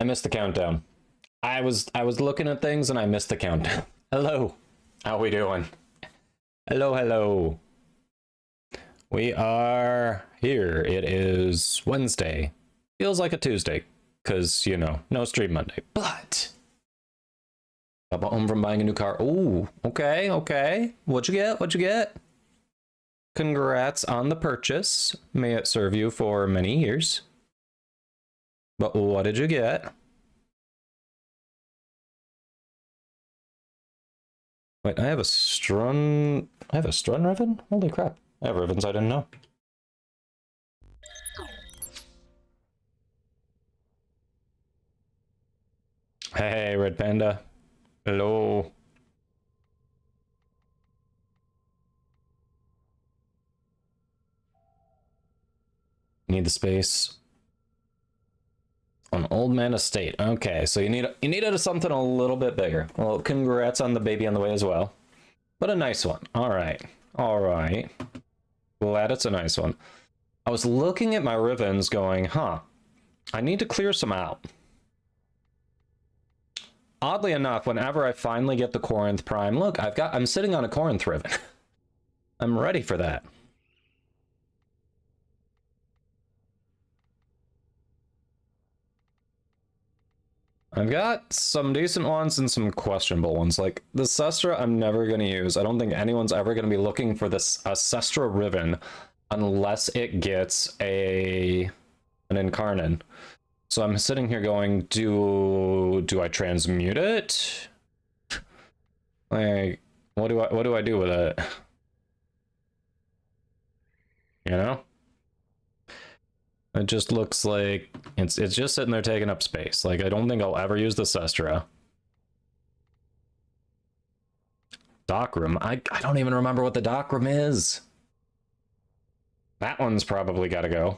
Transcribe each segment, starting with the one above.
I missed the countdown. I was looking at things and I missed the countdown. Hello. How we doing? Hello, hello. We are here. It is Wednesday. Feels like a Tuesday, because, you know, no stream Monday. But got home from buying a new car. Oh, okay, okay. What'd you get? What'd you get? Congrats on the purchase. May it serve you for many years. But what did you get? Wait, I have a Strun Riven? Holy crap. I have Rivens I didn't know. Hey, Red Panda. Hello. Need the space. An old man estate. Okay, so you needed something a little bit bigger. Well, congrats on the baby on the way as well. But a nice one. All right. All right. Glad it's a nice one. I was looking at my Rivens going, huh, I need to clear some out. Oddly enough, whenever I finally get the Corinth Prime, look, I'm sitting on a Corinth Riven. I'm ready for that. I've got some decent ones and some questionable ones. Like, the Sestra I'm never going to use. I don't think anyone's ever going to be looking for this Sestra Riven unless it gets an Incarnate. So I'm sitting here going, do I transmute it? Like, what do I do with it? You know? It just looks like it's just sitting there taking up space. Like, I don't think I'll ever use the Sestra. Dock room. I don't even remember what the dock room is. That one's probably got to go.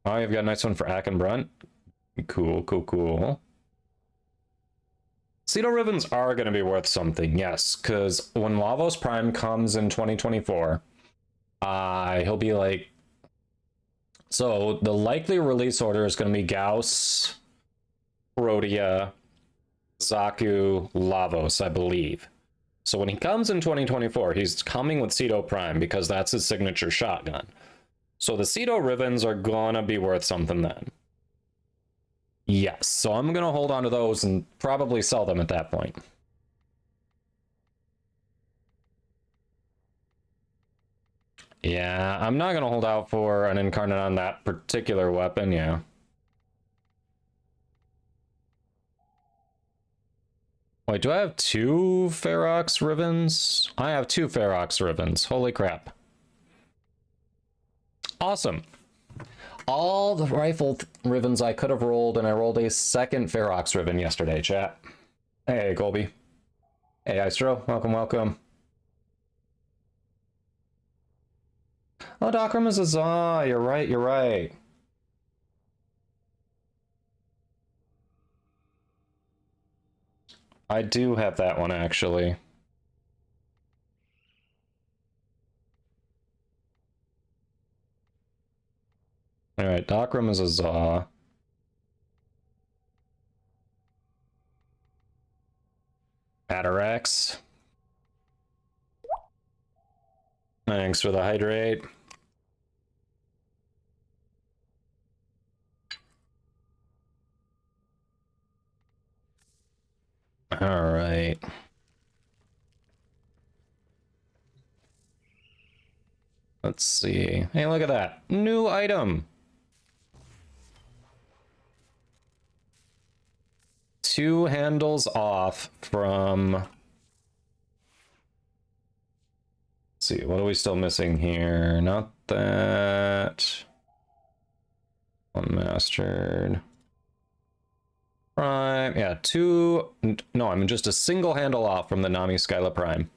Oh, you've got a nice one for Ack and Brunt. Cool, cool, cool. Cedo Rivens are going to be worth something, yes, because when Lavos Prime comes in 2024, he'll be like... So, the likely release order is going to be Gauss, Protea, Zaku, Lavos, I believe. So when he comes in 2024, he's coming with Cedo Prime because that's his signature shotgun. So the Cedo Rivens are gonna be worth something then. Yes, so I'm gonna hold on to those and probably sell them at that point. Yeah, I'm not gonna hold out for an Incarnate on that particular weapon, yeah. Wait, do I have two Ferox Rivens? I have two Ferox Rivens. Holy crap. Awesome. All the rifle Rivens I could have rolled, and I rolled a second Ferox Riven yesterday, chat. Hey, Colby. Hey, Istro. Welcome, welcome. Oh, Dockram is a Zaw. You're right, you're right. I do have that one, actually. Alright, Dockram is a Zaw. Atarax. Thanks for the hydrate. Alright. Let's see. Hey, look at that. New item. 2 handles off from... Let's see, what are we still missing here? Not that. Unmastered. Prime. Yeah, 2... No, I'm just a single handle off from the Nami Skyla Prime.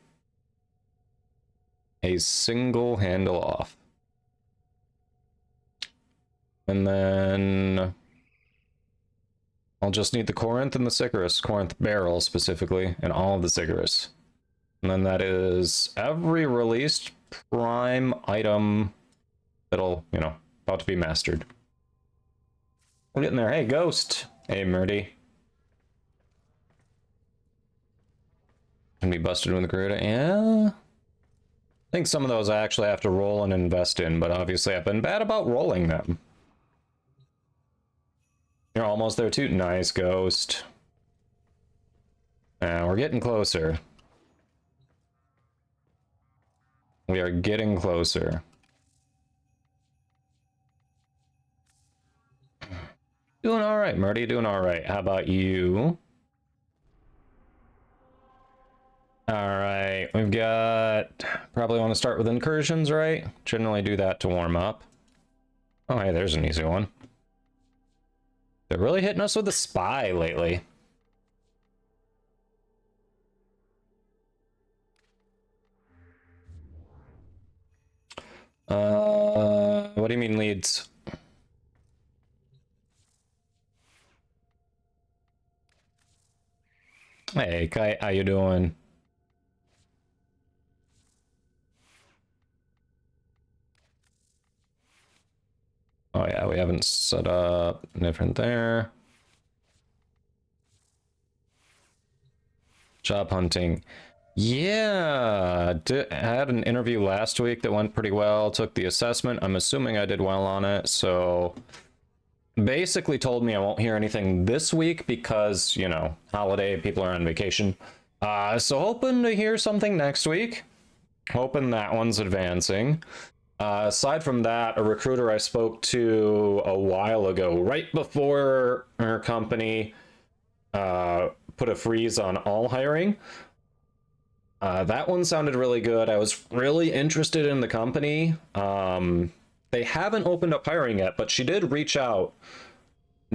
A single handle off. And then... I'll just need the Corinth and the Sicarus. Corinth barrel, specifically, and all of the Sicarus. And then that is every released Prime item that'll, you know, about to be mastered. We're getting there. Hey, Ghost. Hey, Murdy. Can be busted with the Garuda. Yeah. I think some of those I actually have to roll and invest in, but obviously I've been bad about rolling them. You're almost there too. Nice, Ghost. We're getting closer. We are getting closer. Doing all right, Murdy. Doing all right. How about you? All right. We've got... Probably want to start with incursions, right? Generally do that to warm up. Oh, hey, there's an easy one. They're really hitting us with the spy lately. What do you mean leads? Hey, Kite, how you doing? Oh yeah, we haven't set up different there. Job hunting. Yeah, I had an interview last week that went pretty well. Took the assessment. I'm assuming I did well on it. So basically told me I won't hear anything this week because, you know, holiday, people are on vacation. So hoping to hear something next week. Hoping that one's advancing. Aside from that, a recruiter I spoke to a while ago, right before her company put a freeze on all hiring. That one sounded really good. I was really interested in the company. They haven't opened up hiring yet, but she did reach out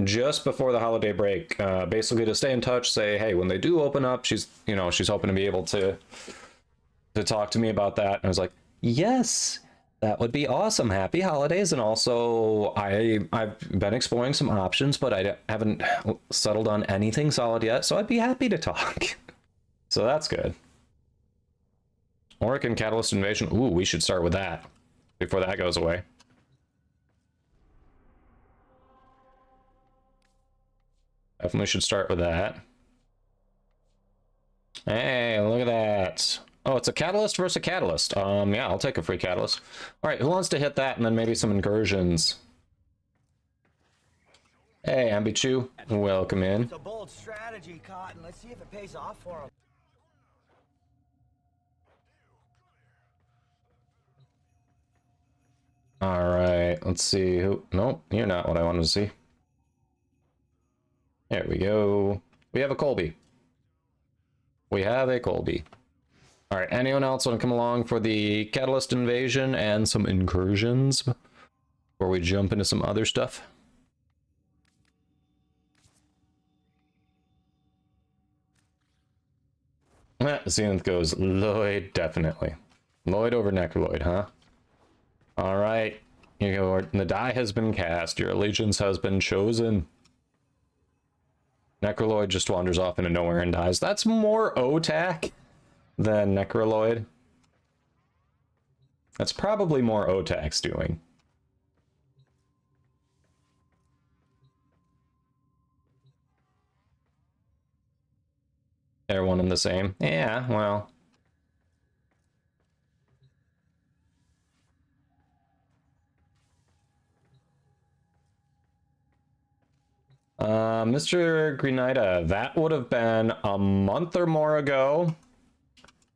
just before the holiday break, basically to stay in touch, say, hey, when they do open up, she's hoping to be able to talk to me about that. And I was like, yes, that would be awesome. Happy holidays. And also I've been exploring some options, but I haven't settled on anything solid yet. So I'd be happy to talk. So that's good. Auric and Catalyst Invasion. Ooh, we should start with that before that goes away. Definitely should start with that. Hey, look at that. Oh, it's a Catalyst versus a Catalyst. Yeah, I'll take a free Catalyst. All right, who wants to hit that and then maybe some incursions? Hey, Ambichu, welcome in. It's a bold strategy, Cotton. Let's see if it pays off for him. All right, let's see who. Nope, you're not what I wanted to see. There we go. We have a Colby. We have a Colby. All right, anyone else want to come along for the Catalyst Invasion and some incursions before we jump into some other stuff? Zenith goes Loid, definitely. Loid over Necraloid, huh? All right, you go. The die has been cast. Your allegiance has been chosen. Necraloid just wanders off into nowhere and dies. That's more OTAC than Necraloid. That's probably more OTAC's doing. They're one and the same. Yeah, well. Mr. Greenita, that would have been a month or more ago.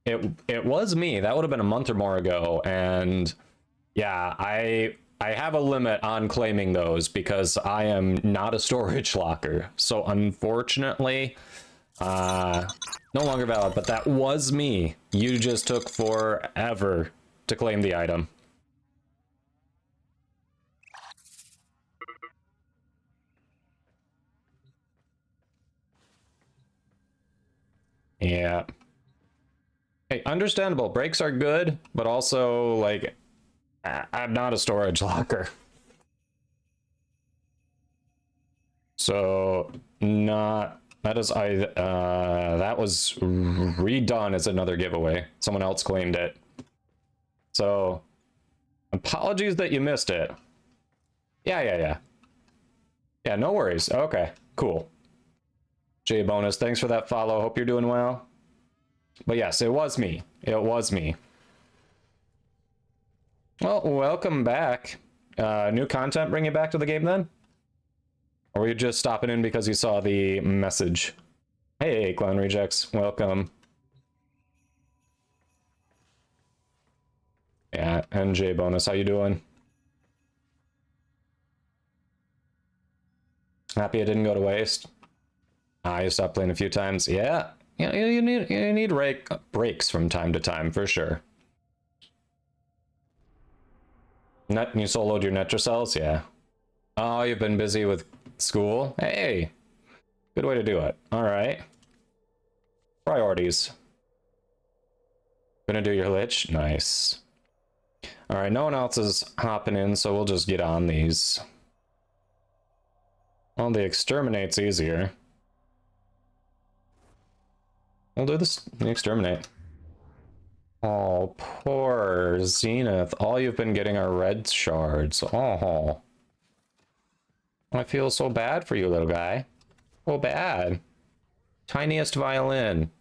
It was me. That would have been a month or more ago, and yeah, I have a limit on claiming those because I am not a storage locker. So unfortunately, no longer valid, but that was me. You just took forever to claim the item. Yeah. Hey, understandable. Breaks are good, but also, like, I'm not a storage locker. So, not... That is, that was redone as another giveaway. Someone else claimed it. So, apologies that you missed it. Yeah. Yeah, no worries. Okay, cool. J Bonus, thanks for that follow. Hope you're doing well. But yes, it was me. It was me. Well, welcome back. New content bring you back to the game then? Or were you just stopping in because you saw the message? Hey, Clown Rejects, welcome. Yeah, NJ Bonus, how you doing? Happy it didn't go to waste? I stopped playing a few times. Yeah, you need breaks from time to time, for sure. You soloed your Necraloids? Yeah. Oh, you've been busy with school? Hey, good way to do it. All right. Priorities. Gonna do your lich? Nice. All right, no one else is hopping in, so we'll just get on these. Well, the exterminate's easier. We'll do this, the exterminate. Oh, poor Zenith. All you've been getting are red shards. Oh. I feel so bad for you, little guy. So bad. Tiniest violin.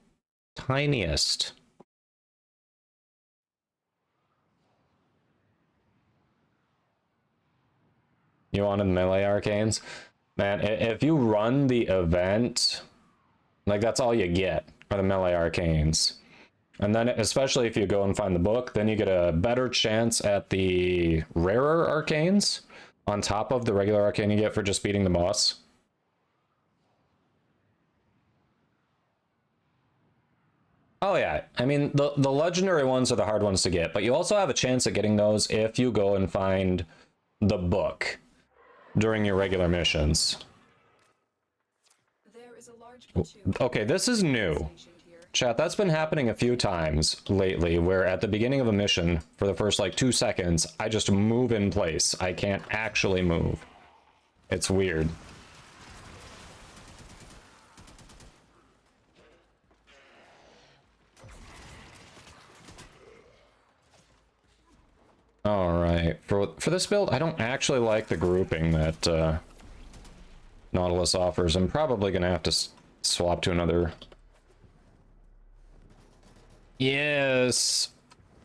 Tiniest. You wanted melee arcanes? Man, if you run the event, like that's all you get are the melee arcanes. And then especially if you go and find the book, then you get a better chance at the rarer arcanes on top of the regular arcane you get for just beating the boss. Oh yeah, I mean, the legendary ones are the hard ones to get, but you also have a chance at getting those if you go and find the book during your regular missions. There is a large Okay, this is new. Chat, that's been happening a few times lately, where at the beginning of a mission, for the first like 2 seconds, I just move in place. I can't actually move. It's weird. Alright, for this build, I don't actually like the grouping that Nautilus offers. I'm probably gonna have to swap to another. Yes!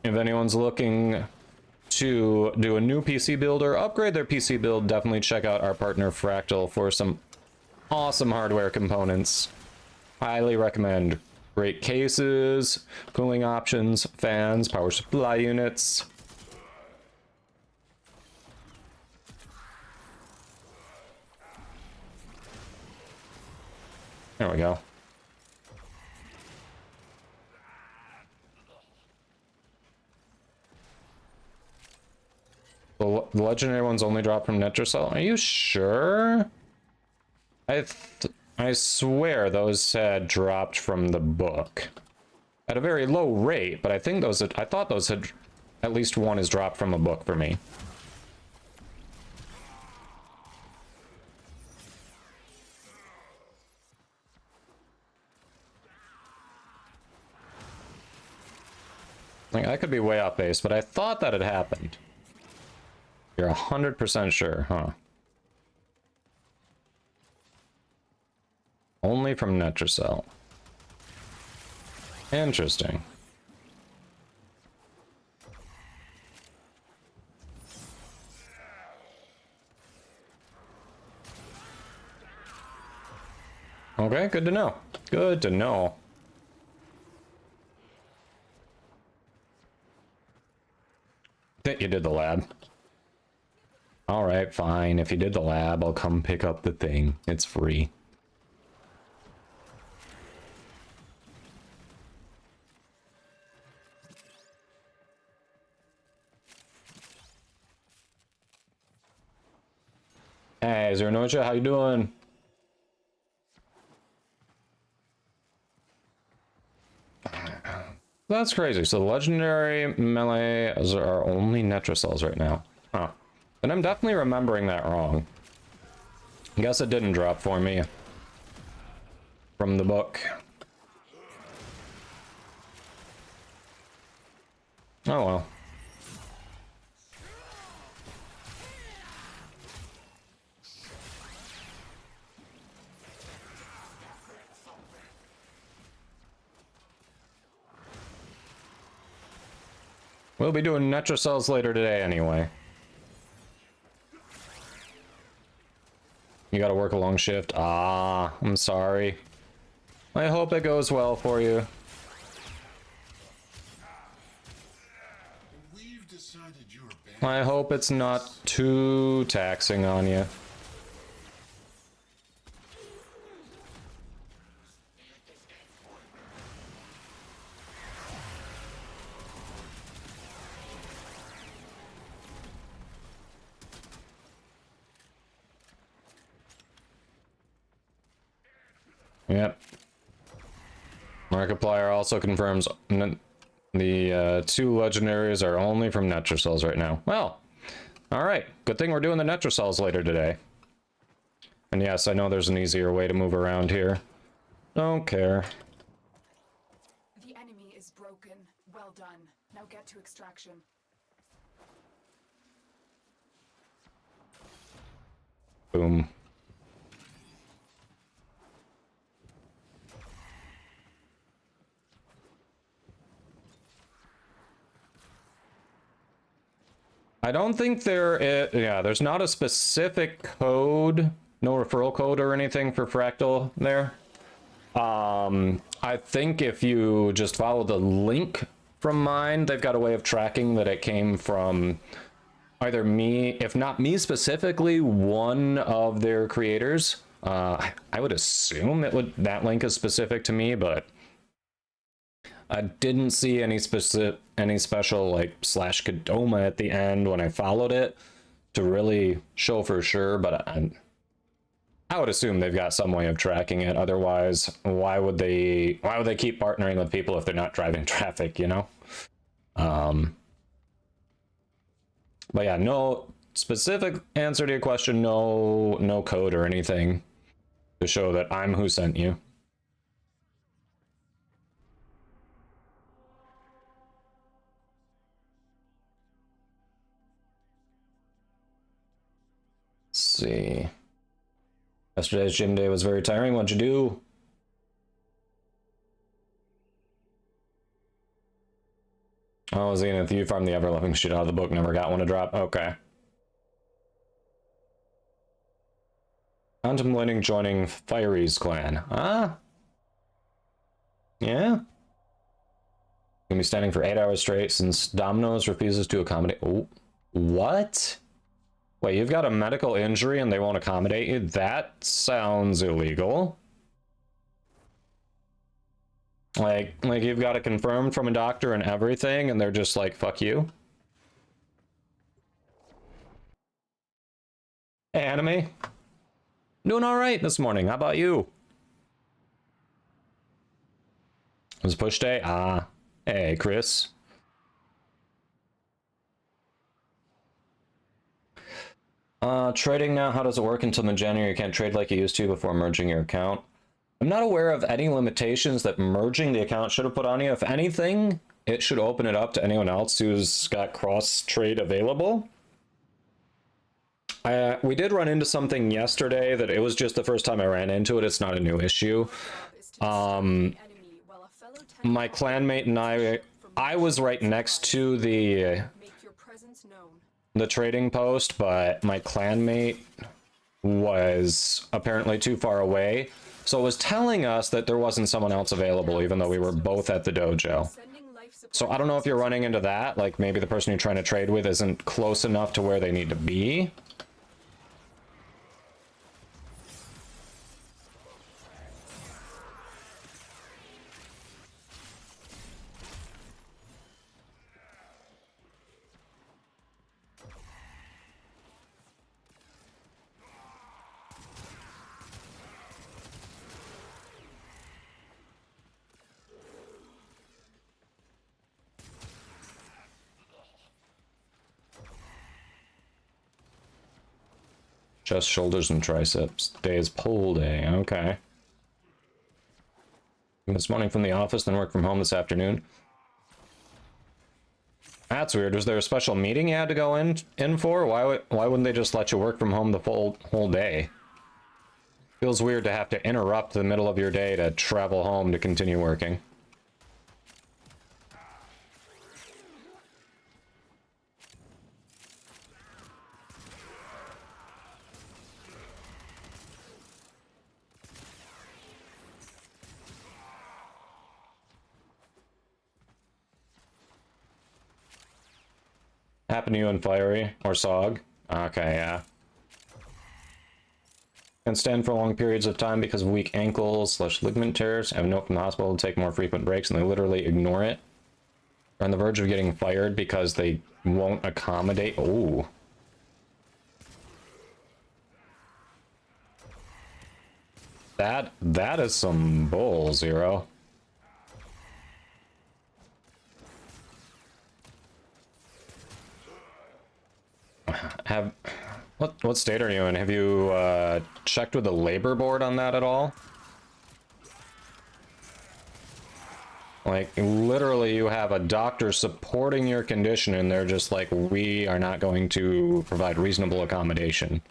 If anyone's looking to do a new PC build or upgrade their PC build, definitely check out our partner Fractal for some awesome hardware components. Highly recommend. Great cases, cooling options, fans, power supply units. There we go. The legendary ones only drop from Necraloid. Are you sure? I swear those had dropped from the book at a very low rate, but I think those I thought those had at least one is dropped from a book for me. Like, I could be way off base, but I thought that had happened. You're 100% sure, huh? Only from Necraloid. Interesting. Okay, good to know. Good to know. That you did the lab. All right, fine. If you did the lab, I'll come pick up the thing. It's free. Hey, Zernocha, how you doing? That's crazy. So the legendary melee are only Necraloids right now. Huh. And I'm definitely remembering that wrong. I guess it didn't drop for me from the book. Oh well. We'll be doing Netracells later today anyway. You gotta work a long shift. Ah, I'm sorry. I hope it goes well for you. I hope it's not too taxing on you. Yep. Markiplier also confirms the two legendaries are only from Netracells right now. Well, alright. Good thing we're doing the Netracells later today. And yes, I know there's an easier way to move around here. Don't care. The enemy is broken. Well done. Now get to extraction. Boom. I don't think there's not a specific code, no referral code or anything for Fractal there. I think if you just follow the link from mine, they've got a way of tracking that it came from either me, if not me specifically, one of their creators. I would assume that link is specific to me, but I didn't see any special like /Kadoma at the end when I followed it to really show for sure, but I would assume they've got some way of tracking it. Otherwise, why would they keep partnering with people if they're not driving traffic, you know? But yeah, no specific answer to your question, no code or anything to show that I'm who sent you. Let's see. Yesterday's gym day was very tiring. What'd you do? Oh, Zenith, you farmed the ever-loving shit out of the book. Never got one to drop. Okay. Contemplating joining Fiery's clan. Ah? Yeah? Gonna be standing for 8 hours straight since Domino's refuses to accommodate. Oh, what? Wait, you've got a medical injury and they won't accommodate you? That sounds illegal. Like you've got it confirmed from a doctor and everything, and they're just like, fuck you. Hey, Anime. Doing alright this morning. How about you? It was push day? Ah. Hey, Chris. Trading now, how does it work until mid-January? You can't trade like you used to before merging your account. I'm not aware of any limitations that merging the account should have put on you. If anything, it should open it up to anyone else who's got cross-trade available. We did run into something yesterday that it was just the first time I ran into it. It's not a new issue. My clanmate and I was right next to the trading post, but my clanmate was apparently too far away. So it was telling us that there wasn't someone else available, even though we were both at the dojo. So I don't know if you're running into that, like maybe the person you're trying to trade with isn't close enough to where they need to be. Chest, shoulders, and triceps. Today is pull day. Okay. This morning from the office, then work from home this afternoon. That's weird. Was there a special meeting you had to go in for? Why wouldn't they just let you work from home the whole day? Feels weird to have to interrupt the middle of your day to travel home to continue working. happened to you in Fiery or Sog? Okay, yeah. Can stand for long periods of time because of weak ankles / ligament tears. Have a note from the hospital to take more frequent breaks, and they literally ignore it. They're on the verge of getting fired because they won't accommodate. Ooh. That is some bull, Zero. What state are you in? Have you checked with the labor board on that at all? Like, literally, you have a doctor supporting your condition, and they're just like, we are not going to provide reasonable accommodation.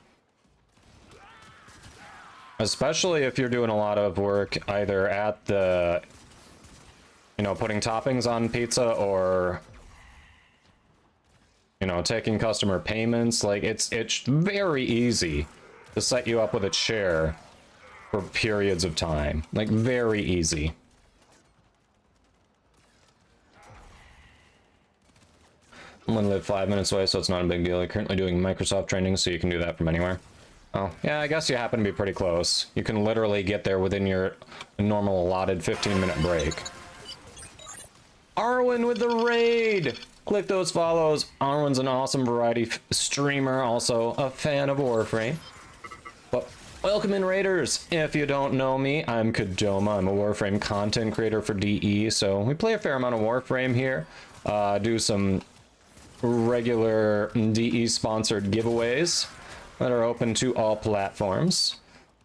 Especially if you're doing a lot of work either at the, you know, putting toppings on pizza or, you know, taking customer payments. Like, it's very easy to set you up with a chair for periods of time. Like, very easy. I'm gonna live 5 minutes away, so it's not a big deal. You're currently doing Microsoft training, so you can do that from anywhere. Oh, yeah, I guess you happen to be pretty close. You can literally get there within your normal allotted 15-minute break. Arwen with the raid! Click those follows. Arwen's an awesome variety streamer, also a fan of Warframe. But welcome in, Raiders! If you don't know me, I'm Kadoma. I'm a Warframe content creator for DE, so we play a fair amount of Warframe here. Do some regular DE-sponsored giveaways that are open to all platforms.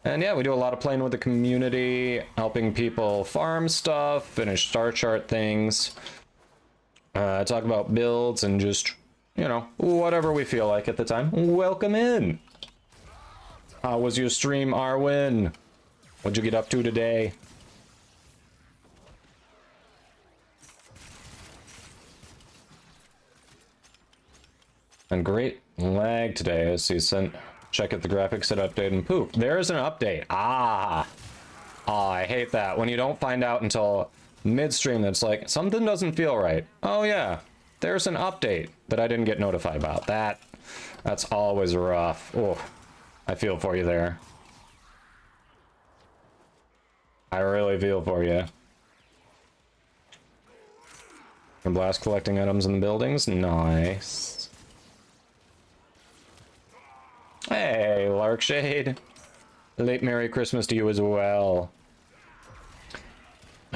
And yeah, we do a lot of playing with the community, helping people farm stuff, finish star chart things, talk about builds, and just, you know, whatever we feel like at the time. Welcome in! How was your stream, Arwen? What'd you get up to today? And great lag today as he sent, check if the graphics had updated, and poof, there's an update. Ah, I hate that when you don't find out until midstream that's like, something doesn't feel right. Oh yeah, there's an update that I didn't get notified about. That's always rough. Oh, I feel for you there. I really feel for you. And blast collecting items in the buildings. Nice. Hey, Larkshade. Late Merry Christmas to you as well.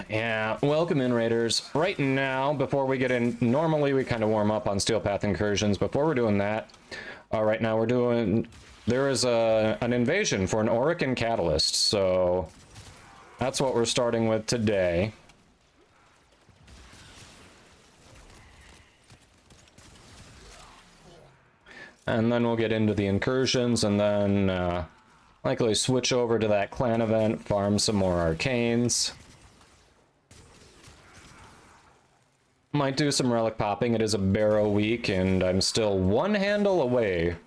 Yeah, welcome in, Raiders. Right now, before we get in, normally we kind of warm up on Steel Path incursions. Before we're doing that, right now we're doing, there is an invasion for an Aurican Catalyst, so that's what we're starting with today. And then we'll get into the incursions, and then likely switch over to that clan event, farm some more arcanes. Might do some relic popping. It is a barrow week, and I'm still one handle away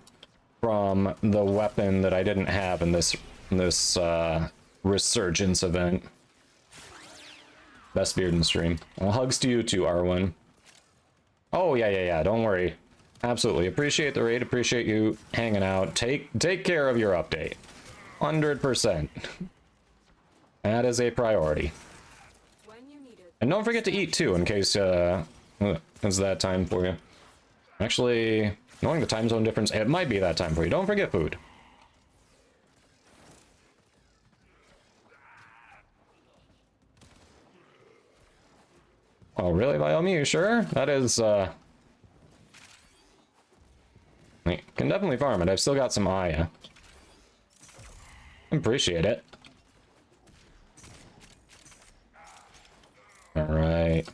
from the weapon that I didn't have in this resurgence event. Best beard in stream. Well, hugs to you too, Arwen. Oh yeah, don't worry. Absolutely. Appreciate the raid. Appreciate you hanging out. Take care of your update. 100%. That is a priority. And don't forget to eat too, in case it's that time for you. Actually, knowing the time zone difference, it might be that time for you. Don't forget food. Oh, really, Wyoming? You sure? That is, I can definitely farm it. I've still got some Aya. Appreciate it. Alright.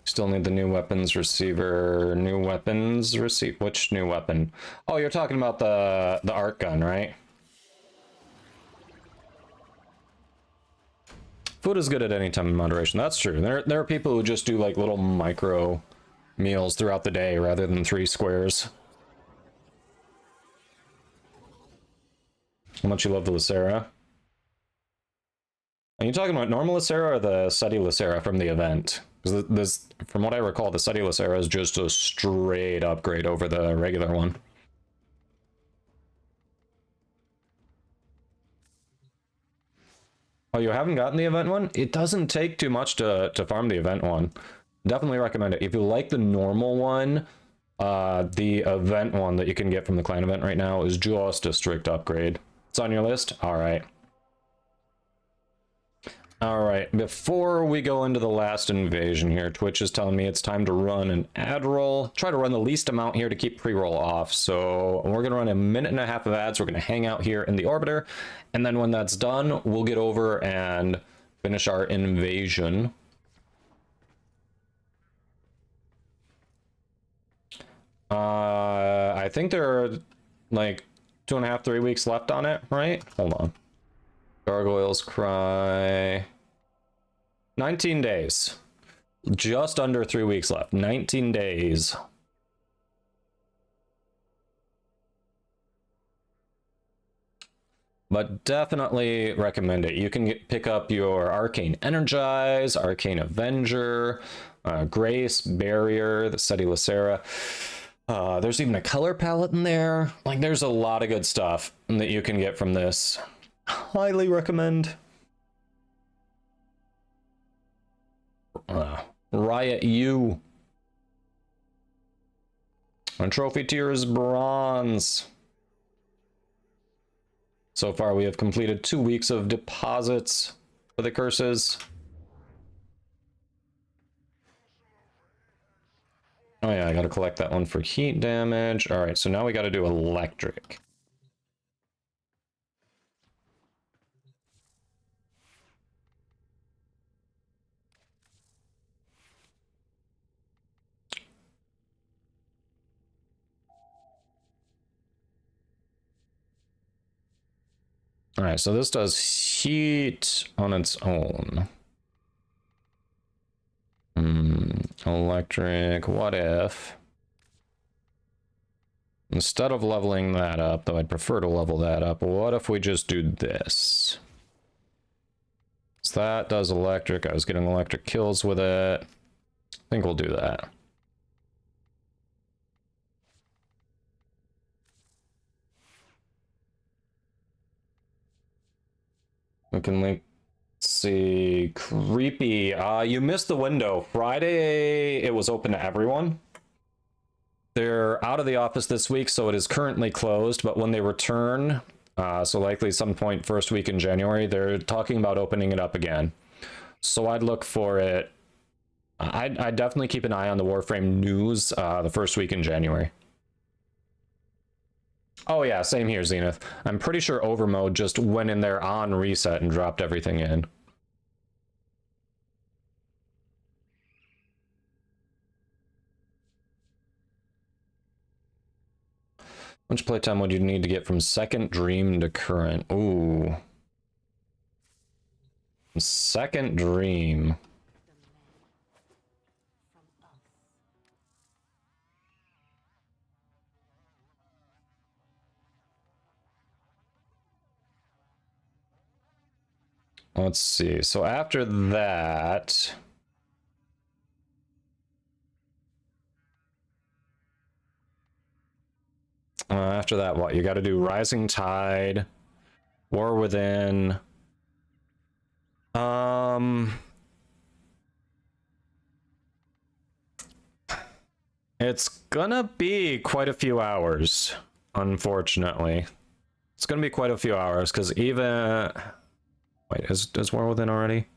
Still need the new weapons receiver. New weapons receive. Which new weapon? Oh, you're talking about the arc gun, right? Food is good at any time in moderation. That's true. There are people who just do like little micro meals throughout the day rather than 3 squares. How much you love the Lucera? Are you talking about normal Lacera or the Seti Lacera from the event? Because this, from what I recall, the Seti Lacera is just a straight upgrade over the regular one. Oh, you haven't gotten the event one? It doesn't take too much to farm the event one. Definitely recommend it. If you like the normal one, the event one that you can get from the clan event right now is just a strict upgrade. It's on your list? Alright. Alright, before we go into the last invasion here, Twitch is telling me it's time to run an ad roll. Try to run the least amount here to keep pre-roll off. So we're going to run a minute and a half of ads. We're going to hang out here in the orbiter. And then when that's done, we'll get over and finish our invasion. I think there are like 2.5, 3 weeks left on it, right? Hold on. Gargoyles cry. 19 days. Just under 3 weeks left. 19 days. But definitely recommend it. You can pick up your Arcane Energize, Arcane Avenger, Grace, Barrier, the Seti Lacera. There's even a color palette in there. Like, there's a lot of good stuff that you can get from this. Highly recommend. Riot U. Our trophy tier is bronze. So far we have completed 2 weeks of deposits for the curses. Oh yeah, I gotta collect that one for heat damage. Alright, so now we gotta do electric. All right, so this does heat on its own. Electric, what if? Instead of leveling that up, though I'd prefer to level that up, what if we just do this? So that does electric. I was getting electric kills with it. I think we'll do that. We can link. See, creepy. You missed the window. Friday, it was open to everyone. They're out of the office this week, so it is currently closed. But when they return, so likely some point first week in January, they're talking about opening it up again. So I'd look for it. I'd definitely keep an eye on the Warframe news the first week in January. Oh yeah, same here, Zenith. I'm pretty sure Overmode just went in there on reset and dropped everything in. How much playtime would you need to get from second dream to current? Ooh. Second dream. Let's see. So after that, what? You got to do Rising Tide, War Within. It's gonna be quite a few hours, unfortunately. It's gonna be quite a few hours because even. Wait, is War Within already?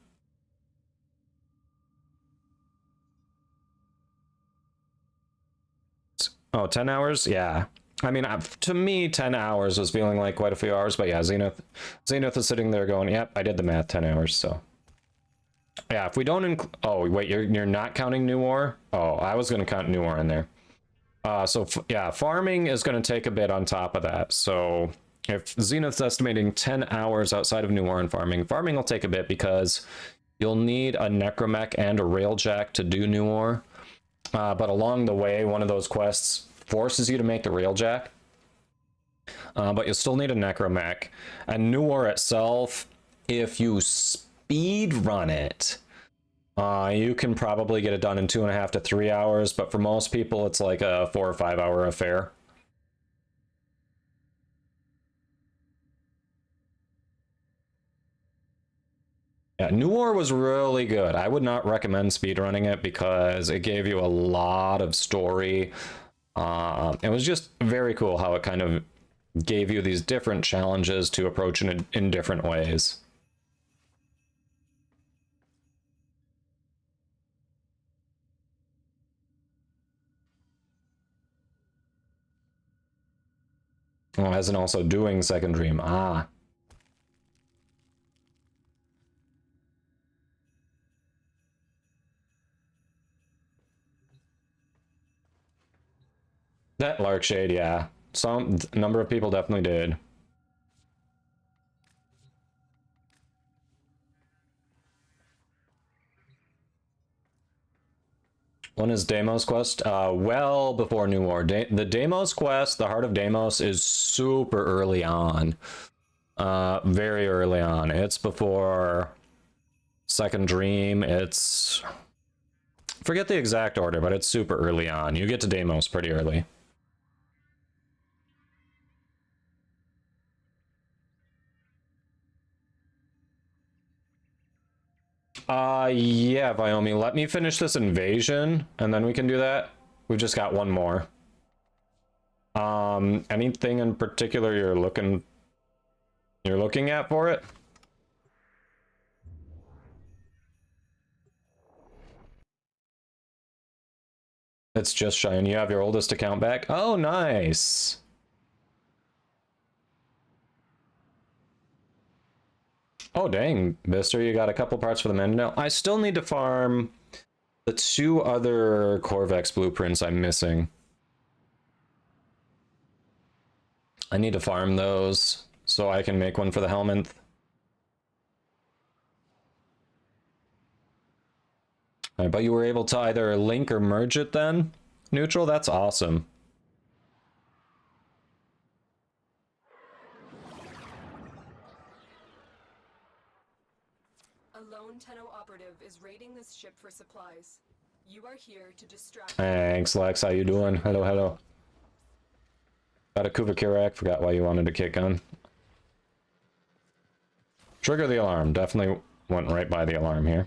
Oh, 10 hours? Yeah. I mean, to me, 10 hours was feeling like quite a few hours, but yeah, Zenith is sitting there going, yep, I did the math, 10 hours, so. Yeah, if we don't oh, wait, you're not counting New War? Oh, I was going to count New War in there. So, yeah, farming is going to take a bit on top of that, so... If Zenith's estimating 10 hours outside of New War and farming will take a bit because you'll need a Necromech and a Railjack to do New War. But along the way, one of those quests forces you to make the Railjack. But you'll still need a Necromech. And New War itself, if you speed run it, you can probably get it done in 2.5 to 3 hours, but for most people, it's like a 4 or 5 hour affair. Yeah, New War was really good. I would not recommend speedrunning it because it gave you a lot of story. It was just very cool how it kind of gave you these different challenges to approach in different ways. Oh, as in also doing Second Dream. Ah. That Larkshade, yeah. Some number of people definitely did. When is Deimos quest? Well before New War. The Deimos quest, the Heart of Deimos, is super early on. Very early on. It's before Second Dream. It's... forget the exact order, but it's super early on. You get to Deimos pretty early. Yeah, Viomi, let me finish this invasion, and then we can do that. We've just got one more. Anything in particular you're looking at for it? It's just shy, and you have your oldest account back? Oh, nice! Oh, dang, Mister, you got a couple parts for the men now. I still need to farm the 2 other Corvex blueprints I'm missing. I need to farm those so I can make one for the Helminth. Right, but you were able to either link or merge it then? Neutral? That's awesome. A lone Tenno operative is raiding this ship for supplies. You are here to distract. Thanks, Lex. How you doing? Hello, hello. Got a Kuvakirak. Forgot why you wanted a kick gun. Trigger the alarm. Definitely went right by the alarm here.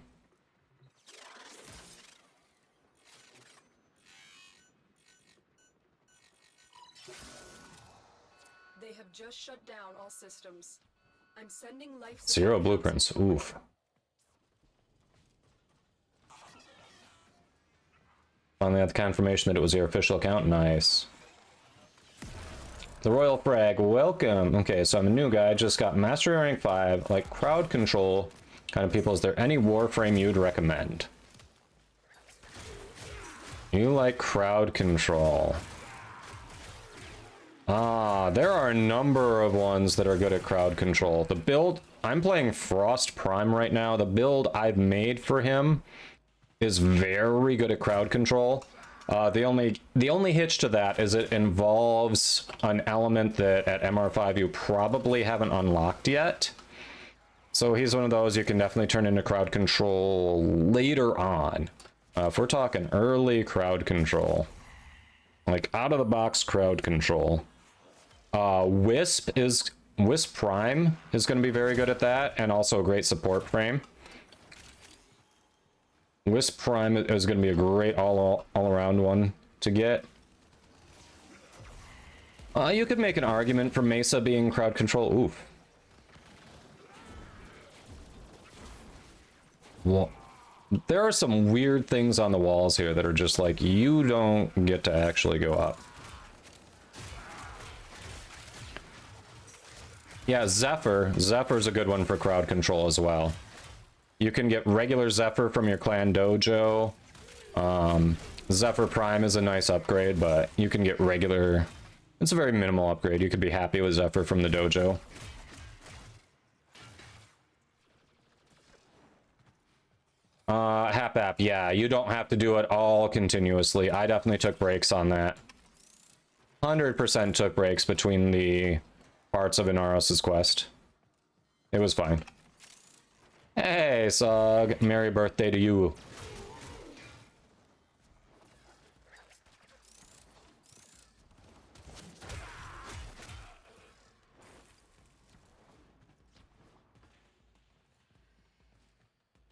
They have just shut down all systems. I'm sending life 0 blueprints. Oof. Finally had the confirmation that it was your official account. Nice. The Royal Frag, welcome. Okay, so I'm a new guy. Just got Mastery Rank 5. Like crowd control kind of people. Is there any Warframe you'd recommend? You like crowd control. There are a number of ones that are good at crowd control. The build, I'm playing Frost Prime right now. The build I've made for him is very good at crowd control. The only hitch to that is it involves an element that at MR5 you probably haven't unlocked yet. So he's one of those you can definitely turn into crowd control later on. If we're talking early crowd control, like out of the box crowd control, Wisp Prime is going to be very good at that, and also a great support frame. Wisp Prime is going to be a great all-around one to get. You could make an argument for Mesa being crowd control. Oof. Well, there are some weird things on the walls here that are just like, you don't get to actually go up. Yeah, Zephyr. Zephyr's a good one for crowd control as well. You can get regular Zephyr from your clan dojo. Zephyr Prime is a nice upgrade, but you can get regular... It's a very minimal upgrade. You could be happy with Zephyr from the dojo. Hap-App, yeah, you don't have to do it all continuously. I definitely took breaks on that. 100% took breaks between the parts of Inaros' quest. It was fine. Hey, Sog. Merry birthday to you.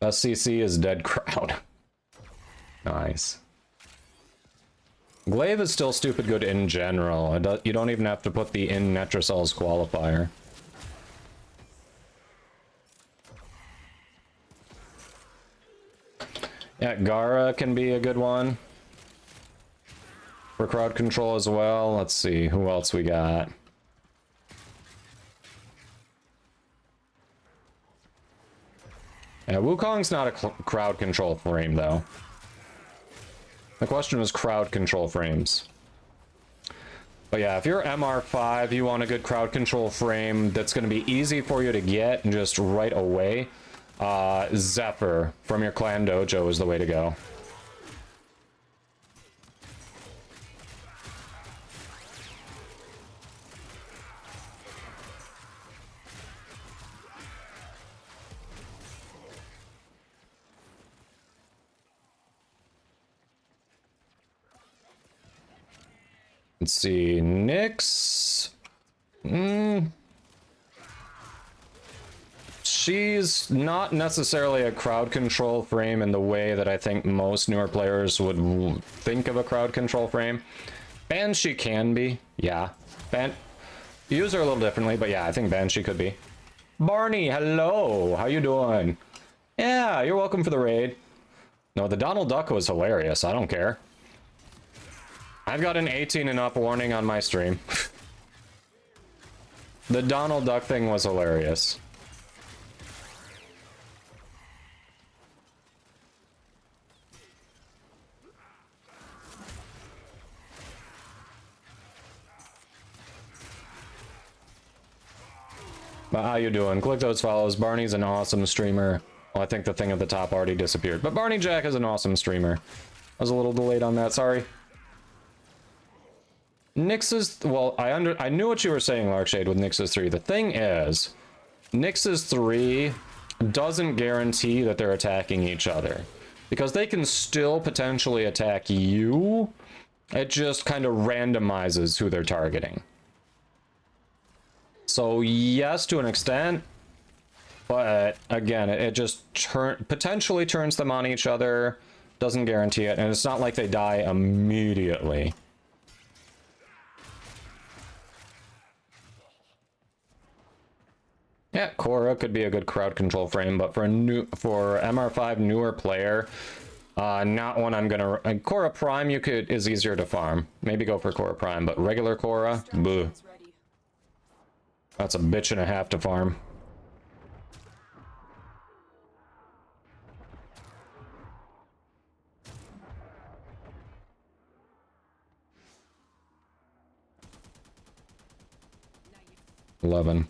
WFCC is dead crowd. Nice. Glaive is still stupid good in general. You don't even have to put the in Netracells qualifier. Yeah, Gara can be a good one for crowd control as well. Let's see, who else we got? Yeah, Wukong's not a crowd control frame, though. The question was crowd control frames. But yeah, if you're MR5, you want a good crowd control frame that's going to be easy for you to get just right away. Zephyr from your clan dojo is the way to go. Let's see, Nyx. She's not necessarily a crowd control frame in the way that I think most newer players would think of a crowd control frame. Banshee can be, yeah. Use her a little differently, but yeah, I think Banshee could be. Barney, hello, how you doing? Yeah, you're welcome for the raid. No, the Donald Duck was hilarious, I don't care. I've got an 18 and up warning on my stream. The Donald Duck thing was hilarious. But how you doing? Click those follows. Barney's an awesome streamer. Well, I think the thing at the top already disappeared. But Barney Jack is an awesome streamer. I was a little delayed on that, sorry. Nyx's, well, I knew what you were saying, Larkshade, with Nyx's 3. The thing is, Nyx's 3 doesn't guarantee that they're attacking each other. Because they can still potentially attack you. It just kind of randomizes who they're targeting. So yes, to an extent, but again, it just potentially turns them on each other, doesn't guarantee it, and it's not like they die immediately. Yeah, Korra could be a good crowd control frame, but for MR5 newer player, not one I'm gonna. Korra Prime is easier to farm. Maybe go for Korra Prime, but regular Korra, boo. That's a bitch and a half to farm. $11.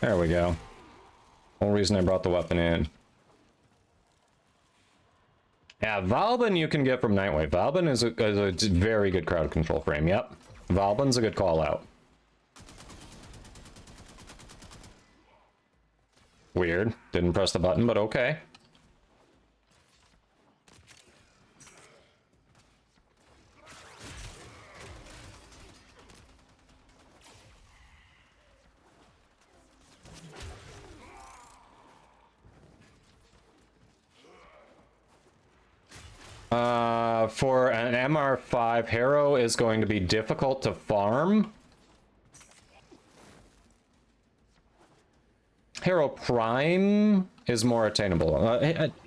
There we go. Whole reason I brought the weapon in. Yeah, Valbin you can get from Nightwave. Valbin is a very good crowd control frame. Yep. Valbin's a good call out. Weird. Didn't press the button, but okay. For an MR5, Harrow is going to be difficult to farm. Harrow Prime is more attainable.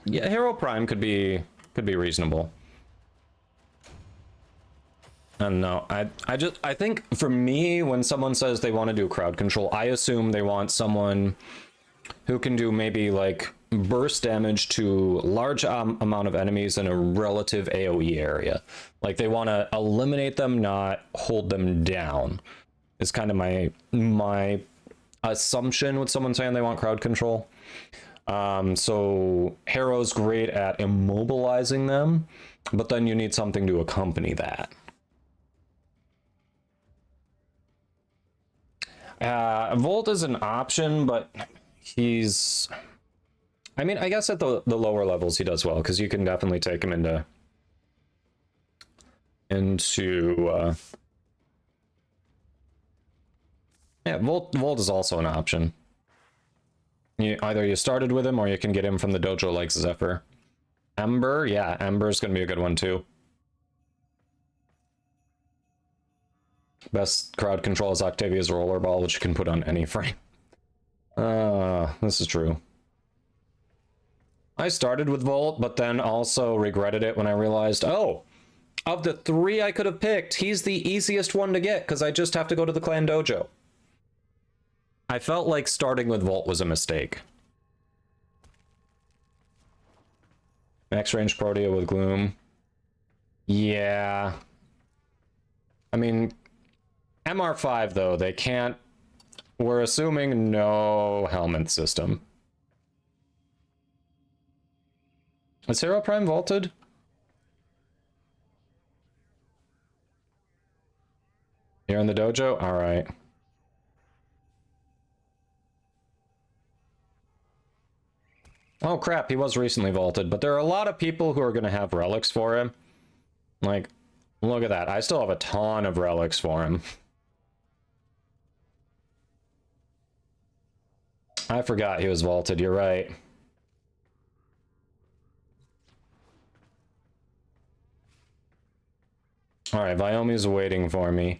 Yeah, Harrow Prime could be reasonable. I don't know. I think for me, when someone says they want to do crowd control, I assume they want someone who can do maybe like burst damage to large amount of enemies in a relative AoE area. Like they want to eliminate them, not hold them down. Is kind of my assumption with someone saying they want crowd control. So Harrow's great at immobilizing them, but then you need something to accompany that. Volt is an option, but he's... I mean, I guess at the lower levels he does well, because you can definitely take him into yeah, Volt is also an option. Either you started with him or you can get him from the dojo like Zephyr. Ember, yeah, Ember's gonna be a good one too. Best crowd control is Octavia's rollerball, which you can put on any frame. This is true. I started with Volt, but then also regretted it when I realized, oh, of the 3 I could have picked, he's the easiest one to get because I just have to go to the clan dojo. I felt like starting with Volt was a mistake. Max range Protea with Gloom. Yeah. I mean, MR5 though, they can't... We're assuming no helmet system. Is Hero Prime vaulted? You're in the dojo? Alright. Oh crap, he was recently vaulted, but there are a lot of people who are going to have relics for him. Like, look at that. I still have a ton of relics for him. I forgot he was vaulted, you're right. Alright, Vyomi's waiting for me.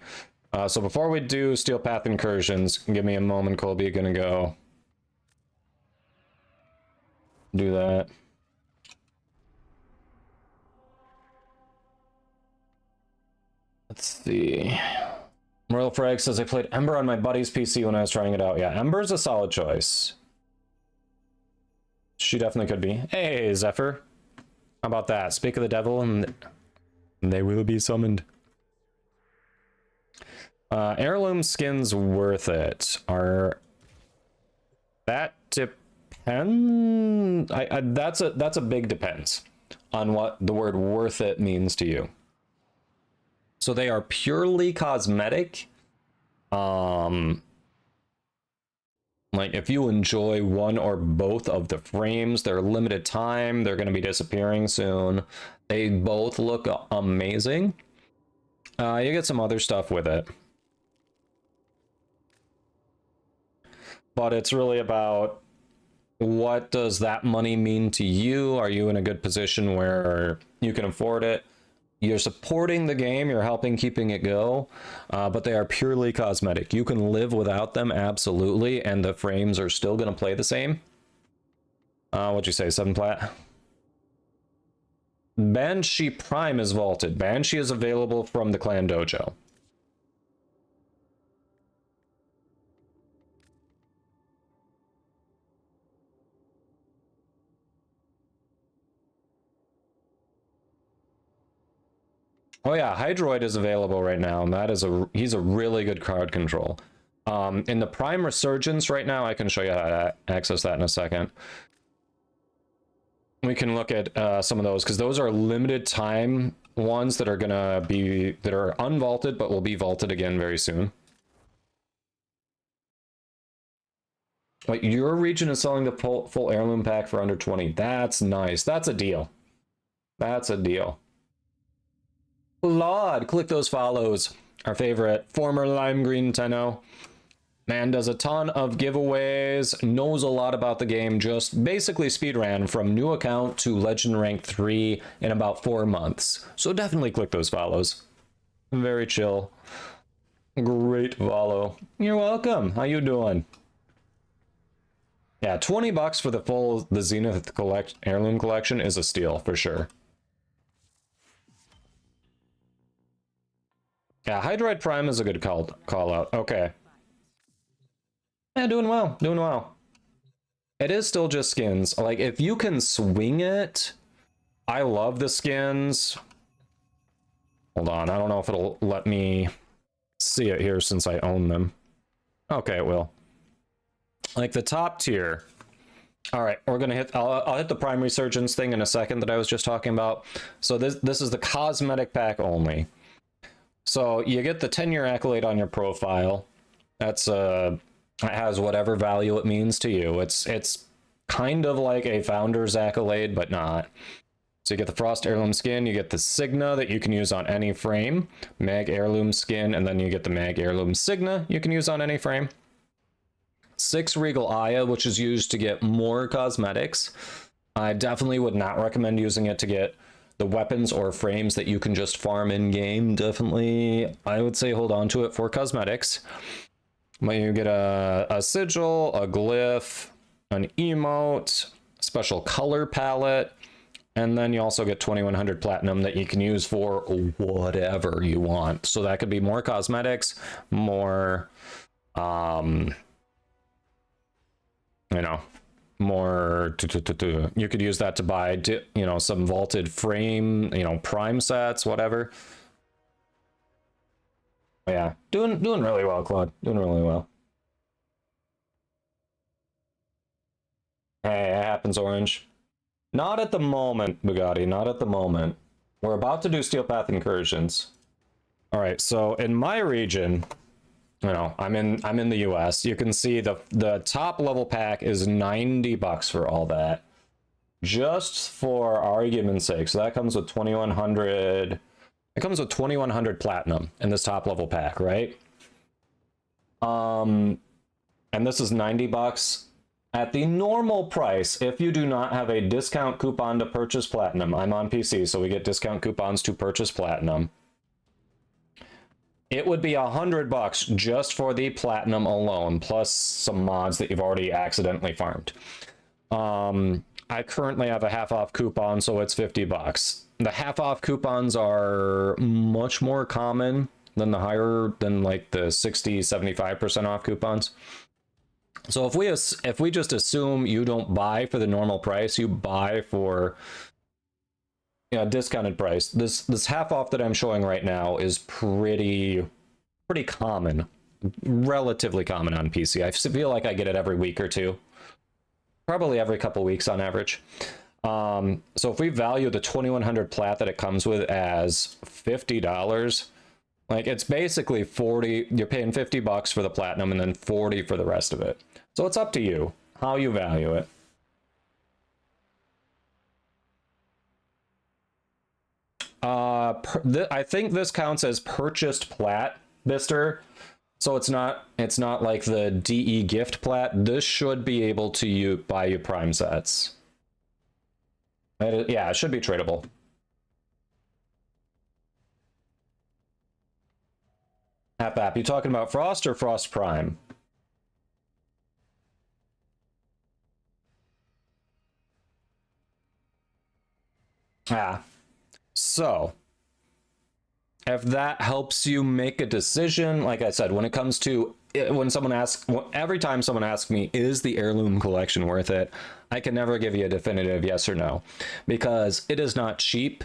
So before we do Steel Path incursions, give me a moment, Colby, gonna go do that. Let's see. Merle Frag says, I played Ember on my buddy's PC when I was trying it out. Yeah, Ember's a solid choice. She definitely could be. Hey, Zephyr. How about that? Speak of the devil and they will be summoned. Heirloom skins worth it. Are... That depends... that's a big depends on what the word worth it means to you. So they are purely cosmetic. Like if you enjoy one or both of the frames, they're limited time, they're going to be disappearing soon. They both look amazing. You get some other stuff with it. But it's really about what does that money mean to you? Are you in a good position where you can afford it? You're supporting the game, you're helping keeping it go, but they are purely cosmetic. You can live without them, absolutely, and the frames are still going to play the same. What'd you say, 7 plat? Banshee Prime is vaulted. Banshee is available from the Clan Dojo. Oh yeah, Hydroid is available right now, and that is he's a really good card control. In the Prime Resurgence right now, I can show you how to access that in a second. We can look at some of those, because those are limited time ones that are gonna be, that are unvaulted, but will be vaulted again very soon. But your region is selling the full heirloom pack for under 20. That's nice. That's a deal. That's a deal. Loid, click those follows. Our favorite former Lime Green Tenno. Man does a ton of giveaways, knows a lot about the game, just basically speedran from new account to Legend Rank 3 in about 4 months. So definitely click those follows. Very chill. Great follow. You're welcome. How you doing? Yeah, 20 bucks for the Zenith heirloom collection is a steal for sure. Yeah, Hydroid Prime is a good call out. Okay. Yeah, doing well, doing well. It is still just skins. Like, if you can swing it, I love the skins. Hold on, I don't know if it'll let me see it here since I own them. Okay, it will. Like, the top tier. All right, we're gonna hit. I'll hit the prime resurgence thing in a second that I was just talking about. So this is the cosmetic pack only. So you get the 10-year accolade on your profile. That's it has whatever value it means to you. It's kind of like a founder's accolade, but not. So you get the Frost Heirloom skin, you get the Signa that you can use on any frame, Mag Heirloom skin, and then you get the Mag Heirloom Signa you can use on any frame. 6 Regal Aya, which is used to get more cosmetics. I definitely would not recommend using it to get the weapons or frames that you can just farm in game. Definitely, I would say hold on to it for cosmetics. But you get a sigil, a glyph, an emote, special color palette, and then you also get 2100 platinum that you can use for whatever you want. So that could be more cosmetics, more you know, more you could use that to buy, you know, some vaulted frame, you know, prime sets, whatever. Yeah, doing really well, Claude. Doing really well. Hey, it happens, Orange. Not at the moment, Bugatti. Not at the moment. We're about to do Steel Path incursions. All right, so in my region, you know, I'm in the US. You can see the top level pack is $90 for all that. Just for argument's sake. So that comes with 2100. It comes with 2100 platinum in this top level pack, right? And this is $90 at the normal price. If you do not have a discount coupon to purchase platinum, I'm on PC, so we get discount coupons to purchase platinum. It would be $100 just for the platinum alone, plus some mods that you've already accidentally farmed. I currently have a half off coupon, so it's $50. The half off coupons are much more common than like the 60-75% off coupons. So if we just assume you don't buy for the normal price, you buy for, you know, discounted price. This half off that I'm showing right now is pretty common, relatively common on PC. I feel like I get it every week or two, probably every couple weeks on average. So if we value the 2100 plat that it comes with as $50, like it's basically 40. You're paying $50 for the platinum and then 40 for the rest of it. So it's up to you how you value it. I think this counts as purchased plat, Bister. So it's not like the DE gift plat. This should be able to buy you prime sets. Yeah, it should be tradable. App, you talking about Frost or Frost Prime? So if that helps you make a decision, like I said, when it comes to when someone asks, every time someone asks me, is the heirloom collection worth it? I can never give you a definitive yes or no, because it is not cheap.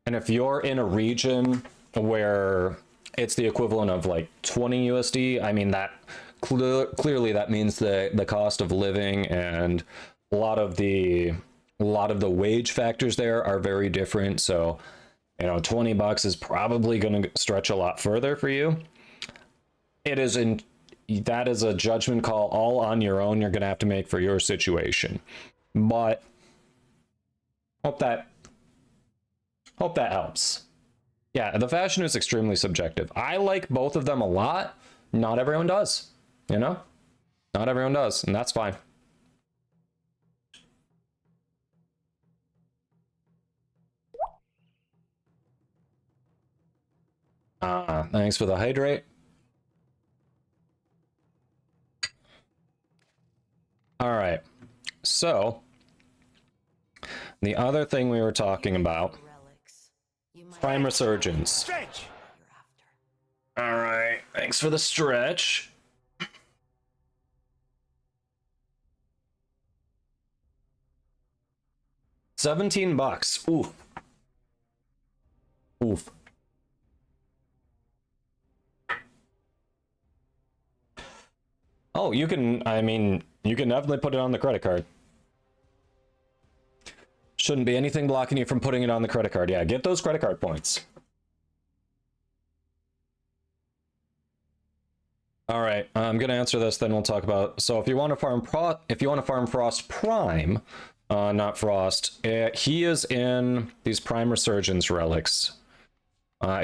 And if you're in a region where it's the equivalent of like 20 USD, I mean, that clearly that means the cost of living and a lot of the wage factors there are very different. So, you know, $20 is probably going to stretch a lot further for you. That is a judgment call all on your own. You're going to have to make for your situation. But hope that helps. Yeah, the fashion is extremely subjective. I like both of them a lot. Not everyone does, you know? Not everyone does, and that's fine. Thanks for the hydrate. All right, so the other thing we were talking about, prime resurgence. All right, thanks for the stretch. $17. Oof. Oof. Oh, you can definitely put it on the credit card. Shouldn't be anything blocking you from putting it on the credit card. Yeah, get those credit card points. All right, I'm gonna answer this. Then we'll talk about. So if you want to farm Frost Prime, not Frost, he is in these Prime Resurgence relics.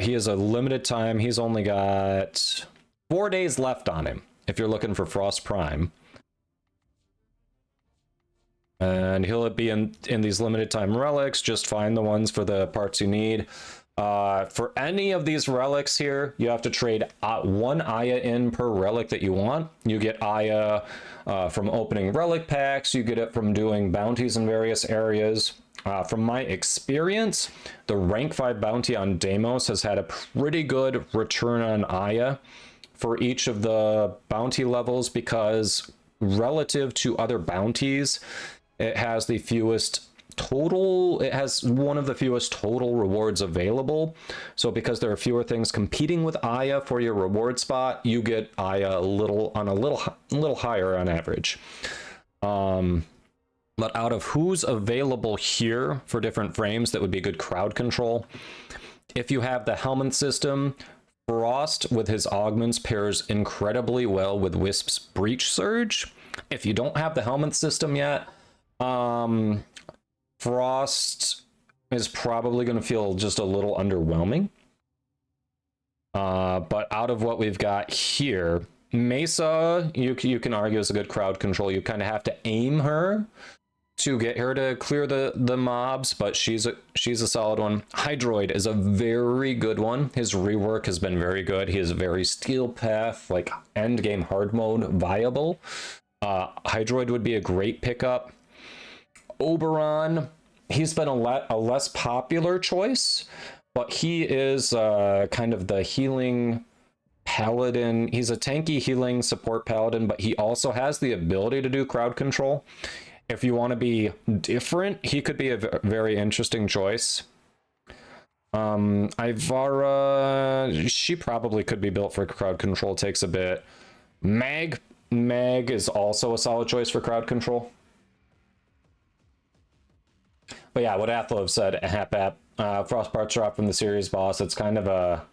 He is a limited time. He's only got 4 days left on him. If you're looking for Frost Prime, and he'll be in these limited time relics. Just find the ones for the parts you need. For any of these relics here, you have to trade 1 Aya in per relic that you want. You get Aya from opening relic packs. You get it from doing bounties in various areas. From my experience, the rank 5 bounty on Deimos has had a pretty good return on Aya for each of the bounty levels, because relative to other bounties, it has the fewest total. It has one of the fewest total rewards available. So because there are fewer things competing with Aya for your reward spot, you get Aya a little higher on average. But out of who's available here for different frames that would be good crowd control, if you have the helmet system, Frost with his augments pairs incredibly well with Wisp's Breach Surge. If you don't have the helmet system yet, Frost is probably going to feel just a little underwhelming. But out of what we've got here, Mesa, you can argue is a good crowd control. You kind of have to aim her to get her to clear the mobs, but she's a solid one. Hydroid is a very good one. His rework has been very good. He is very Steel Path, like end game hard mode viable. Hydroid would be a great pickup. Oberon, he's been a less popular choice, but he is kind of the healing paladin. He's a tanky healing support paladin, but he also has the ability to do crowd control. If you want to be different, he could be a very interesting choice. Ivara, she probably could be built for crowd control. Takes a bit. Mag is also a solid choice for crowd control. But yeah, what Athlov said, Hapap, Frost parts drop from the series boss. It's kind of a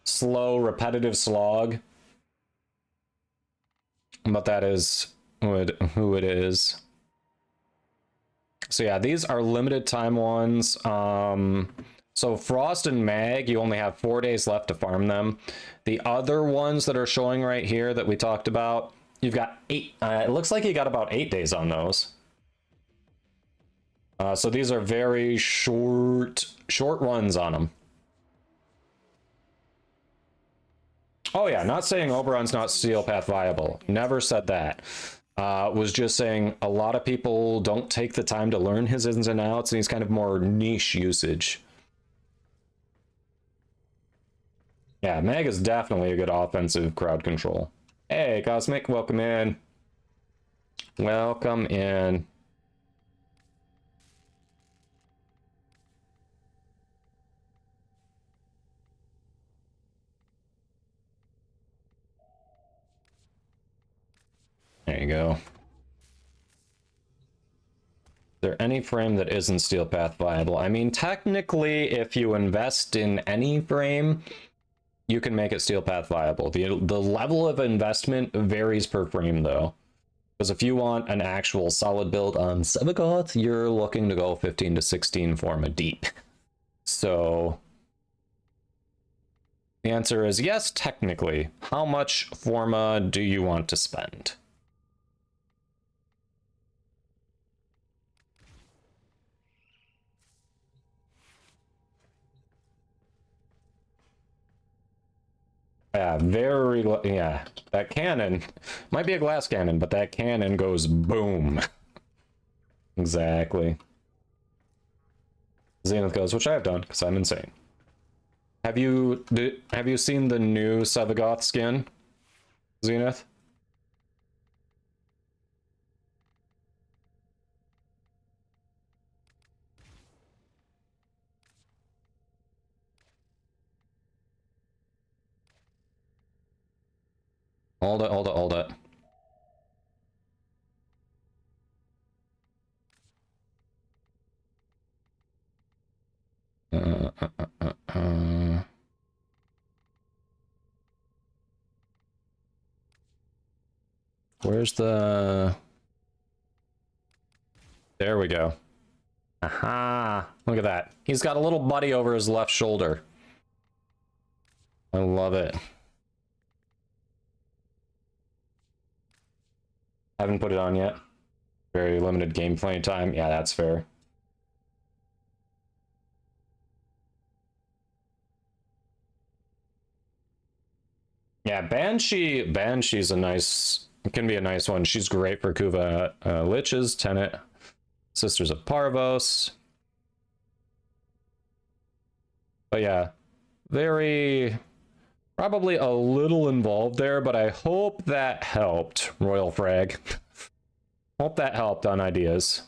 slow, repetitive slog. But that is who it is. So yeah, these are limited time ones. So Frost and Mag, you only have 4 days left to farm them. The other ones that are showing right here that we talked about, you've got 8. It looks like you got about 8 days on those. So these are very short runs on them. Oh yeah, not saying Oberon's not Steel Path viable. Never said that. Was just saying a lot of people don't take the time to learn his ins and outs, and he's kind of more niche usage. Yeah, Mag is definitely a good offensive crowd control. Hey, Cosmic, welcome in. Welcome in. There you go. Is there any frame that isn't Steel Path viable? I mean, technically, if you invest in any frame, you can make it Steel Path viable. The level of investment varies per frame, though. Because if you want an actual solid build on Sevagoth, you're looking to go 15 to 16 Forma deep. So the answer is yes, technically. How much Forma do you want to spend? Yeah, yeah. That cannon might be a glass cannon, but that cannon goes boom. Exactly. Zenith goes, which I have done because I'm insane. Have you seen the new Sevagoth skin, Zenith? Hold it. Where's the... There we go. Aha! Look at that. He's got a little buddy over his left shoulder. I love it. Haven't put it on yet. Very limited gameplay time. Yeah, that's fair. Yeah, Banshee's a nice... can be a nice one. She's great for Kuva Liches, Tenet, Sisters of Parvos. But yeah, very... probably a little involved there, but I hope that helped, Royal Frag. Hope that helped on ideas.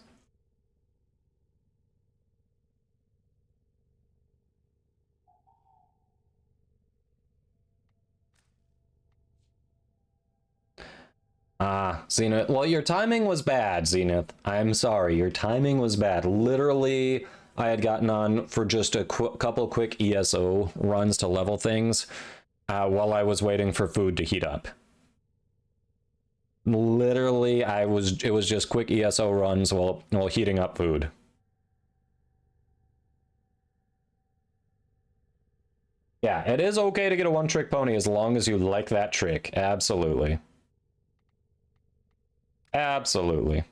Ah, Zenith. Well, your timing was bad, Zenith. I'm sorry, your timing was bad. Literally, I had gotten on for just a couple quick ESO runs to level things while I was waiting for food to heat up. Literally, it was just quick ESO runs while heating up food. Yeah, it is okay to get a one-trick pony as long as you like that trick. Absolutely. Absolutely.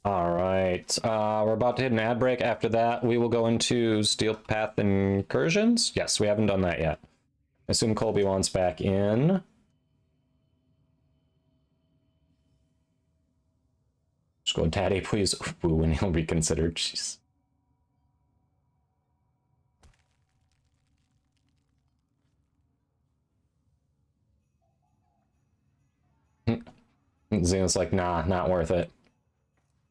All right, we're about to hit an ad break. After that, we will go into Steel Path Incursions. Yes, we haven't done that yet. I assume Colby wants back in. Just go, Daddy, please. Ooh, when he'll be considered. Jeez. Xeno's like, nah, not worth it.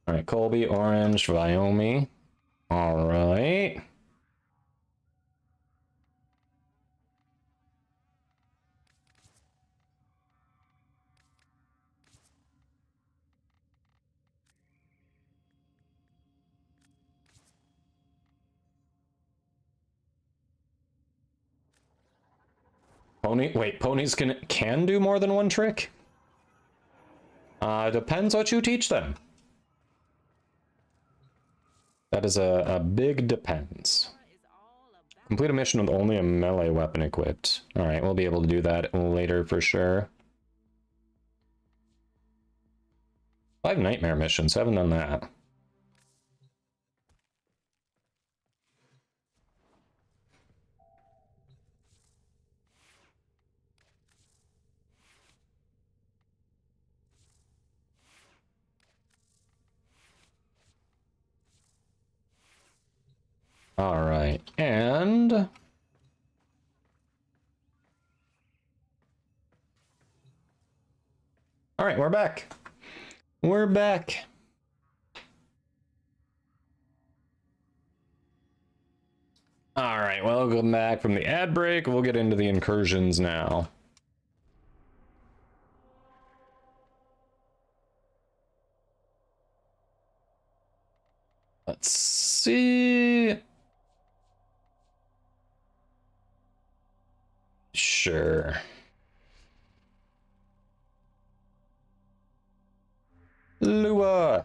All right, Colby, Orange, Wyoming. All right. Wait, ponies can do more than one trick? Depends what you teach them. That is a big depends. Complete a mission with only a melee weapon equipped. Alright, we'll be able to do that later for sure. 5 nightmare missions, haven't done that. All right, and all right, we're back. We're back. All right, welcome back from the ad break. We'll get into the incursions now. Let's see. Sure. Lua.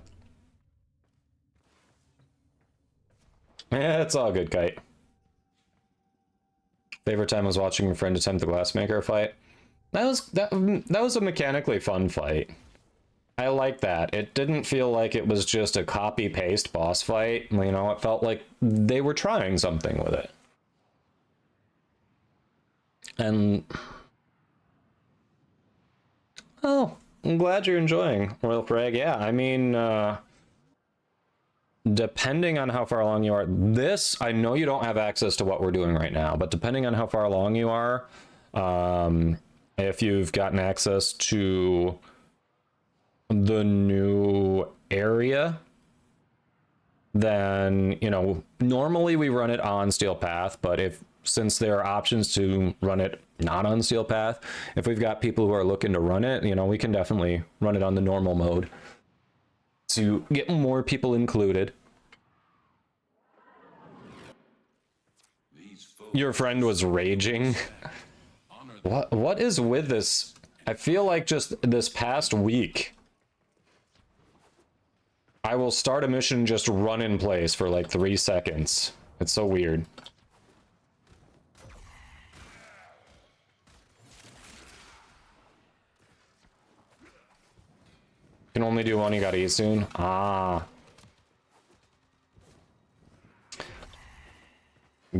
Yeah, it's all good, Kite. Favorite time was watching your friend attempt the glassmaker fight. That was a mechanically fun fight. I like that. It didn't feel like it was just a copy-paste boss fight. You know, it felt like they were trying something with it. And... oh, I'm glad you're enjoying Royal Frag. Yeah, I mean, depending on how far along you are, this, I know you don't have access to what we're doing right now, but depending on how far along you are, if you've gotten access to the new area, then, you know, normally we run it on Steel Path, but since there are options to run it not on Steel Path, if we've got people who are looking to run it, you know, we can definitely run it on the normal mode to get more people included. Your friend was raging. What is with this? I feel like just this past week, I will start a mission, just run in place for like 3 seconds. It's so weird. Can only do one, you gotta eat soon. Ah.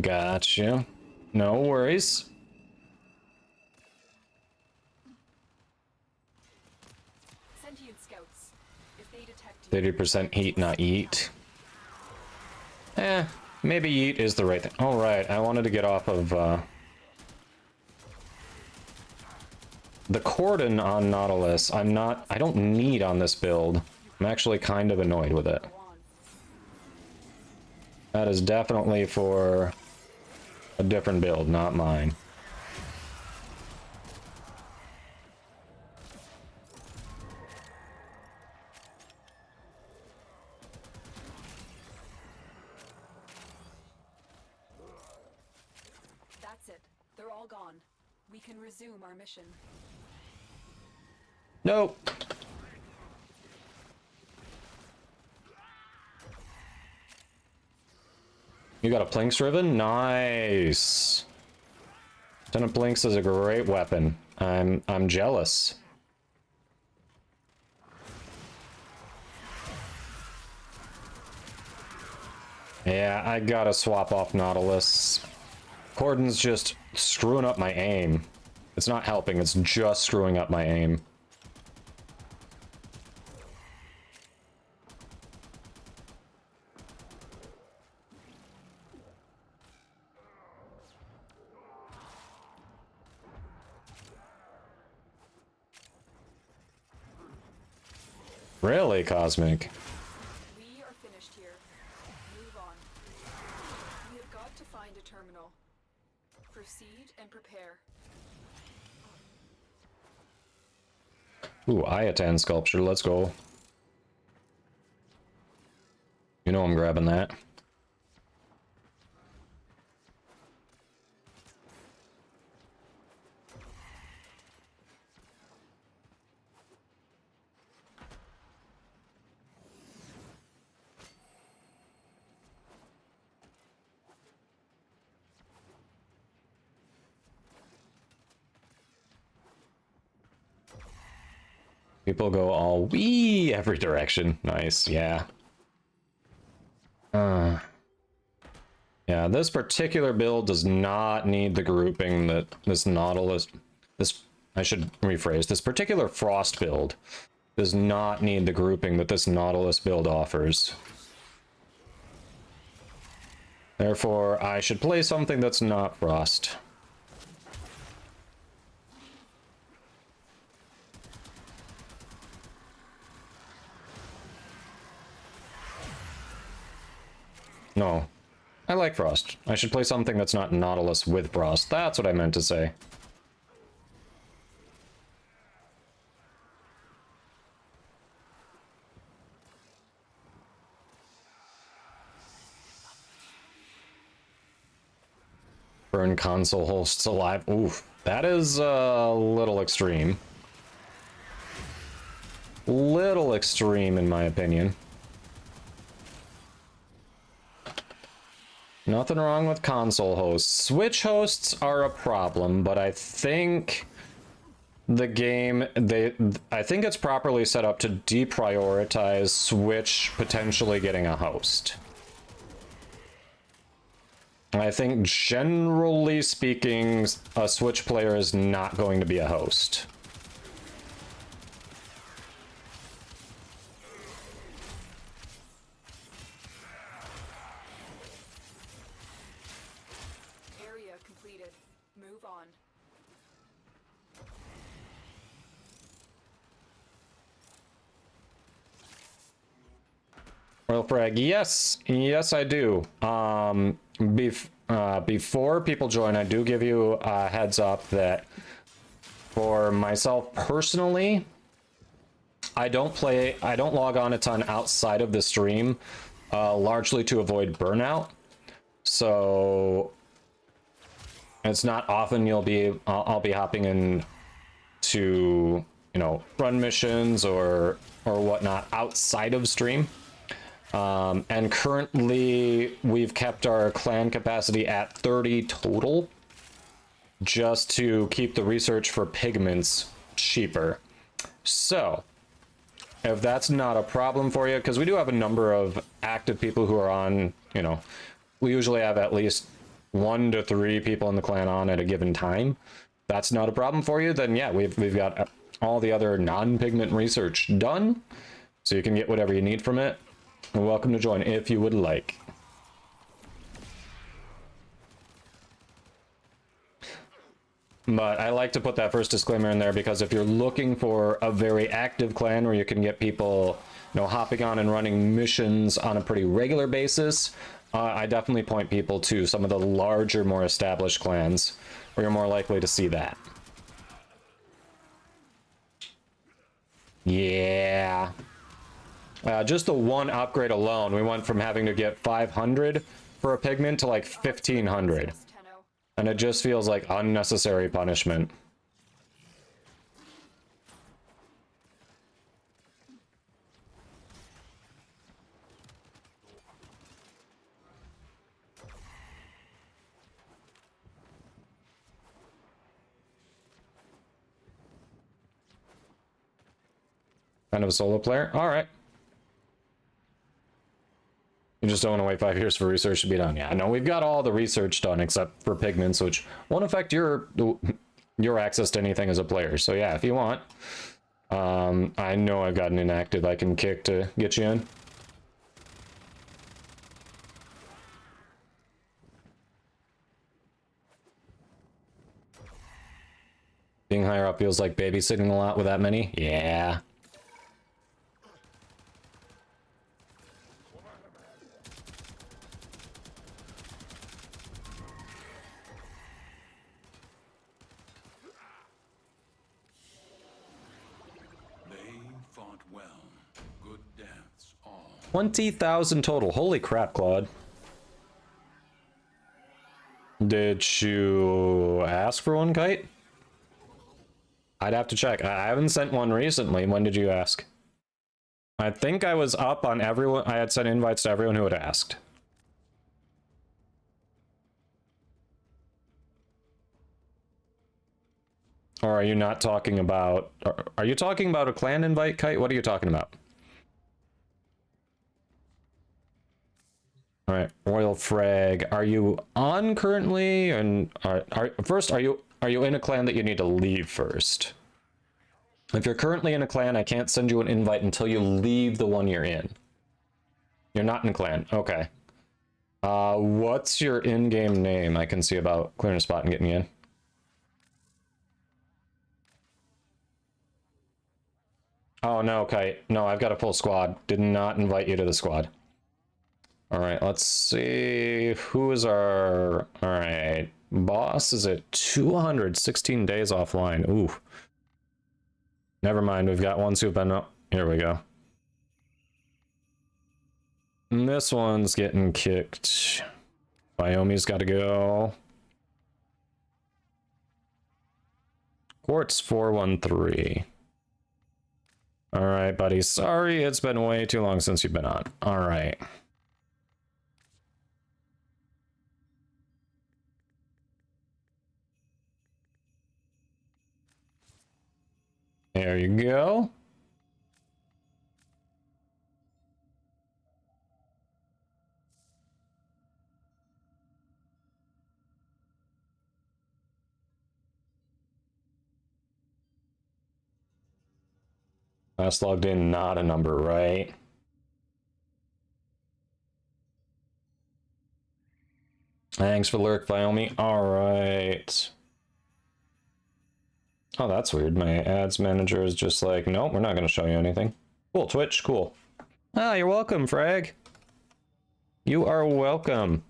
Gotcha. No worries. Sentient scouts. If they detect 30% heat, not eat. Maybe eat is the right thing. All right, I wanted to get off of the cordon on Nautilus. I don't need on this build. I'm actually kind of annoyed with it. That is definitely for a different build, not mine. That's it. They're all gone. We can resume our mission. Nope. You got a Plinks Riven? Nice. 10 of Plinks is a great weapon. I'm jealous. Yeah, I gotta swap off Nautilus. Cordon's just screwing up my aim. It's not helping, it's just screwing up my aim. Really, Cosmic? We are finished here. Move on. We have got to find a terminal. Proceed and prepare. Ooh, Ayatan sculpture, let's go. You know I'm grabbing that. People go all wee every direction. Nice, yeah. Yeah, this particular build does not need the grouping that this Nautilus... I should rephrase. This particular Frost build does not need the grouping that this Nautilus build offers. Therefore, I should play something that's not Frost. No. I like Frost. I should play something that's not Nautilus with Frost. That's what I meant to say. Burn console hosts alive. Oof. That is a little extreme. Little extreme, in my opinion. Nothing wrong with console hosts. Switch hosts are a problem, but I think the game, I think it's properly set up to deprioritize Switch potentially getting a host. I think generally speaking, a Switch player is not going to be a host. on. Royal Frag, yes, yes, I do. Before people join, I do give you a heads up that for myself personally, I don't log on a ton outside of the stream, largely to avoid burnout. So it's not often I'll be hopping in to, you know, run missions or whatnot outside of stream. And currently we've kept our clan capacity at 30 total, just to keep the research for pigments cheaper. So if that's not a problem for you, because we do have a number of active people who are on, you know, we usually have at least 1 to 3 people in the clan on at a given time. That's not a problem for you, then yeah, we've got all the other non-pigment research done, so you can get whatever you need from it. You're welcome to join if you would like. But I like to put that first disclaimer in there because if you're looking for a very active clan where you can get people, you know, hopping on and running missions on a pretty regular basis, I definitely point people to some of the larger, more established clans where you're more likely to see that. Yeah. Just the one upgrade alone, we went from having to get 500 for a pigment to like 1500. And it just feels like unnecessary punishment. Kind of a solo player? Alright. You just don't want to wait 5 years for research to be done. Yeah, no, we've got all the research done except for pigments, which won't affect your access to anything as a player. So yeah, if you want. I know I've got an inactive I can kick to get you in. Being higher up feels like babysitting a lot with that many? Yeah. They fought well. Good deaths all. 20,000 total. Holy crap, Claude. Did you ask for one, Kite? I'd have to check. I haven't sent one recently. When did you ask? I think I was up on everyone. I had sent invites to everyone who had asked. Or are you not talking about... Are you talking about a clan invite, Kite? What are you talking about? All right, Royal Frag. Are you on currently? And first, are you in a clan that you need to leave first? If you're currently in a clan, I can't send you an invite until you leave the one you're in. You're not in a clan. Okay. What's your in-game name? I can see about clearing a spot and getting you in. Oh no, Kite. No, I've got a full squad. Did not invite you to the squad. All right, let's see. Who is our... All right. Boss is at 216 days offline. Ooh. Never mind. We've got ones who've been... Oh, here we go. And this one's getting kicked. Wyoming's got to go. Quartz 413. All right, buddy. Sorry, it's been way too long since you've been on. All right. There you go. Last logged in, not a number, right? Thanks for lurk, Wyoming. All right. Oh, that's weird. My ads manager is just like, nope, we're not going to show you anything. Cool, Twitch, cool. Ah, you're welcome, Frag. You are welcome.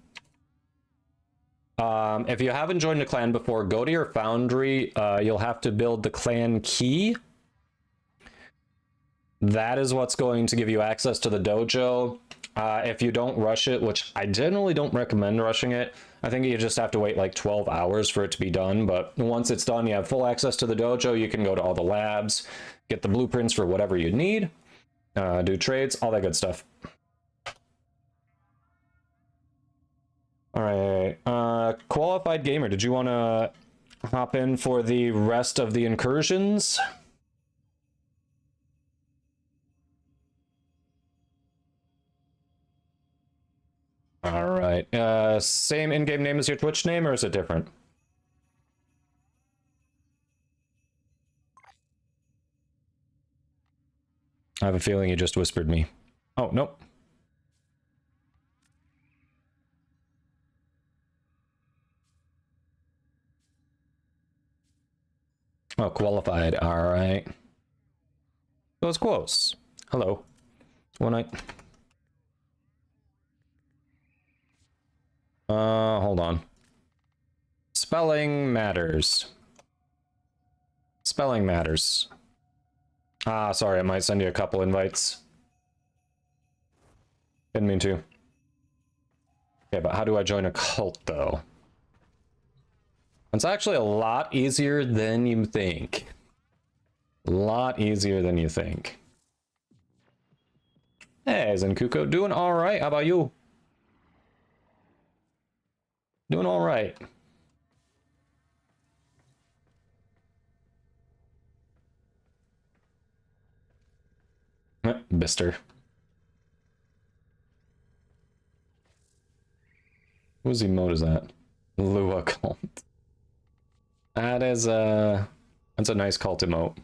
If you haven't joined a clan before, go to your foundry. You'll have to build the clan key. That is what's going to give you access to the dojo. If you don't rush it, which I generally don't recommend rushing it, I think you just have to wait like 12 hours for it to be done. But once it's done, you have full access to the dojo. You can go to all the labs, get the blueprints for whatever you need, do trades, all that good stuff. All right, Qualified Gamer, did you want to hop in for the rest of the incursions? All right, same in-game name as your Twitch name, or is it different? I have a feeling you just whispered me. Oh, nope. Oh, qualified. All right. That was close. Hello. One night. Hold on. Spelling matters. Spelling matters. Ah, sorry, I might send you a couple invites. Didn't mean to. Okay, but how do I join a cult, though? It's actually a lot easier than you think. A lot easier than you think. Hey, Zenkuko, doing all right. How about you? Doing all right. Bister. Whose emote is that? Lua cult. That is that's a nice cult emote.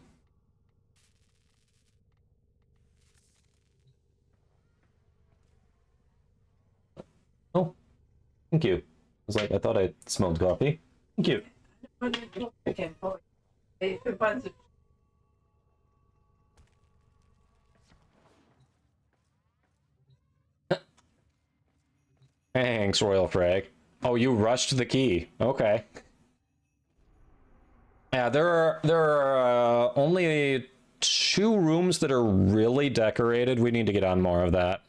Oh, thank you. I was like, I thought I smelled coffee. Thank you. Thanks, Royal Frag. Oh, you rushed the key. Okay. Yeah, there are only 2 rooms that are really decorated. We need to get on more of that.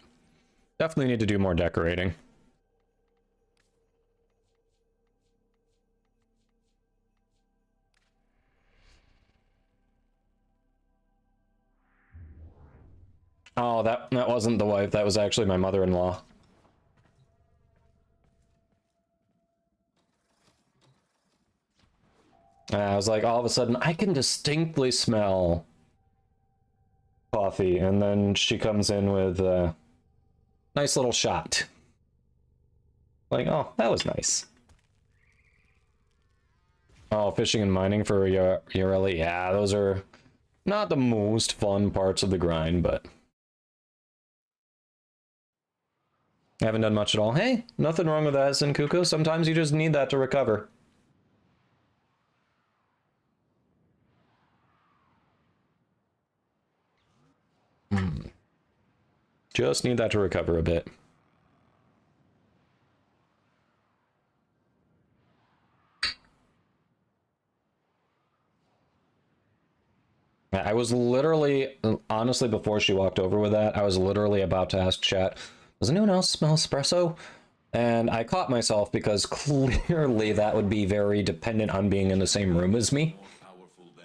Definitely need to do more decorating. Oh, that wasn't the wife. That was actually my mother-in-law. I was like, all of a sudden, I can distinctly smell coffee, and then she comes in with a nice little shot. Like, oh, that was nice. Oh, fishing and mining for Ureli. Yeah, those are not the most fun parts of the grind, but I haven't done much at all. Hey, nothing wrong with that, Senkuko. Sometimes you just need that to recover. Just need that to recover a bit. I was literally, honestly, before she walked over with that, I was literally about to ask chat, does anyone else smell espresso? And I caught myself because clearly that would be very dependent on being in the same room as me,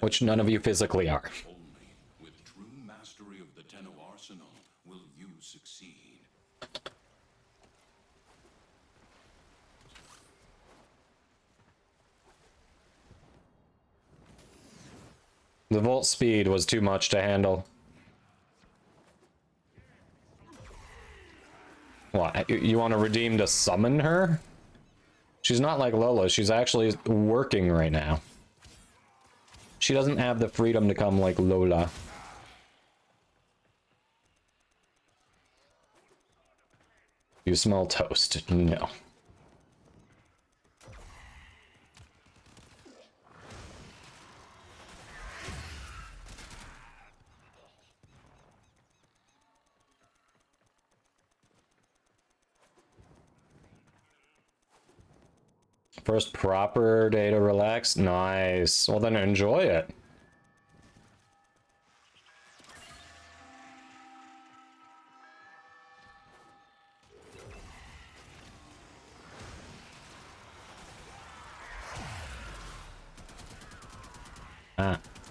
which none of you physically are. Only with true mastery of the Tenno arsenal will you succeed. The volt speed was too much to handle. What, you want to redeem to summon her? She's not like Lola, she's actually working right now. She doesn't have the freedom to come like Lola. You smell toast. No. First proper day to relax. Nice. Well, then enjoy it.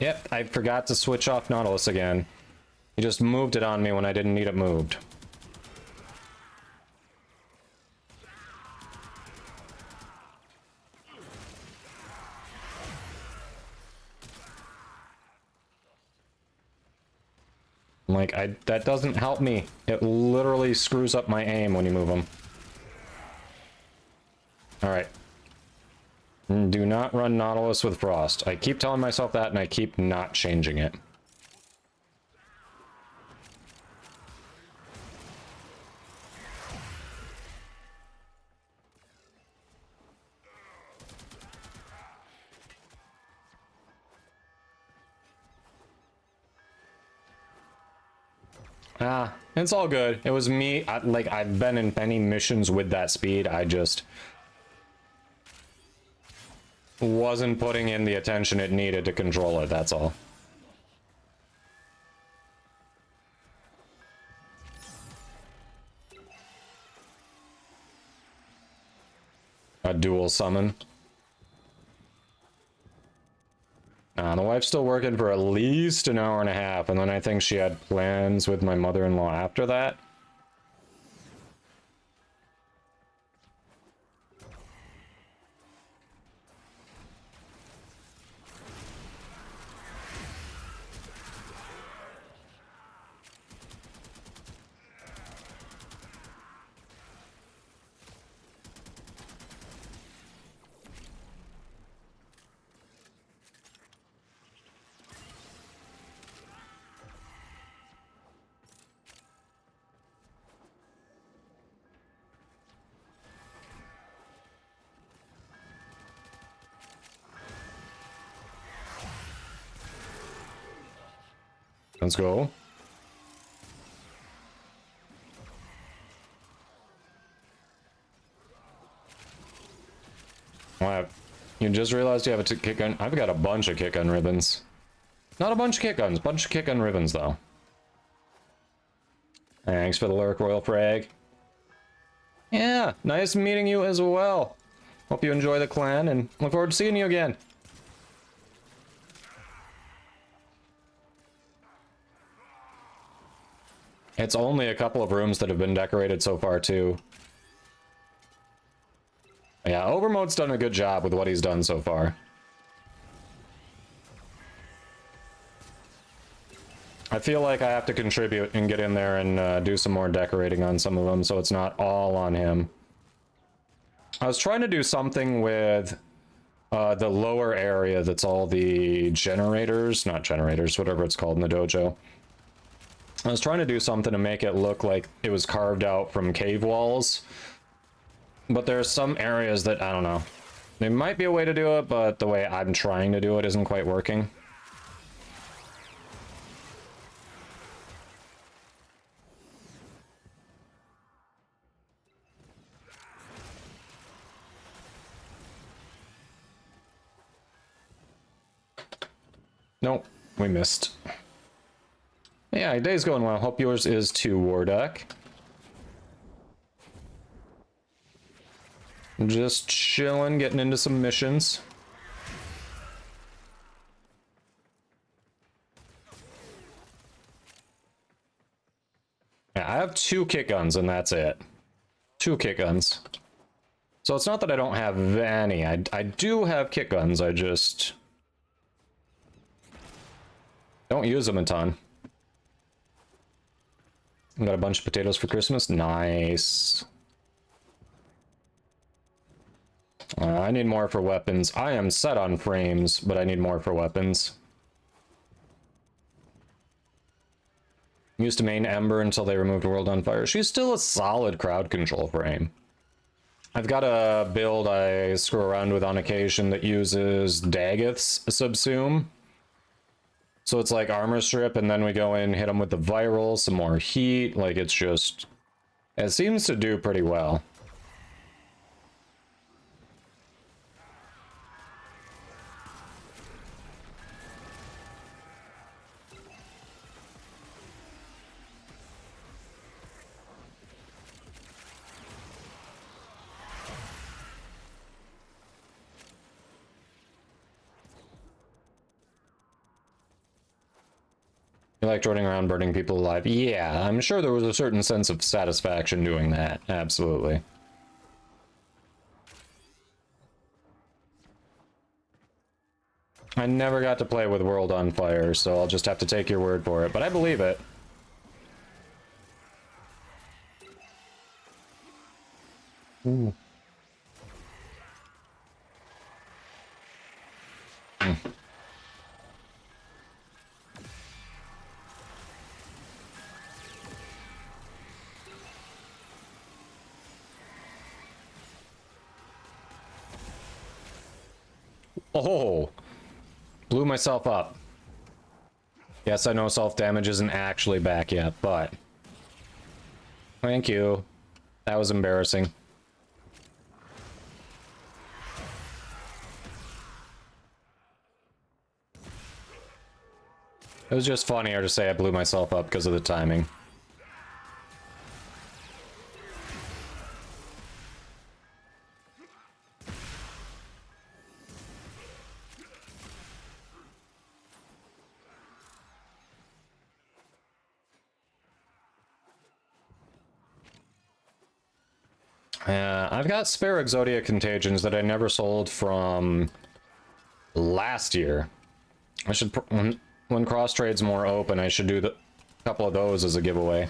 Yep, I forgot to switch off Nautilus again. He just moved it on me when I didn't need it moved. Like, that doesn't help me. It literally screws up my aim when you move them. Alright. Do not run Nautilus with Frost. I keep telling myself that, and I keep not changing it. It's all good. It was me. Like, I've been in many missions with that speed. I just wasn't putting in the attention it needed to control it, that's all. A dual summon. The wife's still working for at least an hour and a half, and then I think she had plans with my mother-in-law after that. Let's go. Wow. You just realized you have a kick gun? I've got a bunch of kick gun ribbons. Not a bunch of kick guns, bunch of kick gun ribbons though. Thanks for the Lurk Royal Frag. Yeah, nice meeting you as well. Hope you enjoy the clan and look forward to seeing you again. It's only a couple of rooms that have been decorated so far, too. Yeah, Overmode's done a good job with what he's done so far. I feel like I have to contribute and get in there and do some more decorating on some of them, so it's not all on him. I was trying to do something with the lower area that's all the generators, not generators, whatever it's called in the dojo. I was trying to do something to make it look like it was carved out from cave walls. But there are some areas that, I don't know. There might be a way to do it, but the way I'm trying to do it isn't quite working. Nope, we missed. Yeah, day's going well. Hope yours is too, Warduck. Just chilling, getting into some missions. Yeah, I have 2 kick guns and that's it. 2 kick guns. So it's not that I don't have any. I do have kick guns, I just don't use them a ton. Got a bunch of potatoes for Christmas. Nice. I need more for weapons. I am set on frames, but I need more for weapons. Used to main Ember until they removed World on Fire. She's still a solid crowd control frame. I've got a build I screw around with on occasion that uses Daggeth's Subsume. So it's like armor strip, and then we go in, hit them with the viral, some more heat. Like, it's just... It seems to do pretty well. You liked running around burning people alive? Yeah, I'm sure there was a certain sense of satisfaction doing that. Absolutely. I never got to play with World on Fire, so I'll just have to take your word for it, but I believe it. Ooh. Oh, blew myself up. Yes, I know self-damage isn't actually back yet, but... Thank you. That was embarrassing. It was just funnier to say I blew myself up because of the timing. I've got spare Exodia Contagions that I never sold from last year. I should, when cross trade's more open, I should do a couple of those as a giveaway.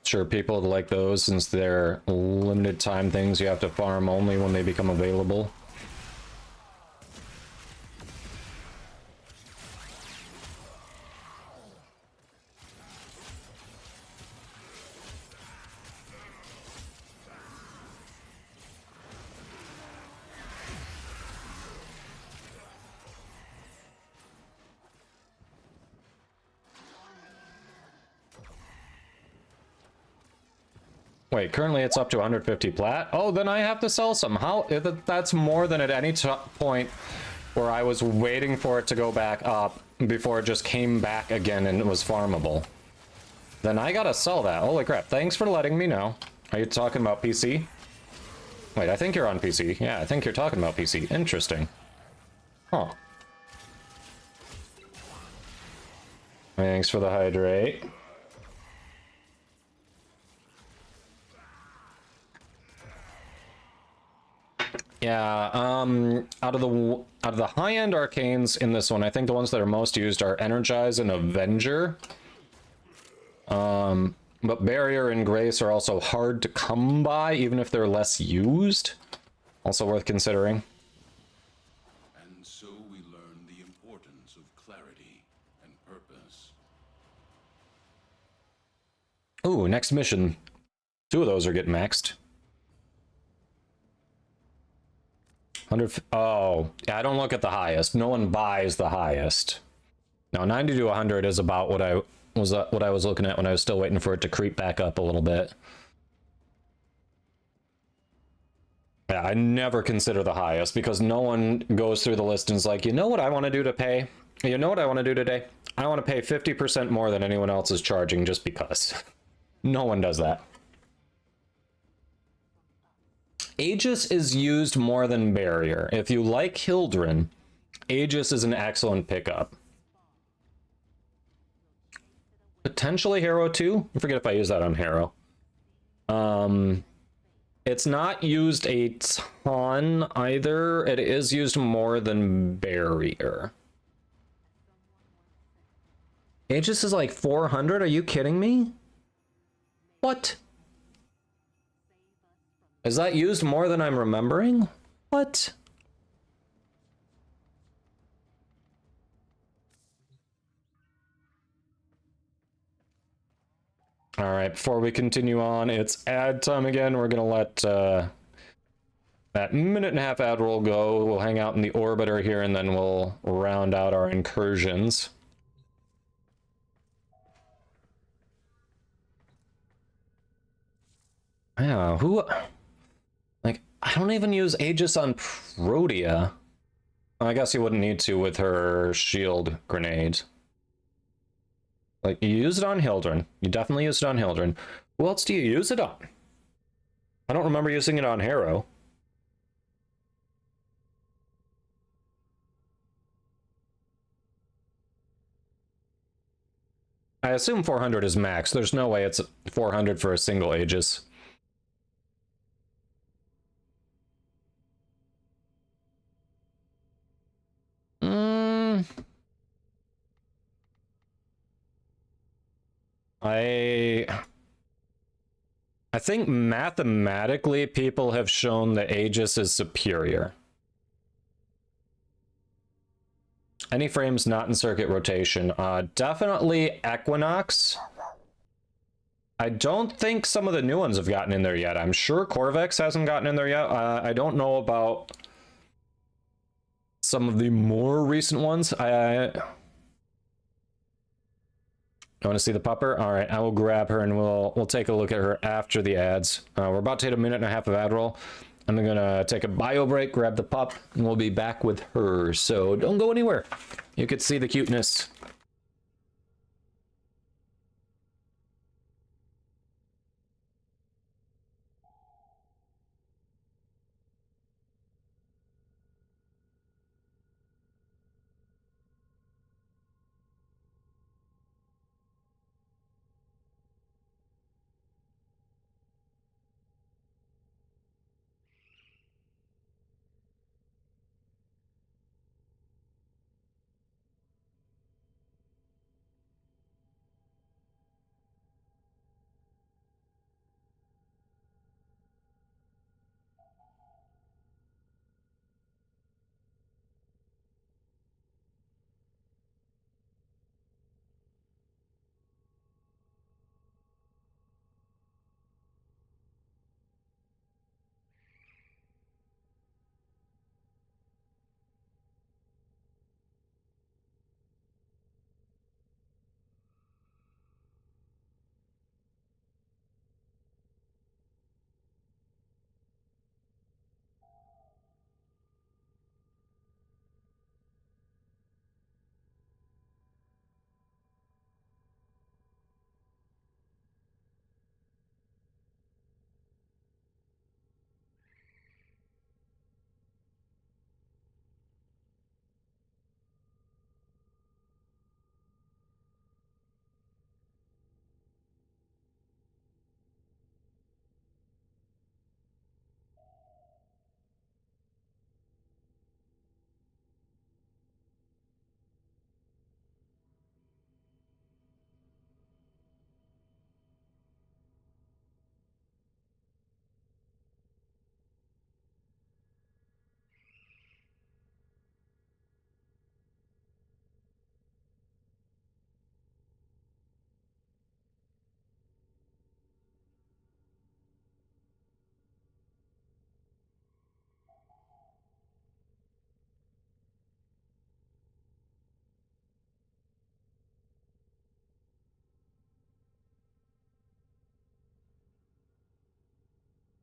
Sure, people like those since they're limited time things you have to farm only when they become available. Wait, currently it's up to 150 plat? Oh, then I have to sell some. How? That's more than at any point where I was waiting for it to go back up before it just came back again and it was farmable. Then I gotta sell that. Holy crap. Thanks for letting me know. Are you talking about PC? Wait, I think you're on PC. Yeah, I think you're talking about PC. Interesting. Huh. Thanks for the hydrate. Yeah, out of the high-end arcanes in this one, I think the ones that are most used are Energize and Avenger. But Barrier and Grace are also hard to come by, even if they're less used. Also worth considering. And so we learn the importance of clarity and purpose. Ooh, next mission. 2 of those are getting maxed. 100. Oh, yeah, I don't look at the highest. No one buys the highest. Now, 90 to 100 is about what I was looking at when I was still waiting for it to creep back up a little bit. Yeah, I never consider the highest because no one goes through the list and is like, you know what I want to do to pay? You know what I want to do today? I want to pay 50% more than anyone else is charging just because. No one does that. Aegis is used more than Barrier. If you like Hildren, Aegis is an excellent pickup. Potentially Harrow too? I forget if I use that on Harrow. It's not used a ton either. It is used more than Barrier. Aegis is like 400? Are you kidding me? What? Is that used more than I'm remembering? What? All right, before we continue on, it's ad time again. We're gonna let that minute-and-a-half ad roll go. We'll hang out in the orbiter here, and then we'll round out our incursions. Yeah, who... Like, I don't even use Aegis on Protea. I guess you wouldn't need to with her shield grenade. Like, you use it on Hildren. You definitely use it on Hildren. Who else do you use it on? I don't remember using it on Harrow. I assume 400 is max. There's no way it's 400 for a single Aegis. I think mathematically people have shown that Aegis is superior. Any frames not in circuit rotation? Definitely Equinox. I don't think some of the new ones have gotten in there yet. I'm sure Corvex hasn't gotten in there yet. I don't know about some of the more recent ones. I want to see the pupper? All right, I will grab her and we'll take a look at her after the ads. We're about to hit a minute and a half of ad roll. I'm gonna take a bio break, grab the pup, and we'll be back with her. So don't go anywhere. You could see the cuteness.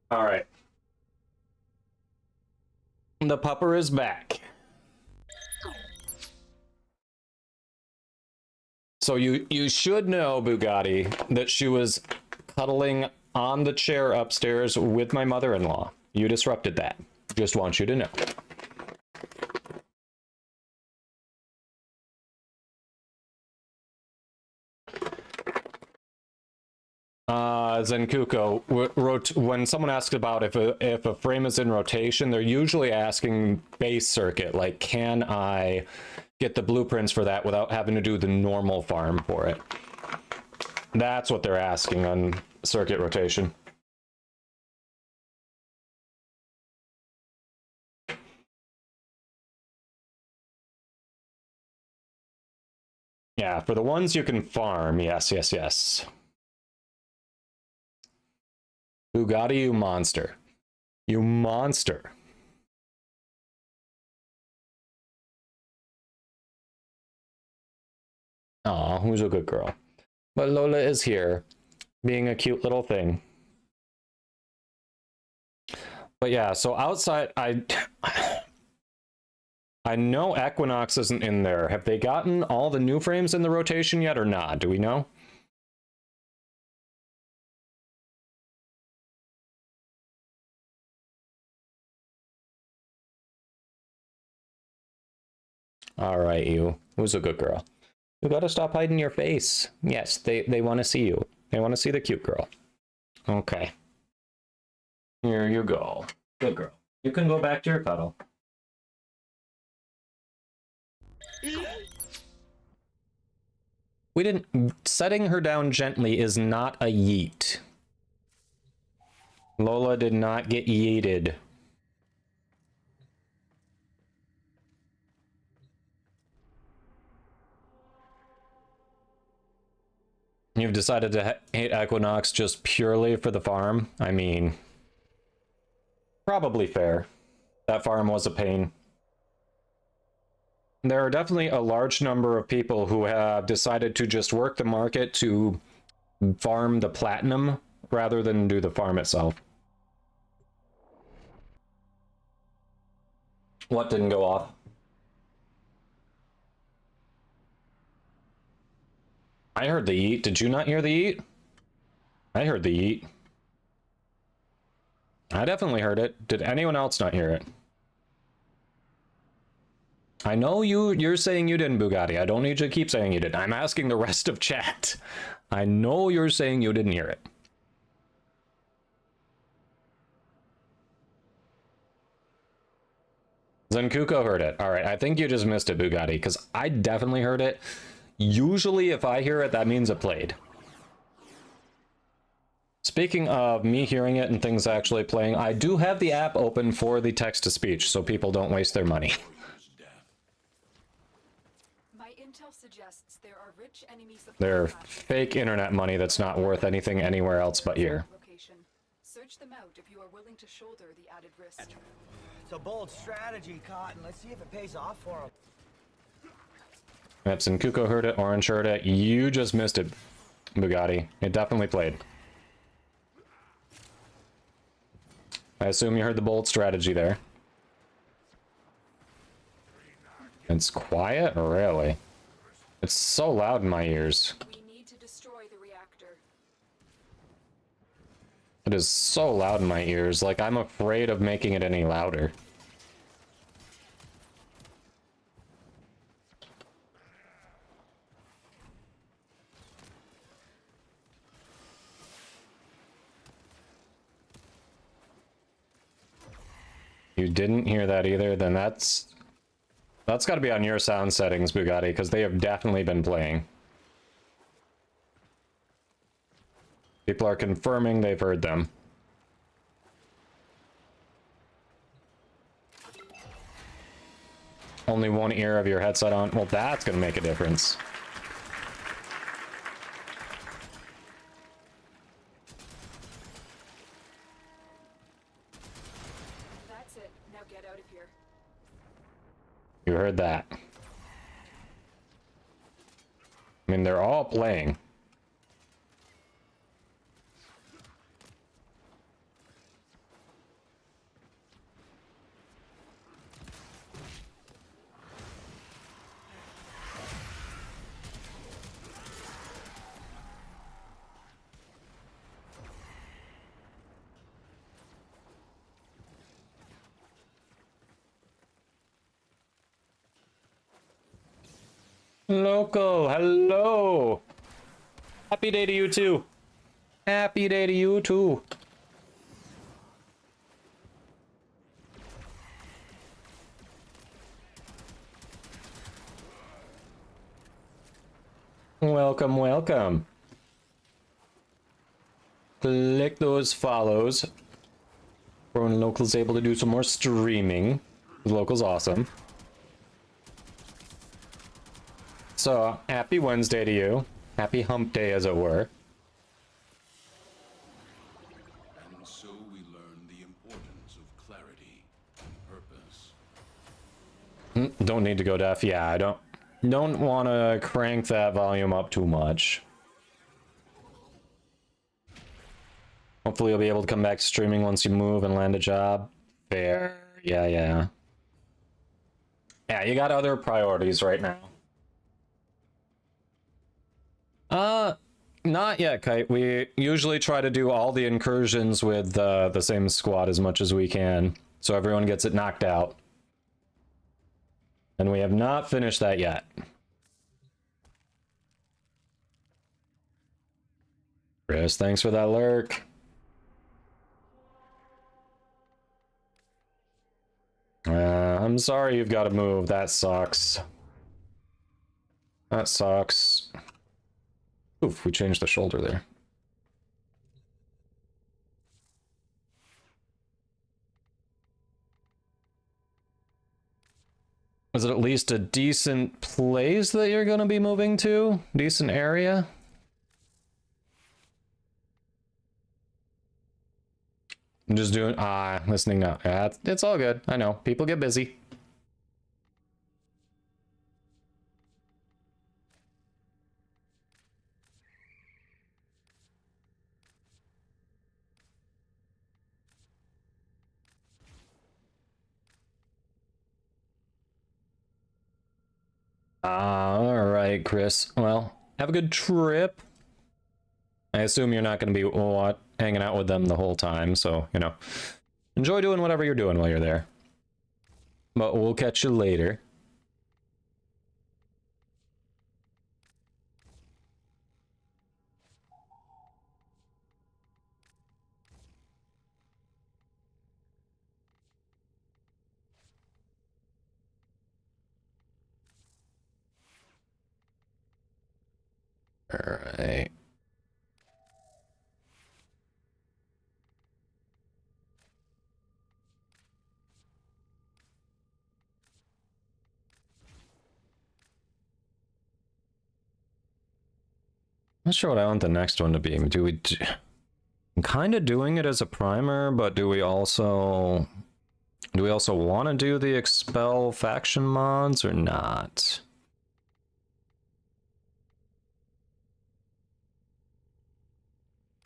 All right. The pupper is back. So you should know, Bugatti, that she was cuddling on the chair upstairs with my mother-in-law. You disrupted that. Just want you to know. Zenkuko, when someone asks about if a frame is in rotation, they're usually asking base circuit, like, can I get the blueprints for that without having to do the normal farm for it? That's what they're asking on circuit rotation. Yeah, for the ones you can farm, yes, yes, yes. Bugatti, you monster. You monster. Aw, who's a good girl? But Lola is here, being a cute little thing. But yeah, so outside, I know Equinox isn't in there. Have they gotten all the new frames in the rotation yet or not? Do we know? All right, you. Who's a good girl? You gotta stop hiding your face. Yes, they want to see you. They want to see the cute girl. Okay. Here you go. Good girl. You can go back to your cuddle. We didn't... Setting her down gently is not a yeet. Lola did not get yeeted. You've decided to hate Equinox just purely for the farm? I mean... Probably fair. That farm was a pain. There are definitely a large number of people who have decided to just work the market to farm the platinum rather than do the farm itself. What didn't go off? I heard the yeet. Did you not hear the yeet? I heard the yeet. I definitely heard it. Did anyone else not hear it? I know you're saying you didn't, Bugatti. I don't need you to keep saying you did. I'm asking the rest of chat. I know you're saying you didn't hear it. Zenkuko heard it. All right, I think you just missed it, Bugatti, because I definitely heard it. Usually, if I hear it, that means it played. Speaking of me hearing it and things actually playing, I do have the app open for the text-to-speech, so people don't waste their money. My intel suggests there are rich enemy supply They're caches fake internet money that's not worth anything anywhere else but here. location. Search them out if you are willing to shoulder the added risk. It's a bold strategy, Cotton. Let's see if it pays off for him. Yep, Kuko heard it, Orange heard it. You just missed it, Bugatti. It definitely played. I assume you heard the bold strategy there. It's quiet? Really? It's so loud in my ears. We need to destroy the reactor. It is so loud in my ears, like I'm afraid of making it any louder. You didn't hear that either? Then that's got to be on your sound settings, Bugatti, because they have definitely been playing. People are confirming they've heard them. Only one ear of your headset on? Well, that's going to make a difference. That's it. Now get out of here. You heard that. I mean, they're all playing. Loco, hello. Happy day to you too. Happy day to you too. Welcome, welcome. Click those follows. When Local's able to do some more streaming. Local's awesome. So, happy Wednesday to you. Happy hump day, as it were. And so we learn the importance of clarity and purpose. Don't need to go deaf. Yeah, I don't want to crank that volume up too much. Hopefully you'll be able to come back to streaming once you move and land a job. Fair. Yeah, yeah. Yeah, you got other priorities right now. Not yet, Kite. We usually try to do all the incursions with the same squad as much as we can, so everyone gets it knocked out. And we have not finished that yet. Chris, thanks for that lurk. I'm sorry you've got to move. That sucks. That sucks. Oof, we changed the shoulder there. Is it at least a decent place that you're going to be moving to? Decent area? I'm just doing, listening now. Yeah, it's all good. I know. People get busy. All right, Chris. Well, have a good trip. I assume you're not going to be hanging out with them the whole time, so, you know, enjoy doing whatever you're doing while you're there. But we'll catch you later. All right. Not sure what I want the next one to be. I'm kind of doing it as a primer, but do we also want to do the expel faction mods or not?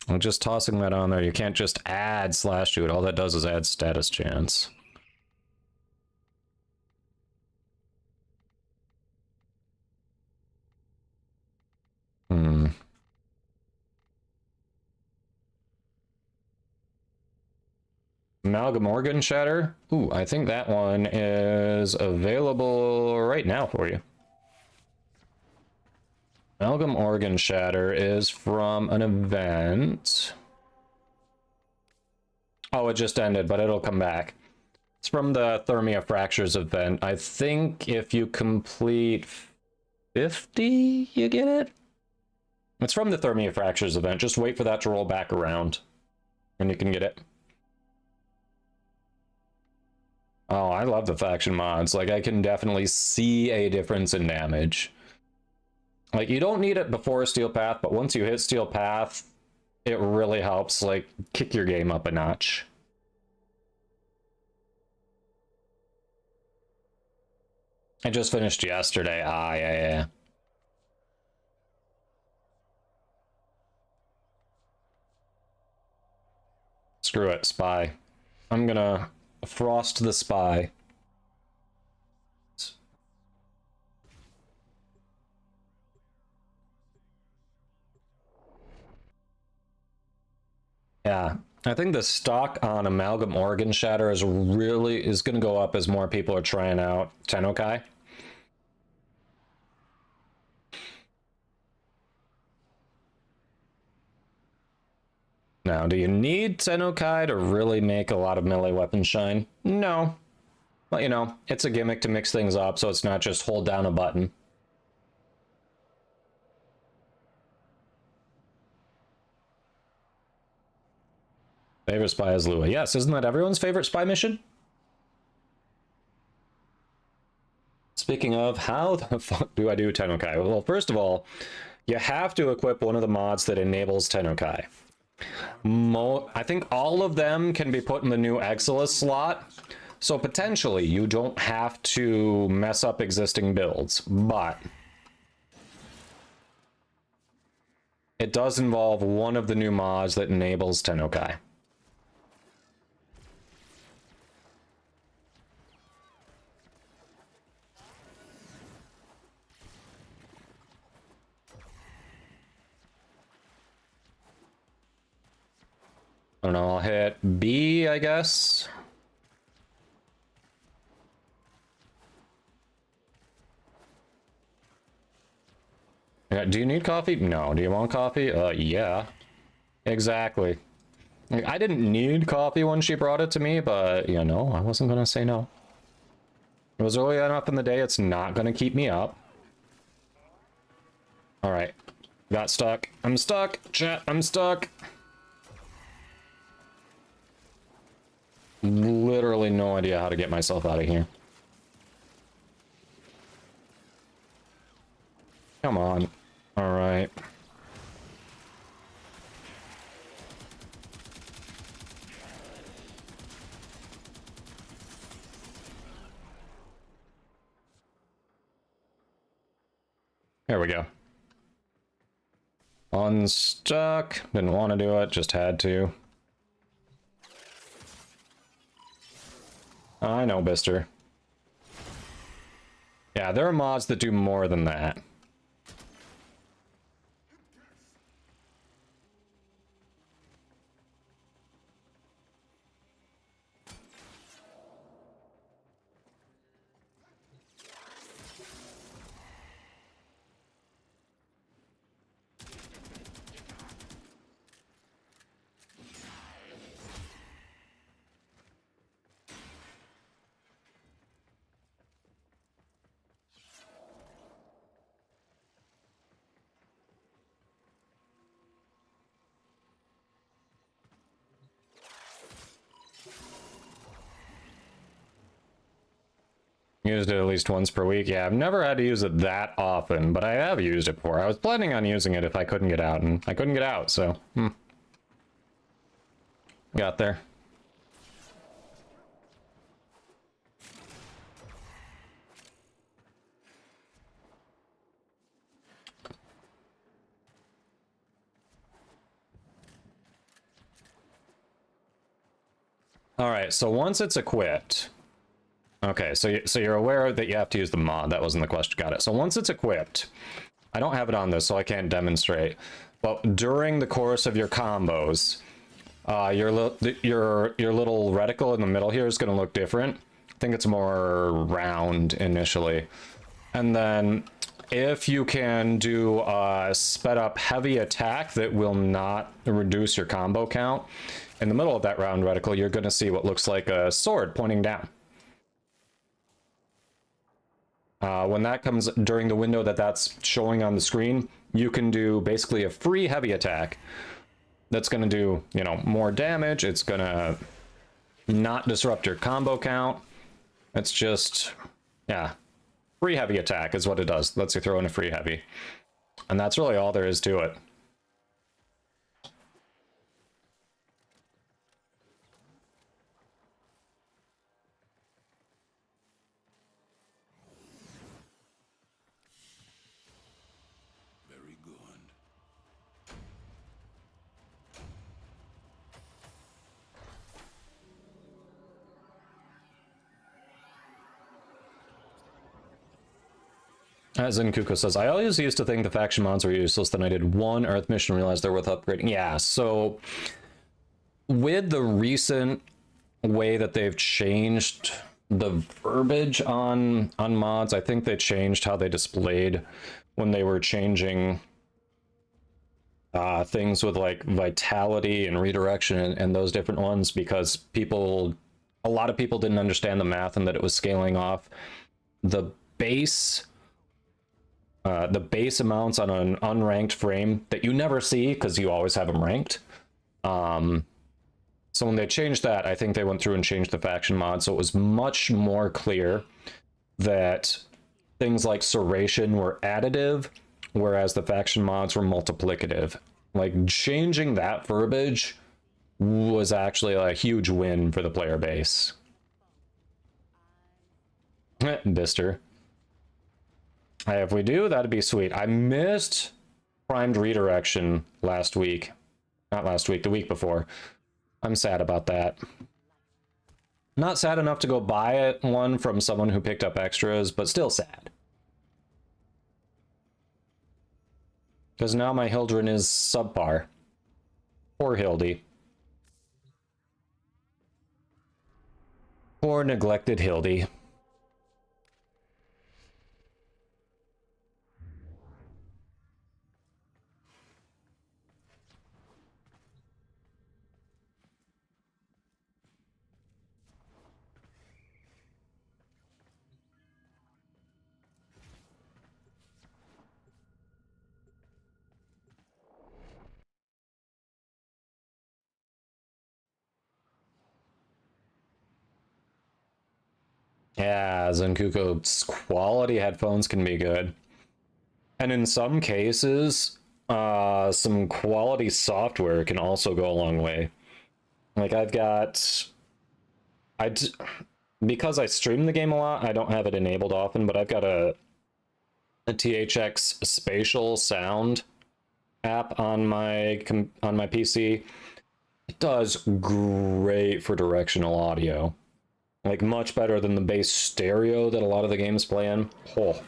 I'm just tossing that on there. You can't just add /shoot. All that does is add status chance. Amalgam Organ Shatter. Ooh, I think that one is available right now for you. Amalgam Organ Shatter is from an event. Oh, it just ended, but it'll come back. It's from the Thermia Fractures event. I think if you complete 50, you get it? It's from the Thermia Fractures event. Just wait for that to roll back around, and you can get it. Oh, I love the faction mods. Like, I can definitely see a difference in damage. Like, you don't need it before Steel Path, but once you hit Steel Path, it really helps, like, kick your game up a notch. I just finished yesterday. Yeah. Screw it, Spy. I'm gonna frost the Spy. Yeah, I think the stock on Amalgam Organ Shatter is going to go up as more people are trying out Tennokai. Now, do you need Tennokai to really make a lot of melee weapons shine? No. But, you know, it's a gimmick to mix things up, so it's not just hold down a button. Favorite spy is Lua. Yes, isn't that everyone's favorite spy mission? Speaking of, how the fuck do I do Tennokai? Well, first of all, you have to equip one of the mods that enables Tennokai. I think all of them can be put in the new Exilus slot, so potentially you don't have to mess up existing builds, but it does involve one of the new mods that enables Tennokai. I don't know, I'll hit B, I guess. Yeah, do you need coffee? No. Do you want coffee? Yeah. Exactly. Like, I didn't need coffee when she brought it to me, but, you know, I wasn't gonna say no. It was early enough in the day, it's not gonna keep me up. Alright. Got stuck. I'm stuck. Chat, I'm stuck. Literally no idea how to get myself out of here. Come on. Alright. There we go. Unstuck. Didn't want to do it, just had to. I know, Bister. Yeah, there are mods that do more than that. Used it at least once per week. Yeah, I've never had to use it that often, but I have used it before. I was planning on using it if I couldn't get out, and I couldn't get out, so... Got there. Alright, so once it's equipped... Okay, so you're aware that you have to use the mod. That wasn't the question. Got it. So once it's equipped, I don't have it on this, so I can't demonstrate. But during the course of your combos, your little reticle in the middle here is going to look different. I think it's more round initially. And then if you can do a sped up heavy attack that will not reduce your combo count, in the middle of that round reticle, you're going to see what looks like a sword pointing down. When that comes during the window that's showing on the screen, you can do basically a free heavy attack that's going to do, you know, more damage. It's going to not disrupt your combo count. It's just, yeah, free heavy attack is what it does. Lets you throw in a free heavy. And that's really all there is to it. As in Kuko says, I always used to think the faction mods were useless, then I did one Earth mission and realized they're worth upgrading. Yeah, so with the recent way that they've changed the verbiage on mods, I think they changed how they displayed when they were changing things with like vitality and redirection and those different ones, because a lot of people didn't understand the math and that it was scaling off the base amounts on an unranked frame that you never see because you always have them ranked. So when they changed that, I think they went through and changed the faction mod, so it was much more clear that things like serration were additive, whereas the faction mods were multiplicative. Like, changing that verbiage was actually a huge win for the player base. Bister. If we do, that'd be sweet. I missed primed redirection last week. Not last week, the week before. I'm sad about that. Not sad enough to go buy one from someone who picked up extras, but still sad. Because now my Hildren is subpar. Poor Hildy. Poor neglected Hildy. Yeah, Zenkuko's quality headphones can be good. And in some cases, some quality software can also go a long way. Like I've got... because I stream the game a lot, I don't have it enabled often, but I've got a THX spatial sound app on my PC. It does great for directional audio. Like, much better than the base stereo that a lot of the games play in. Oh.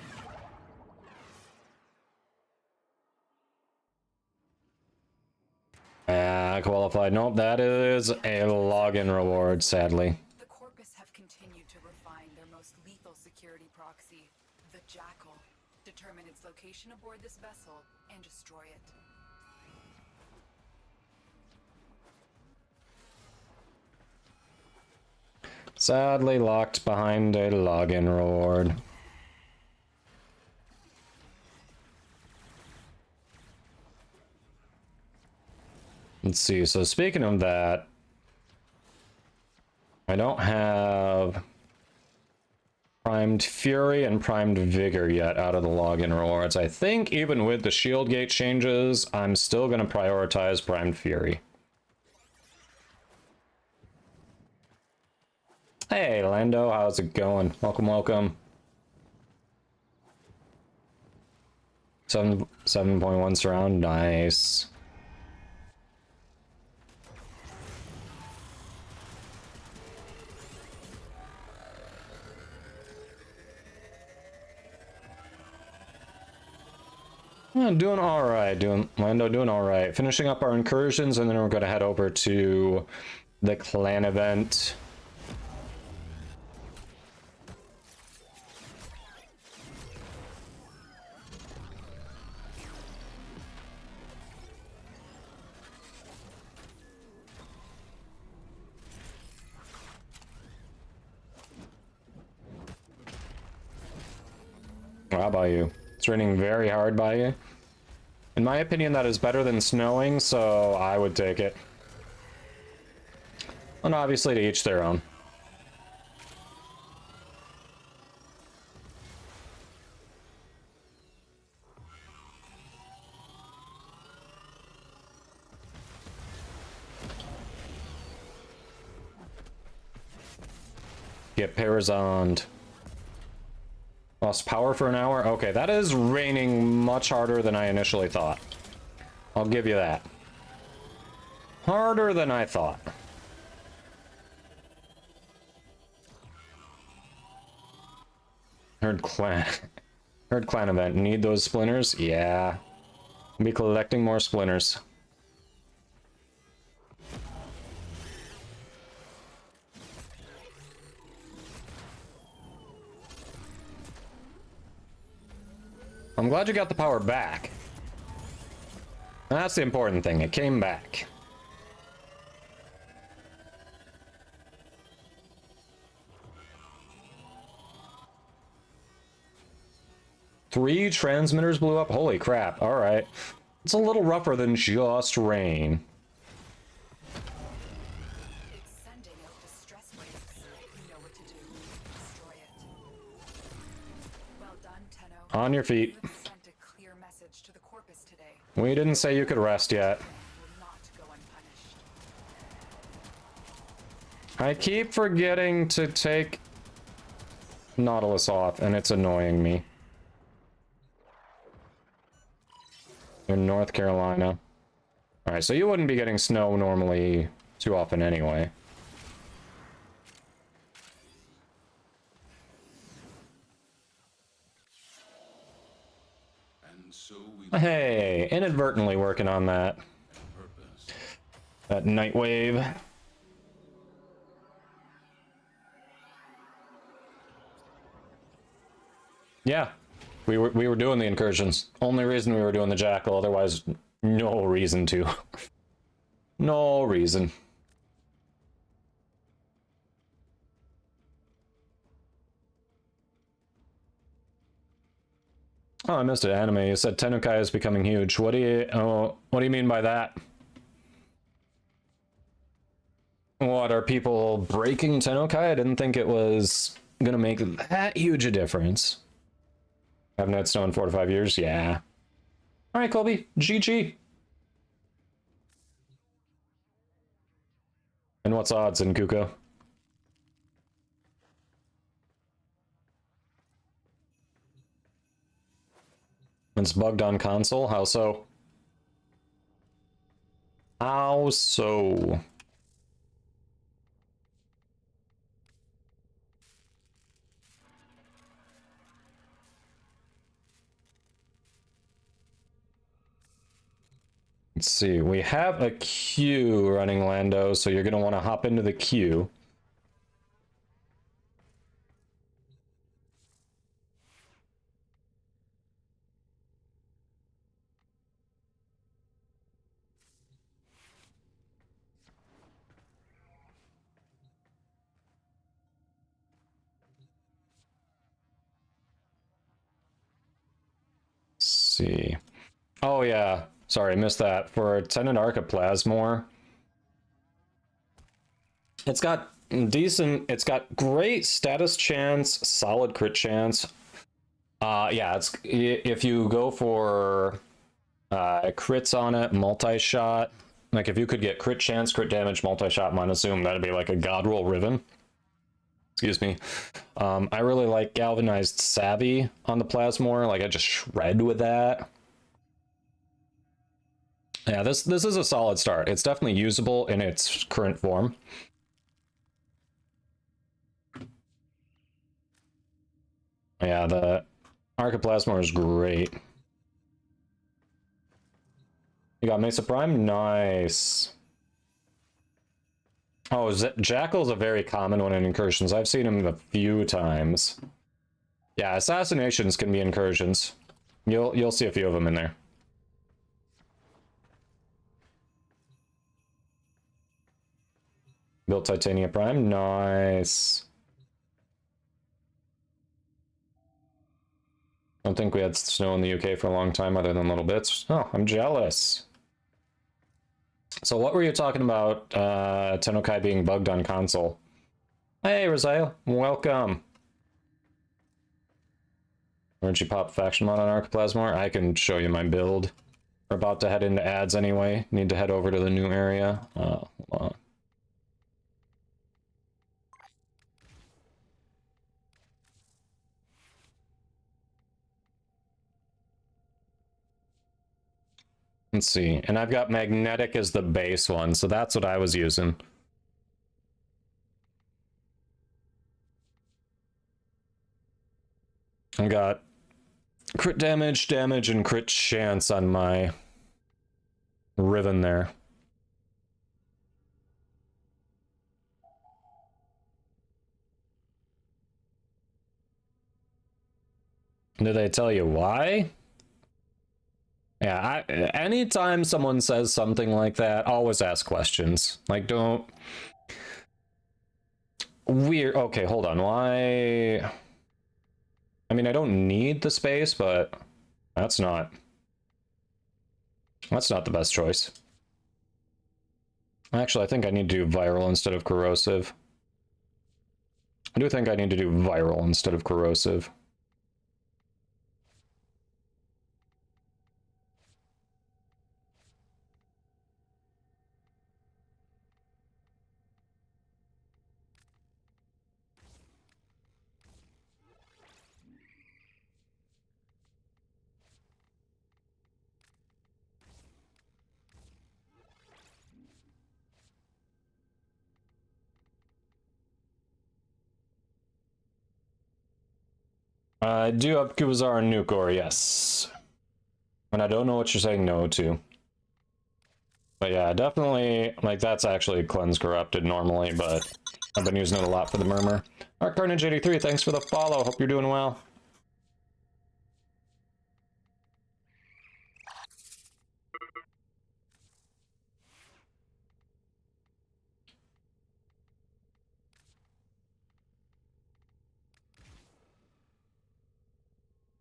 Qualified. Nope, that is a login reward, sadly. The Corpus have continued to refine their most lethal security proxy, the Jackal. Determine its location aboard this vessel and destroy it. Sadly locked behind a login reward. Let's see, so speaking of that, I don't have primed Fury and primed Vigor yet out of the login rewards. I think even with the shield gate changes, I'm still going to prioritize primed Fury. Hey, Lando, how's it going? Welcome, welcome. 7.1 surround, nice. Doing all right, Lando doing all right. Finishing up our incursions, and then we're going to head over to the clan event. How about you? It's raining very hard by you. In my opinion, that is better than snowing, so I would take it. And obviously to each their own. Get Parazond. Lost power for an hour? Okay, that is raining much harder than I initially thought. I'll give you that. Harder than I thought. Herd clan event. Need those splinters? Yeah. I'll be collecting more splinters. I'm glad you got the power back. That's the important thing. It came back. Three transmitters blew up? Holy crap. Alright. It's a little rougher than just rain. It's sending out distress waves. You know what to do. Destroy it. Well done, Tenno. On your feet. You have sent a clear message to the Corpus today. We didn't say you could rest yet. Will not go unpunished. I keep forgetting to take Nautilus off, and it's annoying me. in North Carolina. Alright, so you wouldn't be getting snow normally too often anyway. And so we Hey, inadvertently working on that. purpose. That night wave. Yeah, we were doing the incursions. Only reason we were doing the jackal, otherwise no reason to. No reason. Oh, I missed it. Anime. You said Tenukai is becoming huge. What do you mean by that? What, are people breaking Tenukai? I didn't think it was gonna make that huge a difference. Haven't had snow in 4 to 5 years? Yeah. Alright, Colby. GG. And what's odds in Kuko? It's bugged on console? How so? How so? Let's see, we have a queue running, Lando, so you're going to want to hop into the queue. Let's see. Oh yeah, sorry, I missed that. For Tenant Archiplasmor, it's got great status chance, solid crit chance. Yeah, it's if you go for crits on it, multi-shot, like if you could get crit chance, crit damage, multi-shot, -zoom, that'd be like a god roll Riven. Excuse me. I really like Galvanized Savvy on the Plasmor, like I just shred with that. Yeah, this is a solid start. It's definitely usable in its current form. Yeah, the Archiplasmor is great. You got Mesa Prime? Nice. Oh, Jackal's a very common one in incursions. I've seen him a few times. Yeah, assassinations can be incursions. You'll see a few of them in there. Built Titania Prime? Nice. I don't think we had snow in the UK for a long time other than little bits. Oh, I'm jealous. So what were you talking about, Tenukai being bugged on console? Hey, Rosario, welcome. Where'd you pop faction mod on Archiplasmor? I can show you my build. We're about to head into ads anyway. Need to head over to the new area. Hold on. Let's see. And I've got magnetic as the base one, so that's what I was using. I got crit damage, and crit chance on my Riven there. Did they tell you why? Yeah, anytime someone says something like that, always ask questions. Like, don't... Weird. Okay, hold on. Why... I mean, I don't need the space, but that's not the best choice. Actually, I think I need to do viral instead of corrosive. I do think I need to do viral instead of corrosive. I do have Kubazar and Nukor, yes. And I don't know what you're saying no to. But yeah, definitely, like, that's actually cleanse corrupted normally, but I've been using it a lot for the murmur. Alright, Carnage83, thanks for the follow. Hope you're doing well.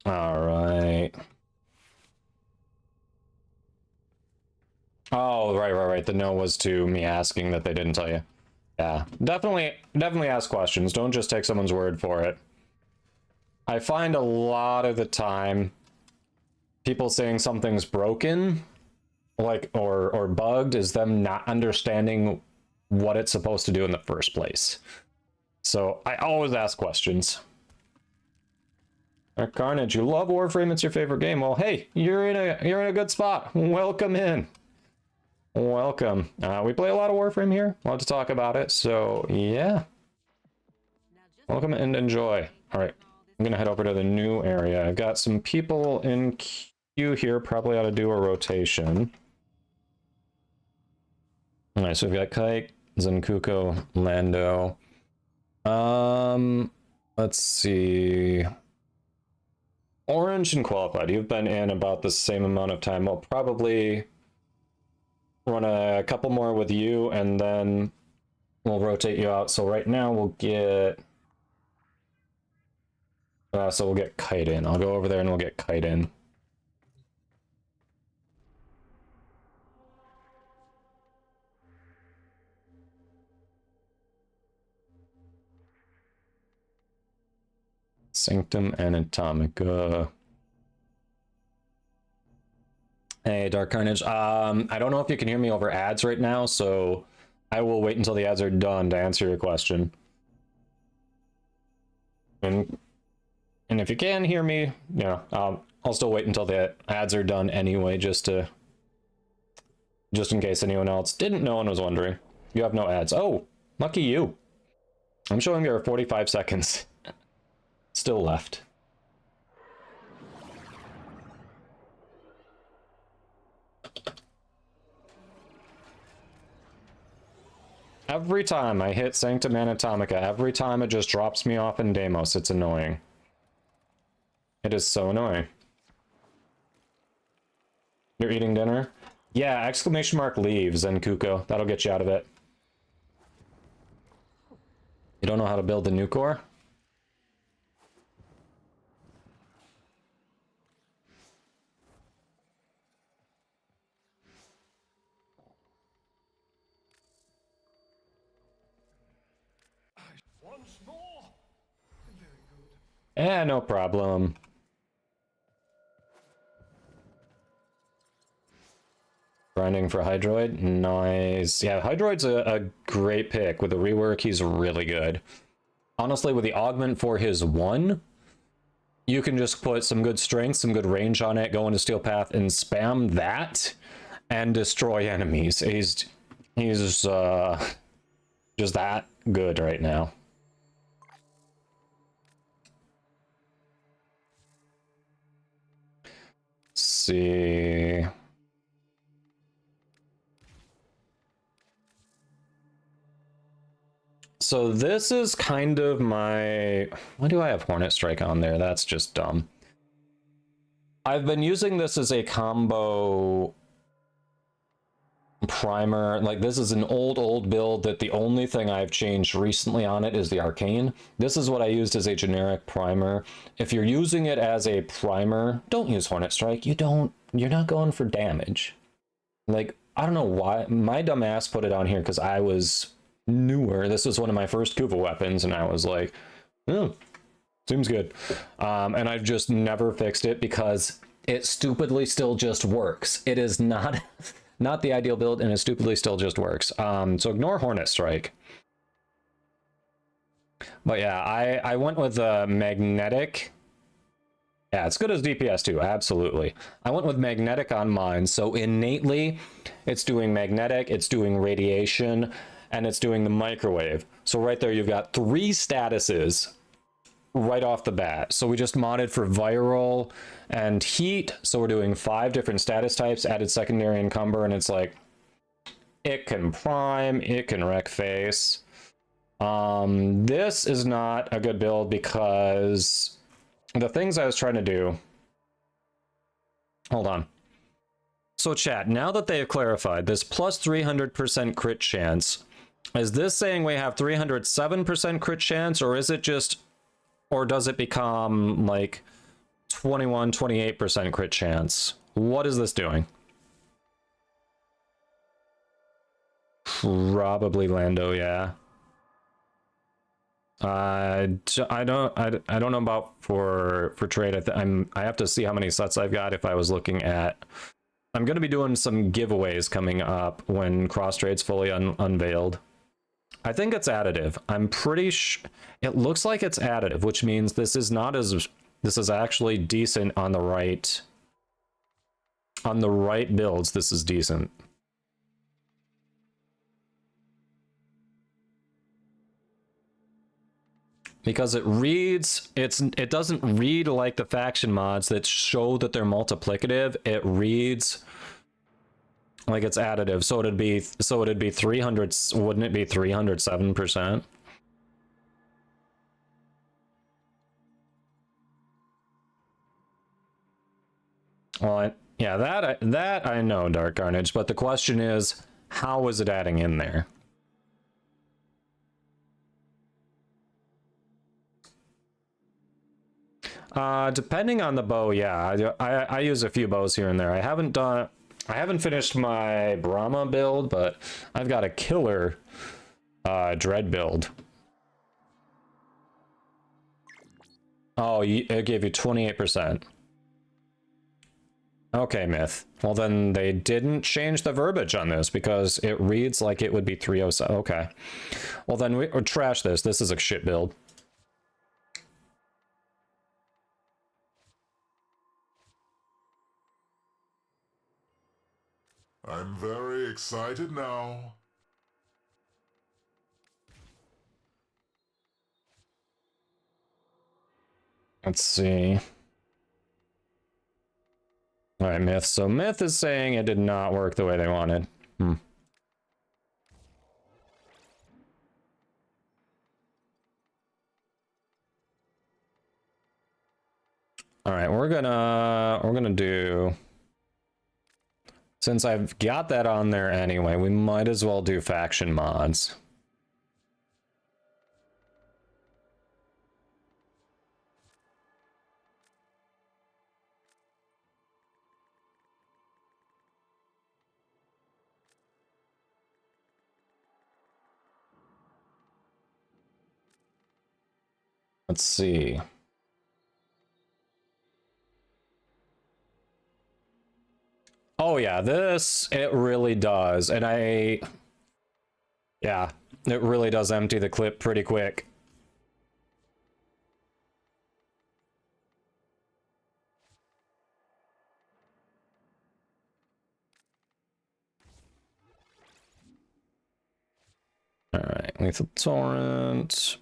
Alright. Oh, right. The no was to me asking that they didn't tell you. Yeah, definitely ask questions. Don't just take someone's word for it. I find a lot of the time people saying something's broken, like, or bugged, is them not understanding what it's supposed to do in the first place. So I always ask questions. Carnage, you love Warframe, it's your favorite game. Well, hey, you're in a good spot. Welcome in. Welcome. We play a lot of Warframe here. Love to talk about it. So yeah. Welcome and enjoy. All right, I'm gonna head over to the new area. I've got some people in queue here. Probably ought to do a rotation. All right, so we've got Kite, Zenkuko, Lando. Let's see. Orange and Qualified, you've been in about the same amount of time. We'll probably run a couple more with you, and then we'll rotate you out. So right now we'll get... so we'll get Kite in. I'll go over there and we'll get Kite in. Sanctum Anatomica. Hey, Dark Carnage. I don't know if you can hear me over ads right now, so I will wait until the ads are done to answer your question. And if you can hear me, yeah, I'll still wait until the ads are done anyway, just in case anyone else didn't know and was wondering. You have no ads. Oh, lucky you. I'm showing there are 45 seconds still left. Every time I hit Sanctum Anatomica, every time it just drops me off in Deimos. It's annoying. It is so annoying. You're eating dinner? Yeah, exclamation mark leave, Zenkuko. That'll get you out of it. You don't know how to build the new core? Once more. Very good. No problem. Grinding for Hydroid? Nice. Yeah, Hydroid's a great pick. With the rework, he's really good. Honestly, with the augment for his 1, you can just put some good strength, some good range on it, go into Steel Path, and spam that, and destroy enemies. He's just that good right now. Let's see... So this is kind of my... Why do I have Hornet Strike on there? That's just dumb. I've been using this as a combo primer. Like, this is an old build that the only thing I've changed recently on it is the Arcane. This is what I used as a generic primer. If you're using it as a primer, don't use Hornet Strike. You're not going for damage. Like, I don't know why. My dumb ass put it on here because I was newer. This was one of my first Kuva weapons, and I was like, oh, seems good. And I've just never fixed it because it stupidly still just works. It is not the ideal build, and it stupidly still just works. So ignore Hornet Strike. But yeah, I went with magnetic. Yeah, it's good as DPS too, absolutely. I went with magnetic on mine, so innately it's doing magnetic, it's doing radiation, and it's doing the microwave. So right there you've got 3 statuses right off the bat. So we just modded for viral and heat. So we're doing 5 different status types, added secondary encumber, and it's like, it can prime, it can wreck face. This is not a good build because the things I was trying to do, hold on. So chat, now that they have clarified this plus 300% crit chance, is this saying we have 307% crit chance, or is it just, or does it become like 21, 28% crit chance? What is this doing? Probably Lando, yeah. I don't know about for trade. I have to see how many sets I've got. If I was looking at, I'm going to be doing some giveaways coming up when cross trade's fully unveiled. I think it's additive. I'm pretty sure it looks like it's additive, which means this is not as, this is actually decent on the right builds. This is decent. Because it reads, it doesn't read like the faction mods that show that they're multiplicative. It reads like it's additive. So it'd be 300, wouldn't it be 307%? Well, yeah, that I know, Dark Carnage, but the question is, how is it adding in there? Depending on the bow, yeah, I use a few bows here and there. I haven't finished my Brahma build, but I've got a killer Dread build. Oh, it gave you 28%. Okay, Myth. Well, then they didn't change the verbiage on this because it reads like it would be 307. Okay. Well, then we trash this. This is a shit build. I'm very excited now. Let's see. All right, Myth. So Myth is saying it did not work the way they wanted. All right, we're gonna do, since I've got that on there anyway, we might as well do faction mods. Let's see. Oh yeah, this, it really does. And yeah, it really does empty the clip pretty quick. All right, Lethal Torrent.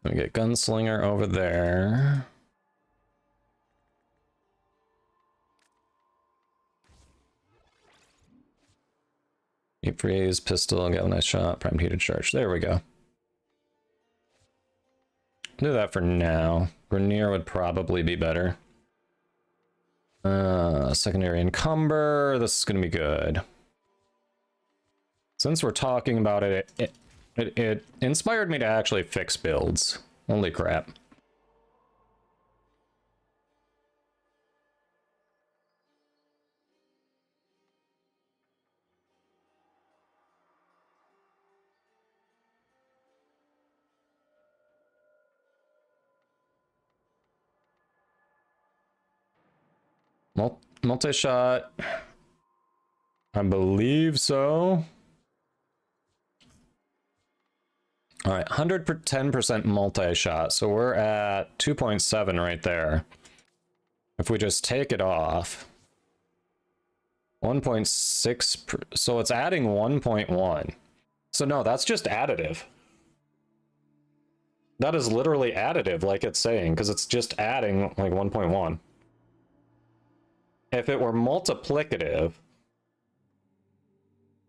We get Gunslinger over there. Deep Freeze, Pistol, Galvanized Shot, Primed Heated Charge. There we go. Do that for now. Grenier would probably be better. Secondary Encumber. This is going to be good. Since we're talking about it, it inspired me to actually fix builds. Holy crap. Multi-shot. I believe so. All right, 110% multi-shot. So we're at 2.7 right there. If we just take it off, 1.6, so it's adding 1.1. So no, that's just additive. That is literally additive, like it's saying, because it's just adding like 1.1. If it were multiplicative,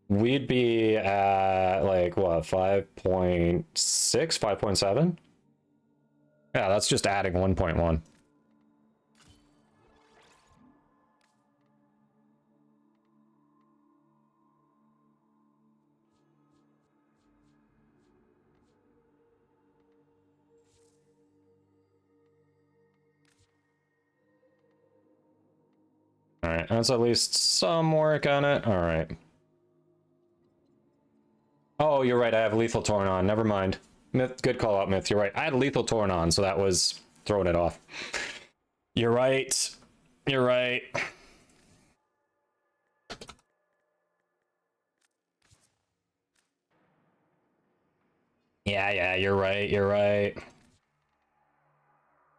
we'd be at like what, 5.6, 5.7? Yeah, that's just adding 1.1. All right, that's at least some work on it. All right. Oh, you're right. I have Lethal Torn on. Never mind. Myth, good call out, Myth. You're right. I had Lethal Torn on, so that was throwing it off. You're right. You're right. Yeah, you're right. You're right.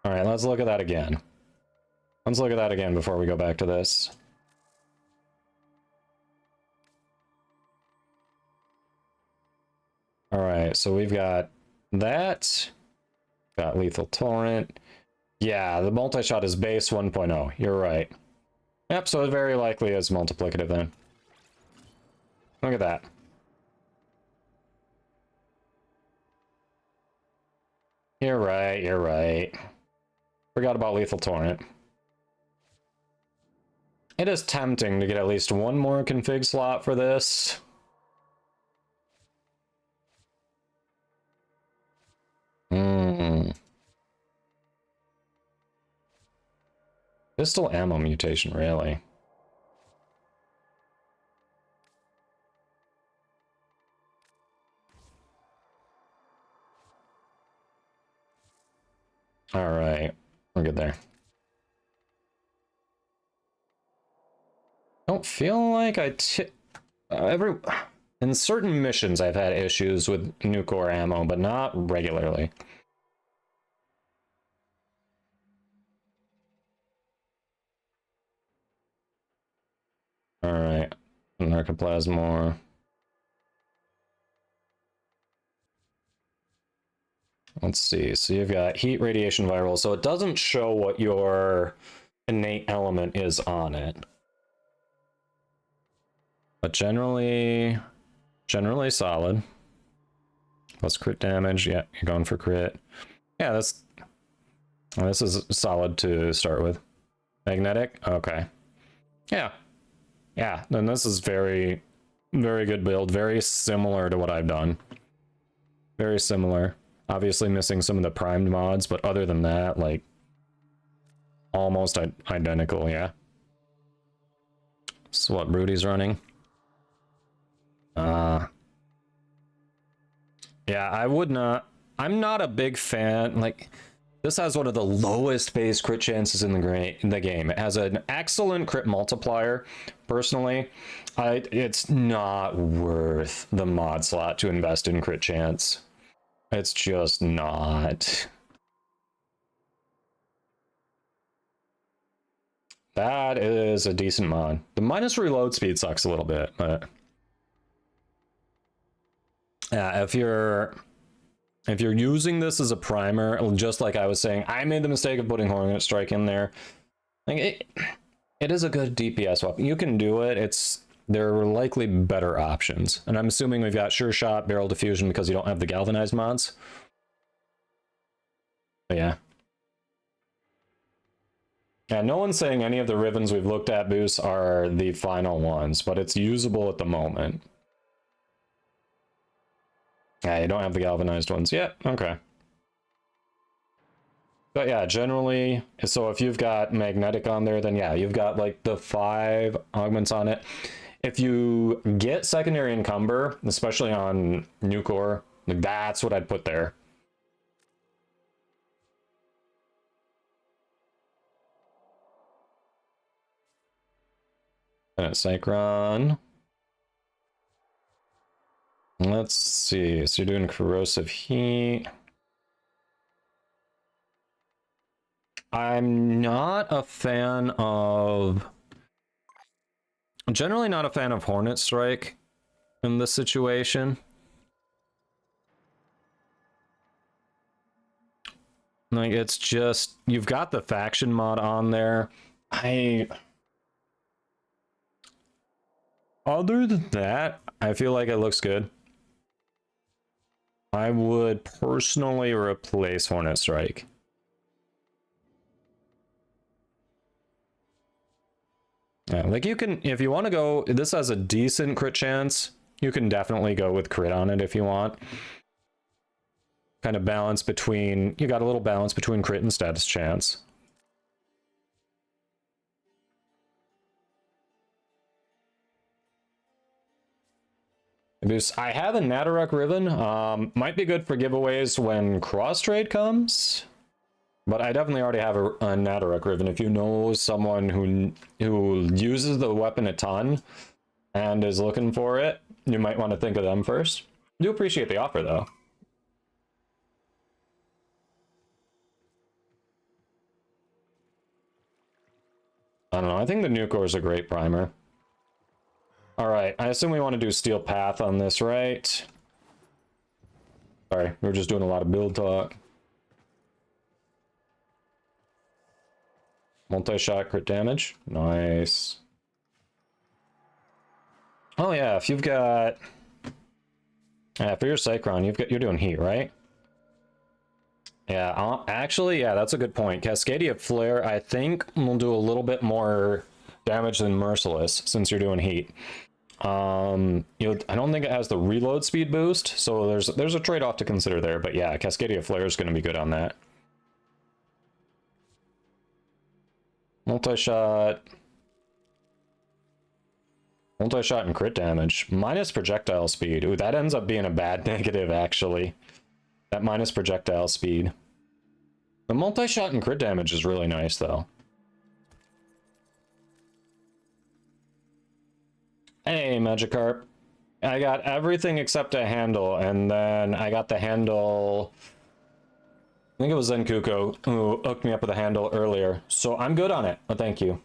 All right, let's look at that again. Let's look at that again before we go back to this. All right, so we've got that. Got Lethal Torrent. Yeah, the multi-shot is base 1.0. You're right. Yep, so it very likely is multiplicative then. Look at that. You're right, you're right. Forgot about Lethal Torrent. It is tempting to get at least one more config slot for this. Pistol ammo mutation, really? All right, we're good there. Don't feel like in certain missions I've had issues with nuclear ammo, but not regularly. All right, Narcoplasmor. Let's see. So you've got heat, radiation, viral. So it doesn't show what your innate element is on it. But generally solid. Plus crit damage. Yeah, you're going for crit. Yeah, this is solid to start with. Magnetic? Okay. Yeah. Yeah, then this is very, very good build. Very similar to what I've done. Very similar. Obviously missing some of the primed mods, but other than that, like, almost identical, yeah. This is what Brody's running. Yeah, I'm not a big fan, like, this has one of the lowest base crit chances in the game. It has an excellent crit multiplier. Personally, it's not worth the mod slot to invest in crit chance. It's just not. That is a decent mod. The minus reload speed sucks a little bit, but yeah, if you're using this as a primer, just like I was saying, I made the mistake of putting Hornet Strike in there. Like it is a good DPS weapon. You can do it. There are likely better options. And I'm assuming we've got Sure Shot, Barrel Diffusion because you don't have the galvanized mods. But yeah. Yeah, no one's saying any of the ribbons we've looked at boosts are the final ones, but it's usable at the moment. Yeah, you don't have the galvanized ones yet. Okay. But yeah, generally, so if you've got magnetic on there, then yeah, you've got like the 5 augments on it. If you get secondary encumber, especially on Nucor, like that's what I'd put there. Cycron. Let's see. So you're doing corrosive heat. I'm not a fan of... Generally not a fan of Hornet Strike in this situation. Like, it's just, you've got the faction mod on there. Other than that, I feel like it looks good. I would personally replace Hornet Strike. Yeah, like you can, if you want to go, this has a decent crit chance. You can definitely go with crit on it if you want. Kind of balance between, you got a little balance between crit and status chance. I have a Nadarok Riven. Might be good for giveaways when cross trade comes. But I definitely already have a Nadarok Riven. If you know someone who uses the weapon a ton and is looking for it, you might want to think of them first. I do appreciate the offer, though. I don't know. I think the Nucor is a great primer. All right. I assume we want to do Steel Path on this, right? Sorry, we're just doing a lot of build talk. Multi-shot crit damage. Nice. Oh yeah, if you've got... Yeah, for your Cycron, you're doing heat, right? Yeah, actually, yeah, that's a good point. Cascadia Flare, I think, will do a little bit more damage than Merciless, since you're doing heat. I don't think it has the reload speed boost, so there's a trade-off to consider there, but yeah, Cascadia Flare is going to be good on that. Multi-shot and crit damage. Minus projectile speed. Ooh, that ends up being a bad negative, actually. That minus projectile speed. The multi-shot and crit damage is really nice, though. Hey, Magikarp. I got everything except a handle, and then I got the handle... I think it was Zenkuko who hooked me up with a handle earlier, so I'm good on it. Oh, thank you.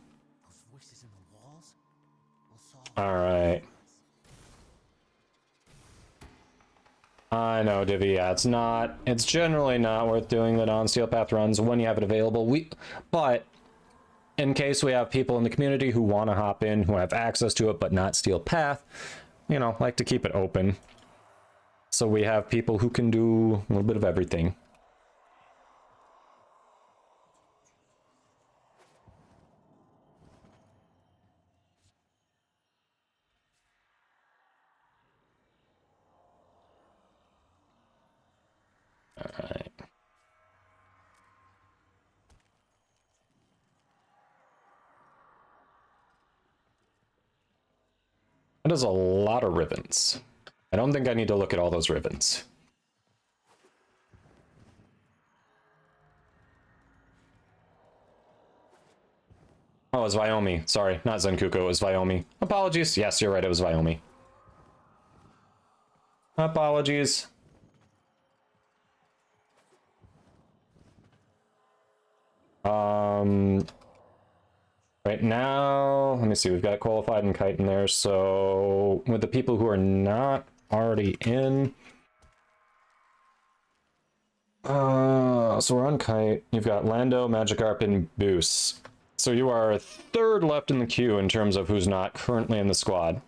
Alright. I know, Divi, yeah, it's generally not worth doing the non-Steel Path runs when you have it available. But in case we have people in the community who want to hop in, who have access to it, but not Steel Path, like to keep it open. So we have people who can do a little bit of everything. Alright. That is a lot of ribbons. I don't think I need to look at all those ribbons. Oh, it was Vyomi. Sorry, not Zenkuko, it was Vyomi. Apologies. Yes, you're right, it was Vyomi. Apologies. Right now, let me see, we've got Qualified and Kite in there, so with the people who are not already in, so we're on Kite, you've got Lando, Magikarp, and Boos. So you are third left in the queue in terms of who's not currently in the squad.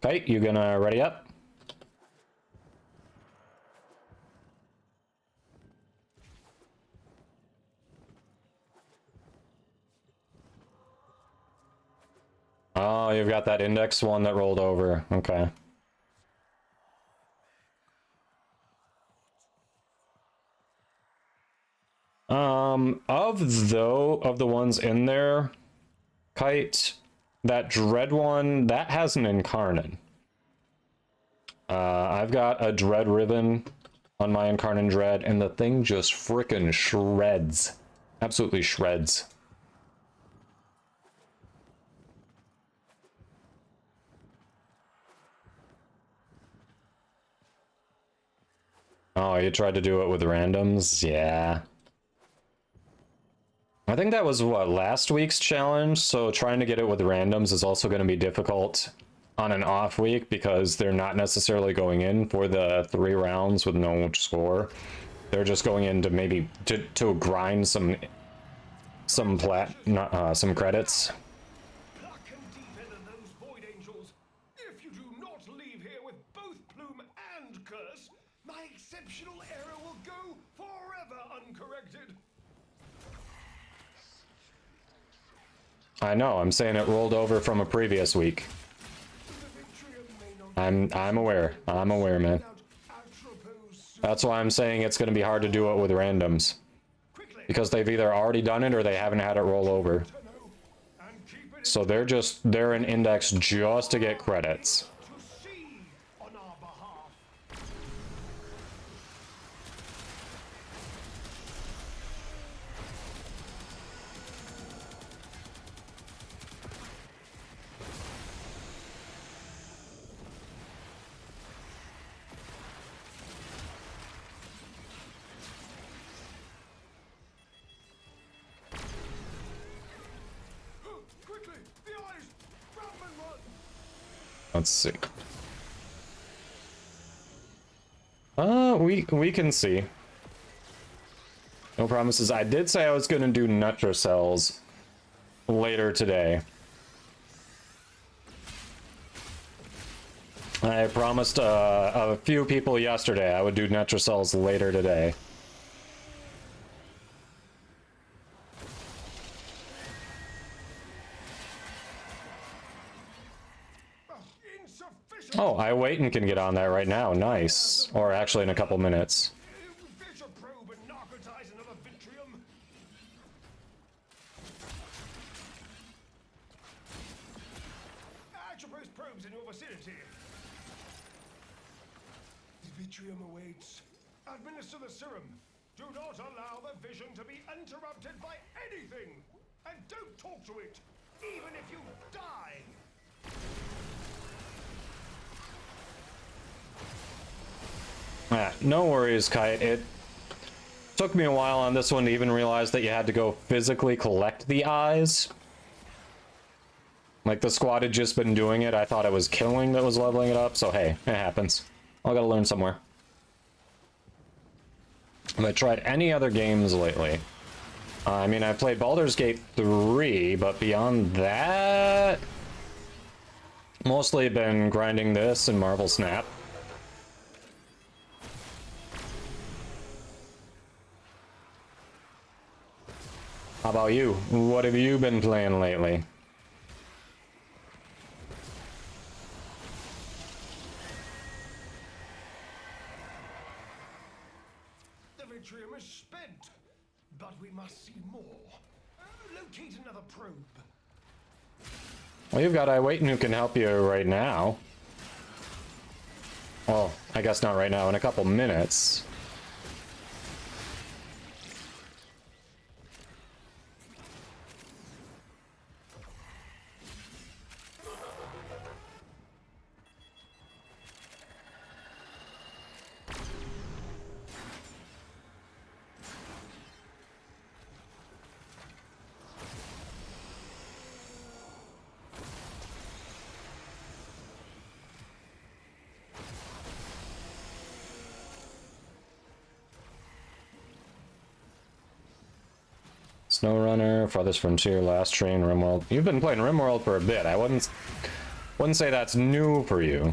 Kite, you gonna ready up? Oh, you've got that index one that rolled over. Okay. Of the ones in there, Kite, that Dread one, that has an Incarnon. I've got a Dread ribbon on my Incarnon Dread, and the thing just frickin' shreds. Absolutely shreds. Oh, you tried to do it with randoms? Yeah. I think that was, what, last week's challenge? So trying to get it with randoms is also going to be difficult. on an off week because they're not necessarily going in for the 3 rounds with no score. They're just going in to maybe to grind some credits. Pluck and defend those void angels. If you do not leave here with both plume and curse, my exceptional error will go forever uncorrected. I know, I'm saying it rolled over from a previous week. I'm aware. I'm aware, man. That's why I'm saying it's going to be hard to do it with randoms. Because they've either already done it or they haven't had it roll over. So they're an index just to get credits. Let's see. We can see. No promises. I did say I was going to do Netracells later today. I promised a few people yesterday I would do Netracells later today. Oh, I wait and can get on that right now. Nice. Or actually in a couple minutes. Probes in your vicinity. The Vitrium awaits. Administer the serum. Do not allow the vision to be interrupted by anything. And don't talk to it, even if you die. No worries, Kite. It took me a while on this one to even realize that you had to go physically collect the eyes. Like, the squad had just been doing it. I thought it was killing that was leveling it up, so hey, it happens. I gotta learn somewhere. Have I tried any other games lately? I mean, I played Baldur's Gate 3, but beyond that... mostly been grinding this and Marvel Snap. How about you? What have you been playing lately? The Vitrium is spent, but we must see more. Locate another probe. Well, you've got Iwaitin who can help you right now. Well, I guess not right now, in a couple minutes. SnowRunner, Farthest Frontier, Last Train, RimWorld. You've been playing RimWorld for a bit. I wouldn't say that's new for you.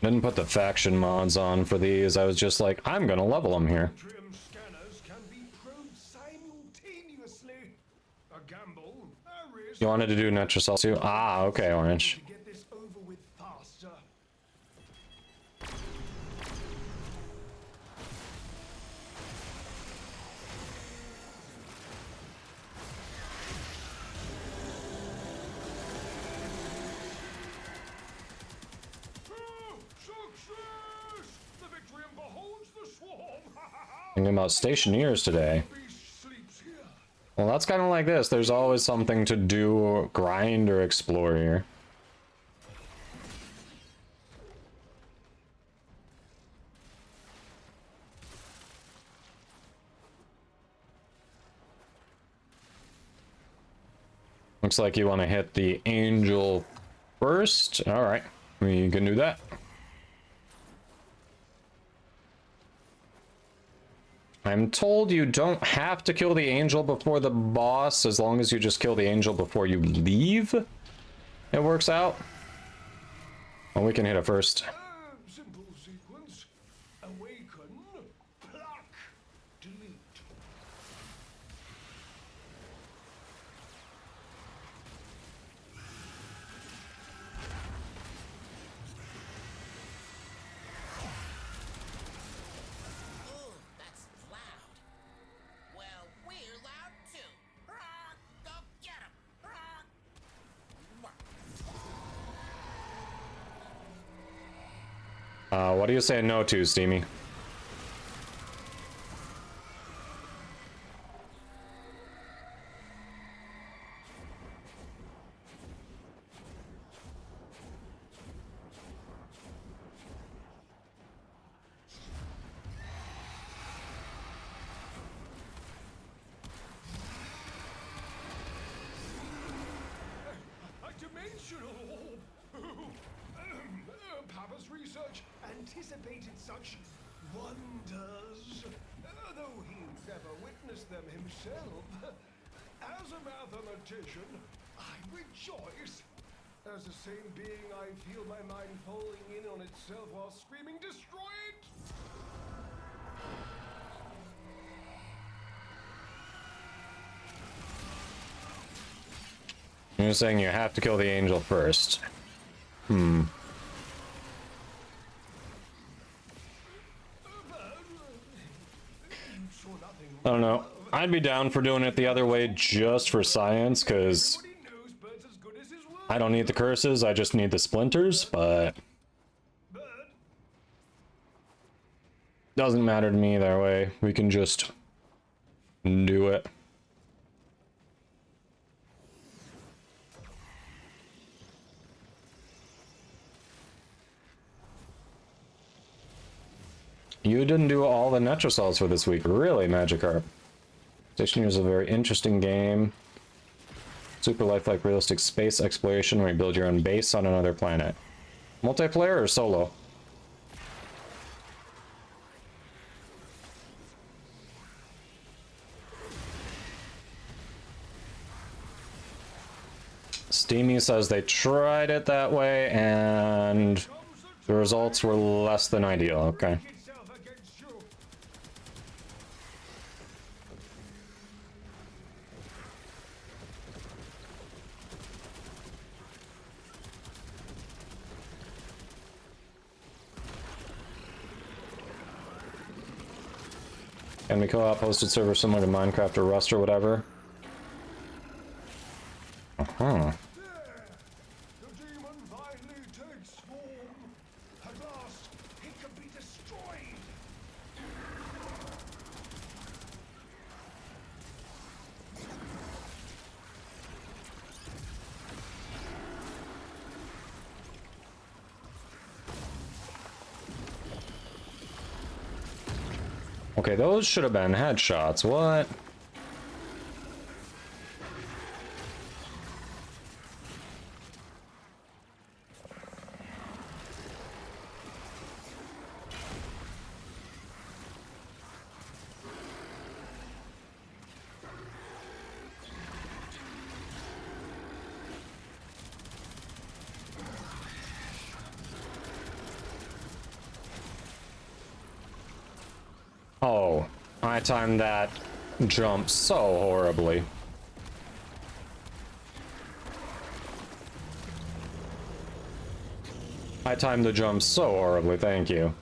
Didn't put the faction mods on for these. I was just like, I'm gonna level them here. Scanners can be probed simultaneously. A gamble, a risk. You wanted to do Netracell too? Ah, okay, Orange. To get this over with faster. Thinking about stationeers today. Well, that's kind of like this. There's always something to do, or grind, or explore here. Looks like you want to hit the angel first. All right, we can do that. I'm told you don't have to kill the angel before the boss, as long as you just kill the angel before you leave. It works out. Well, we can hit it first. Simple sequence. Awaken, pluck, delete. Ooh, that's loud. Well, we're loud too. Rock, go get him. Rock. What are you saying no to, Steamy? A dimensional orb. Papa's research anticipated such wonders, though he never witnessed them himself. As a mathematician, I rejoice. As the same being, I feel my mind falling in on itself while screaming, "Destroy it!" You're saying you have to kill the angel first. I don't know. I'd be down for doing it the other way just for science, because Everybody knows Bird's as good as his word. I don't need the curses, I just need the splinters, but Bird, doesn't matter to me either way. We can just do it. You didn't do all the Necraloids for this week, really, Magikarp. Stationeer is a very interesting game. Super lifelike realistic space exploration where you build your own base on another planet. Multiplayer or solo? Steamy says they tried it that way and the results were less than ideal. Okay. itself against you. Can we co-op hosted server similar to Minecraft or Rust or whatever? Uh-huh. The demon finally takes form. At last, it can be destroyed. Okay, those should have been headshots. What? Oh, I timed that jump so horribly. I timed the jump so horribly, thank you.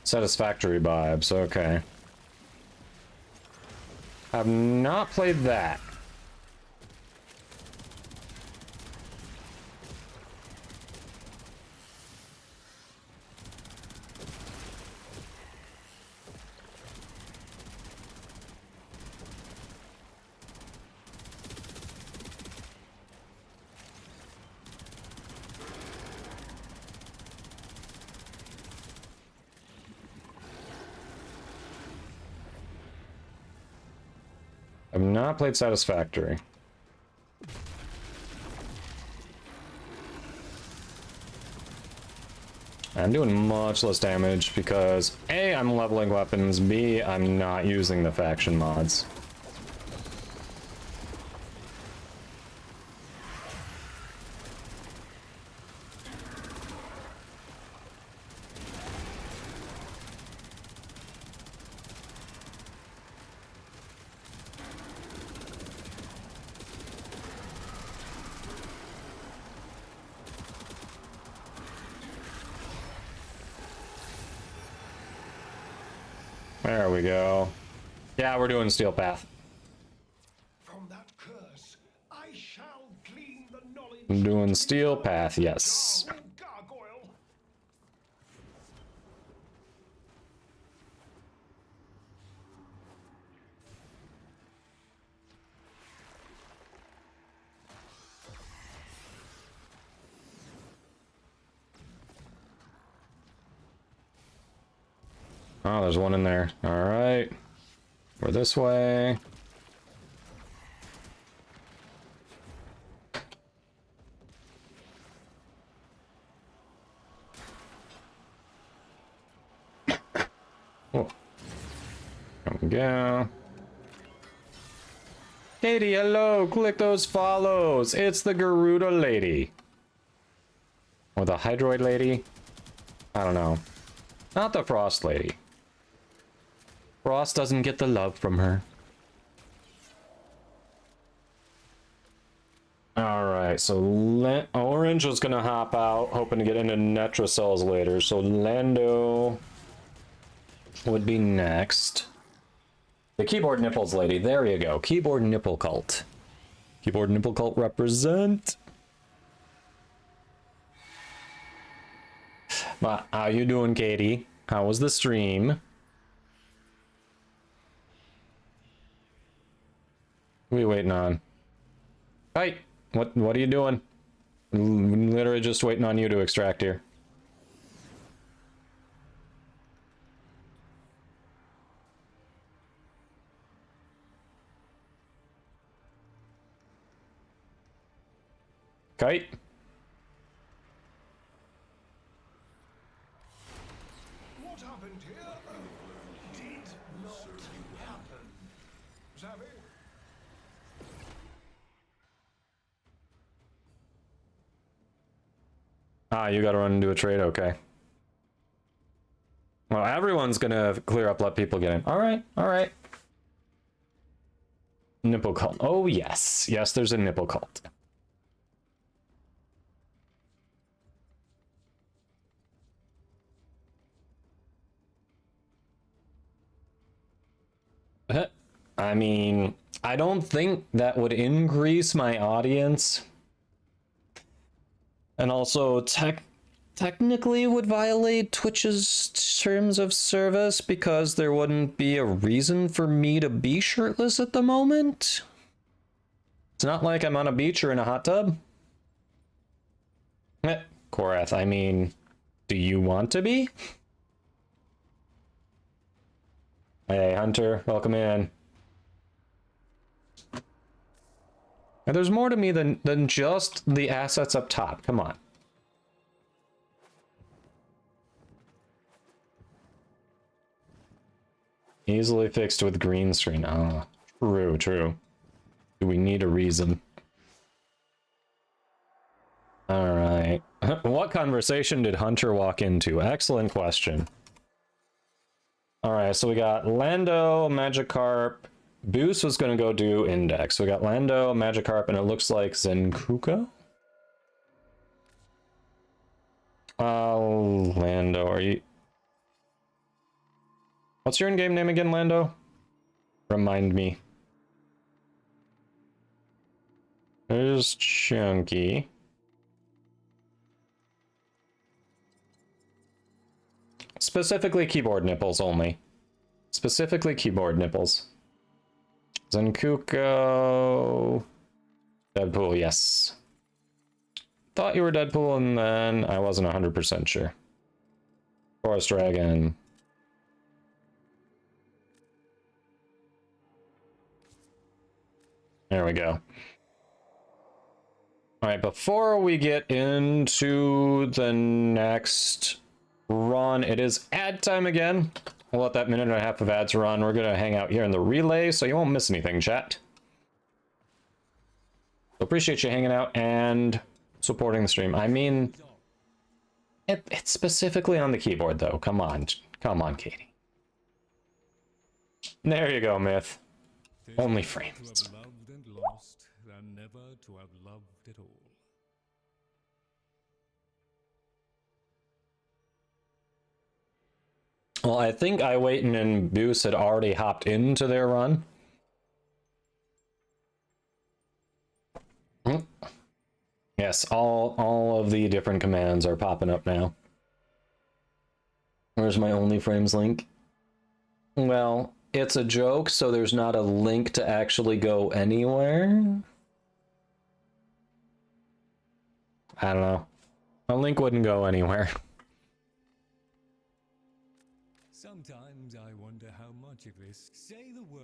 Satisfactory vibes, okay. Have not played that. I've not played Satisfactory. I'm doing much less damage because A, I'm leveling weapons, B, I'm not using the faction mods. There we go. Yeah, we're doing Steel Path. From that curse, I shall glean the knowledge. I'm doing Steel Path, yes. Gargoyle. Oh, there's one in there. All right. We're this way. Oh. There we go. Katie, hello. Click those follows. It's the Garuda lady. Or the Hydroid lady. I don't know. Not the Frost lady. Frost doesn't get the love from her. Alright, so Orange was gonna hop out, hoping to get into Necraloid later, so Lando would be next. The Keyboard Nipples lady, there you go. Keyboard Nipple Cult. Keyboard Nipple Cult represent. But how you doing, Katie? How was the stream? What are we waiting on? Hey, what are you doing? Literally just waiting on you to extract here. Kite? What happened here? Did not happen. Savvy? Ah, you gotta run and do a trade, okay. Well, everyone's gonna clear up, let people get in. Alright, alright. Nipple cult. Oh, yes. Yes, there's a nipple cult. I mean, I don't think that would increase my audience. And also, technically would violate Twitch's terms of service because there wouldn't be a reason for me to be shirtless at the moment. It's not like I'm on a beach or in a hot tub. Korath, I mean, do you want to be? Hey, Hunter, welcome in. Now, there's more to me than just the assets up top. Come on. Easily fixed with green screen. Oh, true, true. Do we need a reason? All right. What conversation did Hunter walk into? Excellent question. All right, so we got Lando, Magikarp. Boost was going to go do Index. So we got Lando, Magikarp, and it looks like Zenkuko? Lando, are you... What's your in-game name again, Lando? Remind me. There's Chunky. Specifically keyboard nipples only. Specifically keyboard nipples. Zenkuko. Deadpool, yes. Thought you were Deadpool, and then I wasn't 100% sure. Forest Dragon. There we go. All right, before we get into the next run, it is ad time again. We'll let that minute and a half of ads run. We're going to hang out here in the relay, so you won't miss anything, chat. Appreciate you hanging out and supporting the stream. I mean, it's specifically on the keyboard, though. Come on. Come on, Katie. There you go, Myth. Only frames. To have loved and lost than never to have loved at all. Well, I think Iwaitin and Boos had already hopped into their run. Yes, all of the different commands are popping up now. Where's my only frames link? Well, it's a joke, so there's not a link to actually go anywhere. I don't know. A link wouldn't go anywhere. Sometimes I wonder how much of this. Say the word,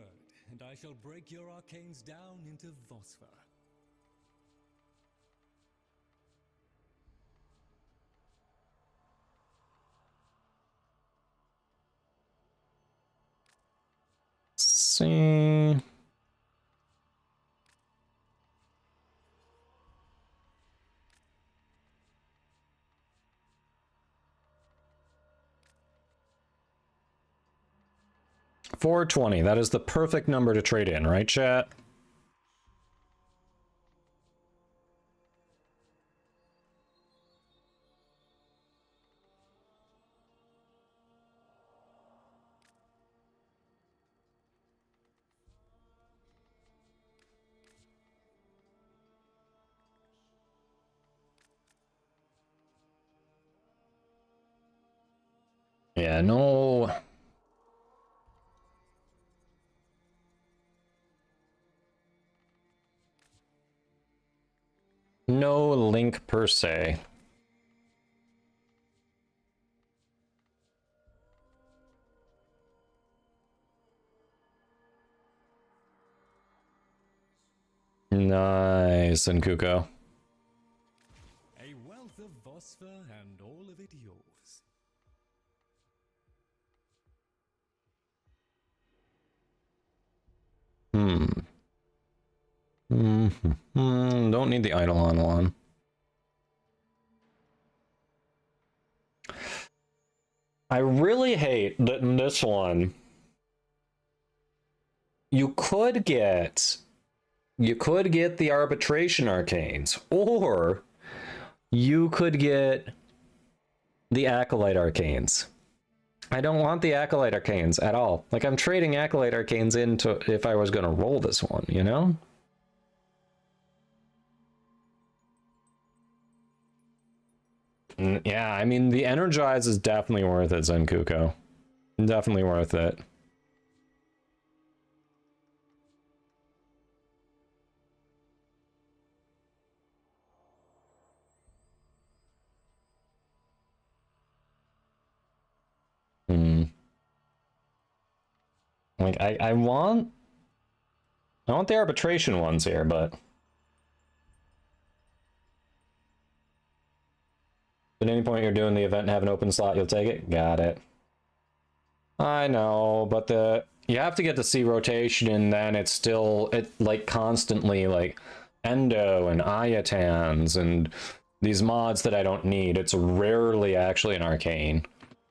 and I shall break your arcanes down into phosphor. See. $420. That is the perfect number to trade in, right, chat? Yeah, no. No link per se. Nice, and Kuko. A wealth of phosphor and all of it yours. Don't need the Eidolon one. I really hate that in this one you could get the arbitration arcanes, or you could get the acolyte arcanes. I don't want the acolyte arcanes at all. Like, I'm trading acolyte arcanes into if I was going to roll this one, you know? Yeah, I mean, the Energize is definitely worth it, Zenkuko. Definitely worth it. Like, I want the arbitration ones here, but at any point you're doing the event and have an open slot, you'll take it. Got it. I know, but you have to get the C rotation, and then it's like constantly like Endo and Ayatans and these mods that I don't need. It's rarely actually an arcane.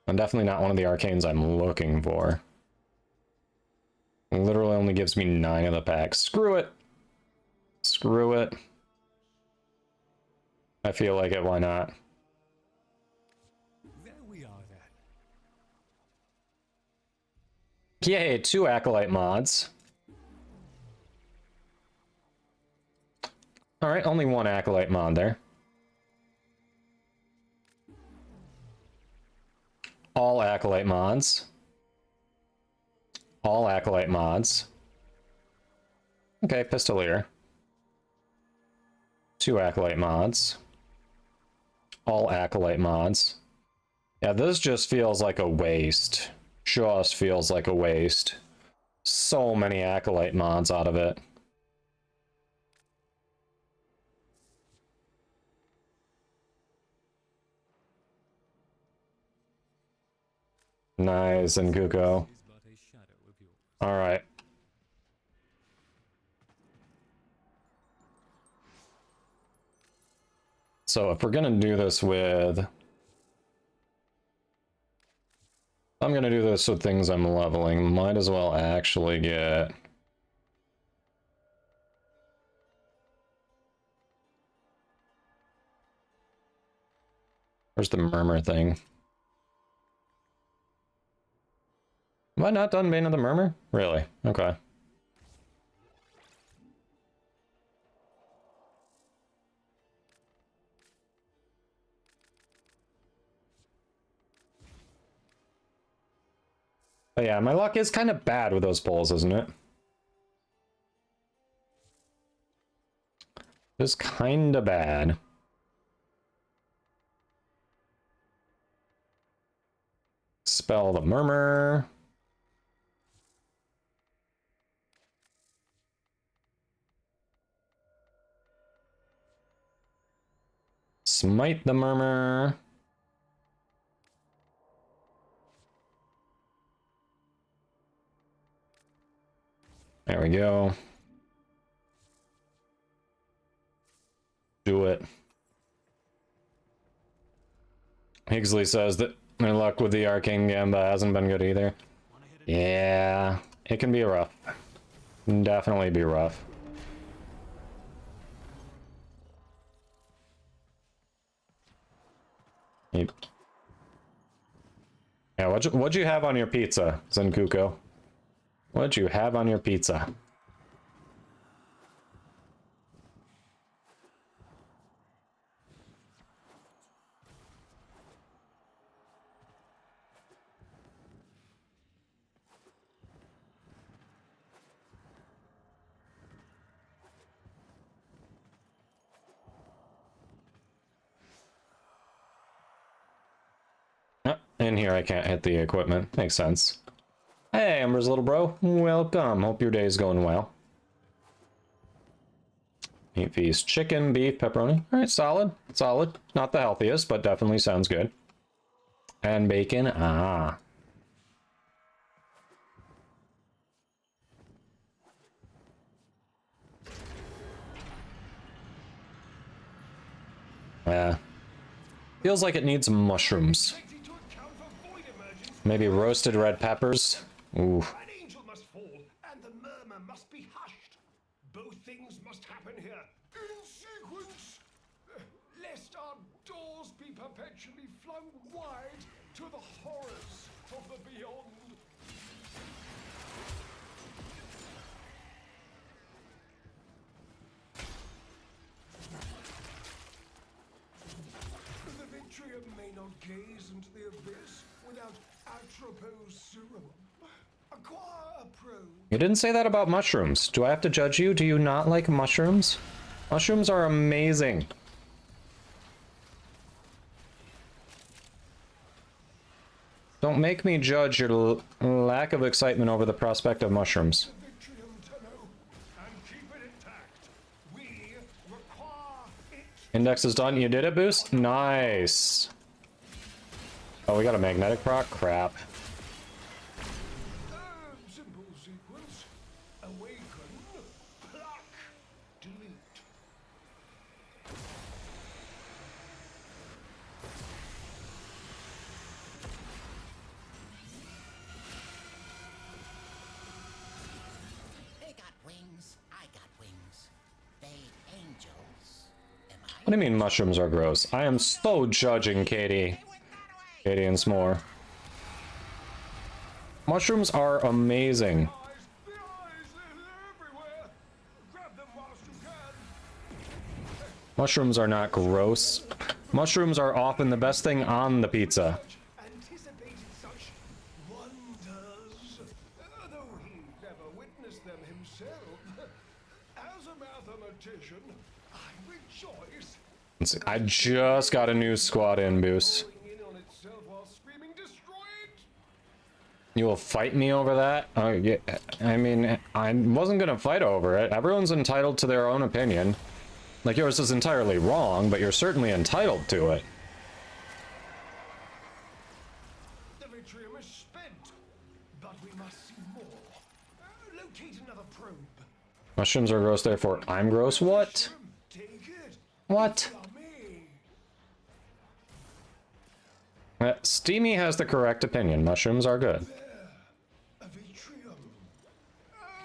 I'm definitely not one of the arcanes I'm looking for. It literally only gives me 9 of the packs. Screw it. Screw it. I feel like it, why not? There we are then. Yay, 2 acolyte mods. Alright, only 1 acolyte mod there. All acolyte mods. All acolyte mods. Okay, Pistolier. 2 acolyte mods. All acolyte mods. Yeah, this just feels like a waste. Just feels like a waste. So many acolyte mods out of it. Nice, and Kuko. Is but a shadow of yours. Alright. So if we're gonna do this with... I'm gonna do this with things I'm leveling. Might as well actually get... Where's the murmur thing? Have I not done Bane of the Murmur? Really? Okay. But yeah, my luck is kind of bad with those pulls, isn't it? It's kind of bad. Spell the Murmur. Smite the Murmur. There we go. Do it. Higgsley says that my luck with the Arcane Gamba hasn't been good either. Yeah, it can be rough. Definitely be rough. Yep. Yeah, what'd you have on your pizza, Zenkuko? What'd you have on your pizza? In here I can't hit the equipment. Makes sense. Hey, Amber's little bro. Welcome. Hope your day's going well. Meat feast. Chicken, beef, pepperoni. Alright, solid. Solid. Not the healthiest, but definitely sounds good. And bacon. Ah. Yeah. Feels like it needs mushrooms. Maybe roasted red peppers. Ooh. An angel must fall, and the murmur must be hushed. Both things must happen here in sequence, lest our doors be perpetually flung wide to the horrors of the beyond. The Vitrium may not gaze into the abyss without Atropos serum. Acquire a probe. You didn't say that about mushrooms. Do I have to judge you? Do you not like mushrooms? Mushrooms are amazing. Don't make me judge your lack of excitement over the prospect of mushrooms. The Vitrium Tenno, and keep it intact. We require it. Index is done. You did it, Boost? Nice. Oh, we got a magnetic proc? Crap. Simple sequence. Awaken, pluck, delete. They got wings, I got wings. They angels. Am I? What do you mean mushrooms are gross? I am so judging Katie. Katie and S'more. Mushrooms are amazing. The eyes, they're everywhere. Grab them whilst you can. Mushrooms are not gross. Mushrooms are often the best thing on the pizza. Anticipated such wonders, though he never witnessed them himself. As a mathematician, I rejoice. I just got a new squad in, Boost. going in on itself while screaming, destroy it! You will fight me over that? Oh, yeah. I mean, I wasn't gonna fight over it. Everyone's entitled to their own opinion. Like, yours is entirely wrong, but you're certainly entitled to it. The Vitrium is spent. Mushrooms are gross, therefore I'm gross. What? Take it. What? Yummy. Steamy has the correct opinion. Mushrooms are good. A Vitrium.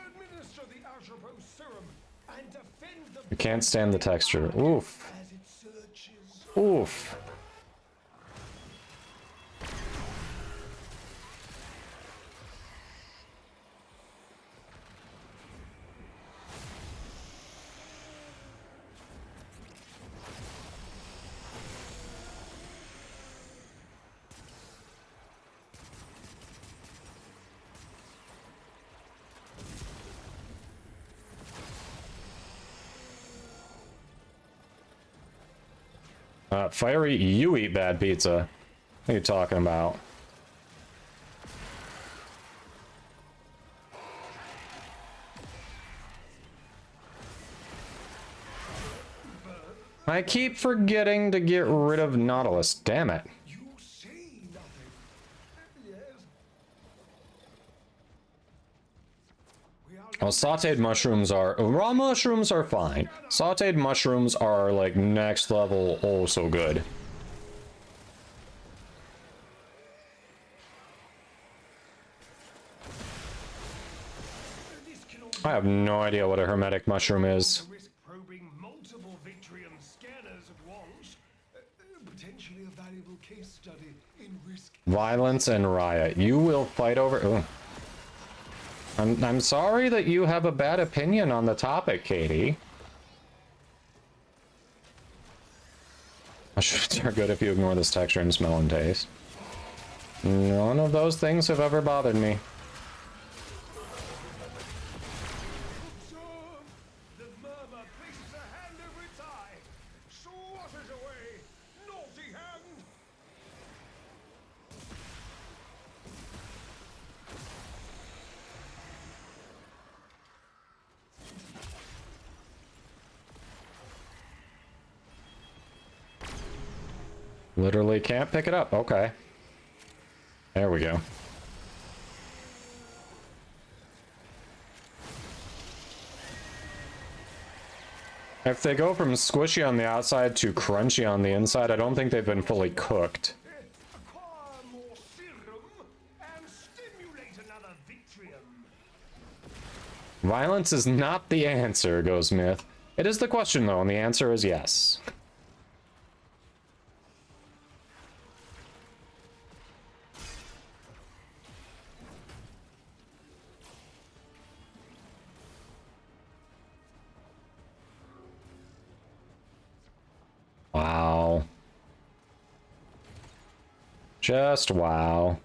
Administer the Atropos serum and defend the You can't stand the texture. Oof. as it searches. Oof. Fiery, you eat bad pizza. What are you talking about? I keep forgetting to get rid of Nautilus. Damn it. You say nothing. Yes. We are Well, sauteed mushrooms are... Raw mushrooms are fine. Sauteed mushrooms are, like, next level, oh so good. I have no idea what a hermetic mushroom is. risk probing multiple Vitrium scanners at once. Potentially a valuable case study in risk. Violence and riot. You will fight over... Ooh. I'm sorry that you have a bad opinion on the topic, Katie. Mushrooms are good if you ignore this texture and smell and taste. None of those things have ever bothered me. The murmur places a hand over its eye. Swatters away. Naughty hand. Literally can't pick it up. Okay. There we go. If they go from squishy on the outside to crunchy on the inside, I don't think they've been fully cooked. Acquire more serum and stimulate another Vitrium. Violence is not the answer, goes Myth. It is the question, though, and the answer is yes. Wow. Just wow.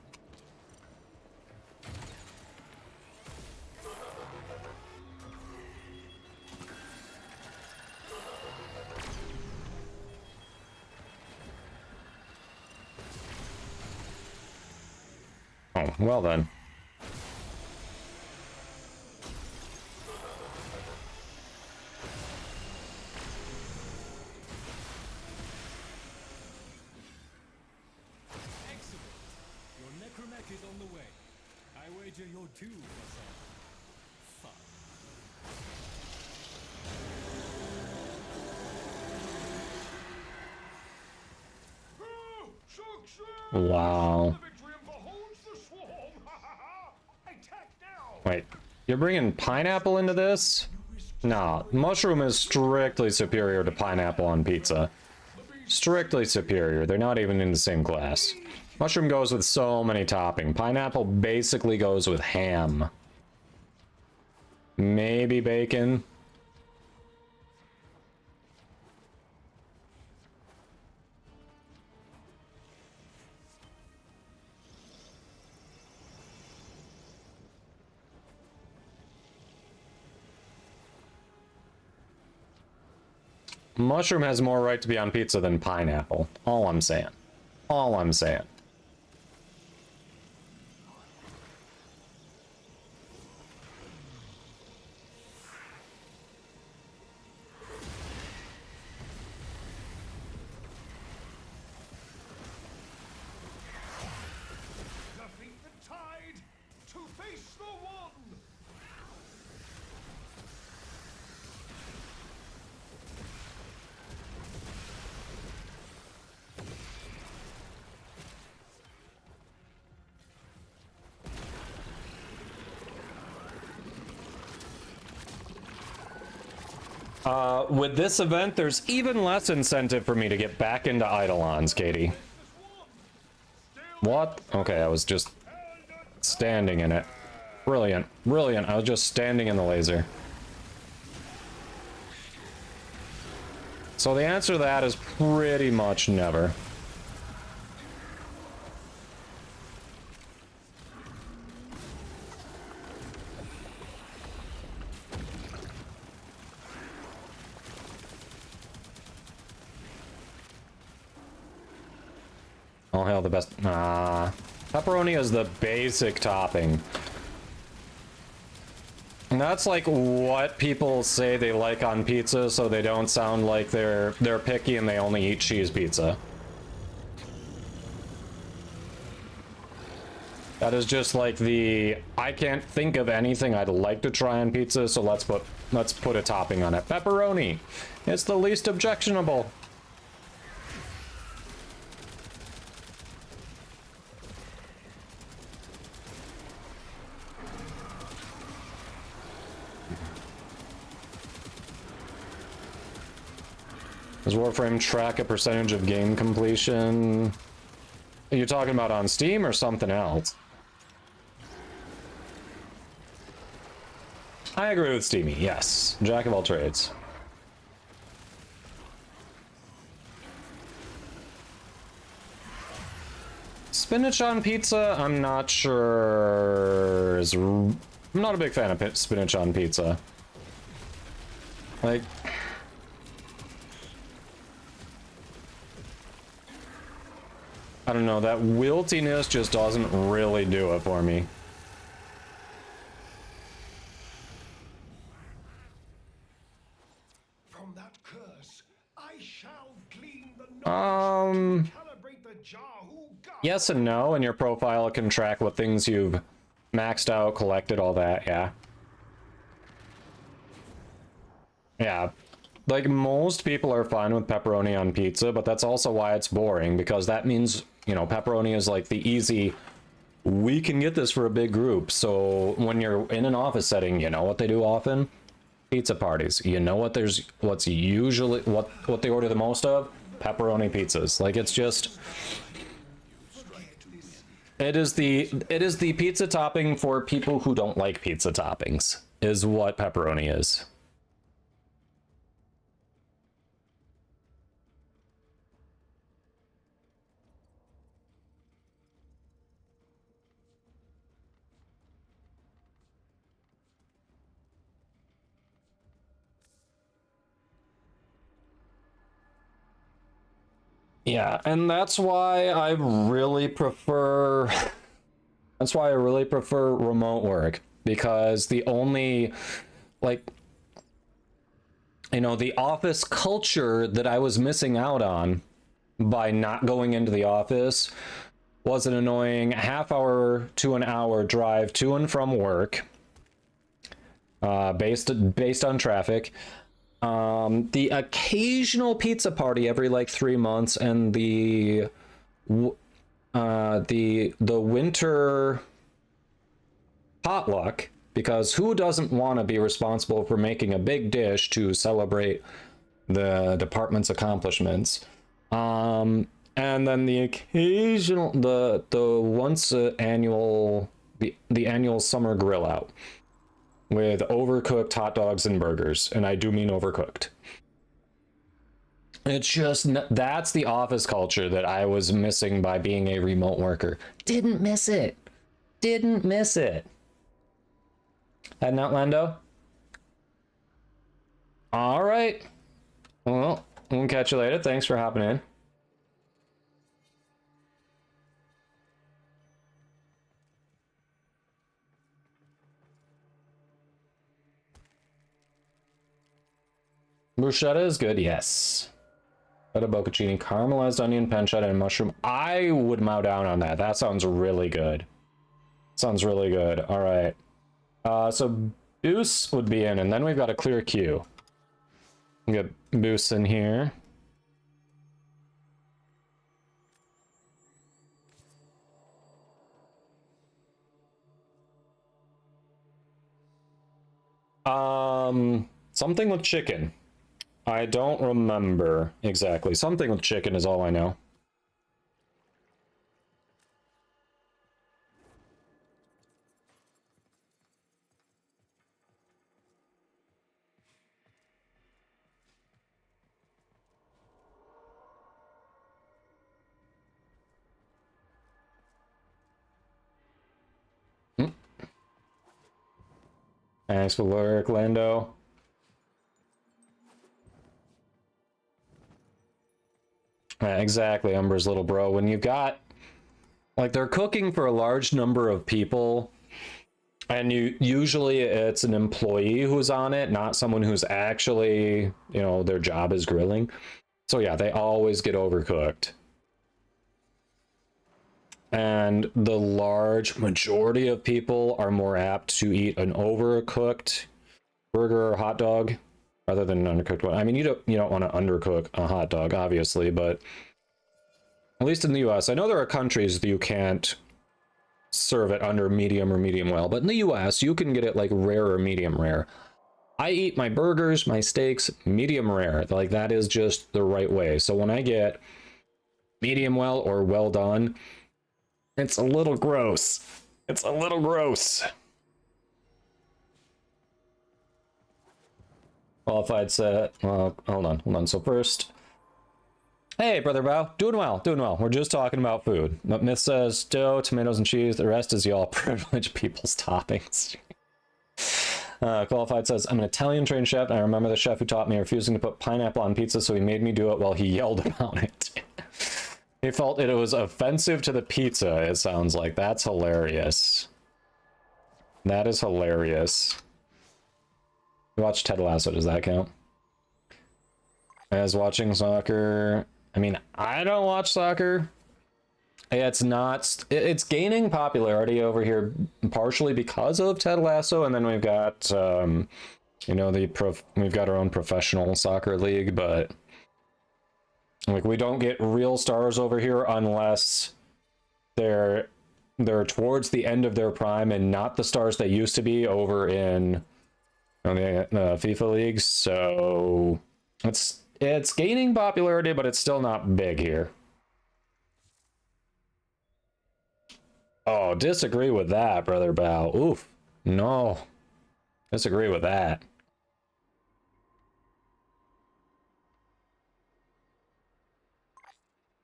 Oh, well then. Excellent. Your necromech is on the way. I wager you're due for some fun. Wow. The Vitrium beholds the swarm. Attack now. Wait, you're bringing pineapple into this? Nah, mushroom is strictly superior to pineapple on pizza. Strictly superior. They're not even in the same class. Mushroom goes with so many toppings. Pineapple basically goes with ham. Maybe bacon. Mushroom has more right to be on pizza than pineapple. All I'm saying. All I'm saying. Defeat the tide to face the one. With this event, there's even less incentive for me to get back into Eidolons, Katie. What? Okay, I was just standing in it. Brilliant. Brilliant. I was just standing in the laser. So the answer to that is pretty much never. All hail the best. Nah. Pepperoni is the basic topping. And that's like what people say they like on pizza, so they don't sound like they're picky and they only eat cheese pizza. That is just like the I can't think of anything I'd like to try on pizza, so let's put a topping on it. Pepperoni. It's the least objectionable. Does Warframe track a percentage of game completion? Are you talking about on Steam or something else? I agree with Steamy, yes. Jack of all trades. Spinach on pizza, I'm not sure. I'm not a big fan of spinach on pizza. Like, I don't know, that wiltiness just doesn't really do it for me. From that curse, I shall glean the knowledge to calibrate the Jahu God. Yes and no, and your profile can track what things you've maxed out, collected, all that, yeah. Yeah. Like, most people are fine with pepperoni on pizza, but that's also why it's boring, because that means, you know, pepperoni is like the easy, we can get this for a big group. So when you're in an office setting, you know what they do often? Pizza parties. You know what's usually, what they order the most of? Pepperoni pizzas. Like, it's just, it is the pizza topping for people who don't like pizza toppings, is what pepperoni is. Yeah, and that's why I really prefer remote work, because the only, like, you know, the office culture that I was missing out on by not going into the office was an annoying half-hour to an hour drive to and from work, based on traffic. The occasional pizza party every like 3 months, and the winter potluck, because who doesn't want to be responsible for making a big dish to celebrate the department's accomplishments? And then the occasional the once annual the annual summer grill out with overcooked hot dogs and burgers, and I do mean overcooked. It's just, that's the office culture that I was missing by being a remote worker. Didn't miss it. Didn't miss it. Heading out, Lando? All right. Well, we'll catch you later. Thanks for hopping in. Bruschetta is good, yes. Feta bocconcini, caramelized onion, pancetta, and mushroom. I would mow down on that. That sounds really good. Sounds really good. All right. So Boost would be in, and then we've got a clear queue. We get Boost in here. Something with chicken. I don't remember exactly. Something with chicken is all I know. Thanks for work, Lando. Exactly, Umber's little bro. When you've got, like, they're cooking for a large number of people, and usually it's an employee who's on it, not someone who's actually, you know, their job is grilling. So yeah, they always get overcooked. And the large majority of people are more apt to eat an overcooked burger or hot dog rather than an undercooked one. I mean, you don't want to undercook a hot dog, obviously, but at least in the US, I know there are countries that you can't serve it under medium or medium well, but in the US, you can get it like rare or medium rare. I eat my burgers, my steaks, medium rare. Like, that is just the right way. So when I get medium well or well done, it's a little gross. It's a little gross. Qualified set. Well, hold on. So first, hey, Brother Bow. Doing well. We're just talking about food. But Myth says dough, tomatoes, and cheese. The rest is y'all privileged people's toppings. Qualified says, I'm an Italian trained chef, and I remember the chef who taught me refusing to put pineapple on pizza, so he made me do it while he yelled about it. He felt it was offensive to the pizza, it sounds like. That's hilarious. That is hilarious. You watch Ted Lasso, does that count? As watching soccer... I mean, I don't watch soccer. It's not... It's gaining popularity over here partially because of Ted Lasso, and then we've got, you know, we've got our own professional soccer league, but... Like, we don't get real stars over here unless they're towards the end of their prime and not the stars they used to be over in the FIFA leagues. So it's gaining popularity, but it's still not big here. Oh, disagree with that, Brother Bow. Oof. No. Disagree with that.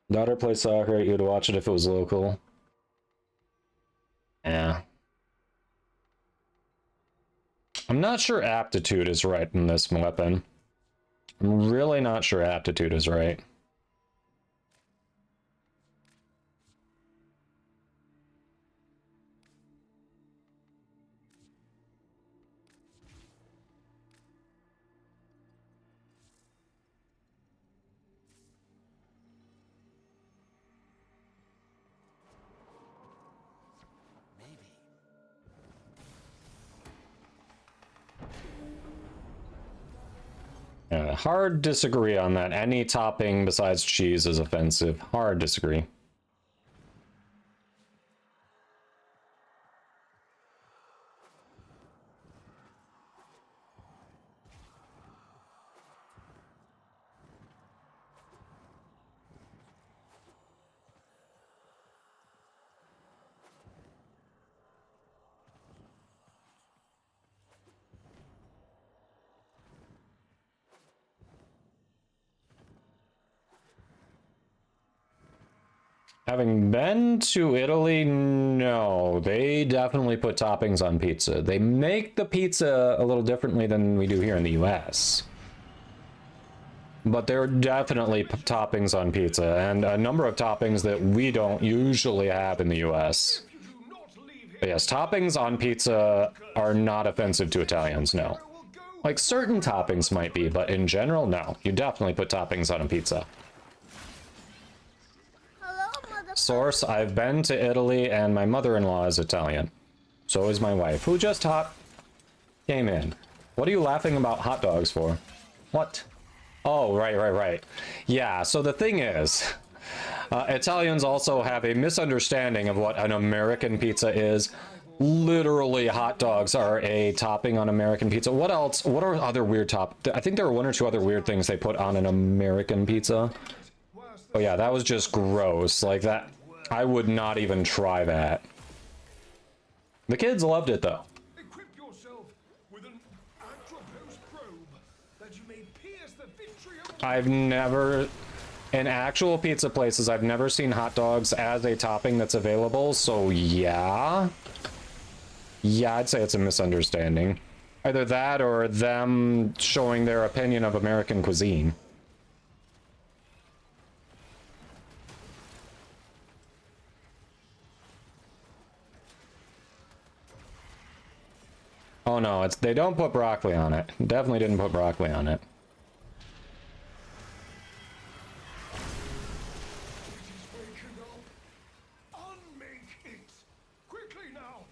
Daughter plays soccer, you'd watch it if it was local. Yeah. I'm not sure aptitude is right in this weapon. I'm really not sure aptitude is right. Hard disagree on that. Any topping besides cheese is offensive. Hard disagree. Having been to Italy, no, they definitely put toppings on pizza. They make the pizza a little differently than we do here in the US. But there are definitely toppings on pizza, and a number of toppings that we don't usually have in the US. But yes, toppings on pizza are not offensive to Italians, no. Like, certain toppings might be, but in general, no. You definitely put toppings on a pizza. Source, I've been to Italy and my mother-in-law is Italian. So is my wife, who just came in. What are you laughing about hot dogs for? What? Oh, right. Yeah, so the thing is, Italians also have a misunderstanding of what an American pizza is. Literally, hot dogs are a topping on American pizza. What else? What are other weird I think there are one or two other weird things they put on an American pizza. Oh yeah, that was just gross. Like that, I would not even try that. The kids loved it though. Equip yourself with an Atropos probe that you may pierce the vitrium. I've never, in actual pizza places, I've never seen hot dogs as a topping that's available, so yeah. Yeah, I'd say it's a misunderstanding. Either that or them showing their opinion of American cuisine. Oh no, it's they don't put broccoli on it. Definitely didn't put broccoli on it. Unmake it! Quickly now,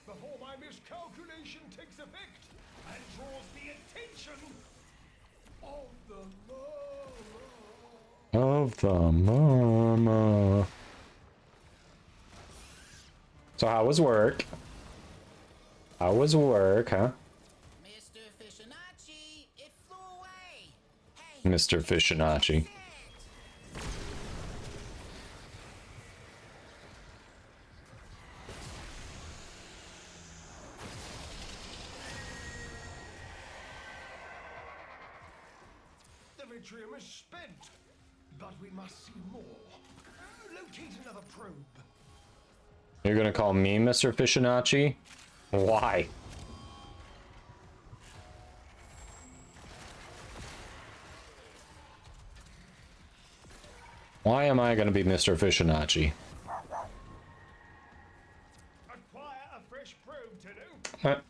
before my miscalculation takes effect and draws the attention of the mama. Of the mama. So how was work? How was work, huh? Mr. Fishinacci, it flew away. Hey, Mr. Fishinacci. The vitrium is spent, but we must see more. Locate another probe. You're gonna call me Mr. Fishinacci? Why? Why am I gonna be Mr. Fishinacci? Acquire a fresh probe, Tenno.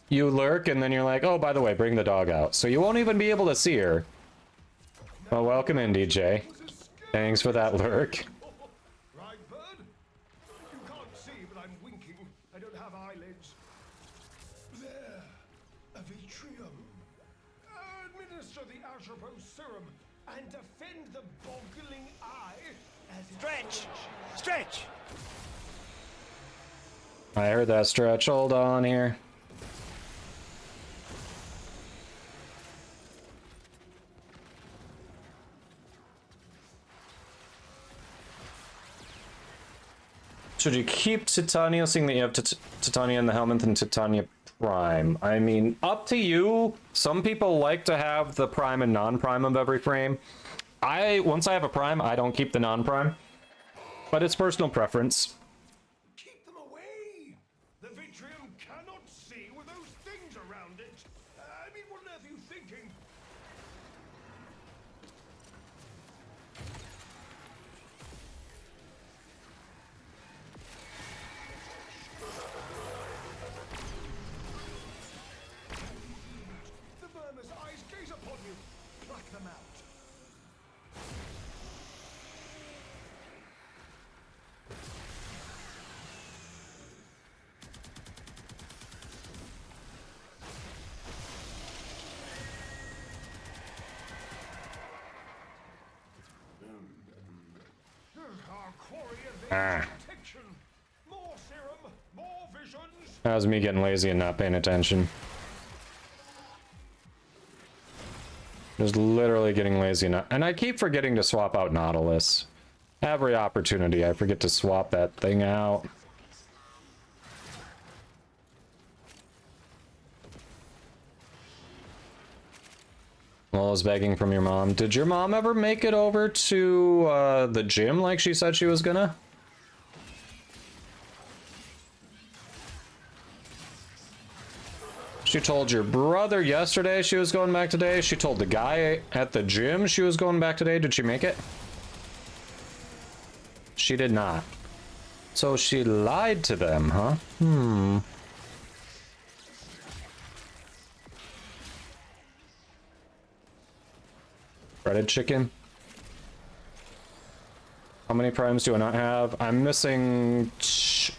You lurk and then you're like, oh, by the way, bring the dog out. So you won't even be able to see her. Well, welcome in, DJ. Thanks for that lurk. Right, bird? You can't see, but I'm winking. I don't have eyelids. There. A vitrium. Administer the Atropos serum and defend the boggling eye as it Stretch! Stretch! I heard that stretch. Hold on here. Should you keep Titania, seeing that you have Titania in the helmet and Titania Prime? I mean, up to you. Some people like to have the Prime and non-Prime of every frame. Once I have a Prime, I don't keep the non-Prime. But it's personal preference. keep them away. The vitrium cannot see with those things around it. I mean, what on earth are you thinking? The vermin's eyes gaze upon you. Pluck them out. Our quarry evades detection. More serum, more visions. That was me getting lazy and not paying attention. Just literally getting lazy and I keep forgetting to swap out Nautilus. Every opportunity I forget to swap that thing out. Lola's begging from your mom. Did your mom ever make it over to the gym like she said she was gonna? She told your brother yesterday she was going back today. She told the guy at the gym she was going back today. Did she make it? She did not. So she lied to them, huh? Breaded chicken. How many primes do I not have? I'm missing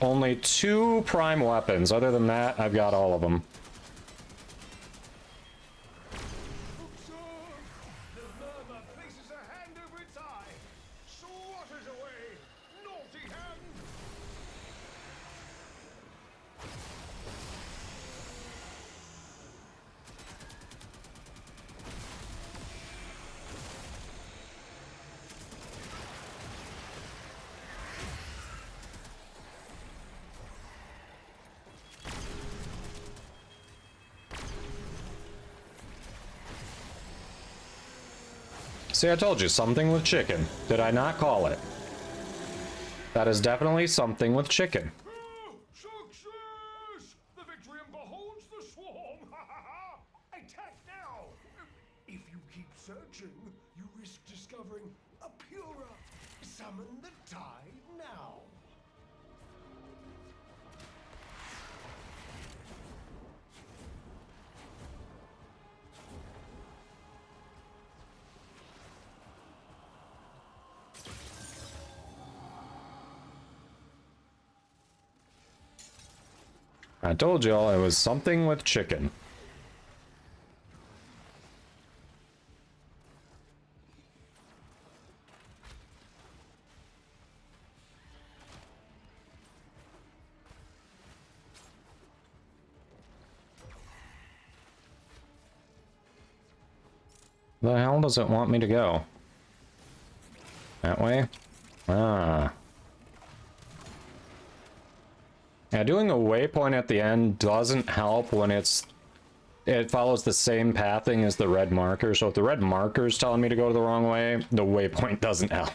only 2 prime weapons. Other than that, I've got all of them. The murmur places a hand over its eye. Swatters away. Naughty hand. See, I told you, something with chicken. Did I not call it? That is definitely something with chicken. Success! The victory beholds the swarm! Attack now! If you keep searching, you risk discovering a purer. Summon the tide now! I told y'all it was something with chicken. The hell does it want me to go? That way? Ah. Yeah, doing a waypoint at the end doesn't help when it follows the same pathing as the red marker. So if the red marker is telling me to go the wrong way, the waypoint doesn't help.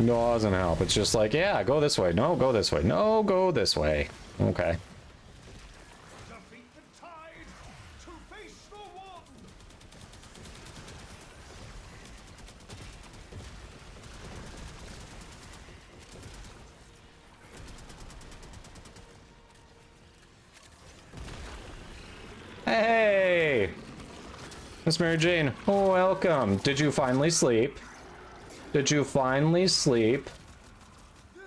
Doesn't help. It's just like, yeah, go this way. No, go this way. No, go this way. Okay. Defeat the tide to face the one! Hey! Miss Mary Jane, welcome. Did you finally sleep? Did you finally sleep? There!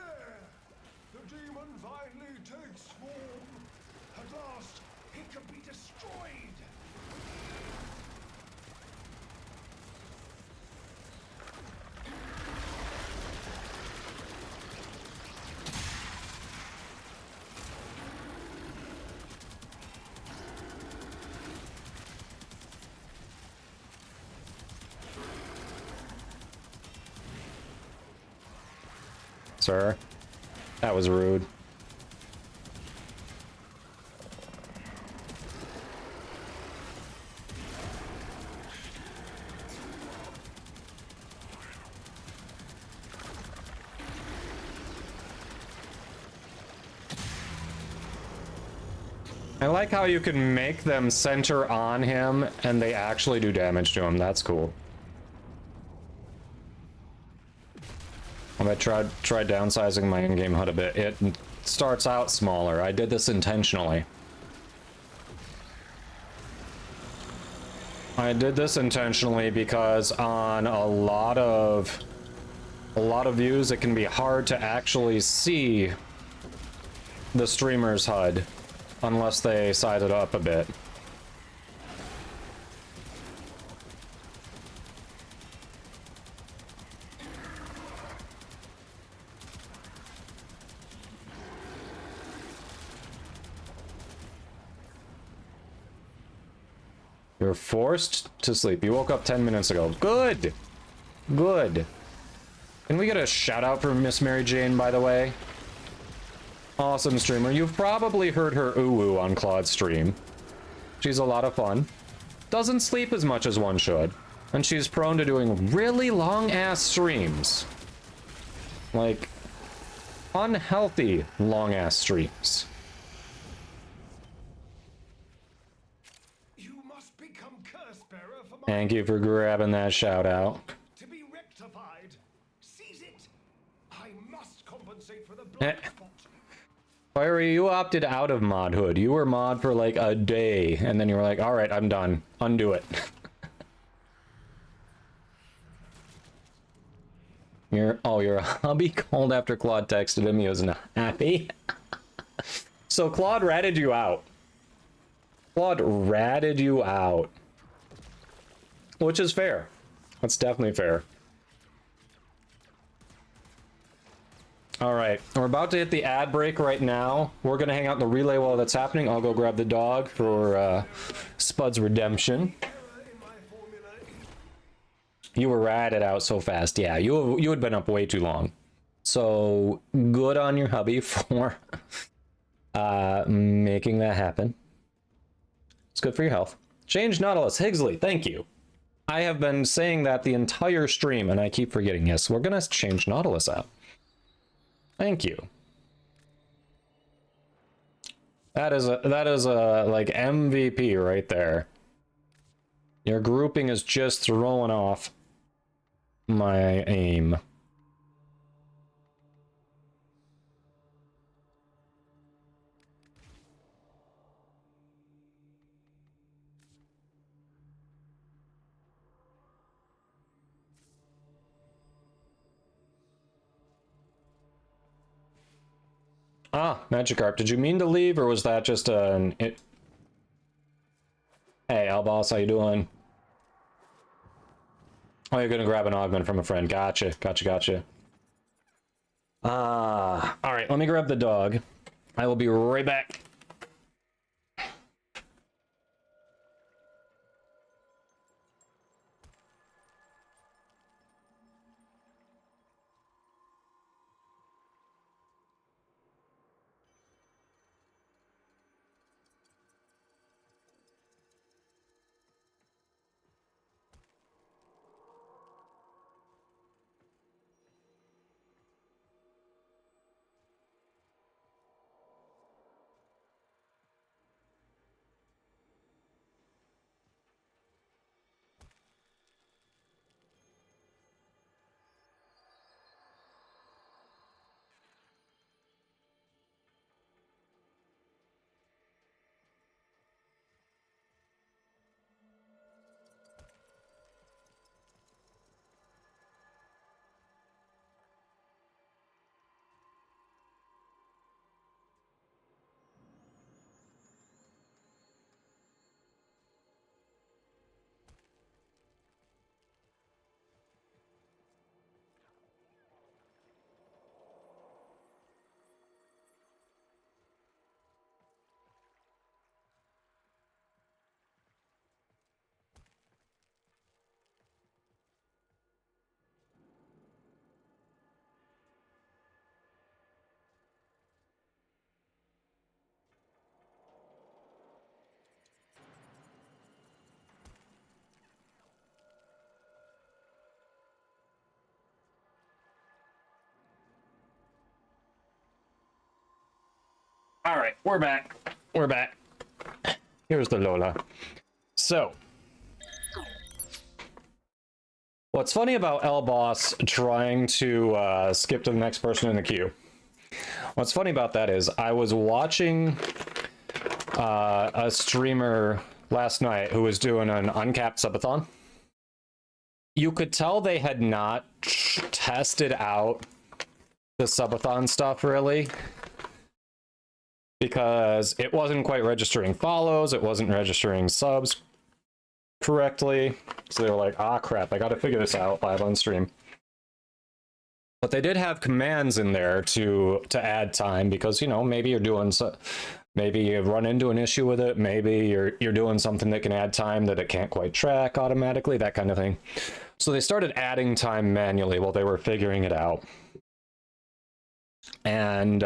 The demon finally takes form. At last, it can be destroyed. Sir, that was rude. I like how you can make them center on him and they actually do damage to him. That's cool. I tried downsizing my in-game HUD a bit. It starts out smaller. I did this intentionally. I did this intentionally because on a lot of views it can be hard to actually see the streamer's HUD unless they size it up a bit. You're forced to sleep. You woke up 10 minutes ago. Good! Good. Can we get a shout out for Miss Mary Jane, by the way? Awesome streamer. You've probably heard her ooh-woo on Claude's stream. She's a lot of fun. Doesn't sleep as much as one should. And she's prone to doing really long-ass streams. Like, unhealthy long-ass streams. Thank you for grabbing that shout out. To be rectified. Seize it. I must compensate for the blind spot. Fiery, you opted out of modhood. You were mod for like a day, and then you were like, all right, I'm done. Undo it. Your hubby called after Claude texted him. He was not happy. So Claude ratted you out. Claude ratted you out. Which is fair. That's definitely fair. All right, we're about to hit the ad break right now. We're gonna hang out in the relay while that's happening. I'll go grab the dog for Spud's redemption. You were ratted out so fast. Yeah, you had been up way too long. So good on your hubby for making that happen. It's good for your health. Change Nautilus. Higgsley, thank you. I have been saying that the entire stream, and I keep forgetting. Yes, we're going to change Nautilus out. Thank you. That is a like MVP right there. Your grouping is just throwing off my aim. Ah, Magikarp, did you mean to leave, or was that just an... Hey, Alboss, how you doing? Oh, you're gonna grab an augment from a friend. Gotcha, gotcha, gotcha. Alright, let me grab the dog. I will be right back. All right, we're back. We're back. Here's the Lola. So, what's funny about L-Boss trying to skip to the next person in the queue? What's funny about that is I was watching a streamer last night who was doing an uncapped subathon. You could tell they had not tested out the subathon stuff really, because it wasn't quite registering follows, it wasn't registering subs correctly. So they were like, ah crap, I gotta figure this out live on stream. But they did have commands in there to add time, because, you know, maybe you're doing maybe you run into an issue with it, maybe you're doing something that can add time that it can't quite track automatically, that kind of thing. So they started adding time manually while they were figuring it out. And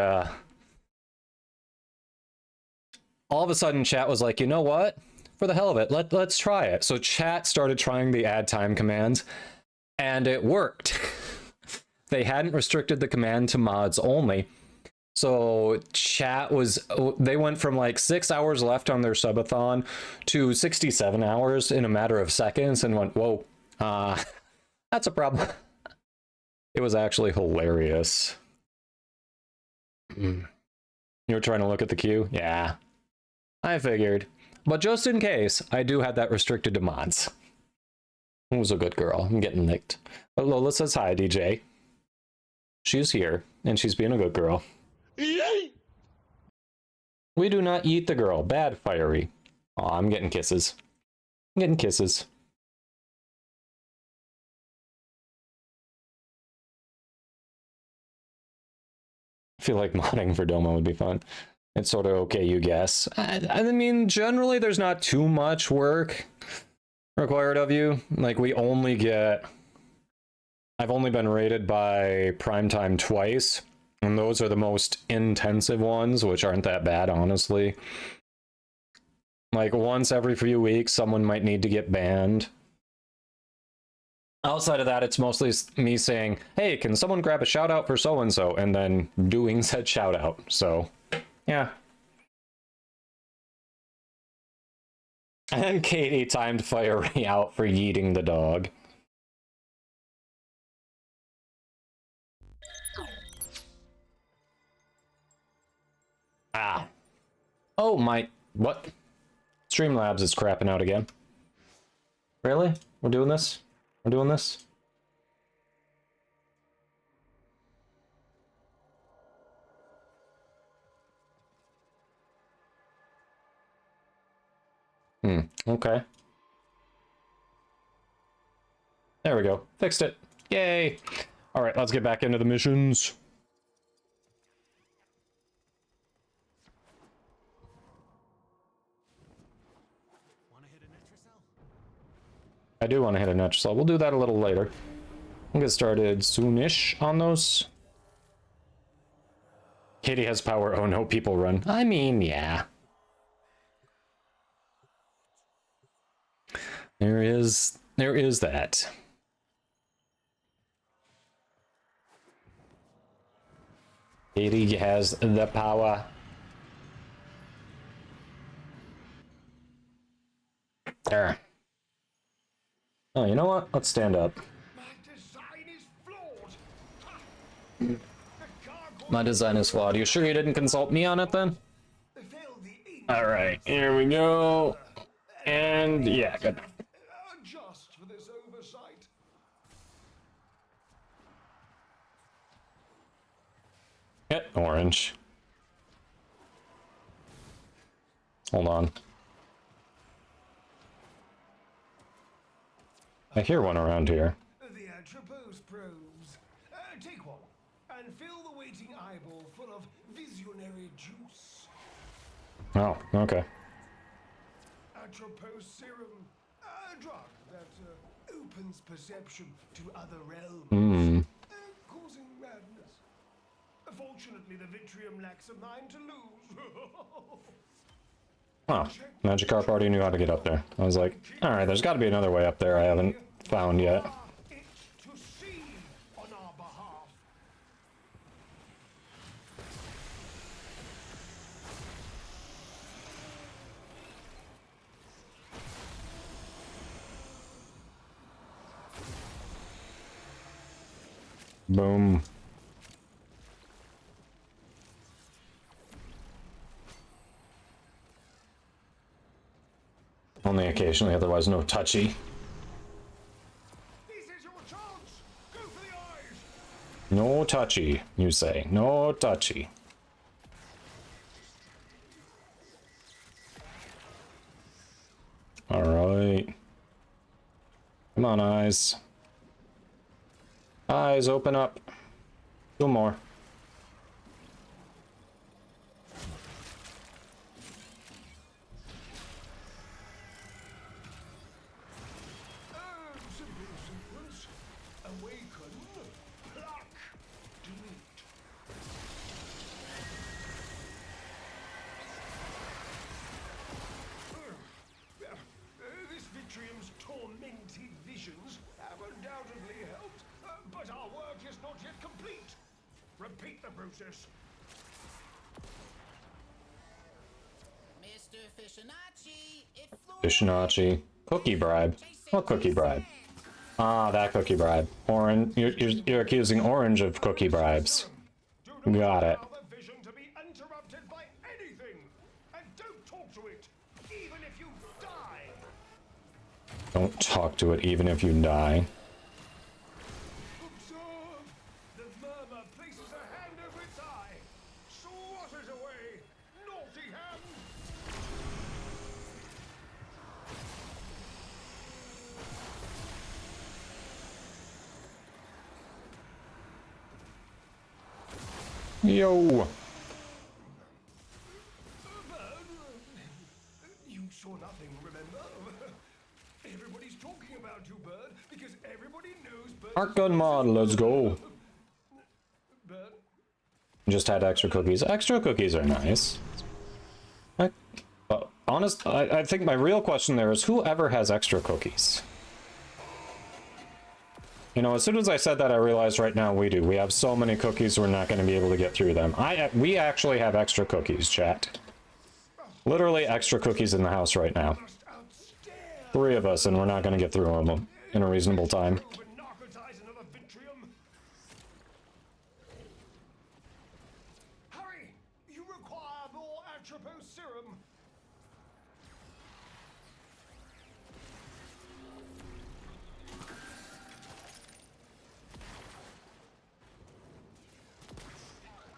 all of a sudden chat was like, you know what? For the hell of it, let's try it. So chat started trying the add time commands, and it worked. They hadn't restricted the command to mods only. So chat was, they went from like 6 hours left on their subathon to 67 hours in a matter of seconds, and went, whoa, that's a problem. It was actually hilarious. You were trying to look at the queue? Yeah. I figured. But just in case, I do have that restricted to mods. Who's a good girl? I'm getting licked. But Lola says hi, DJ. She's here, and she's being a good girl. Yay! We do not eat the girl. Bad fiery. Aw, I'm getting kisses. I'm getting kisses. I feel like modding for Doma would be fun. It's sort of okay, you guess. I mean, generally there's not too much work required of you. Like, we only get... I've only been rated by Primetime twice, And those are the most intensive ones, which aren't that bad, honestly. Like, once every few weeks, someone might need to get banned. Outside of that, it's mostly me saying, hey, can someone grab a shout out for so-and-so? And then doing said shout out. So, yeah. And Katie timed Fiery out for yeeting the dog. Ah. Oh my, what? Streamlabs is crapping out again. Really? We're doing this? We're doing this? Okay. There we go. Fixed it. Yay! Alright, let's get back into the missions. I do want to hit a Necraloid. We'll do that a little later. We'll get started soonish on those. Katie has power. Oh no, people run. I mean, yeah. There is that. Katie has the power. There. Oh, you know what? Let's stand up. My design is flawed. My design is flawed. You sure you didn't consult me on it then? Alright, here we go. And yeah, good. Just for this oversight. Get orange. Hold on. I hear one around here. The Atropos probes. Take one and fill the waiting eyeball full of visionary juice. Oh, okay. Atropos serum, a drug that opens perception to other realms, causing madness. Fortunately, the Vitrium lacks a mind to lose. Oh, Magikarp already knew how to get up there. I was like, alright, there's got to be another way up there I haven't found yet. It's to see on our behalf. Boom. Only occasionally, otherwise no touchy. This is your chance. Go for the eyes. No touchy, you say. No touchy. Alright. Come on, eyes. Eyes, open up. 2 more. Simple sequence. Awaken, pluck, delete. This Vitrium's tormented visions have undoubtedly helped, but our work is not yet complete. Repeat the process. Mr. Fishinacci, it Fishinachi. Cookie bribe. What cookie bribe? Ah, that cookie bribe. Orange. You're accusing Orange of cookie bribes. Do not Got it. allow the vision to be interrupted by anything, and don't talk to it, even if you die. Don't talk to it even if you die. Observe! The murmur places a hand over its eye. Swatters away! Naughty hand! Yo! You saw nothing, remember? Everybody's talking about you, Bird, because everybody knows Bird. Arc gun mod, let's go. Bird? just had extra cookies. Extra cookies are nice. I think my real question there is whoever has extra cookies. You know, as soon as I said that, I realized right now we do. We have so many cookies, we're not going to be able to get through them. We actually have extra cookies, chat. Literally extra cookies in the house right now. 3 of us, and we're not going to get through them in a reasonable time. Hurry! You require more Atropos serum.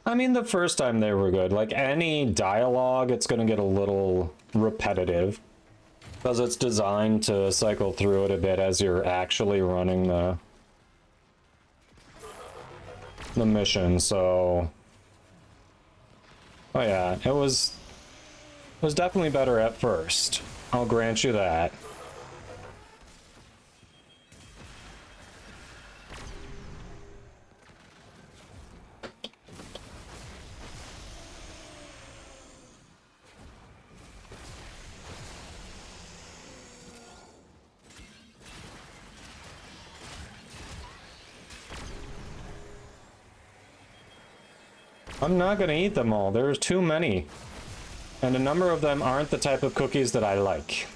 I mean, the first time they were good. Like, any dialogue, it's going to get a little repetitive. Because it's designed to cycle through it a bit as you're actually running the mission, so... Oh yeah, it was definitely better at first. I'll grant you that. I'm not gonna eat them all. There's too many. And a number of them aren't the type of cookies that I like.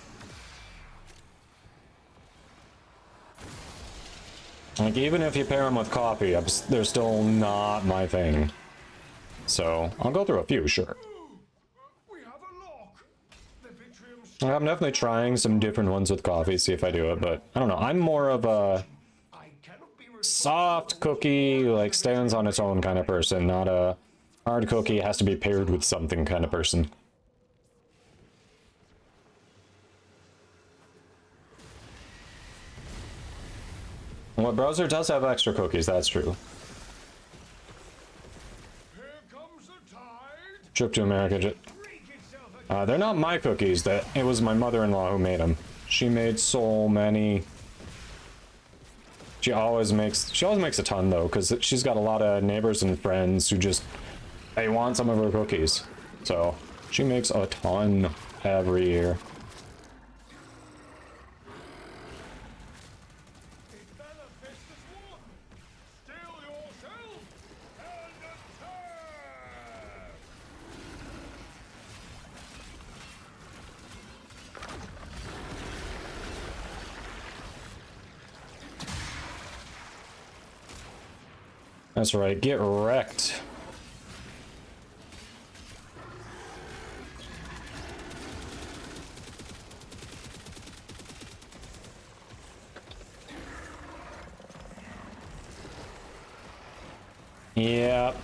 Like, even if you pair them with coffee, they're still not my thing. So, I'll go through a few, sure. We have a lock. The I'm definitely trying some different ones with coffee, see if I do it, but I don't know. I'm more of a soft cookie, like, stands on its own kind of person, not a hard cookie has to be paired with something kind of person. Well, browser does have extra cookies, that's true. Trip to America. They're not my cookies. It was my mother-in-law who made them. She made so many. She always makes a ton though, because she's got a lot of neighbors and friends who just they want some of her cookies. So she makes a ton every year. That's right, get wrecked. Yep.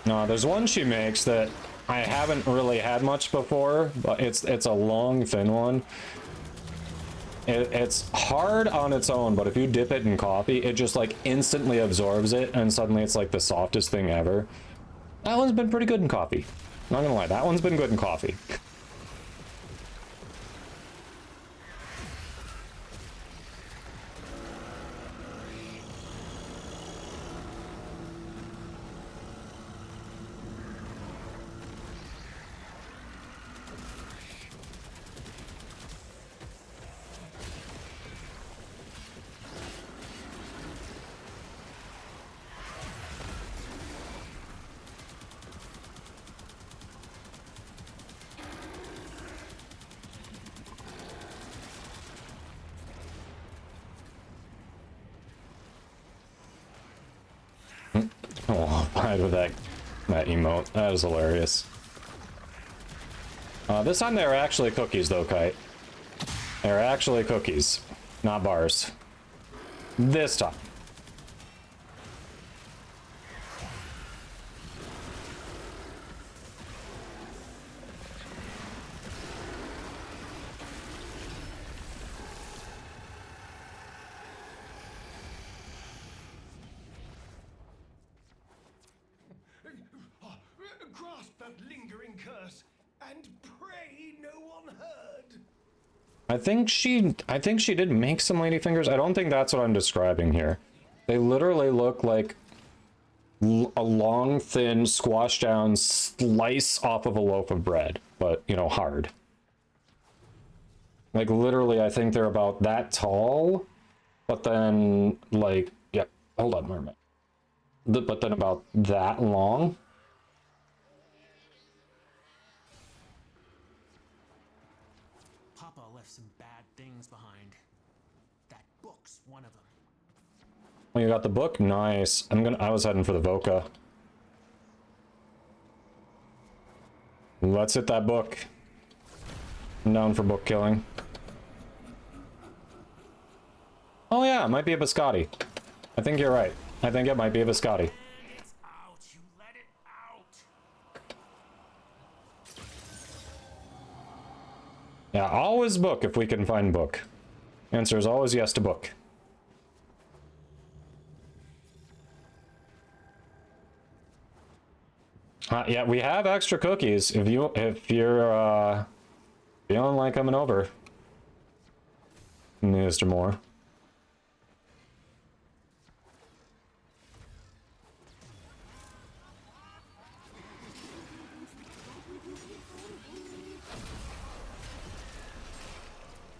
No, there's one she makes that I haven't really had much before, but it's a long, thin one. It's hard on its own, but if you dip it in coffee, it just like instantly absorbs it, and suddenly it's like the softest thing ever. That one's been pretty good in coffee. Not gonna lie, that one's been good in coffee. Oh, hide with that emote. That is hilarious. This time they were actually cookies, though, Kite. They were actually cookies, not bars. This time. Grasp that lingering curse and pray no one heard. I think she did make some ladyfingers. I don't think that's what I'm describing here. They literally look like a long, thin, squashed down slice off of a loaf of bread, but, you know, hard. Like, literally, I think they're about that tall, but then, like, yeah, hold on, mermaid. But then about that long. Papa left some bad things behind. That book's one of them. Oh, you got the book? Nice. I was heading for the Voca. Let's hit that book. I'm down for book killing. Oh yeah, it might be a biscotti. I think you're right. I think it might be a biscotti. It's out. You let it out. Yeah, always book if we can find book. Answer is always yes to book. Yeah, we have extra cookies if you're feeling like coming over, Mr. Moore.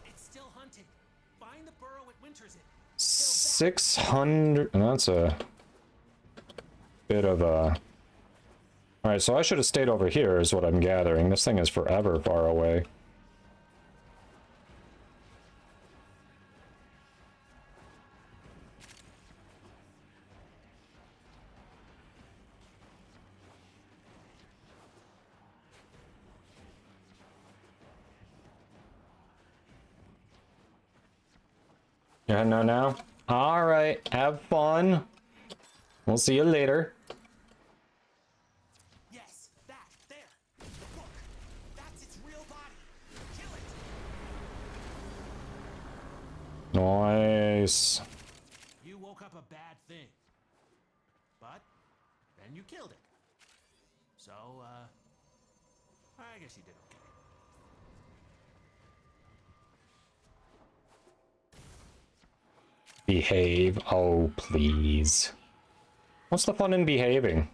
It's still hunting. Find the burrow it winters in. 600. That's a bit of a. All right, so I should have stayed over here, is what I'm gathering. This thing is forever far away. Yeah, no, now. All right, have fun. We'll see you later. Yes, that there. The book. That's its real body. Kill it. Nice. You woke up a bad thing. But then you killed it. So, I guess you did okay. Behave. Oh, please. What's the fun in behaving?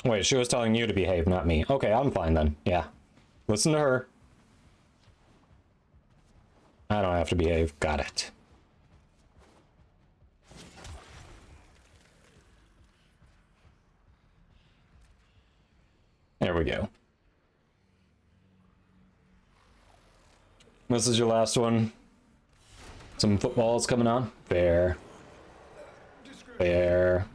Wait, she was telling you to behave, not me. Okay, I'm fine then. Yeah. Listen to her. I don't have to behave. Got it. There we go. This is your last one. Some footballs coming on. Fair. Fair.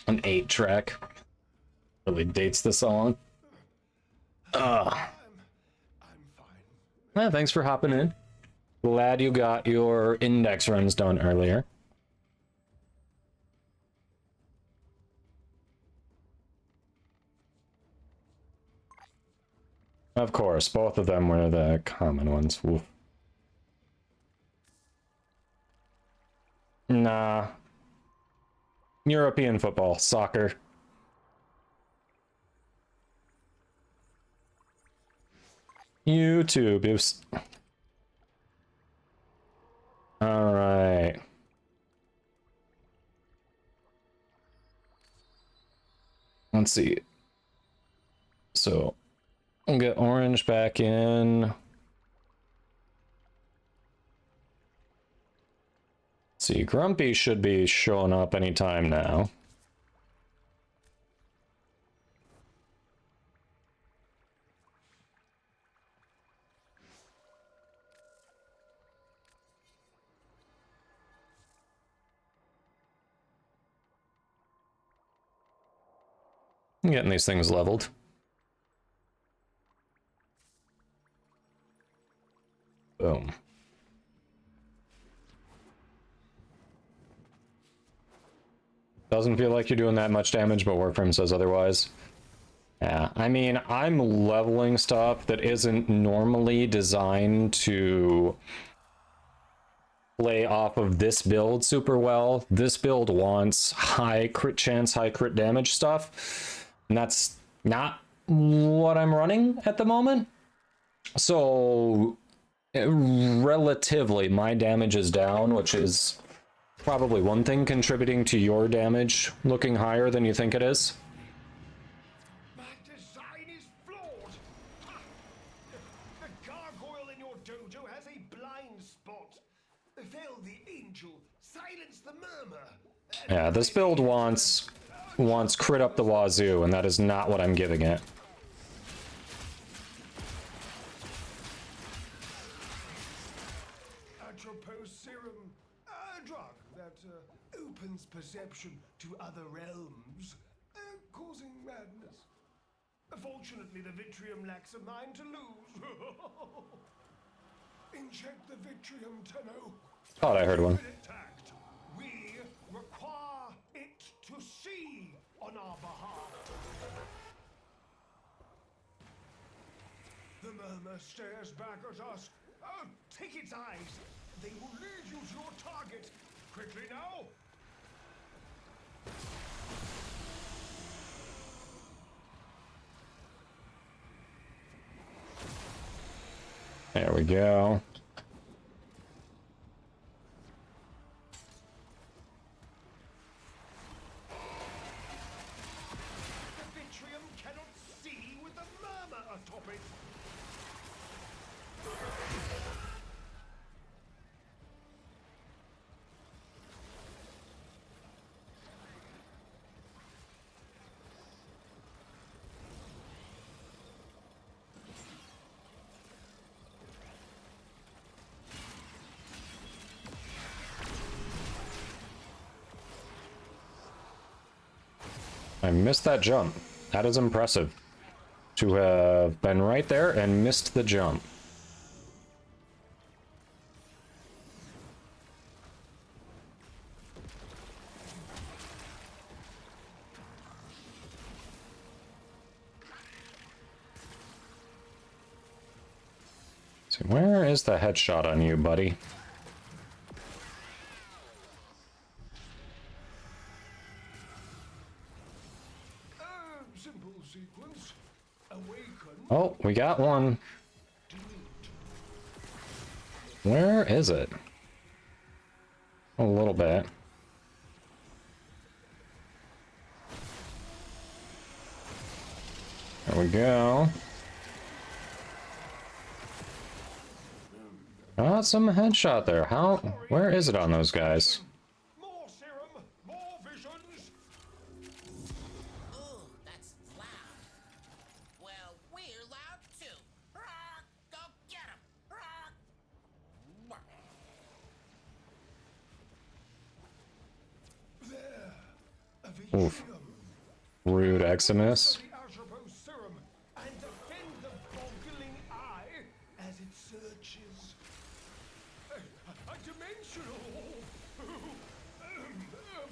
An 8-track. Really dates the song. I'm fine. Yeah, thanks for hopping in. Glad you got your index runs done earlier. Of course, both of them were the common ones. Oof. Nah. European football, soccer. YouTube. Oops. All right. Let's see. So, I'll get orange back in. See, Grumpy should be showing up anytime now. I'm getting these things leveled. Boom. Doesn't feel like you're doing that much damage, but Warframe says otherwise. Yeah, I mean, I'm leveling stuff that isn't normally designed to play off of this build super well. This build wants high crit chance, high crit damage stuff, and that's not what I'm running at the moment. So, relatively, my damage is down, which is probably one thing contributing to your damage looking higher than you think it is. My design is flawed. Ha! The gargoyle in your dojo has a blind spot. Fail the angel, silence the murmur. Yeah, this build wants crit up the wazoo, and that is not what I'm giving it. Atropos serum, a drug that opens perception to other realms, causing madness. Fortunately, the Vitrium lacks a mind to lose. Inject the Vitrium, Tenno. Thought I heard one. Attacked. We require it to see on our behalf. The murmur stares back at us. Take its eyes. They will lead you to your target. Quickly now. There we go. The Vitrium cannot see with the murmur atop it. I missed that jump. That is impressive. To have been right there and missed the jump. So where is the headshot on you, buddy? Simple sequence. Awaken. Oh, we got one. Where is it? A little bit. There we go. Got some headshot there. How? Where is it on those guys? More serum, more visions. Ooh, that's loud. Well, we're loud too. Rock, go get him. Rock. There. A Oof. Vitrium. Rude Eximus. The Atropos serum and defend the boggling eye as it searches. A dimensional.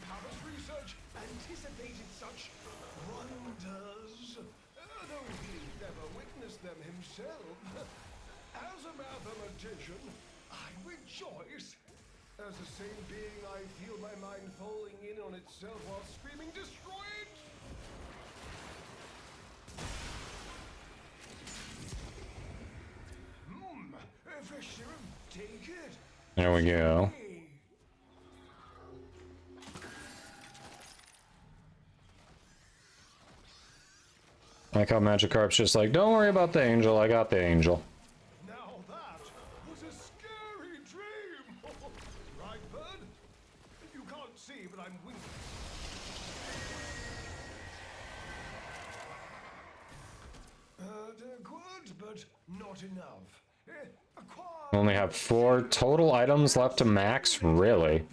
Powers research anticipated such wonders, though he never witnessed them himself. As a mathematician, I rejoice. As the same being, I feel my mind falling in on itself while screaming, "Destroy it!" Fresh serum, take it. There we go. Hey. Like how Magikarp's just like, don't worry about the angel, I got the angel. Now that was a scary dream. Right, Bird? You can't see, but I'm winking. Adequate, but not enough. Acquire Only have 4 total items left to max? Really?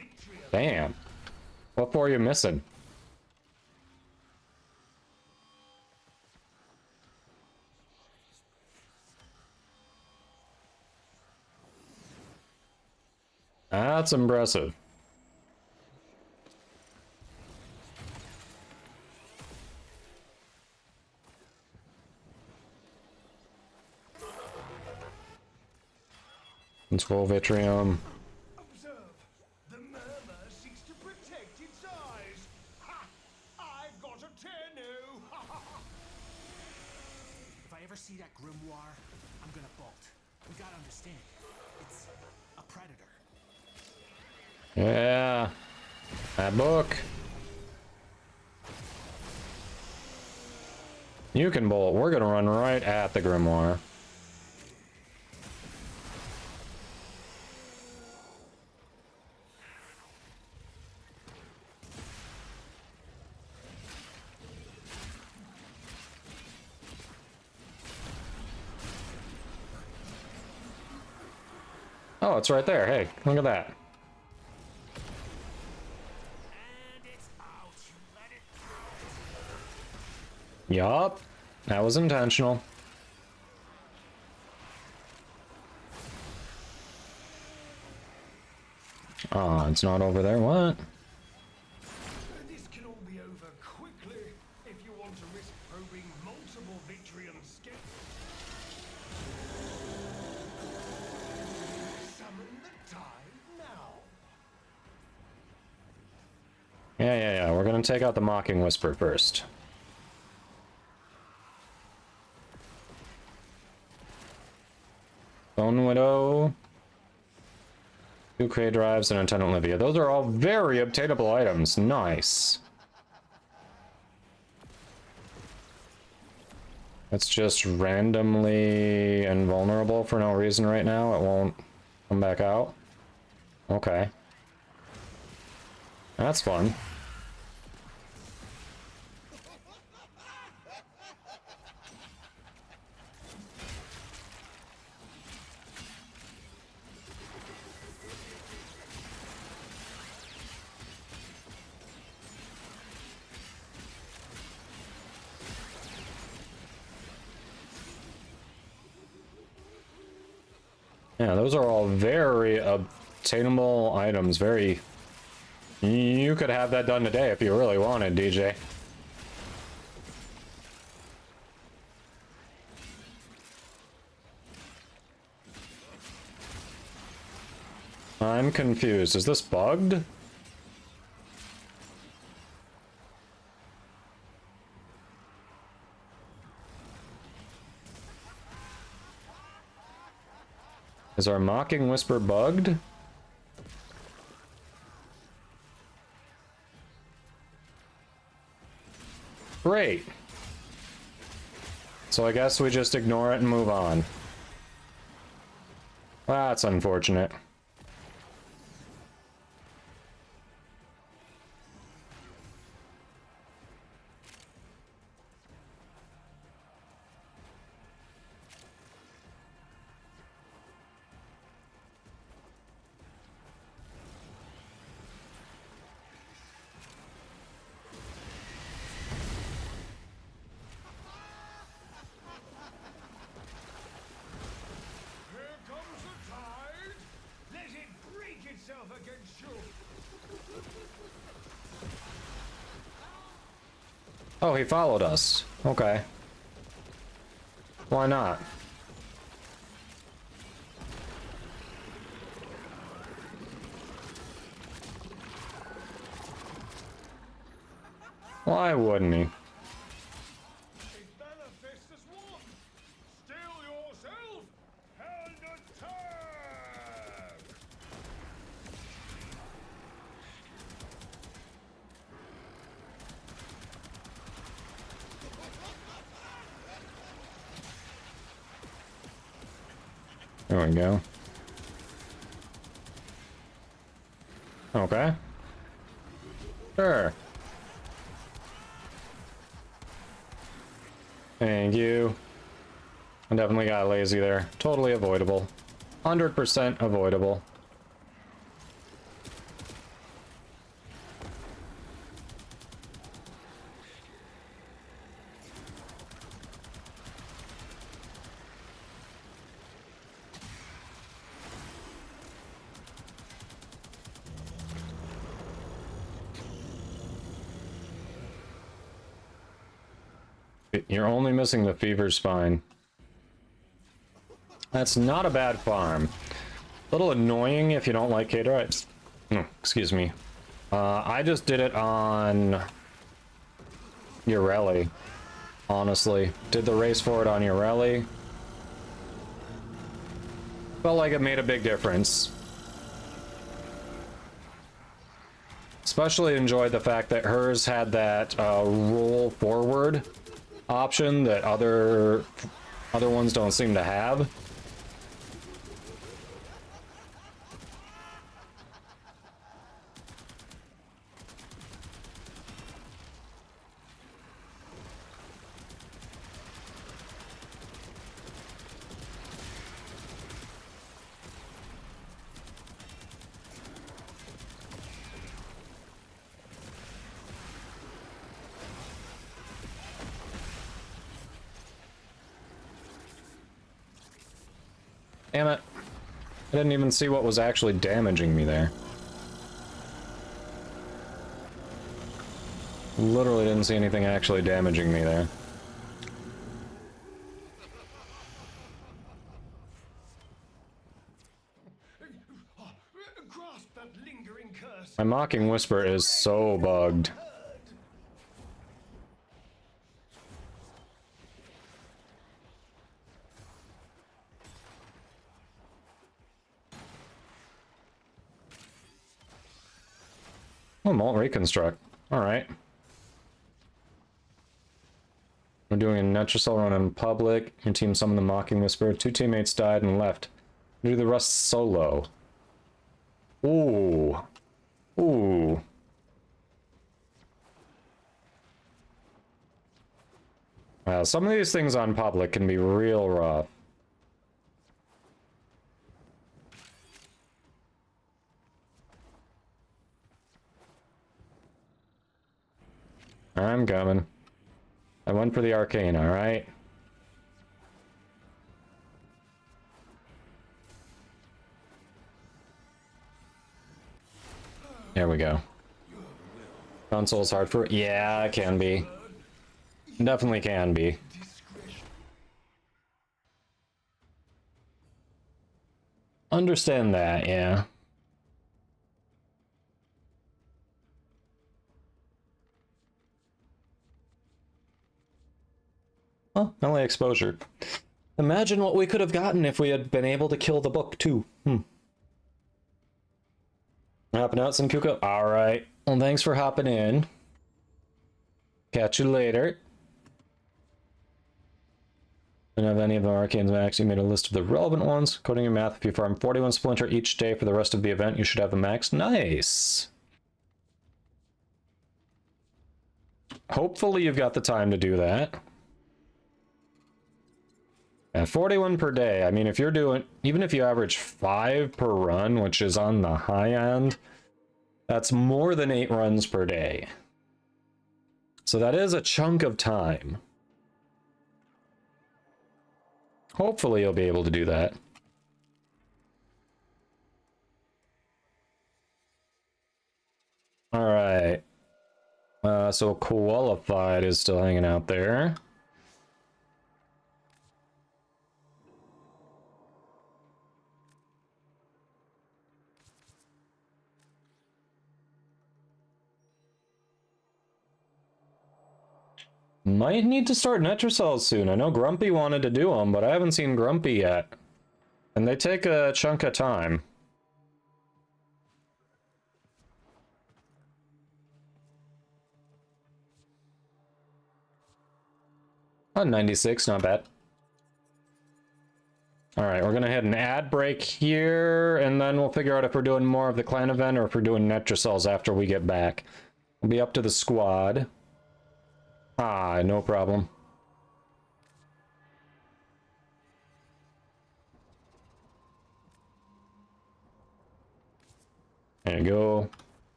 Damn. What 4 are you missing? That's impressive. Let's go Vitrium. Observe. The murmur seeks to protect its eyes. Ha! I've got a Tenno. If I ever see that grimoire, I'm gonna bolt. You gotta understand, it's a predator. Yeah. That book. You can bolt. We're gonna run right at the grimoire. Oh, it's right there. Hey, look at that. And it's out. You let it. Yup. That was intentional. Oh, it's not over there. What? This can all be over quickly if you want to risk probing multiple Vitrium skips. Summon the tide now. Yeah. We're gonna take out the Mocking Whisper first. Bone Widow. 2 Cray Drives and Attendant Livia. Those are all very obtainable items. Nice. It's just randomly invulnerable for no reason right now. It won't come back out. Okay. That's fun. Yeah, those are all very obtainable items. Very... You could have that done today if you really wanted, DJ. I'm confused. Is this bugged? Is our Mocking Whisper bugged? Great. So I guess we just ignore it and move on. That's unfortunate. Here comes the tide. Let it break itself against you. Oh, he followed us. Okay. Why not? Why wouldn't he? It manifests as one. Still yourself and attack. There we go. Okay. Sure. Thank you. I definitely got lazy there. Totally avoidable. 100% avoidable. You're only missing the fever spine. That's not a bad farm. A little annoying if you don't like K-Drives. No, excuse me. I just did it on Urelli, honestly. Did the race for it on Urelli. Felt like it made a big difference. Especially enjoyed the fact that hers had that roll forward option that other ones don't seem to have. Damn it. I didn't even see what was actually damaging me there. Literally didn't see anything actually damaging me there. Grasp that lingering curse. My Mocking Whisper is so bugged. Oh, Malt Reconstruct. Alright. We're doing a Necraloid run in public. Your team summoned the Mocking Whisper. 2 teammates died and left. Do the rest solo. Ooh. Ooh. Wow, some of these things on public can be real rough. I'm coming. I went for the arcane, alright? There we go. Console's hard for... Yeah, it can be. Definitely can be. Understand that, yeah. Oh, LA exposure. Imagine what we could have gotten if we had been able to kill the book, too. Hopping out, Senkuko? Alright. Well, thanks for hopping in. Catch you later. Don't have any of the arcanes max. You made a list of the relevant ones. Coding your math. If you farm 41 Splinter each day for the rest of the event, you should have the max. Nice. Hopefully you've got the time to do that. And 41 per day. I mean, if you're doing, even if you average 5 per run, which is on the high end, that's more than 8 runs per day. So that is a chunk of time. Hopefully you'll be able to do that. All right. So Qualified is still hanging out there. Might need to start Necraloids soon. I know Grumpy wanted to do them, but I haven't seen Grumpy yet. And they take a chunk of time. Oh, 96, not bad. Alright, we're gonna hit an ad break here, and then we'll figure out if we're doing more of the clan event or if we're doing Necraloids after we get back. We'll be up to the squad. Ah, no problem. There you go.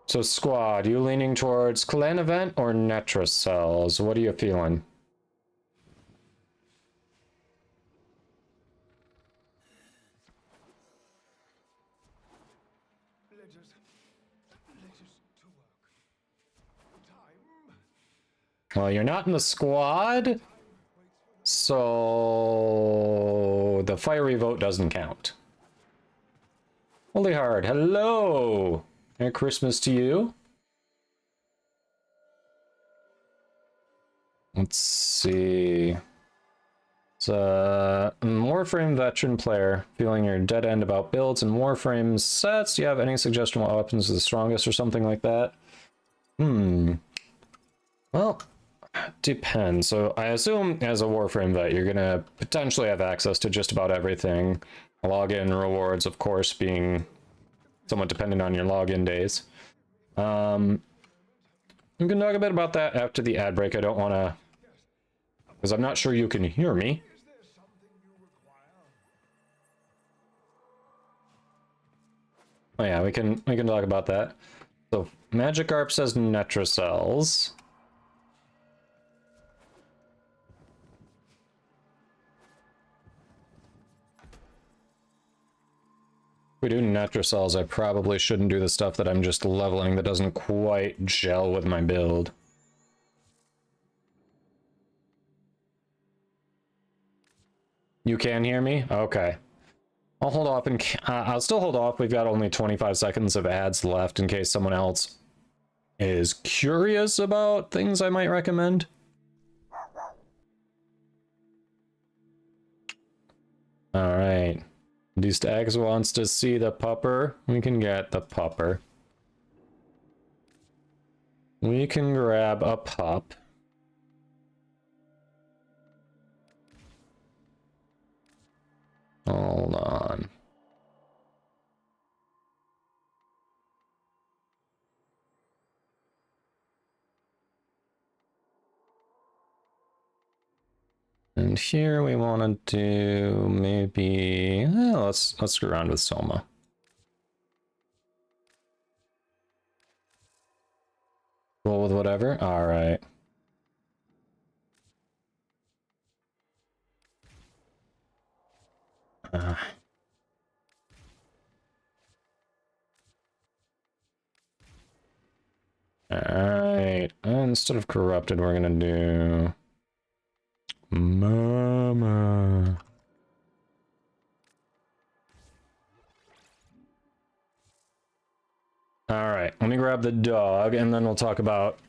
So squad, you leaning towards clan event or Necraloids? What are you feeling? Let us to work. Time Well, you're not in the squad, so the fiery vote doesn't count. Holy Hard, hello! Merry Christmas to you. Let's see. It's a Warframe veteran player feeling your dead end about builds and Warframe sets. Do you have any suggestion what weapons are the strongest or something like that? Well, depends. So I assume as a Warframe vet, you're gonna potentially have access to just about everything. Login rewards, of course, being somewhat dependent on your login days. We can talk a bit about that after the ad break. I don't want to, because I'm not sure you can hear me. Oh yeah, we can talk about that. So Magikarp says Netracells. If we do Netracells, I probably shouldn't do the stuff that I'm just leveling that doesn't quite gel with my build. You can hear me? Okay. I'll hold off and I'll still hold off. We've got only 25 seconds of ads left in case someone else is curious about things I might recommend. All right. Destags wants to see the pupper. We can get the pupper. We can grab a pup. Hold on. And here we want to do maybe let's screw around with Soma. Cool with whatever. All right. Alright, instead of corrupted, we're gonna do Mama. Alright, let me grab the dog and then we'll talk about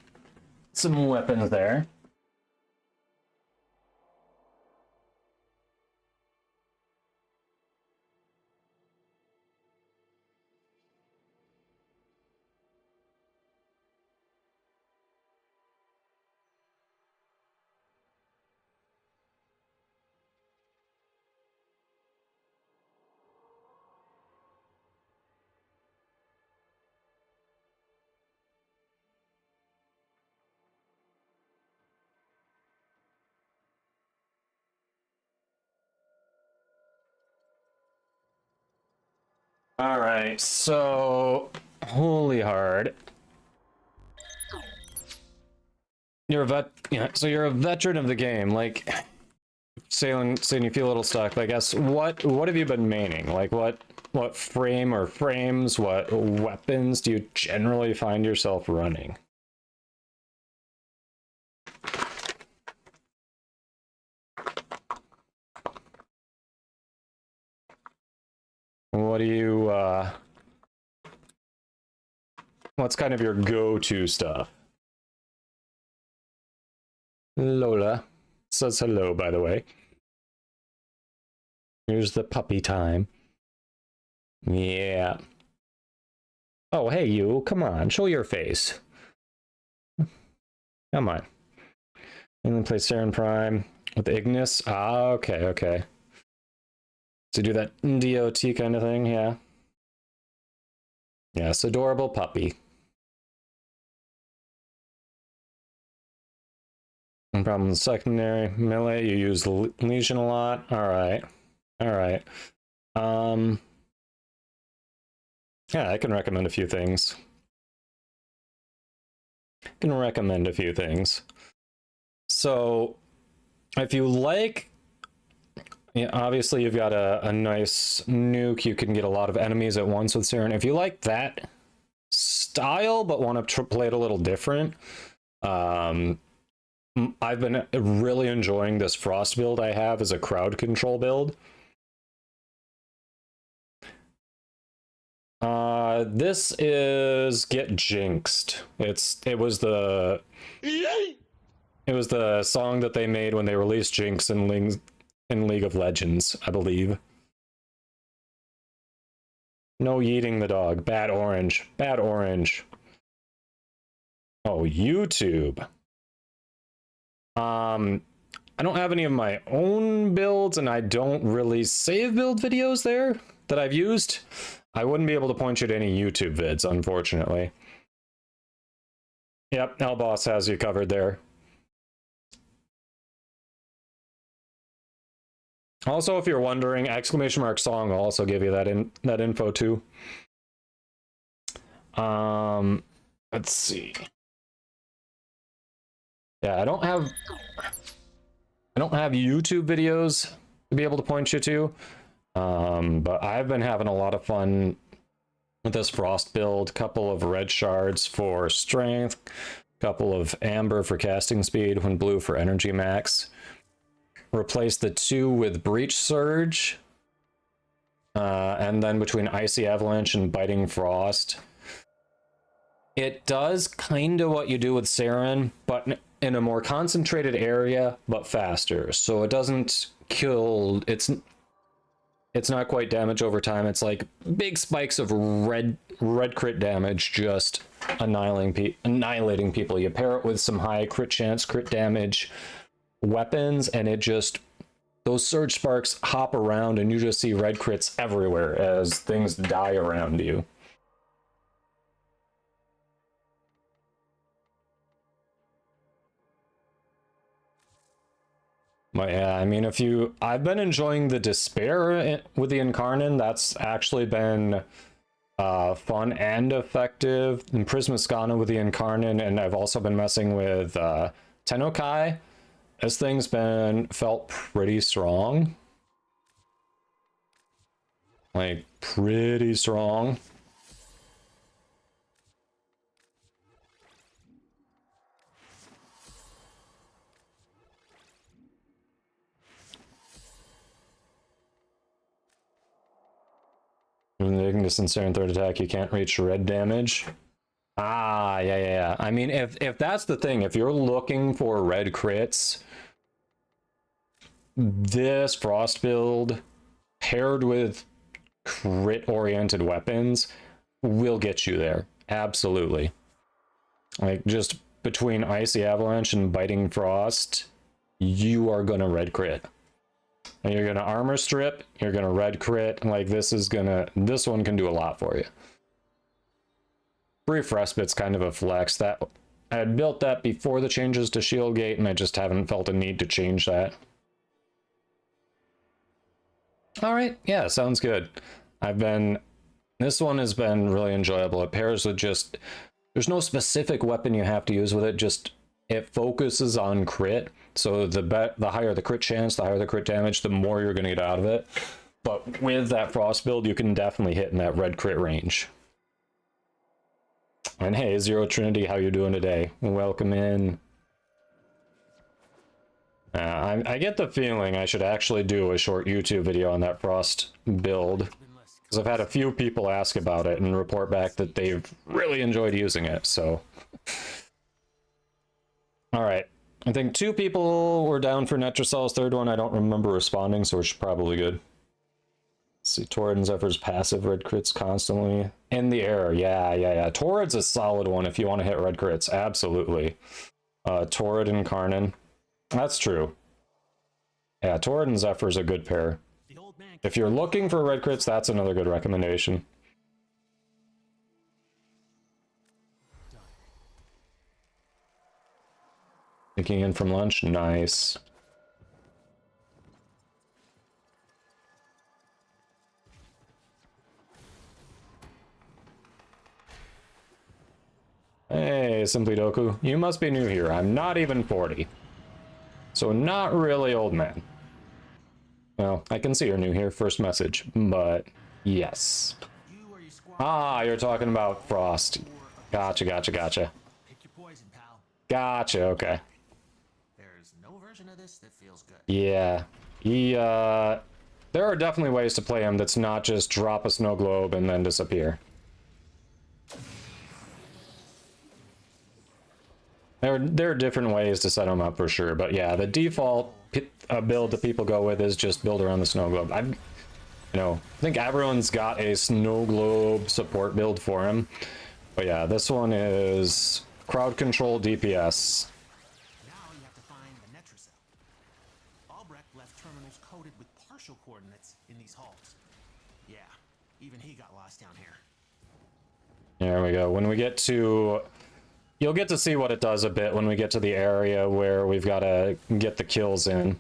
some weapons there. All right, so Holy Hard. You're a vet, yeah. So you're a veteran of the game. Like, saying you feel a little stuck. I guess what have you been maining? Like, what frame or frames? What weapons do you generally find yourself running? What do you, what's kind of your go-to stuff? Lola says hello, by the way. Here's the puppy time. Yeah. Oh, hey, you. Come on, show your face. Come on. And then play Saren Prime with Ignis. Ah, okay, okay. To do that DOT kind of thing, yeah. Yes, adorable puppy. No problem with secondary. Melee, you use Legion a lot. Alright. Alright. Yeah, I can recommend a few things. So, if you like... Yeah, obviously you've got a nice nuke. You can get a lot of enemies at once with Saren. If you like that style, but want to play it a little different, I've been really enjoying this Frost build I have as a crowd control build. This is Get Jinxed. It was the song that they made when they released Jinx in League of Legends, I believe. No yeeting the dog. Bad orange. Bad orange. Oh, YouTube. I don't have any of my own builds, and I don't really save build videos there that I've used. I wouldn't be able to point you to any YouTube vids, unfortunately. Yep, L-Boss has you covered there. Also, if you're wondering, !song will also give you that info too. Let's see. Yeah, I don't have YouTube videos to be able to point you to. But I've been having a lot of fun with this Frost build. Couple of red shards for strength, couple of amber for casting speed, when blue for energy max. Replace the 2 with Breach Surge. And then between Icy Avalanche and Biting Frost. It does kind of what you do with Saren, but in a more concentrated area, but faster. So it doesn't kill... It's not quite damage over time. It's like big spikes of red crit damage, just annihilating people. You pair it with some high crit chance, crit damage weapons, and it just, those surge sparks hop around and you just see red crits everywhere as things die around you. But yeah, I mean, I've been enjoying the Despair with the Incarnon. That's actually been fun and effective. And Prismascana with the Incarnon, and I've also been messing with Tennokai. This thing's felt pretty strong. Like, pretty strong. With the Ignis and Saren third attack, you can't reach red damage. Ah, yeah. I mean, if that's the thing, if you're looking for red crits, this Frost build paired with crit-oriented weapons will get you there. Absolutely. Like, just between Icy Avalanche and Biting Frost, you are gonna red crit. And you're gonna armor strip, you're gonna red crit. Like, this one can do a lot for you. Brief Respite's kind of a flex. That I had built that before the changes to Shieldgate, and I just haven't felt a need to change that. Alright, yeah, sounds good. This one has been really enjoyable. It pairs with just, there's no specific weapon you have to use with it, just it focuses on crit. So the higher the crit chance, the higher the crit damage, the more you're going to get out of it. But with that Frost build, you can definitely hit in that red crit range. And hey, Zero Trinity, how you doing today? Welcome in. I get the feeling I should actually do a short YouTube video on that Frost build, because I've had a few people ask about it and report back that they've really enjoyed using it, so... Alright, I think 2 people were down for Netrasol's third one. I don't remember responding, so we're probably good. Let's see, Torrid and Zephyr's passive red crits constantly. In the air, yeah. Torrid's a solid one if you want to hit red crits, absolutely. Torrid and Karnan. That's true. Yeah, Torrid and Zephyr's a good pair. If you're looking for red crits, that's another good recommendation. Sneaking in from lunch, nice. Hey, Simply Doku, you must be new here. I'm not even 40. So not really old man. Well, I can see you're new here, first message, but yes. Ah, you're talking about Frost. Gotcha. Gotcha, okay. of this that feels good. Yeah. There are definitely ways to play him that's not just drop a snow globe and then disappear. There are different ways to set him up for sure, but yeah, the default build that people go with is just build around the snow globe. I think everyone's got a snow globe support build for him, but yeah, this one is crowd control DPS. Now you have to find the Necraloid. Albrecht left terminals coded with partial coordinates in these halls. Yeah, even he got lost down here. There we go. When we get to... You'll get to see what it does a bit when we get to the area where we've got to get the kills in.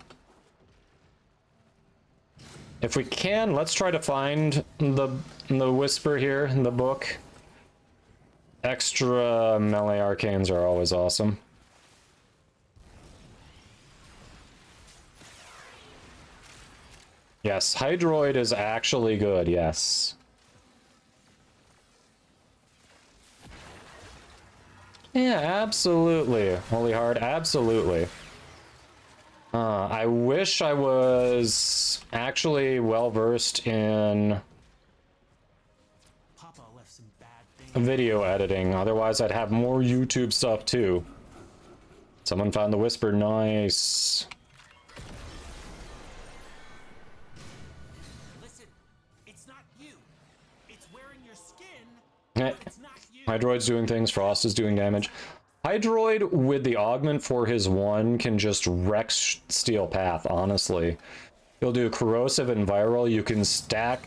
If we can, let's try to find the Whisper here in the book. Extra melee arcanes are always awesome. Yes, Hydroid is actually good, yes. Yeah, absolutely. Holy Hard, absolutely. I wish I was actually well-versed in Papa left some bad things. video editing. Otherwise, I'd have more YouTube stuff, too. Someone found the Whisper. Nice. Listen, it's not you. It's wearing your skin, Eh, but it's not you. Hydroid's doing things. Frost is doing damage. Hydroid with the augment for his 1 can just wreck Steel Path, honestly. He'll do corrosive and viral. You can stack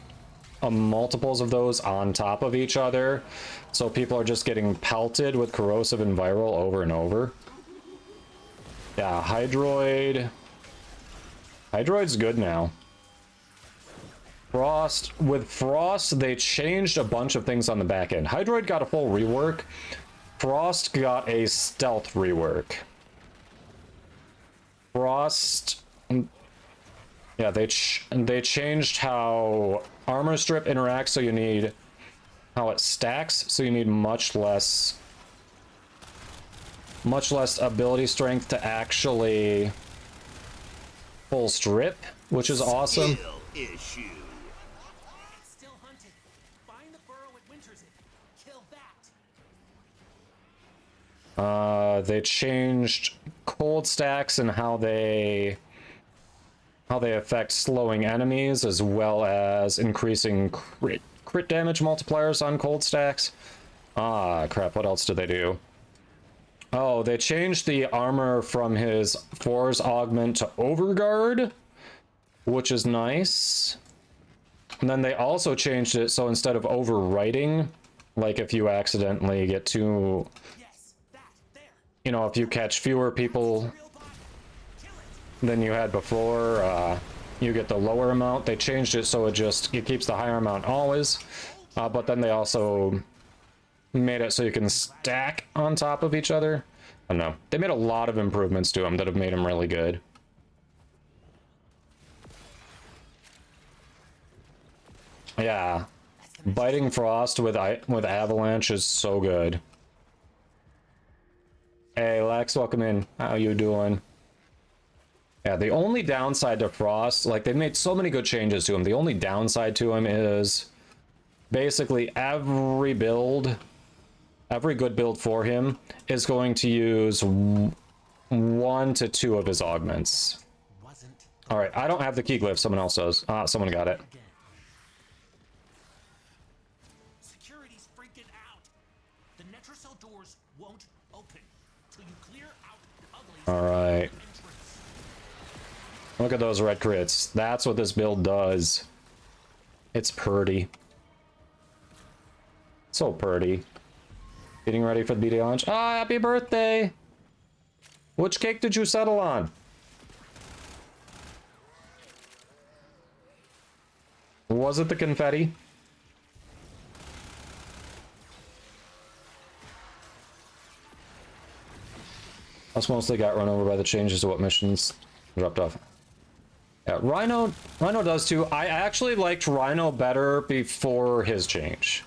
multiples of those on top of each other, so people are just getting pelted with corrosive and viral over and over. Yeah, Hydroid's good now. With Frost, they changed a bunch of things on the back end. Hydroid got a full rework. Frost got a stealth rework. Frost... Yeah, they changed how armor strip interacts, so you need... How it stacks, so you need much less ability strength to actually full strip, which is awesome. It's still hunted. Find the burrow it winters in. Kill that. They changed cold stacks and how they affect slowing enemies, as well as increasing crit damage multipliers on cold stacks. Ah, crap, what else did they do? Oh, they changed the armor from his Force Augment to Overguard, which is nice. And then they also changed it so instead of overwriting, like if you accidentally get too... You know, if you catch fewer people than you had before, you get the lower amount. They changed it so it keeps the higher amount always. But then they also made it so you can stack on top of each other. I don't know. They made a lot of improvements to him that have made him really good. Yeah. Biting Frost with Avalanche is so good. Hey, Lex, welcome in. How you doing? Yeah, the only downside to Frost, like, they've made so many good changes to him. The only downside to him is basically every good build for him is going to use 1 to 2 of his augments. All right, I don't have the key glyph. Someone else does. Someone got it. Security's freaking out. The Necraloid doors won't open till you clear out the ugly. All right. Look at those red crits. That's what this build does. It's pretty. So pretty. Getting ready for the BD launch. Ah, happy birthday! Which cake did you settle on? Was it the confetti? I mostly got run over by the changes to what missions dropped off. Yeah, Rhino does too. I actually liked Rhino better before his change.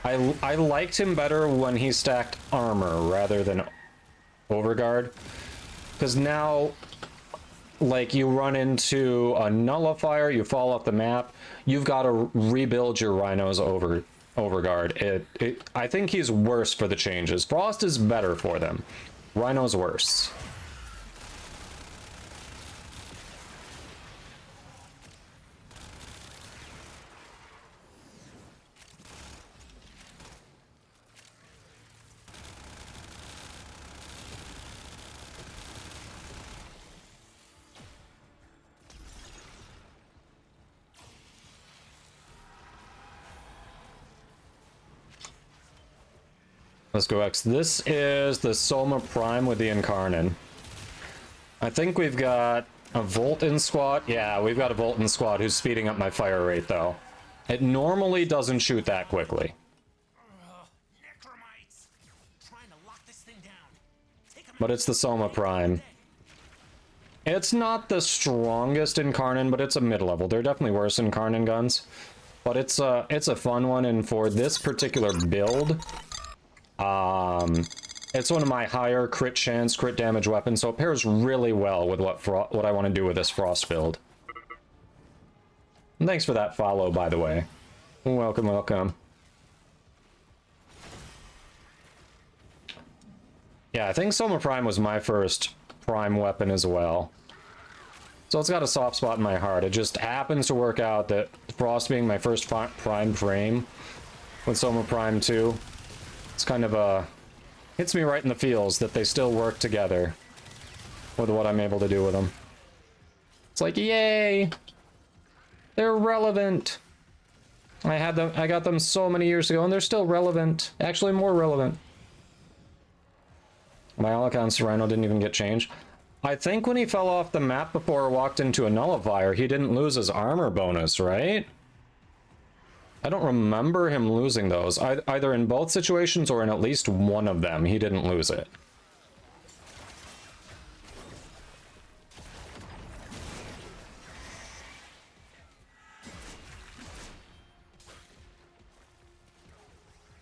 I liked him better when he stacked armor rather than Overguard. Because now like you run into a nullifier, you fall off the map, you've got to rebuild your Rhino's overguard. I think he's worse for the changes. Frost is better for them. Rhino's worse. Let's go X. This is the Soma Prime with the Incarnon. I think we've got a Volt in squad. Yeah, we've got a Volt in squad who's speeding up my fire rate, though. It normally doesn't shoot that quickly. But it's the Soma Prime. It's not the strongest Incarnon, but it's a mid-level. They're definitely worse Incarnon guns. But it's a fun one, and for this particular build... it's one of my higher crit chance, crit damage weapons, so it pairs really well with what I want to do with this Frost build. And thanks for that follow, by the way. Welcome, welcome. Yeah, I think Soma Prime was my first Prime weapon as well. So it's got a soft spot in my heart. It just happens to work out that Frost being my first Prime frame with Soma Prime 2. It's kind of a... hits me right in the feels that they still work together with what I'm able to do with them. It's like, yay! They're relevant! I got them so many years ago, and they're still relevant. Actually, more relevant. By all accounts, Rhino didn't even get changed. I think when he fell off the map before walked into a nullifier, he didn't lose his armor bonus, right? I don't remember him losing those. Either in both situations or in at least one of them, he didn't lose it.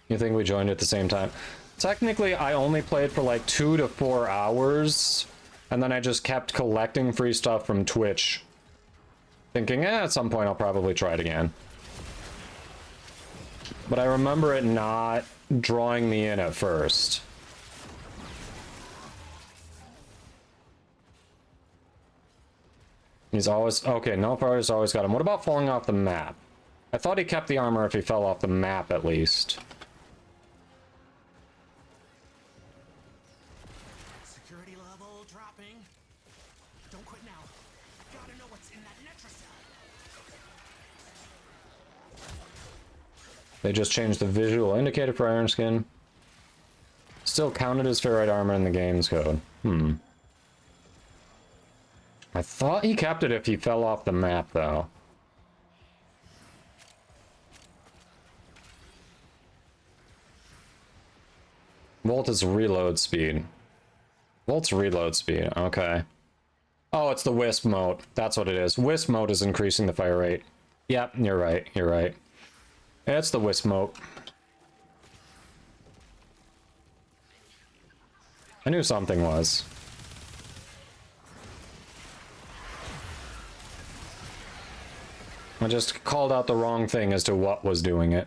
You think we joined at the same time? Technically, I only played for like 2 to 4 hours, and then I just kept collecting free stuff from Twitch, thinking, at some point I'll probably try it again. But I remember it not drawing me in at first. He's always... okay, Nullifiers always got him. What about falling off the map? I thought he kept the armor if he fell off the map, at least. Security level dropping. Don't quit now. Gotta know what's in that Necrocell. They just changed the visual indicator for Iron Skin. Still counted as ferrite armor in the game's code. I thought he kept it if he fell off the map, though. Volt is reload speed. Volt's reload speed, okay. Oh, it's the Wisp mode. That's what it is. Wisp mode is increasing the fire rate. Yep, you're right, you're right. It's the Wisp mode. I knew something was. I just called out the wrong thing as to what was doing it.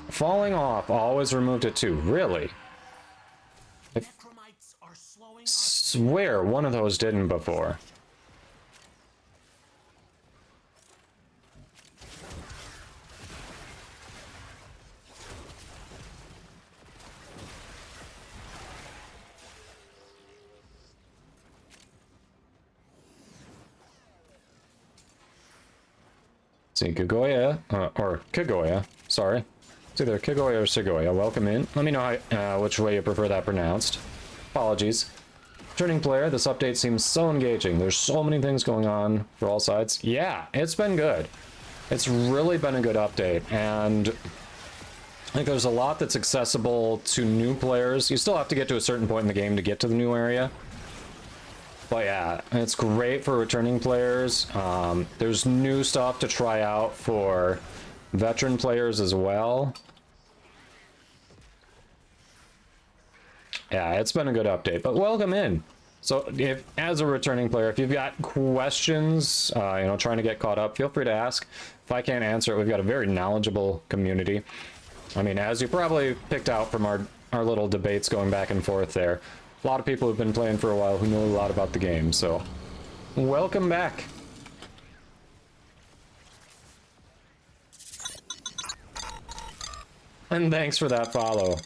Falling off always removed it too. Really? I swear one of those didn't before. See, Kagoya, or Kagoya, sorry. It's either Kagoya or Segoya. Welcome in. Let me know how, which way you prefer that pronounced. Apologies. Turning player, this update seems so engaging. There's so many things going on for all sides. Yeah, it's been good. It's really been a good update, and I think there's a lot that's accessible to new players. You still have to get to a certain point in the game to get to the new area. But yeah, it's great for returning players. There's new stuff to try out for veteran players as well. Yeah, it's been a good update, but welcome in. So if, as a returning player, if you've got questions, you know, trying to get caught up, feel free to ask. If I can't answer it, we've got a very knowledgeable community. I mean, as you probably picked out from our little debates going back and forth there, a lot of people who've been playing for a while who know a lot about the game, so welcome back. And thanks for that follow.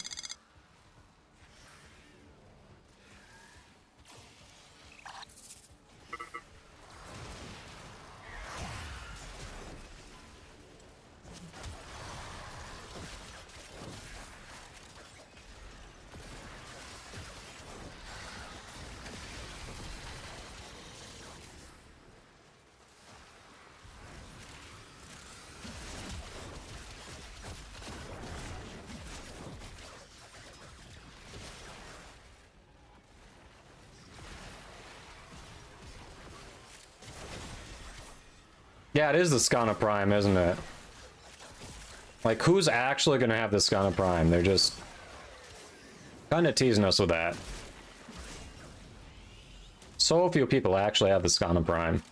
Yeah, it is the Skana Prime, isn't it? Like, who's actually going to have the Skana Prime? They're just kind of teasing us with that. So few people actually have the Skana Prime.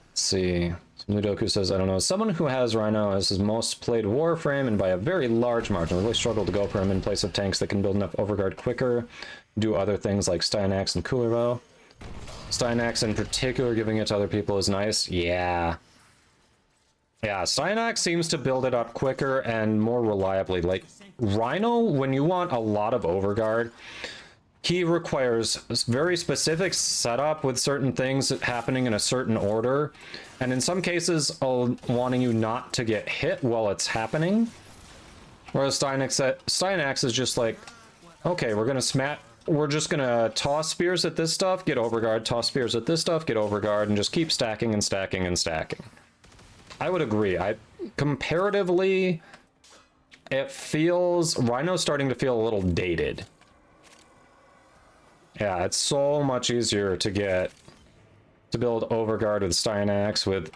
Let's see. Ludoku says, I don't know. Someone who has Rhino as his most played Warframe and by a very large margin really struggled to go for him in place of tanks that can build enough overguard quicker, do other things like Styanax and Cooler Bow. Styanax in particular, giving it to other people is nice. Yeah. Yeah, Styanax seems to build it up quicker and more reliably. Like, Rhino, when you want a lot of overguard, he requires very specific setup with certain things happening in a certain order. And in some cases, wanting you not to get hit while it's happening. Whereas Styanax is just like, okay, we're just gonna toss spears at this stuff, get overguard, toss spears at this stuff, get overguard, and just keep stacking and stacking and stacking. I would agree. Comparatively, Rhino's starting to feel a little dated. Yeah, it's so much easier to build overguard with Styanax. With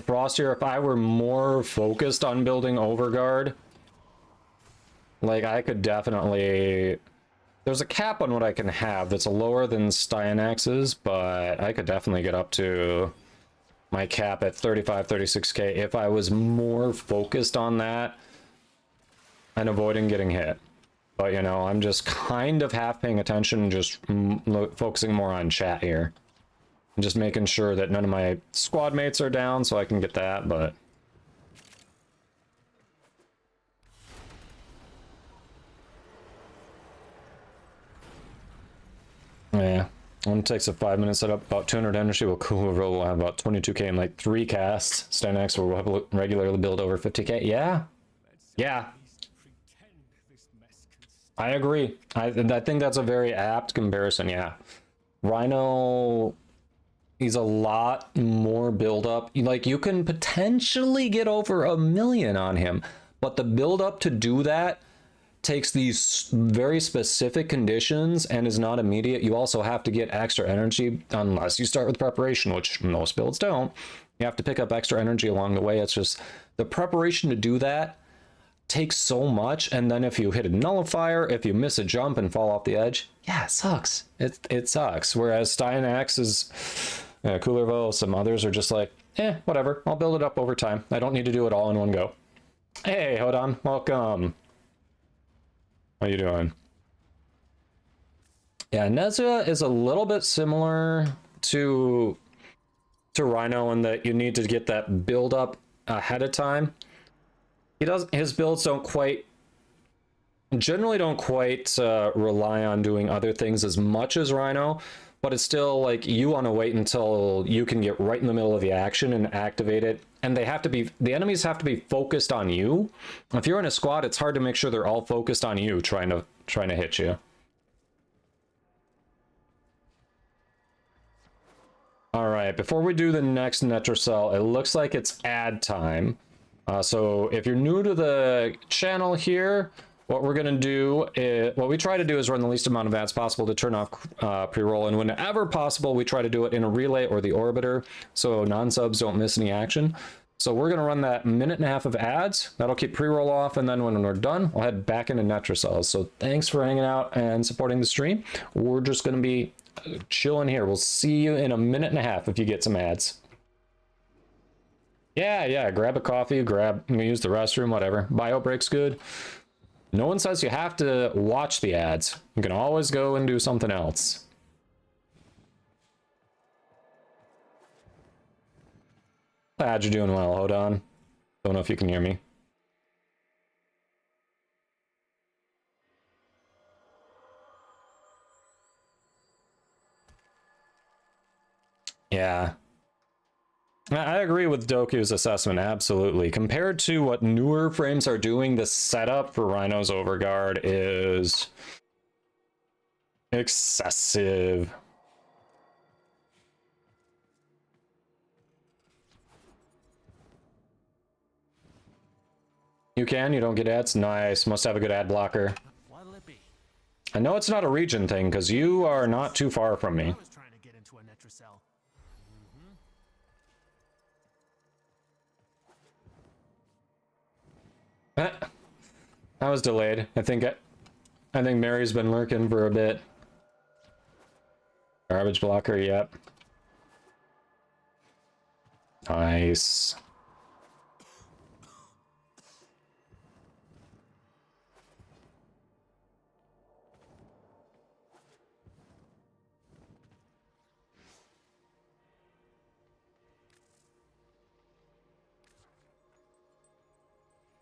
Frostier, if I were more focused on building overguard, like, I could definitely... There's a cap on what I can have that's lower than Styanax's, but I could definitely get up to my cap at 35, 36k if I was more focused on that and avoiding getting hit. But, you know, I'm just kind of half paying attention, just focusing more on chat here. I'm just making sure that none of my squad mates are down so I can get that, but... Yeah, one takes a 5-minute setup, about 200 energy, will Cooler Roll will have about 22k in like 3 casts. Styanax will regularly build over 50k. Yeah. Yeah. I agree. I think that's a very apt comparison, yeah. Rhino, he's a lot more build up. Like, you can potentially get over 1 million on him, but the build up to do that takes these very specific conditions and is not immediate. You also have to get extra energy unless you start with preparation, which most builds don't. You have to pick up extra energy along the way. It's just the preparation to do that takes so much, and then if you hit a nullifier, if you miss a jump and fall off the edge, yeah, it sucks. It sucks. Whereas Styanax's, Coolervo, some others are just like, whatever, I'll build it up over time. I don't need to do it all in one go. Hey, hold on, welcome. How you doing? Yeah, Nezia is a little bit similar to Rhino in that you need to get that build up ahead of time. His builds generally don't quite rely on doing other things as much as Rhino, but it's still like you want to wait until you can get right in the middle of the action and activate it. And the enemies have to be focused on you. If you're in a squad, it's hard to make sure they're all focused on you trying to hit you. All right, before we do the next Necrocell, it looks like it's ad time. So if you're new to the channel here, what we're going to do is, what we try to do is run the least amount of ads possible to turn off pre-roll, and whenever possible we try to do it in a relay or the orbiter so non-subs don't miss any action. So we're going to run that minute and a half of ads. That'll keep pre-roll off, and then when we're done, we'll head back into Necraloid. So thanks for hanging out and supporting the stream. We're just going to be chilling here. We'll see you in a minute and a half if you get some ads. Yeah, grab a coffee, use the restroom, whatever. Bio break's good. No one says you have to watch the ads. You can always go and do something else. Glad you're doing well. Hold on. Don't know if you can hear me. Yeah. I agree with Doku's assessment, absolutely. Compared to what newer frames are doing, the setup for Rhino's Overguard is excessive. You don't get ads? Nice, must have a good ad blocker. What'll it be? I know it's not a region thing, because you are not too far from me. I was trying to get into a Necrocell. That was delayed. I think Mary's been lurking for a bit. Garbage blocker, yep. Nice.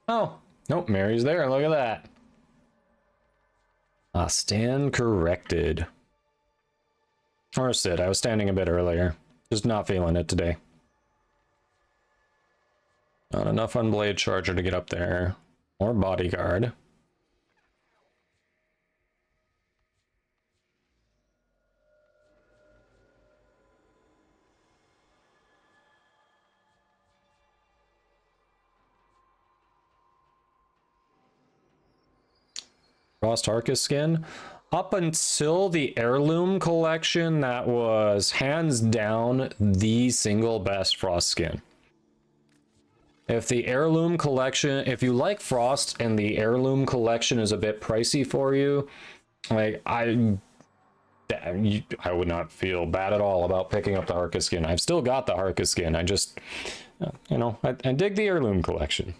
Oh, nope, Mary's there. Look at that. Ah, stand corrected. Or sit. I was standing a bit earlier. Just not feeling it today. Not enough on Blade Charger to get up there. Or Bodyguard. Frost Arcus skin. Up until the Heirloom collection, that was hands down the single best Frost skin. If the Heirloom collection, if you like Frost and the Heirloom collection is a bit pricey for you, like I would not feel bad at all about picking up the Arcus skin. I've still got the Arcus skin. I just, you know, I dig the Heirloom collection.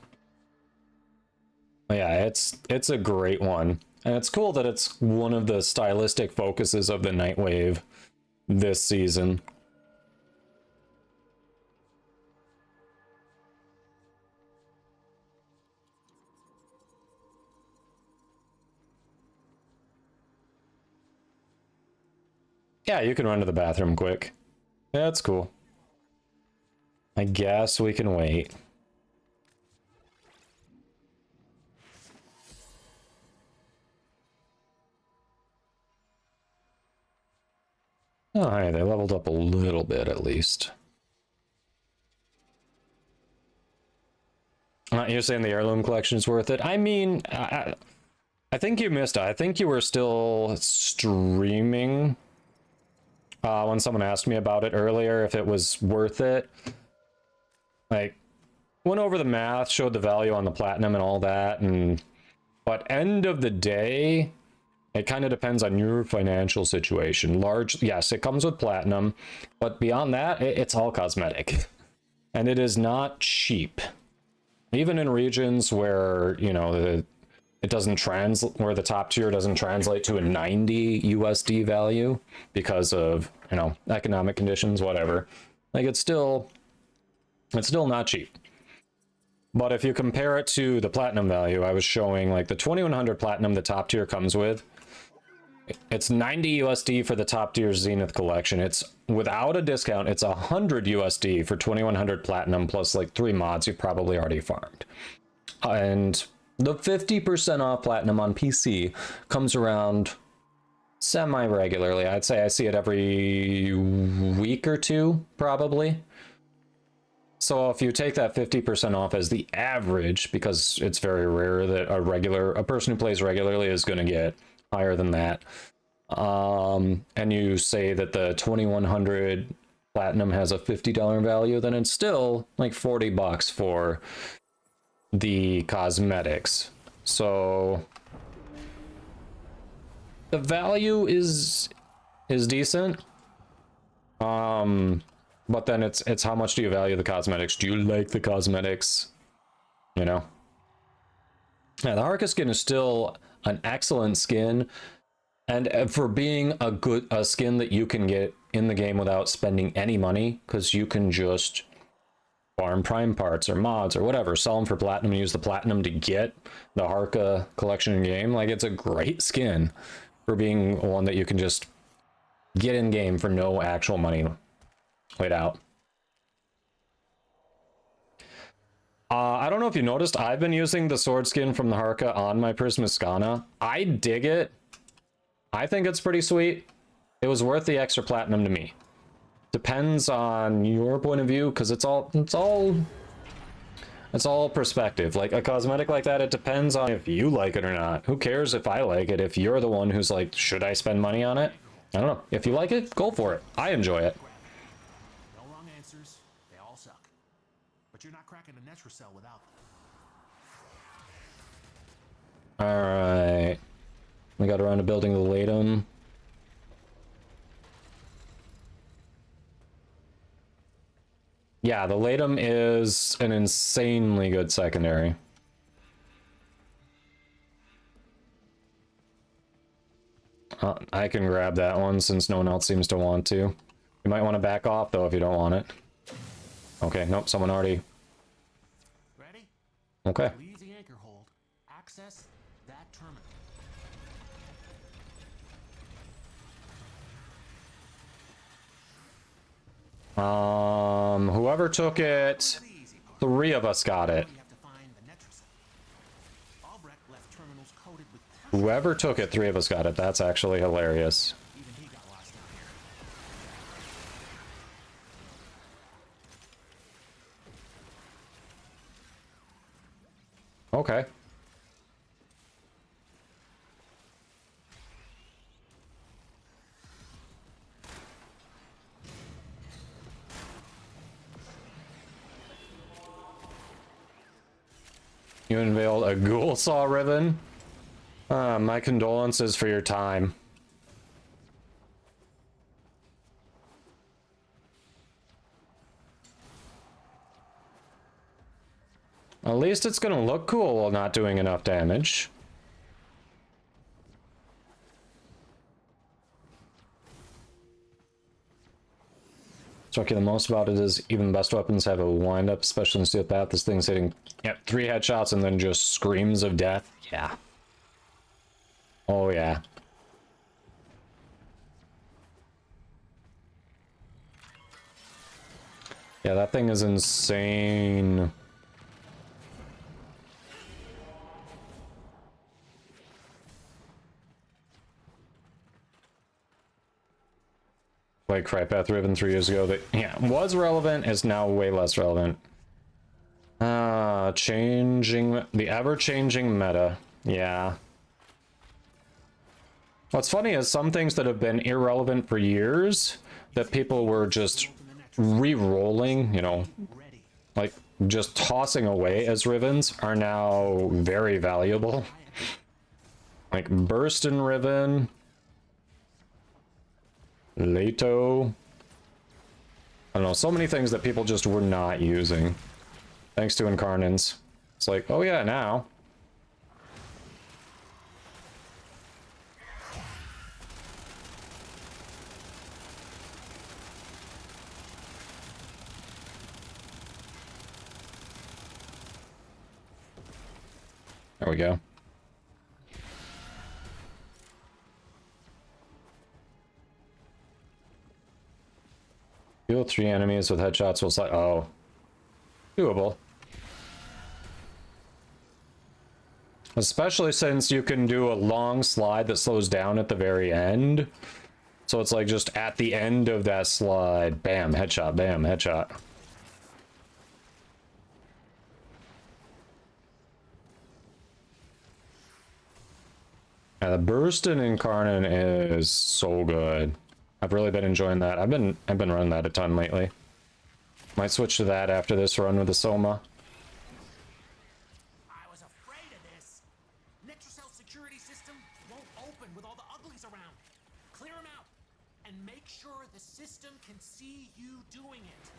Yeah, it's a great one. And it's cool that it's one of the stylistic focuses of the Nightwave this season. Yeah, you can run to the bathroom quick. Yeah, that's cool. I guess we can wait. Oh, hey, they leveled up a little bit at least. You're saying the Heirloom collection is worth it? I mean, I think you missed it. I think you were still streaming when someone asked me about it earlier, if it was worth it. Like, went over the math, showed the value on the platinum and all that, but end of the day, it kind of depends on your financial situation. Yes, it comes with platinum, but beyond that, it's all cosmetic. And it is not cheap. Even in regions where, you know, it doesn't translate, where the top tier doesn't translate to a 90 USD value because of, you know, economic conditions, whatever. Like, it's still not cheap. But if you compare it to the platinum value, I was showing like the 2100 platinum the top tier comes with. It's 90 USD for the top tier Zenith collection. It's without a discount, it's 100 USD for 2100 platinum plus like 3 mods you've probably already farmed. And the 50% off platinum on PC comes around semi-regularly. I'd say I see it every week or two, probably. So if you take that 50% off as the average, because it's very rare that a person who plays regularly is going to get higher than that. And you say that the 2100 platinum has a $50 value, then it's still like $40 for the cosmetics. So the value is decent. But then it's how much do you value the cosmetics? Do you like the cosmetics? You know? Yeah, the Harka skin is still an excellent skin. And for being a skin that you can get in the game without spending any money, because you can just farm prime parts or mods or whatever, sell them for platinum and use the platinum to get the Harka collection in game. Like, it's a great skin for being one that you can just get in game for no actual money laid out. I don't know if you noticed, I've been using the sword skin from the Harka on my Prismaskana. I dig it. I think it's pretty sweet. It was worth the extra platinum to me. Depends on your point of view, because it's all perspective. Like, a cosmetic like that, it depends on if you like it or not. Who cares if I like it? If you're the one who's like, should I spend money on it? I don't know. If you like it, go for it. I enjoy it. No wrong answers. They all suck. But you're not cracking a Necrocell without them. Alright. We got around to building the Latum. Yeah, the Latum is an insanely good secondary. I can grab that one since no one else seems to want to. You might want to back off though if you don't want it. Okay, nope, someone already. Ready? Okay. Leave the anchor hold. Access that terminal. Whoever took it, 3 of us got it. You have to find the Necrocell. Albrecht left terminals coated with Whoever took it, 3 of us got it. That's actually hilarious. even he got lost down here. Okay. You unveiled a ghoul saw ribbon? My condolences for your time. At least it's gonna look cool while not doing enough damage. Struck you the most about it is even the best weapons have a wind-up, especially in Steel Path. This thing's hitting, yep, 3 headshots and then just screams of death. Yeah. Oh, yeah. Yeah, that thing is insane. Like Crypath Ribbon 3 years ago that, yeah, was relevant, is now way less relevant. Changing, the ever-changing meta. Yeah. What's funny is some things that have been irrelevant for years that people were just re-rolling, you know, like just tossing away as ribbons are now very valuable. Like Bursten Ribbon, Leto. I don't know, so many things that people just were not using. Thanks to Incarnans. It's like, oh yeah, now. There we go. Kill 3 enemies with headshots will slide. Oh. Doable. Especially since you can do a long slide that slows down at the very end. So it's like just at the end of that slide, bam, headshot, bam, headshot. Yeah, the Burstin Incarnate is so good. I've really been enjoying that. I've been running that a ton lately. Might switch to that after this run with the Soma. I was afraid of this. Necrocell security system won't open with all the uglies around. Clear them out and make sure the system can see you doing it.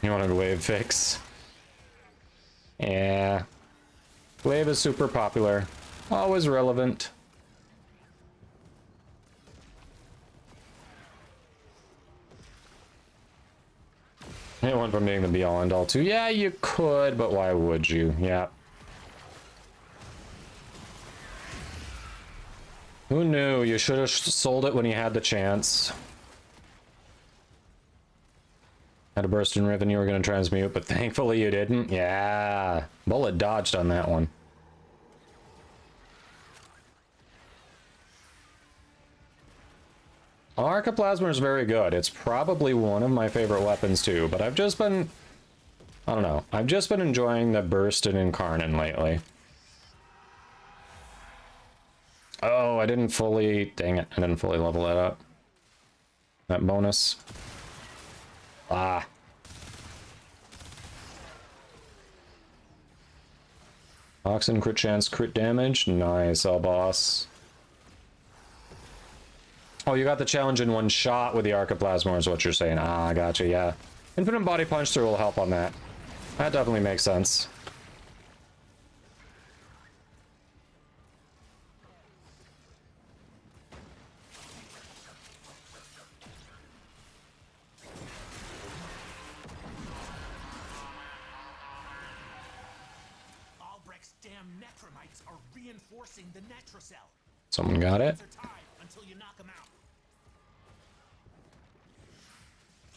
You want a wave fix? Yeah. Wave is super popular. Always relevant. It went from being the be-all end-all to, yeah, you could, but why would you? Yeah. Who knew? You should have sold it when you had the chance. Had a burst in Riven, you were going to transmute, but thankfully you didn't. Yeah. Bullet dodged on that one. Archiplasma is very good. It's probably one of my favorite weapons too, but I've just been... I don't know. I've just been enjoying the burst in Incarnate lately. Oh, I didn't fully... Dang it. I didn't fully level that up. That bonus. Ah. Oxen, crit chance, crit damage. Nice, all boss. Oh, you got the challenge in one shot with the Archiplasma is what you're saying. Ah, gotcha, yeah. Infinite Body Punch Through will help on that. That definitely makes sense. Albrecht's damn necromites are reinforcing the Necrocell. Someone got it. Until you knock them out.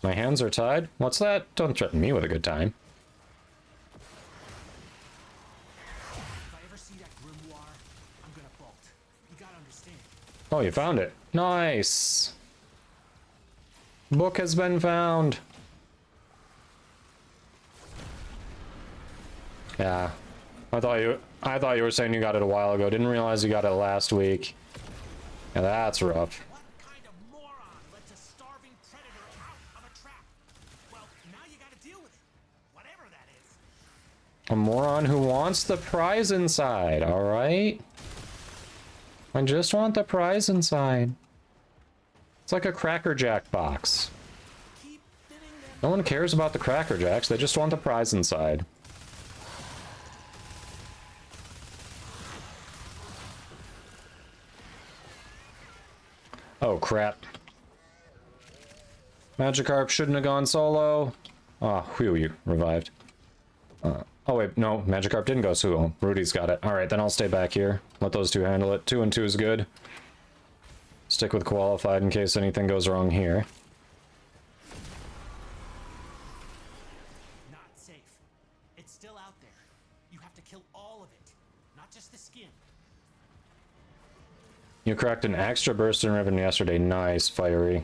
My hands are tied? What's that? Don't threaten me with a good time. If I ever see that grimoire, I'm gonna bolt. You gotta understand. Oh, you found it. Nice. Book has been found. Yeah. I thought you were saying you got it a while ago. Didn't realize you got it last week. Yeah, that's rough. What kind of moron lets a starving predator out of a trap? Well, now you gotta deal with it. Whatever that is. A moron who wants the prize inside, alright? I just want the prize inside. It's like a Cracker Jack box. No one cares about the Cracker Jacks, they just want the prize inside. Oh, crap. Magikarp shouldn't have gone solo. Ah, whew, you revived. Oh, wait, no, Magikarp didn't go solo. Rudy's got it. Alright, then I'll stay back here. Let those two handle it. 2 and 2 is good. Stick with Qualified in case anything goes wrong here. Not safe. It's still out there. You have to kill all of it, not just the skin. You cracked an extra burst in Riven yesterday. Nice, Fiery.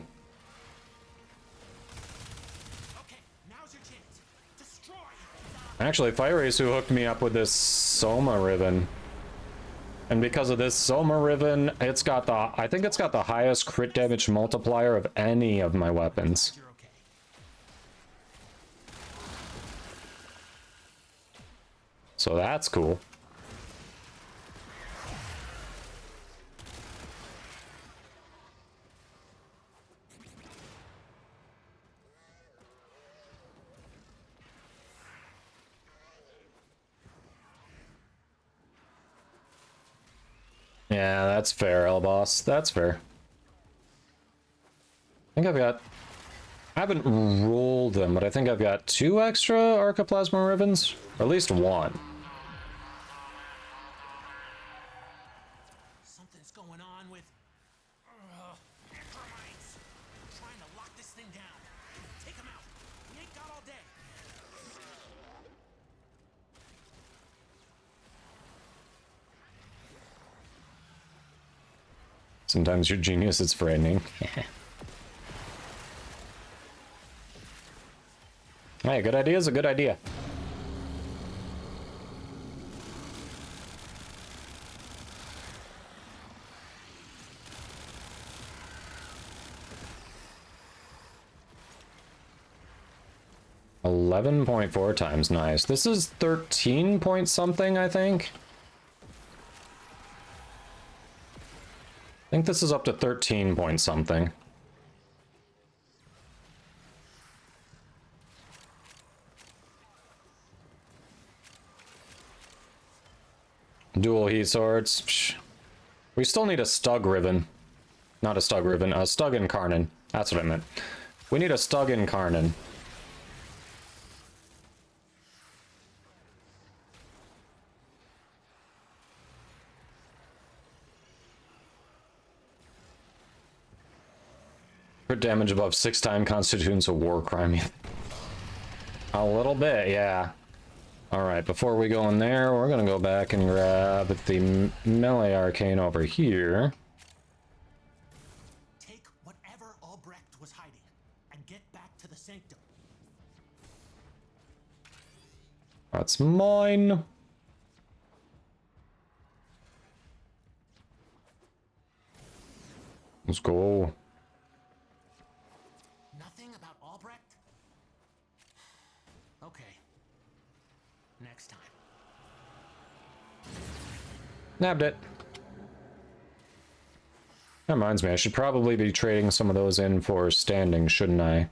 Okay, now's your chance. Destroy. Actually, Fiery's who hooked me up with this Soma Riven. And because of this Soma Riven, it's got the... I think it's got the highest crit damage multiplier of any of my weapons. You're okay. So that's cool. Yeah, that's fair, L-Boss. That's fair. I think I've got... I haven't rolled them, but I think I've got 2 extra Archiplasma Rivens. Or at least 1. Something's going on with necromites. Trying to lock this thing down. Take him out. We ain't got all day. Sometimes your genius is frightening. Hey, a good idea is a good idea. 11.4 times, nice. This is 13 point something, I think. I think this is up to 13 point something. Dual heat swords. Psh. We still need a Stug Riven. Not a Stug Riven, a Stug Incarnon. That's what I meant. We need a Stug Incarnon. Crit damage above 6 times constitutes a war crime. A little bit, yeah. Alright, before we go in there, we're gonna go back and grab the melee arcane over here. Take whatever Albrecht was hiding and get back to the sanctum. That's mine. Let's go. Nothing about Albrecht? Okay. Next time. Nabbed it. That reminds me, I should probably be trading some of those in for standing, shouldn't I?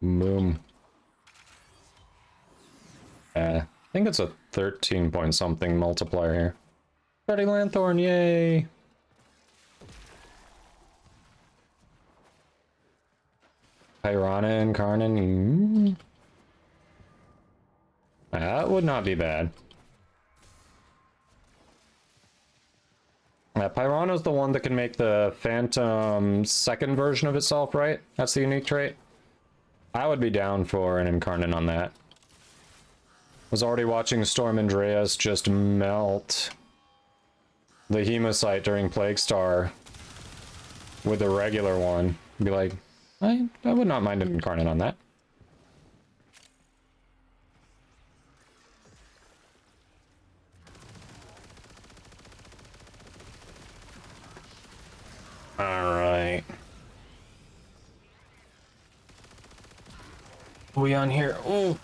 Boom. I think it's a 13 point something multiplier here. Freddy Lanthorn, yay! Piranha and Karnan. That would not be bad. Piranha's the one that can make the Phantom second version of itself, right? That's the unique trait. I would be down for an Incarnate on that. Was already watching Storm Andreas just melt the Hemocyte during Plague Star with the regular one. Be like, I would not mind an Incarnate on that. Alright. We on here? Oh!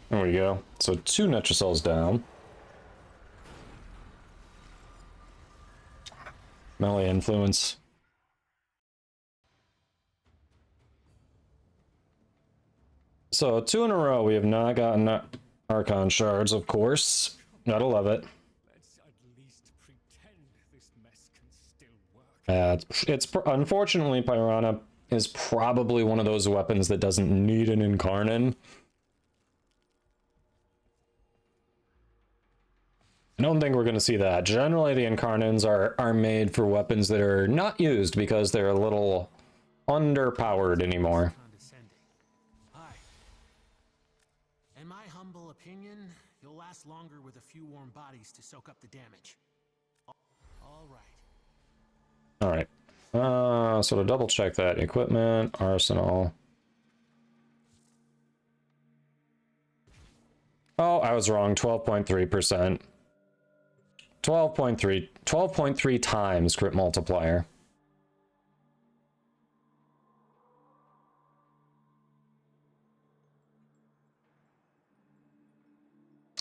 There we go. So 2 Necrocells down. Melee influence. So 2 in a row, we have not gotten Archon shards, of course. Gotta love it. Let's at least pretend this mess can still work. Unfortunately, Piranha is probably one of those weapons that doesn't need an Incarnon. I don't think we're going to see that. Generally, the Incarnons are made for weapons that are not used because they're a little underpowered anymore. Hi. In my humble opinion, you'll last longer with a few warm bodies to soak up the damage. All right. Alright. So to double check that, equipment, arsenal. Oh, I was wrong. 12.3%. 12.3 times crit multiplier.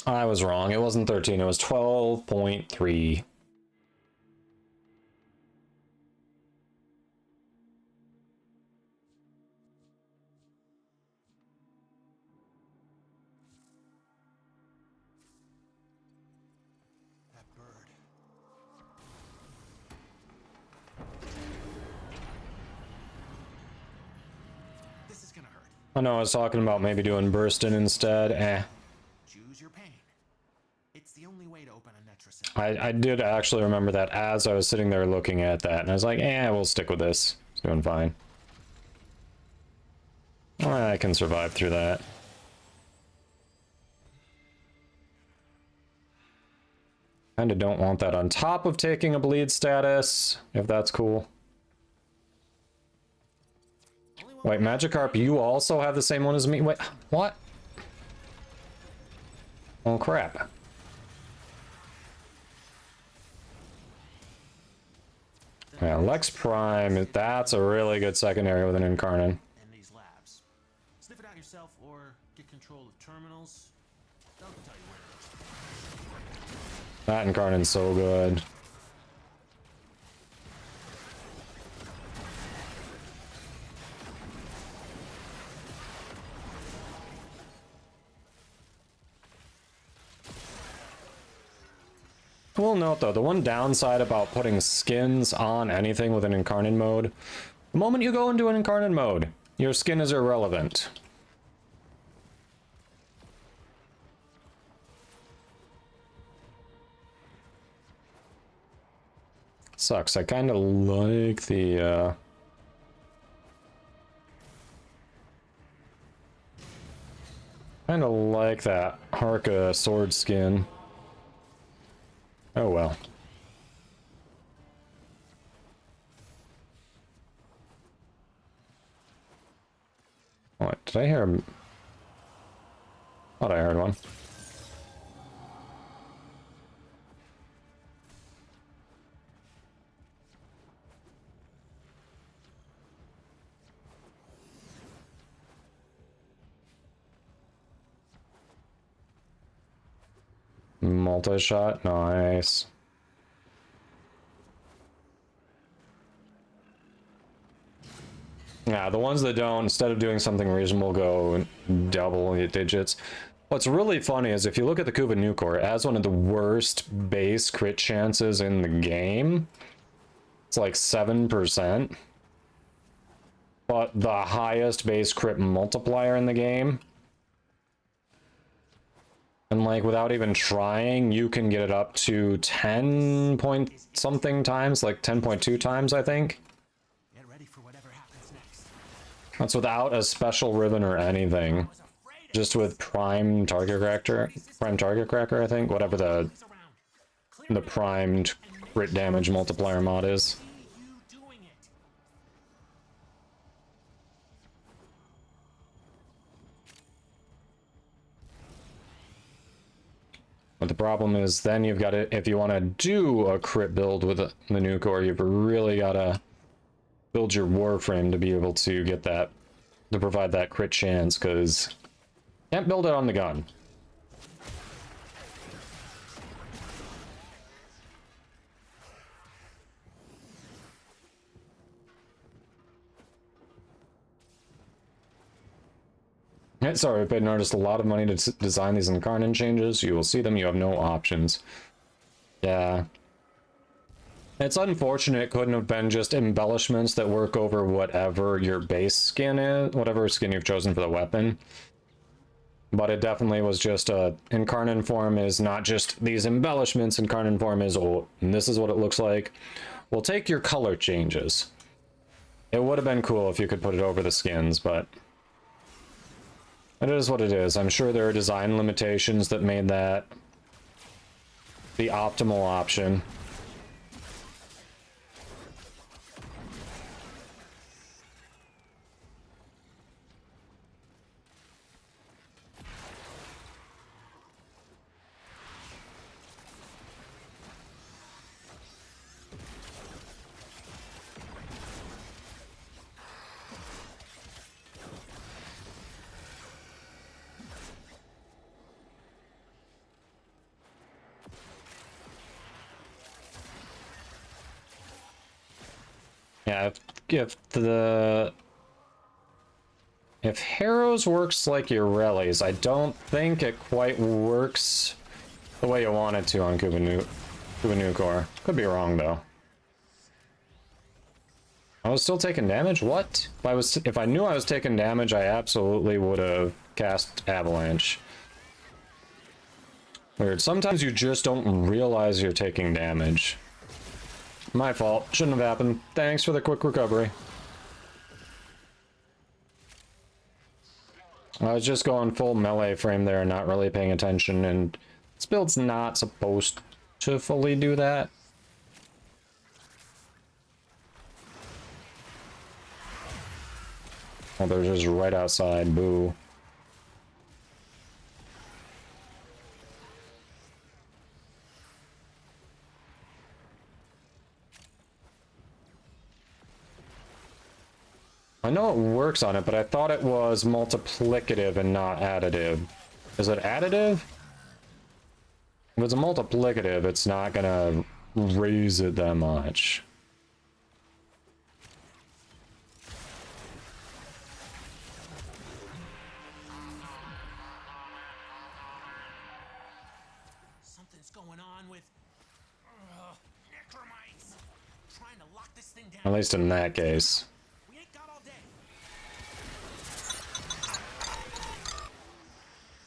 I was wrong. It wasn't 13, it was 12.3. Oh no, I was talking about maybe doing bursting instead. Choose your pain. It's the only way to open a Necrocell. I did actually remember that as I was sitting there looking at that, and I was like, we'll stick with this. It's doing fine. I can survive through that. Kinda don't want that on top of taking a bleed status, if that's cool. Wait, Magikarp, you also have the same one as me? Wait, what? Oh, crap. Yeah, Lex Prime, that's a really good secondary with an Incarnon. In these labs. Sniff it out yourself or get control of terminals. They'll tell you where it is. That Incarnon's so good. We'll note though, the one downside about putting skins on anything with an Incarnate mode, the moment you go into an Incarnate mode, your skin is irrelevant. Sucks. I kind of like the kind of like that Harka sword skin. Oh well. What did I hear? Thought I heard one. Multi-shot, nice. Yeah, the ones that don't, instead of doing something reasonable, go double the digits. What's really funny is if you look at the Kuba Nucor, it has one of the worst base crit chances in the game. It's like 7%. But the highest base crit multiplier in the game. And like without even trying, you can get it up to 10 point something times, like 10.2 times, I think. Get ready for whatever happens next. That's without a special ribbon or anything. Just with prime target cracker, I think, whatever the primed crit damage multiplier mod is. But the problem is then you've got to, if you want to do a crit build with the Nucor, you've really got to build your Warframe to be able to get that, to provide that crit chance, because you can't build it on the gun. Sorry, if I noticed a lot of money to design these Incarnate changes. You will see them, you have no options. Yeah. It's unfortunate it couldn't have been just embellishments that work over whatever your base skin is, whatever skin you've chosen for the weapon. But it definitely was just Incarnate form is not just these embellishments, Incarnate form is, oh, and this is what it looks like. We'll take your color changes. It would have been cool if you could put it over the skins, but it is what it is. I'm sure there are design limitations that made that the optimal option. Yeah, if Harrows works like your Rallies, I don't think it quite works the way you want it to on Kuba Nucor. Could be wrong though. I was still taking damage? What? If I knew I was taking damage, I absolutely would have cast Avalanche. Weird. Sometimes you just don't realize you're taking damage. My fault. Shouldn't have happened. Thanks for the quick recovery. I was just going full melee frame there and not really paying attention, and this build's not supposed to fully do that. Oh, they're just right outside. Boo. I know it works on it, but I thought it was multiplicative and not additive. Is it additive? If it's a multiplicative, it's not gonna raise it that much. Something's going on with necromites. Trying to lock this thing down. At least in that case. We ain't got all day.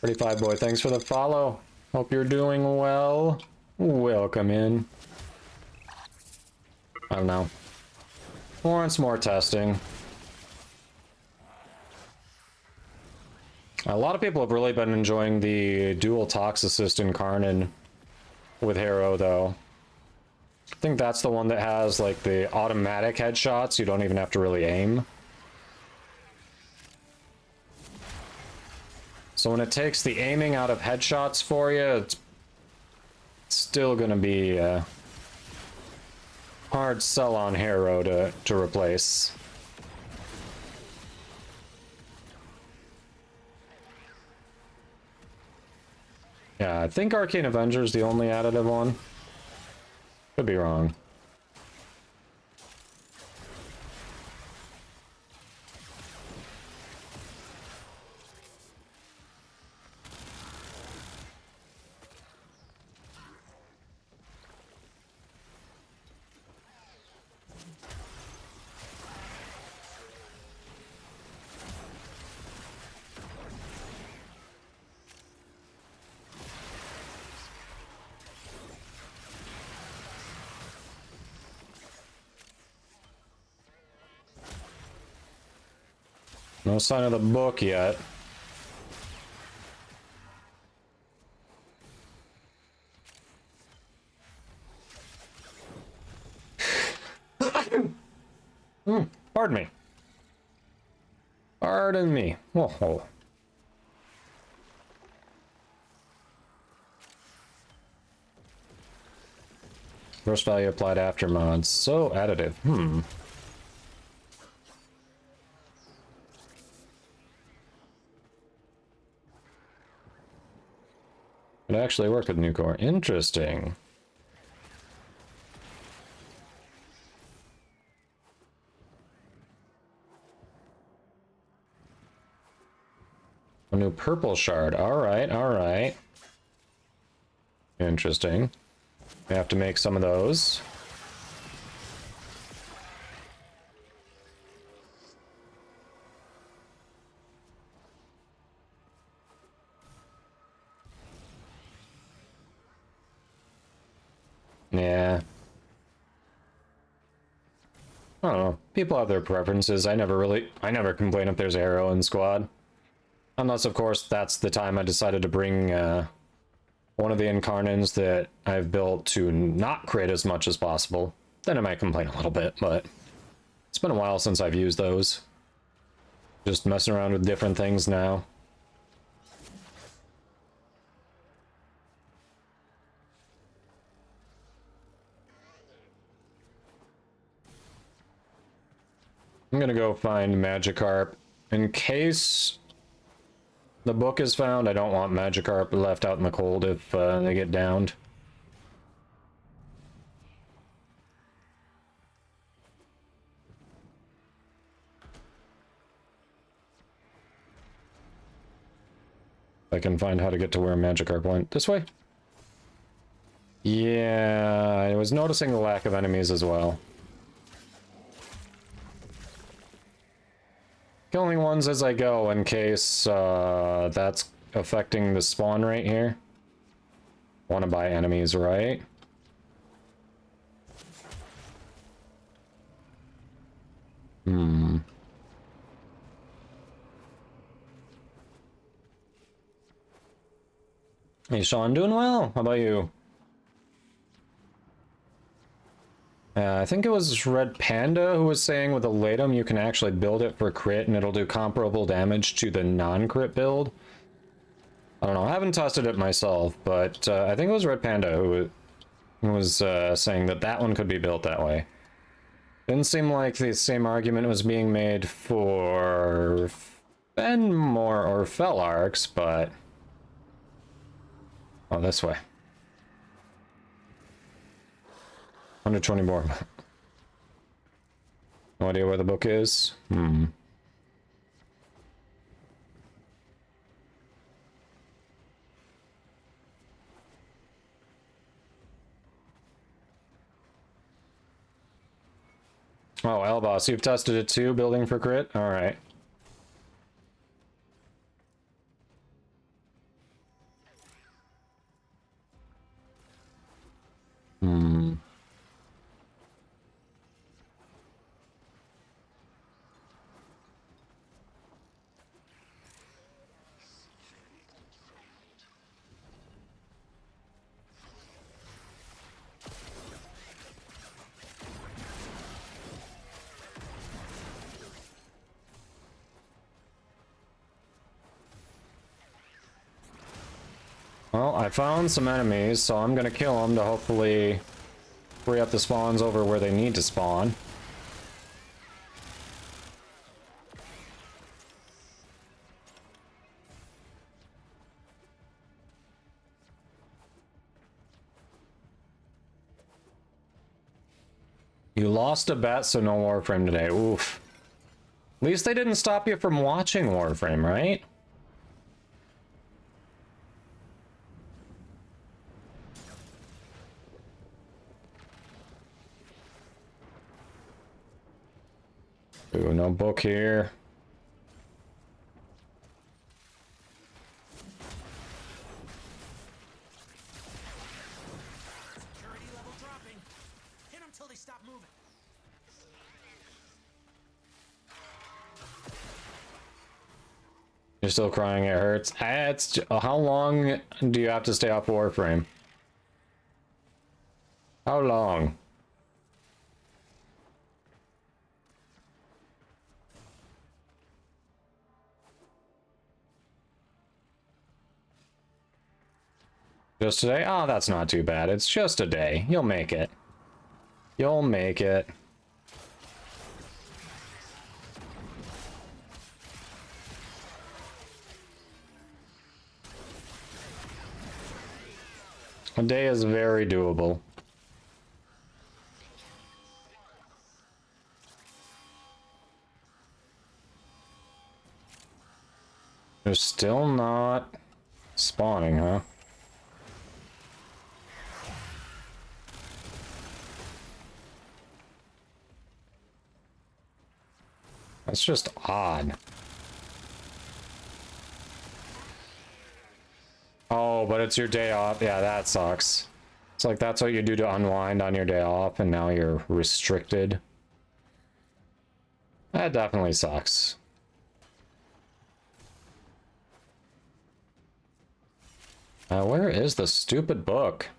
35 boy, thanks for the follow. Hope you're doing well. Welcome in. I don't know. Warrants more testing. A lot of people have really been enjoying the dual tox assist in Karnan with Harrow, though. I think that's the one that has like the automatic headshots. You don't even have to really aim. So when it takes the aiming out of headshots for you, it's still gonna be a hard sell on Harrow to replace. Yeah, I think Arcane Avenger is the only additive one. Could be wrong. No sign of the book yet. Pardon me. Pardon me. Whoa. Gross value applied after mods. So additive. It actually worked with new core. Interesting. A new purple shard. Alright. Interesting. We have to make some of those. Yeah. I don't know. People have their preferences. I never complain if there's arrow in squad. Unless, of course, that's the time I decided to bring one of the incarnans that I've built to not create as much as possible. Then I might complain a little bit, but it's been a while since I've used those. Just messing around with different things now. I'm gonna go find Magikarp. In case the book is found, I don't want Magikarp left out in the cold if they get downed. I can find how to get to where Magikarp went. This way? Yeah, I was noticing the lack of enemies as well. Killing ones as I go in case that's affecting the spawn rate here. Want to buy enemies, right? Hey Sean, doing well. How about you? I think it was Red Panda who was saying with a Latum you can actually build it for crit and it'll do comparable damage to the non-crit build. I don't know, I haven't tested it myself, but I think it was Red Panda who was saying that that one could be built that way. Didn't seem like the same argument was being made for Fenmore or Felarx, but... Oh, this way. 120 more. No idea where the book is? Oh, Elboss, you've tested it too, building for crit? Alright. Well, I found some enemies, so I'm gonna kill them to hopefully free up the spawns over where they need to spawn. You lost a bet, so no Warframe today. Oof. At least they didn't stop you from watching Warframe, right? Ooh, no book here. Security level dropping. Hit them till they stop moving. You're still crying, it hurts. How long do you have to stay off Warframe? How long? Just today? Oh, that's not too bad. It's just a day. You'll make it. You'll make it. A day is very doable. They're still not spawning, huh? That's just odd. Oh, but it's your day off. Yeah, that sucks. It's like that's what you do to unwind on your day off, and now you're restricted. That definitely sucks. Where is the stupid book?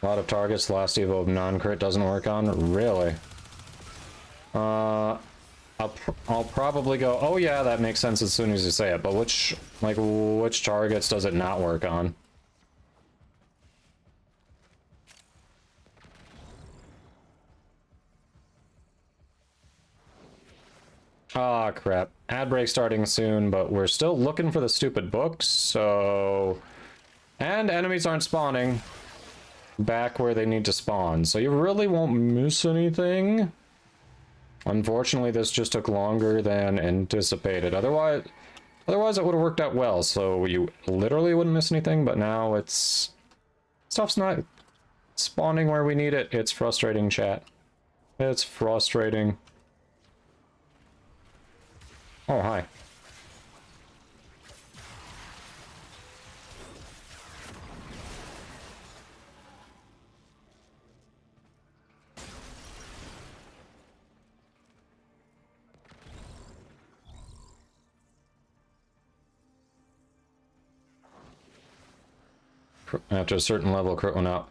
A lot of targets the last evo of non-crit doesn't work on? Really? I'll probably go, oh yeah, that makes sense as soon as you say it, but which targets does it not work on? Ah, crap. Ad break starting soon, but we're still looking for the stupid books, so... And enemies aren't spawning back where they need to spawn, so you really won't miss anything. Unfortunately, this just took longer than anticipated. Otherwise it would have worked out well, so you literally wouldn't miss anything, but now stuff's not spawning where we need it. It's frustrating, chat. It's frustrating. Oh, hi. after a certain level, crit one up.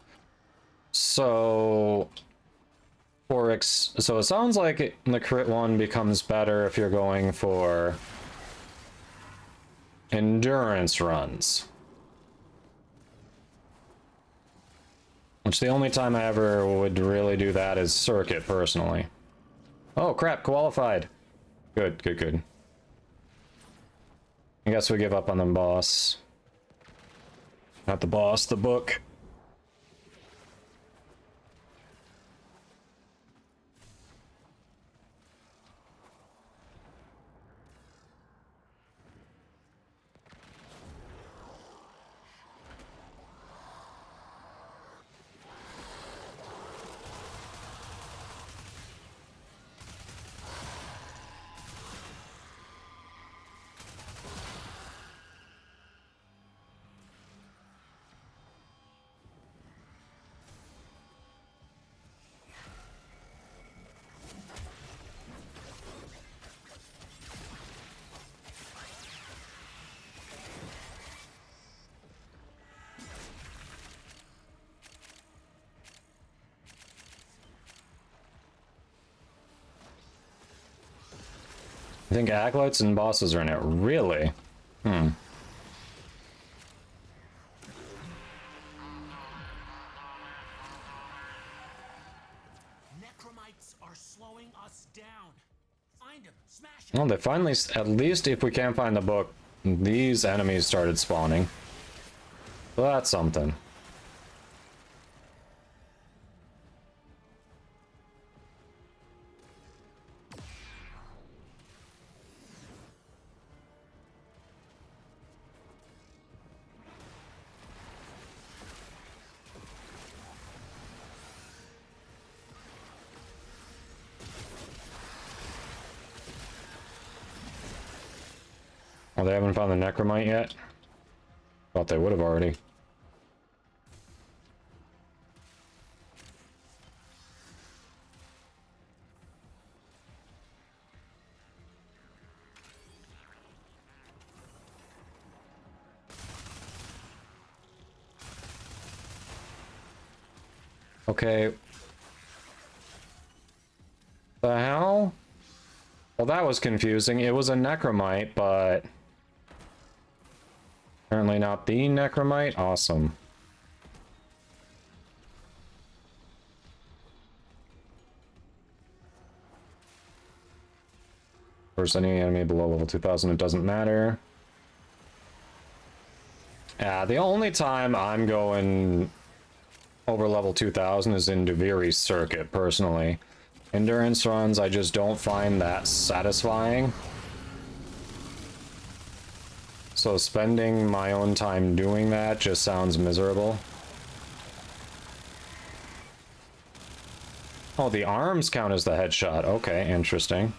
So so it sounds like the crit one becomes better if you're going for endurance runs. Which the only time I ever would really do that is circuit, personally. Oh crap, qualified. Good, good, good. I guess we give up on the boss. Not the boss, the book. I think acolytes and bosses are in it. Really? Hmm. Necromites are slowing us down. Find them, smash them. Well, they finally, at least if we can't find the book, these enemies started spawning. So that's something. Oh, they haven't found the Necromite yet? Thought they would have already. Okay. The hell? Well, that was confusing. It was a Necromite, but apparently not the Necromite. Awesome. First, any enemy below level 2000, it doesn't matter. Yeah, the only time I'm going over level 2000 is in Duviri's circuit, personally. Endurance runs, I just don't find that satisfying. So spending my own time doing that just sounds miserable. Oh, the arms count as the headshot. Okay, interesting.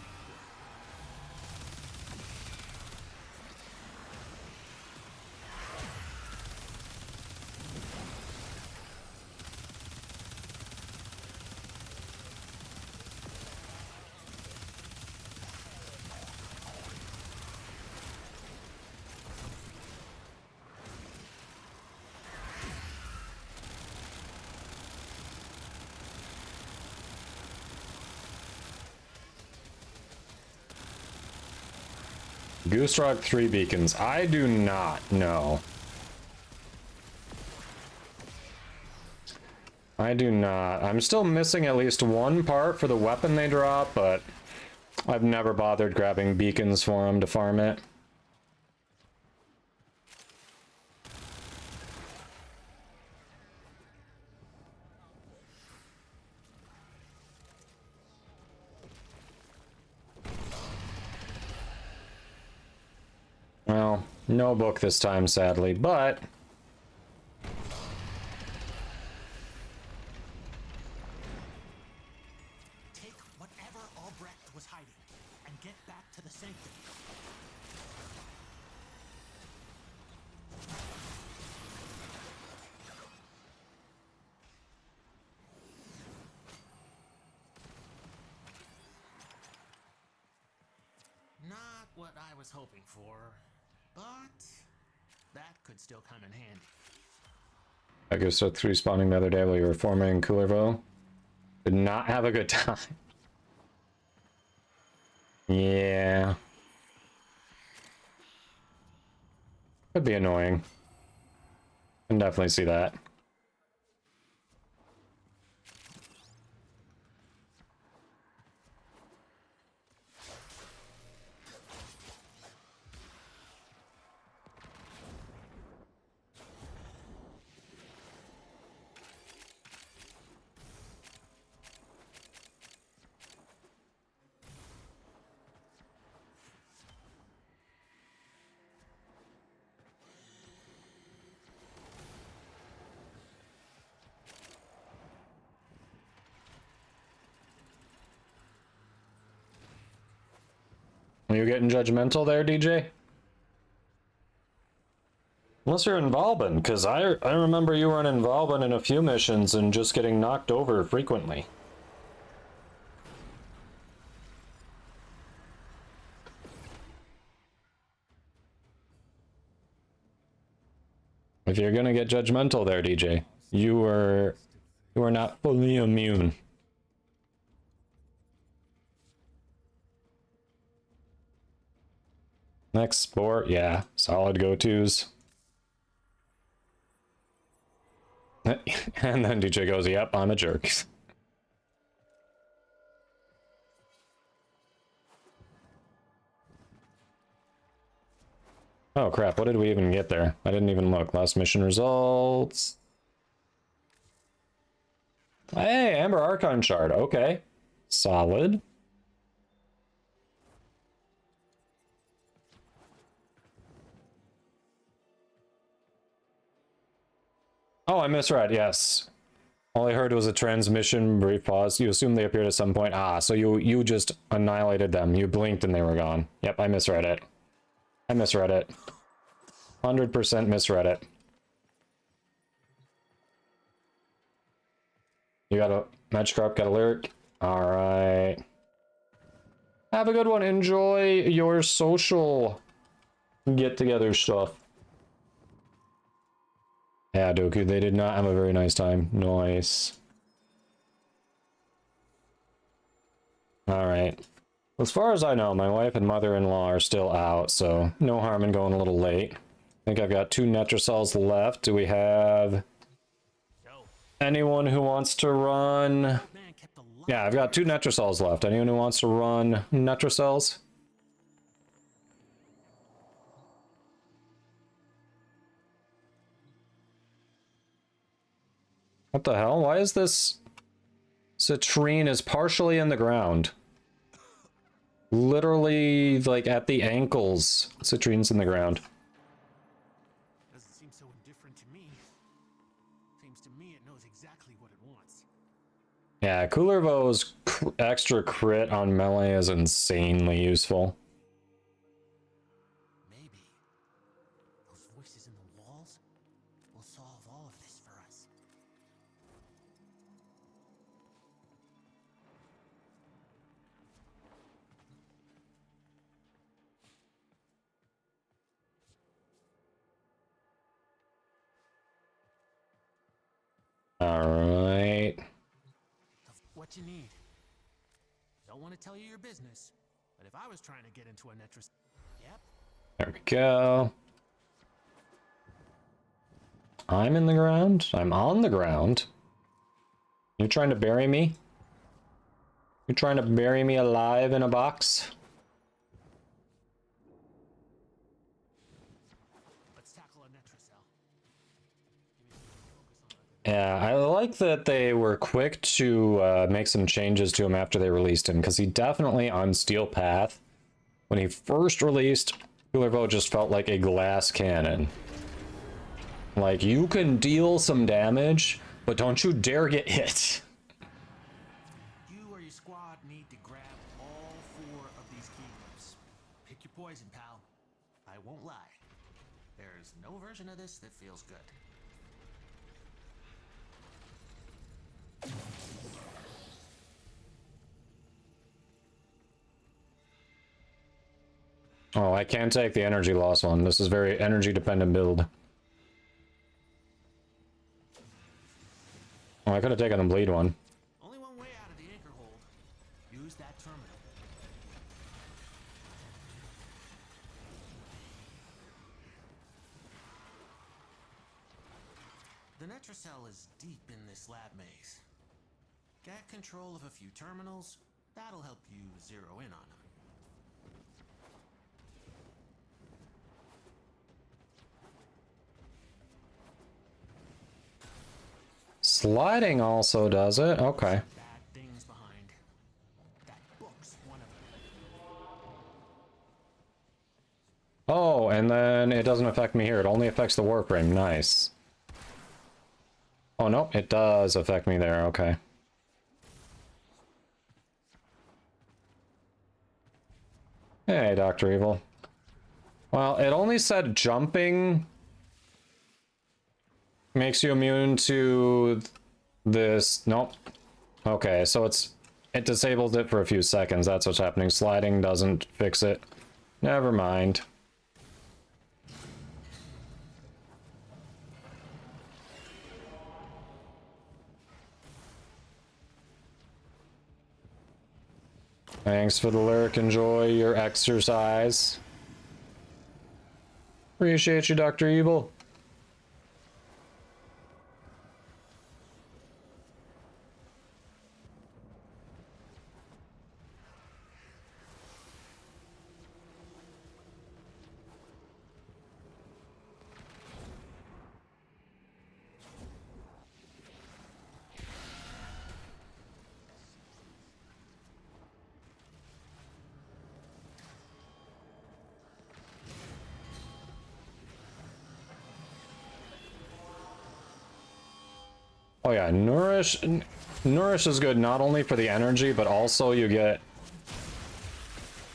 Goose Rock 3 beacons. I do not know. I do not. I'm still missing at least one part for the weapon they drop, but I've never bothered grabbing beacons for them to farm it. Well, no book this time, sadly, but Take whatever Albrecht was hiding and get back to the sanctum. Not what I was hoping for, but that could still come in handy. I guess so 3 spawning the other day while you were forming Coolerville. Did not have a good time. Yeah. Could be annoying. Can definitely see that. Are you getting judgmental there, DJ? Unless you're in Valbin, because I remember you were in Valbin in a few missions and just getting knocked over frequently. If you're gonna get judgmental there, DJ, you are not fully immune. Next sport, yeah, solid go-tos. And then DJ goes, yep, I'm a jerk. Oh crap, what did we even get there? I didn't even look. Last mission results. Hey, Amber Archon Shard, okay. Solid. Oh, I misread, yes. All I heard was a transmission brief pause. You assume they appeared at some point. Ah, so you just annihilated them. You blinked and they were gone. Yep, I misread it. I misread it. 100% misread it. You got a Magikarp, got a lyric. Alright. Have a good one. Enjoy your social get-together stuff. Yeah, Doku, they did not have a very nice time. Nice. Alright. As far as I know, my wife and mother-in-law are still out, so no harm in going a little late. I think I've got 2 Netracells left. Do we have anyone who wants to run? Yeah, I've got 2 Netracells left. Anyone who wants to run Netracells? What the hell? Why is this citrine is partially in the ground? Literally, like, at the ankles. Citrine's in the ground. Doesn't seem so indifferent to me. Seems to me it knows exactly what it wants. Yeah, Coolervo's extra crit on melee is insanely useful. Maybe those voices in the walls will solve all of this for us. Alright. What you need. Don't want to tell you your business, but if I was trying to get into a Netris... Yep. There we go. I'm in the ground. I'm on the ground. You trying to bury me? You trying to bury me alive in a box? Let's tackle a Netracell. Yeah, I like that they were quick to make some changes to him after they released him, because he definitely on Steel Path, when he first released, Coolervo just felt like a glass cannon. Like, you can deal some damage, but don't you dare get hit. You or your squad need to grab all 4 of these keycaps. Pick your poison, pal. I won't lie. There's no version of this that feels good. Oh, I can't take the energy loss one. This is very energy dependent build. Oh, I could have taken the bleed one. Only one way out of the anchor hold. Use that terminal. The Necrocell is deep in this lab maze. Get control of a few terminals. That'll help you zero in on them. Sliding also does it. Okay. Bad things behind. That book's one of them. Oh, and then it doesn't affect me here. It only affects the warframe. Nice. Oh, no, it does affect me there. Okay. Hey, Dr. Evil. Well, it only said jumping makes you immune to this. Nope. Okay, so it disables it for a few seconds. That's what's happening. Sliding doesn't fix it. Never mind. Thanks for the lyric. Enjoy your exercise. Appreciate you, Dr. Evil. Oh yeah, Nourish is good not only for the energy, but also you get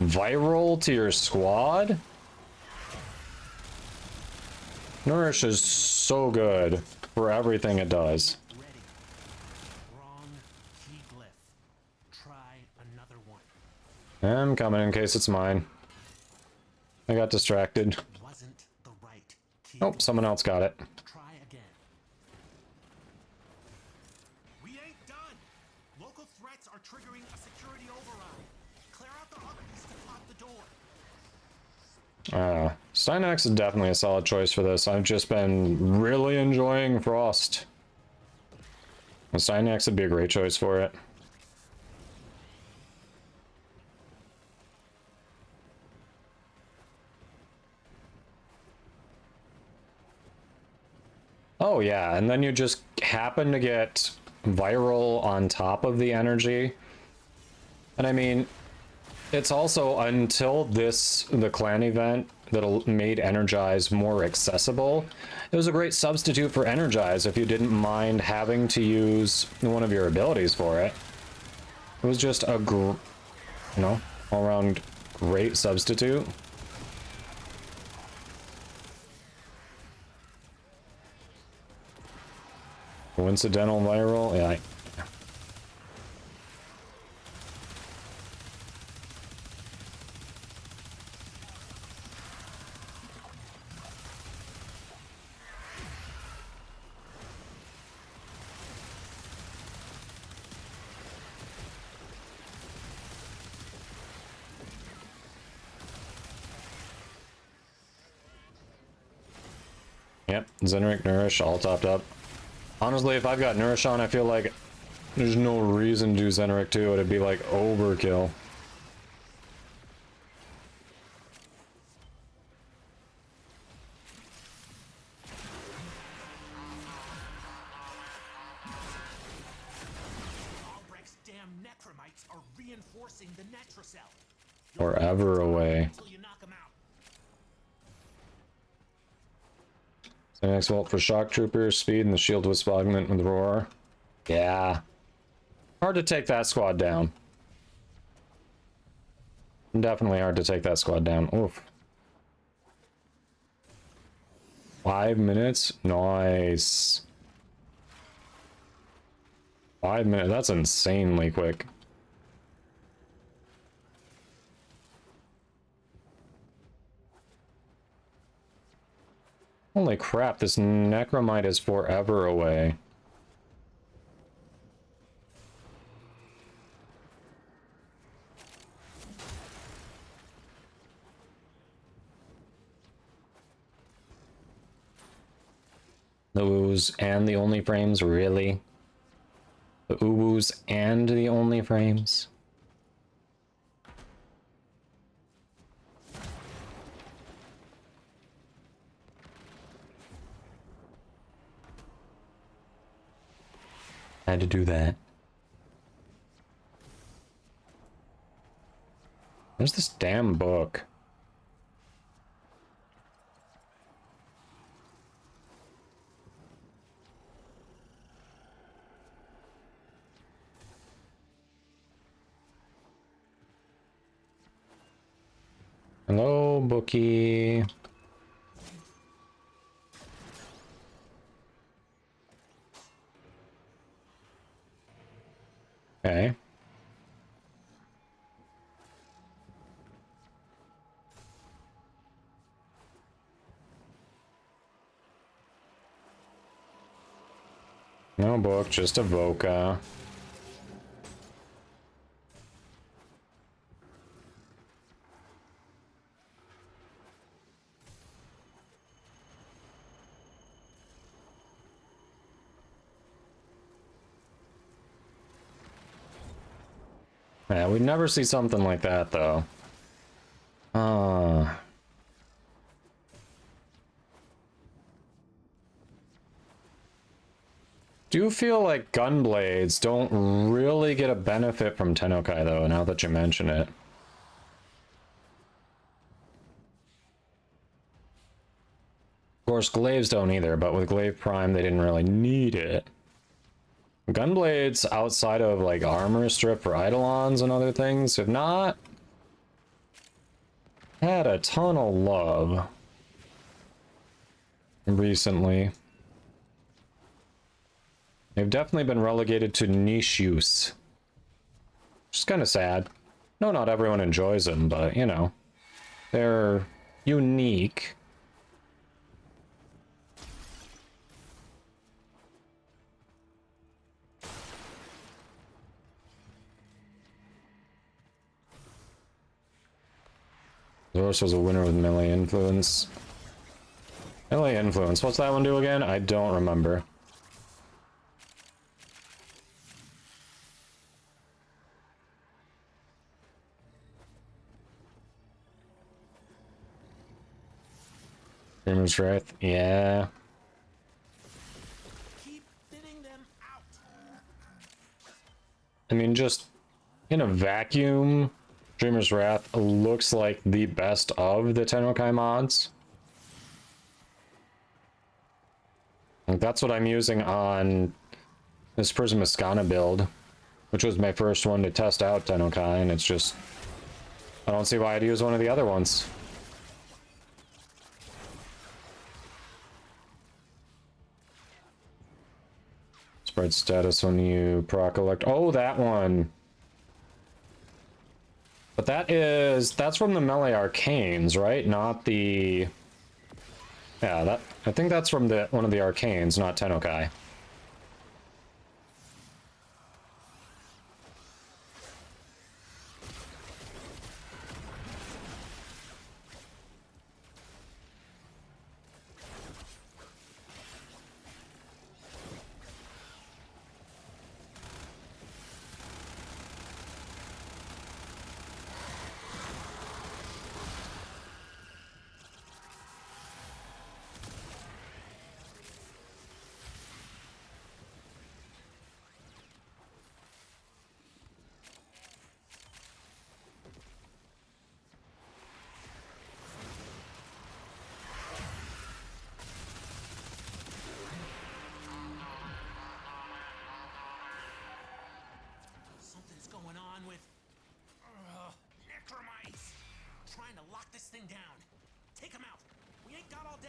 viral to your squad. Nourish is so good for everything it does. Ready. Wrong key glyph. Try another one. I'm coming in case it's mine. I got distracted. Wasn't the right key. Oh, someone else got it. Try again. We ain't done. Local threats are triggering a security override. Clear out the others to pop the door. Stynax is definitely a solid choice for this. I've just been really enjoying Frost. Stynax would be a great choice for it. Oh yeah, and then you just happen to get viral on top of the energy. And I mean, it's also until the clan event that made Energize more accessible, it was a great substitute for Energize if you didn't mind having to use one of your abilities for it. It was just a all-around great substitute. Coincidental viral? Yeah. Yep, Zenric, Nourish, all topped up. Honestly, if I've got Nourish on, I feel like there's no reason to do Zenric too. It'd be like overkill. Albrecht's damn necromites are reinforcing the Necrocell. Forever away. Until you knock 'em out. Next vault for Shock Trooper, Speed, and the Shield Wisp Augment with Roar. Yeah. Hard to take that squad down. Definitely hard to take that squad down. Oof. 5 minutes? Nice. 5 minutes? That's insanely quick. Holy crap, this Necromite is forever away. The oohs and the only frames, really? The oohs and the only frames? Had to do that. Where's this damn book? Hello, bookie. Okay. No book, just a Voca. Yeah, we'd never see something like that, though. Do feel like gunblades don't really get a benefit from Tennokai, though, now that you mention it. Of course, glaives don't either, but with Glaive Prime, they didn't really need it. Gunblades, outside of, like, armor strip for Eidolons and other things, have not had a ton of love recently. They've definitely been relegated to niche use. Which is kind of sad. No, not everyone enjoys them, but, you know, they're unique. Zorus was a winner with melee influence. Melee influence, what's that one do again? I don't remember. Dreamer's Wrath, yeah. Keep thinning them out. I mean, just in a vacuum, Dreamer's Wrath looks like the best of the Tennokai mods. Like, that's what I'm using on this Prism Ascana build, which was my first one to test out Tennokai, and it's just, I don't see why I'd use one of the other ones. Spread status when you proc elect. Oh, that one. But that's from the melee arcanes, right? Not the... Yeah, I think that's from one of the arcanes, not Tennokai. Something's going on with necromites. Trying to lock this thing down. Take them out. We ain't got all day.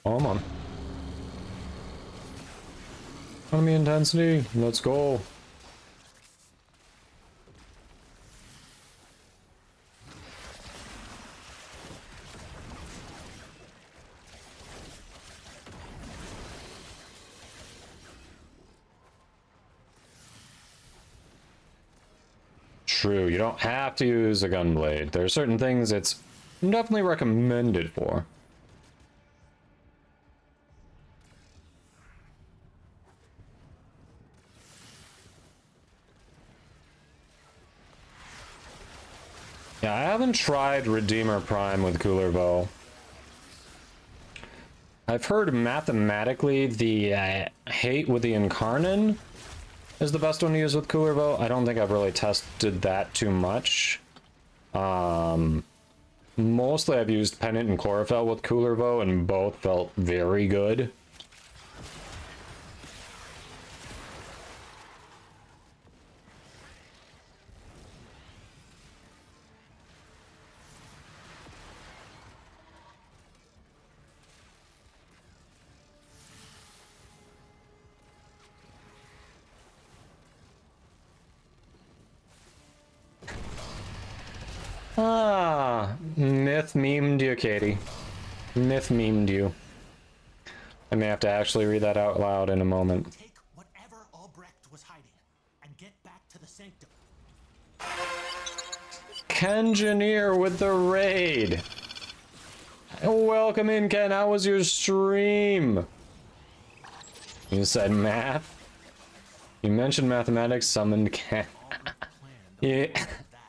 Oh, I'm on. Enemy intensity, let's go. true. You don't have to use a gunblade. There are certain things it's definitely recommended for. Yeah, I haven't tried Redeemer Prime with Cooler Bow. I've heard mathematically the Hate with the Incarnon is the best one to use with Cooler Bow. I don't think I've really tested that too much. Mostly I've used Pennant and Chlorophyll with Cooler Bow, and both felt very good. Ah, Myth memed you, Katie. Myth memed you. I may have to actually read that out loud in a moment. Take whatever Albrecht was hiding and get back to the sanctum. Kengineer with the raid. Welcome in, Ken. How was your stream? You said math? You mentioned mathematics, summoned Ken. Yeah,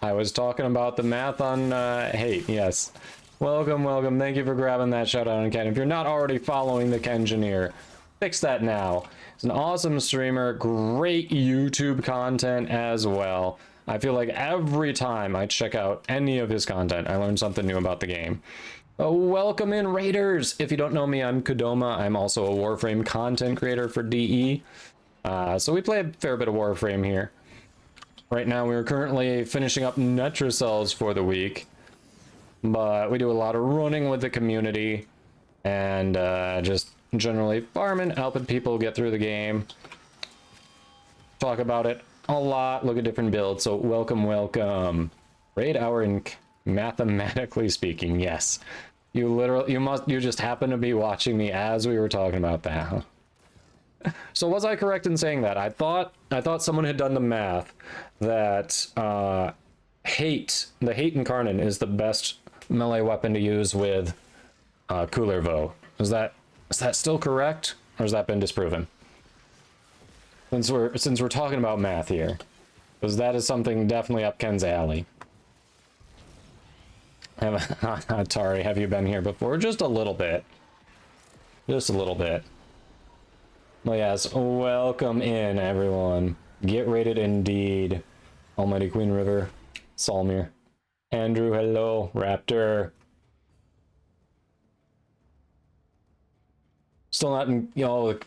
I was talking about the math on Hate, yes. Welcome, welcome. Thank you for grabbing that shout out on Ken. If you're not already following the Kengineer, fix that now. He's an awesome streamer, great YouTube content as well. I feel like every time I check out any of his content, I learn something new about the game. Welcome in, Raiders! If you don't know me, I'm Kodoma. I'm also a Warframe content creator for DE. So we play a fair bit of Warframe here. Right now, we're currently finishing up Necraloid for the week. But we do a lot of running with the community. And just generally farming, helping people get through the game. Talk about it a lot, look at different builds. So welcome, welcome. Raid hour in mathematically speaking, yes. You just happen to be watching me as we were talking about that. So was I correct in saying that? I thought someone had done the math that the Hate Incarnon is the best melee weapon to use with Cooler Bow. Is that still correct, or has that been disproven? Since we're talking about math here, because that is something definitely up Ken's alley. Atari, have you been here before? Just a little bit. Just a little bit. Well, yes, welcome in, everyone. Get rated indeed. Almighty Queen River, Salmir. Andrew, hello. Raptor. Still not in,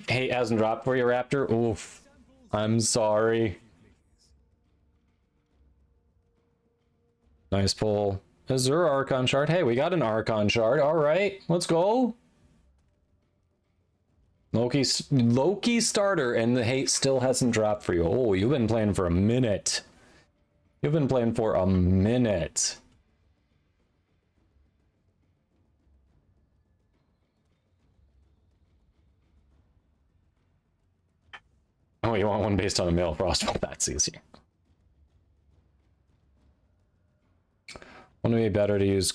Hate hasn't dropped for you, Raptor? Oof. I'm sorry. Nice pull. Is there an Archon shard? Hey, we got an Archon shard. All right, let's go. Loki starter, and the Hate still hasn't dropped for you. Oh, you've been playing for a minute. You've been playing for a minute. Oh, you want one based on a male frostbolt? That's easy. Wouldn't it be better to use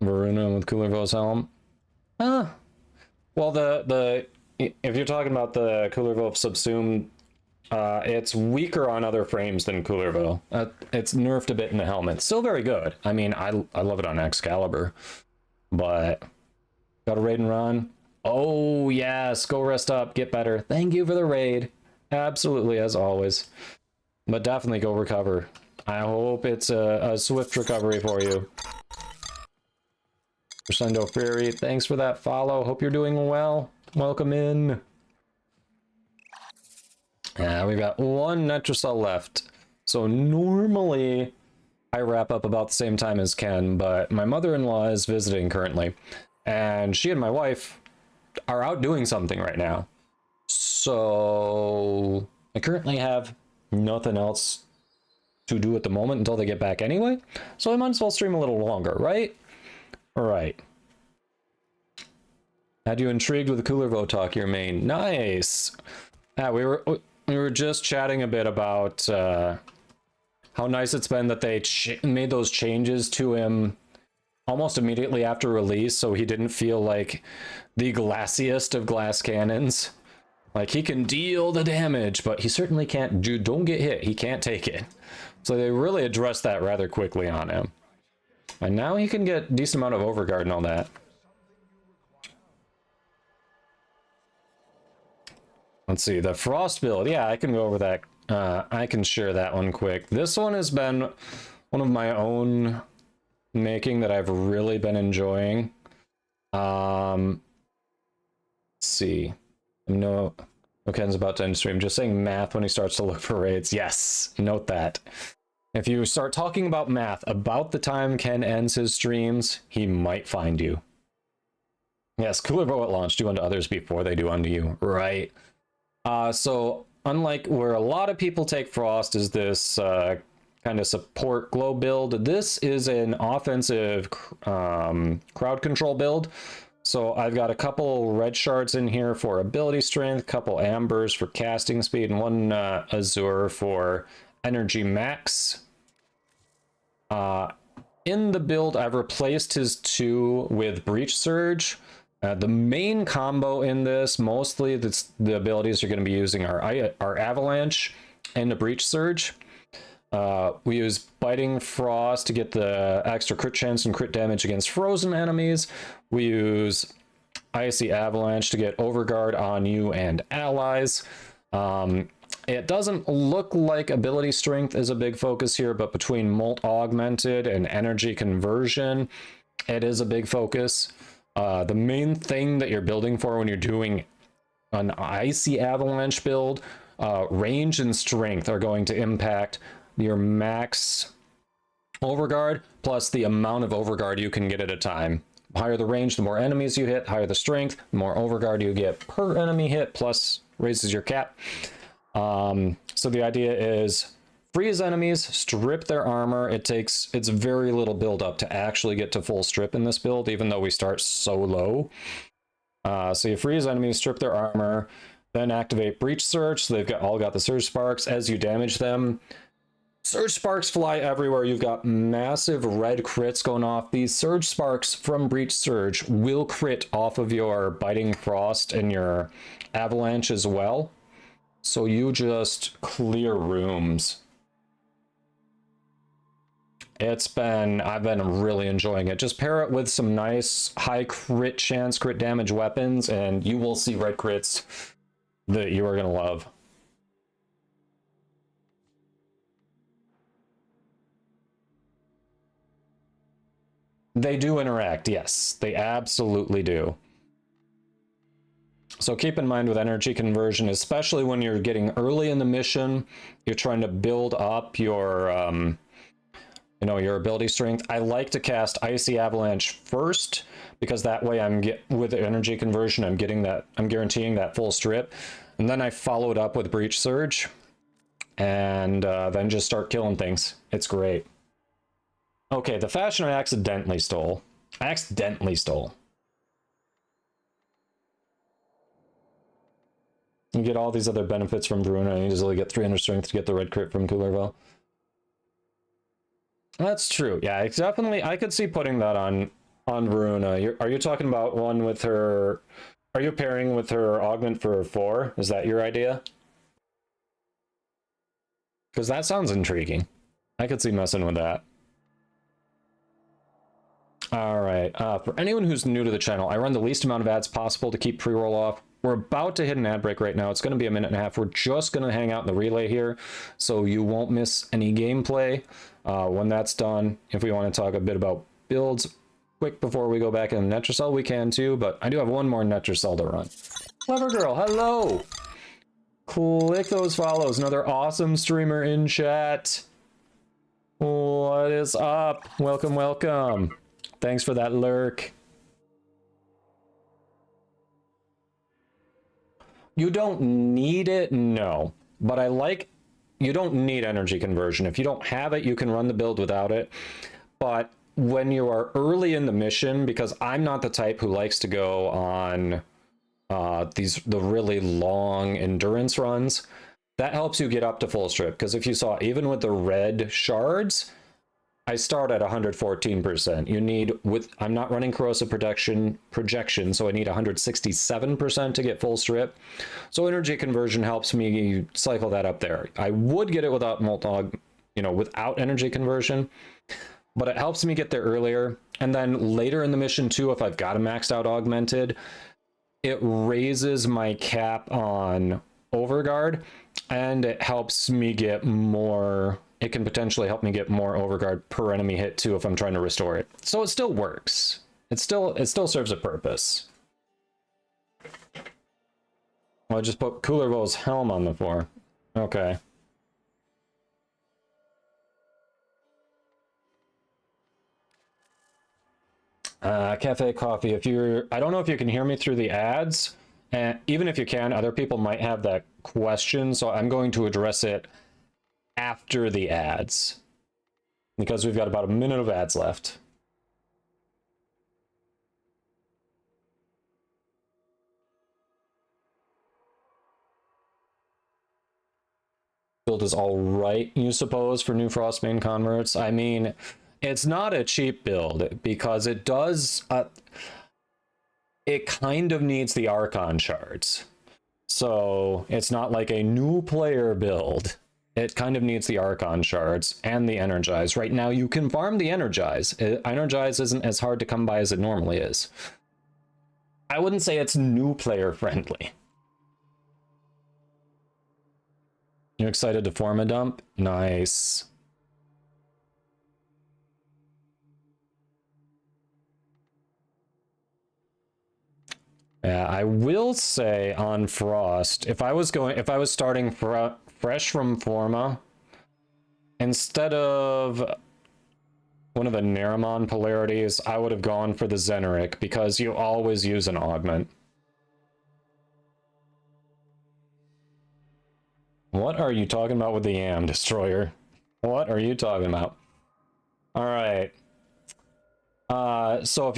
Varuna with Cooler Bow's helm? Well, if you're talking about the Cooler Bow Subsumed, it's weaker on other frames than Cooler Bow. It's nerfed a bit in the helmet. Still very good. I mean, I love it on Excalibur, but got a raid and run. Oh yes, go rest up, get better. Thank you for the raid. Absolutely, as always. But definitely go recover. I hope it's a swift recovery for you. Crescendo Fury, thanks for that follow. Hope you're doing well. Welcome in. Yeah, we've got one Necraloid left. So normally I wrap up about the same time as Ken, but my mother-in-law is visiting currently. And she and my wife are out doing something right now. So I currently have nothing else to do at the moment until they get back anyway. So I might as well stream a little longer, right? All right. Had you intrigued with the Cooler Bow talk, your main? Nice. We were just chatting a bit about how nice it's been that they made those changes to him almost immediately after release, so he didn't feel like the glassiest of glass cannons. Like, he can deal the damage, but he certainly can't don't get hit. He can't take it. So they really addressed that rather quickly on him. And now he can get a decent amount of overguard and all that. Let's see, the Frost build. Yeah, I can go over that. I can share that one quick. This one has been one of my own making that I've really been enjoying. Let's see. No, Ken's about to end stream. Just saying math when he starts to look for raids. Yes, note that. If you start talking about math about the time Ken ends his streams, he might find you. Yes, cooler bow at launch. Do unto others before they do unto you. Right. So unlike where a lot of people take Frost is this kind of support glow build, this is an offensive crowd control build. So I've got a couple red shards in here for ability strength, couple ambers for casting speed, and one azure for energy max. In the build, I've replaced his 2 with breach surge. The main combo in this, mostly the abilities you're going to be using are avalanche and a breach surge. We use biting frost to get the extra crit chance and crit damage against frozen enemies. We use icy avalanche to get overguard on you and allies. It doesn't look like ability strength is a big focus here, but between molt augmented and energy conversion, it is a big focus. The main thing that you're building for when you're doing an icy avalanche build, range and strength are going to impact your max overguard plus the amount of overguard you can get at a time. Higher the range, the more enemies you hit. Higher the strength, the more overguard you get per enemy hit, plus raises your cap. So the idea is freeze enemies, strip their armor. It's very little build up to actually get to full strip in this build, even though we start so low. So you freeze enemies, strip their armor, then activate breach surge. So they've all got the surge sparks. As you damage them, surge sparks fly everywhere. You've got massive red crits going off. These surge sparks from breach surge will crit off of your biting frost and your avalanche as well. So you just clear rooms. I've been really enjoying it. Just pair it with some nice high crit chance, crit damage weapons, and you will see red crits that you are going to love. They do interact, yes. They absolutely do. So keep in mind with energy conversion, especially when you're getting early in the mission, you're trying to build up your your ability strength. I like to cast Icy Avalanche first, because that way with the energy conversion, I'm guaranteeing that full strip. And then I follow it up with Breach Surge, and then just start killing things. It's great. Okay, the fashion I accidentally stole. You get all these other benefits from Veruna. You easily get 300 strength to get the red crit from Coolerville. That's true. Yeah, I could see putting that on Veruna. Are you talking about one with her? Are you pairing with her augment for 4? Is that your idea? Because that sounds intriguing. I could see messing with that. All right. For anyone who's new to the channel, I run the least amount of ads possible to keep pre-roll off. We're about to hit an ad break right now. It's going to be a minute and a half. We're just going to hang out in the relay here, so you won't miss any gameplay. When that's done, if we want to talk a bit about builds quick before we go back in Necrocell, we can too, but I do have one more Necrocell to run. Clever Girl, hello! Click those follows. Another awesome streamer in chat. What is up? Welcome, welcome. Thanks for that lurk. You don't need it, no. But you don't need energy conversion. If you don't have it, you can run the build without it. But when you are early in the mission, because I'm not the type who likes to go on the really long endurance runs, that helps you get up to full strip. Because if you saw, even with the red shards, I start at 114%. You need, I'm not running corrosive projection, so I need 167% to get full strip. So energy conversion helps me cycle that up there. I would get it without without energy conversion, but it helps me get there earlier. And then later in the mission too, if I've got a maxed out augmented, it raises my cap on overguard, and it helps me get more. It can potentially help me get more overguard per enemy hit too if I'm trying to restore it. So it still works. It still serves a purpose. Well, I just put Cooler Bow's helm on the floor. Okay. Cafe Coffee, I don't know if you can hear me through the ads, and even if you can, other people might have that question, so I'm going to address it after the ads, because we've got about a minute of ads left. Build is all right, you suppose, for new Frostbane converts. I mean, it's not a cheap build because it does it kind of needs the Archon shards, so it's not like a new player build. It kind of needs the Archon shards and the Energize. Right now you can farm the Energize. Energize isn't as hard to come by as it normally is. I wouldn't say it's new player friendly. You excited to form a dump? Nice. Yeah, I will say on Frost, if I was starting fresh from Forma, instead of one of the Neramon polarities, I would have gone for the Zeneric, because you always use an augment. What are you talking about with the Yam Destroyer? What are you talking about? All right. So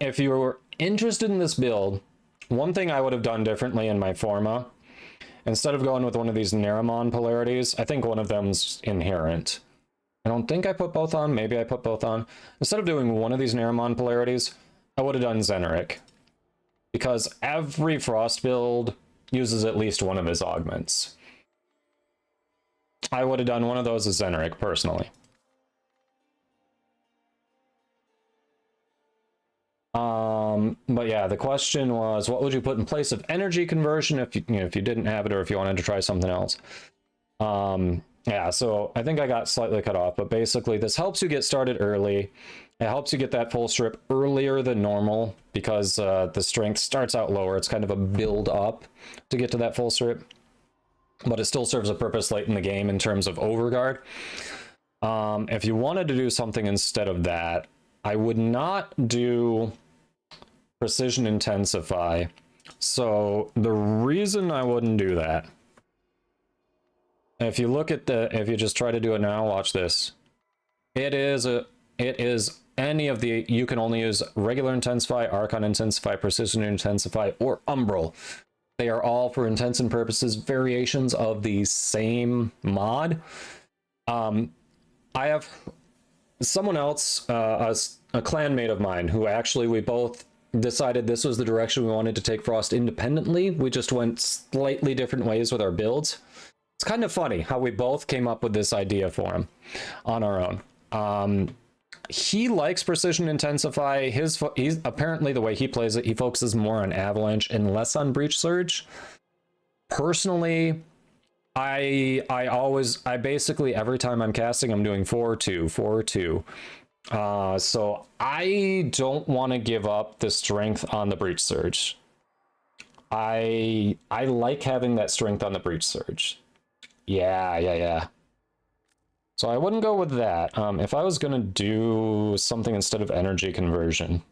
if you were interested in this build, one thing I would have done differently in my Forma, instead of going with one of these Neramon polarities, I think one of them's inherent. I don't think I put both on. Maybe I put both on. Instead of doing one of these Neramon polarities, I would have done Zeneric, because every Frost build uses at least one of his augments. I would have done one of those as Zeneric, personally. But yeah, the question was, what would you put in place of energy conversion if you didn't have it, or if you wanted to try something else? Yeah, so I think I got slightly cut off, but basically this helps you get started early. It helps you get that full strip earlier than normal, because the strength starts out lower. It's kind of a build up to get to that full strip, but it still serves a purpose late in the game in terms of overguard. If you wanted to do something instead of that, I would not do Precision Intensify. So the reason I wouldn't do that, if you look at if you just try to do it now, watch this. It is any of the, you can only use regular Intensify, Archon Intensify, Precision Intensify, or Umbral. They are all, for intents and purposes, variations of the same mod. I have someone else, a clanmate of mine, who actually we both decided this was the direction we wanted to take Frost independently. We just went slightly different ways with our builds. It's kind of funny how we both came up with this idea for him on our own. He likes Precision Intensify. He's apparently, the way he plays it, he focuses more on Avalanche and less on Breach Surge. Personally, I basically, every time I'm casting, I'm doing 4-2, 4-2. So I don't want to give up the strength on the Breach Surge. I like having that strength on the Breach Surge. Yeah. So I wouldn't go with that. If I was gonna do something instead of energy conversion,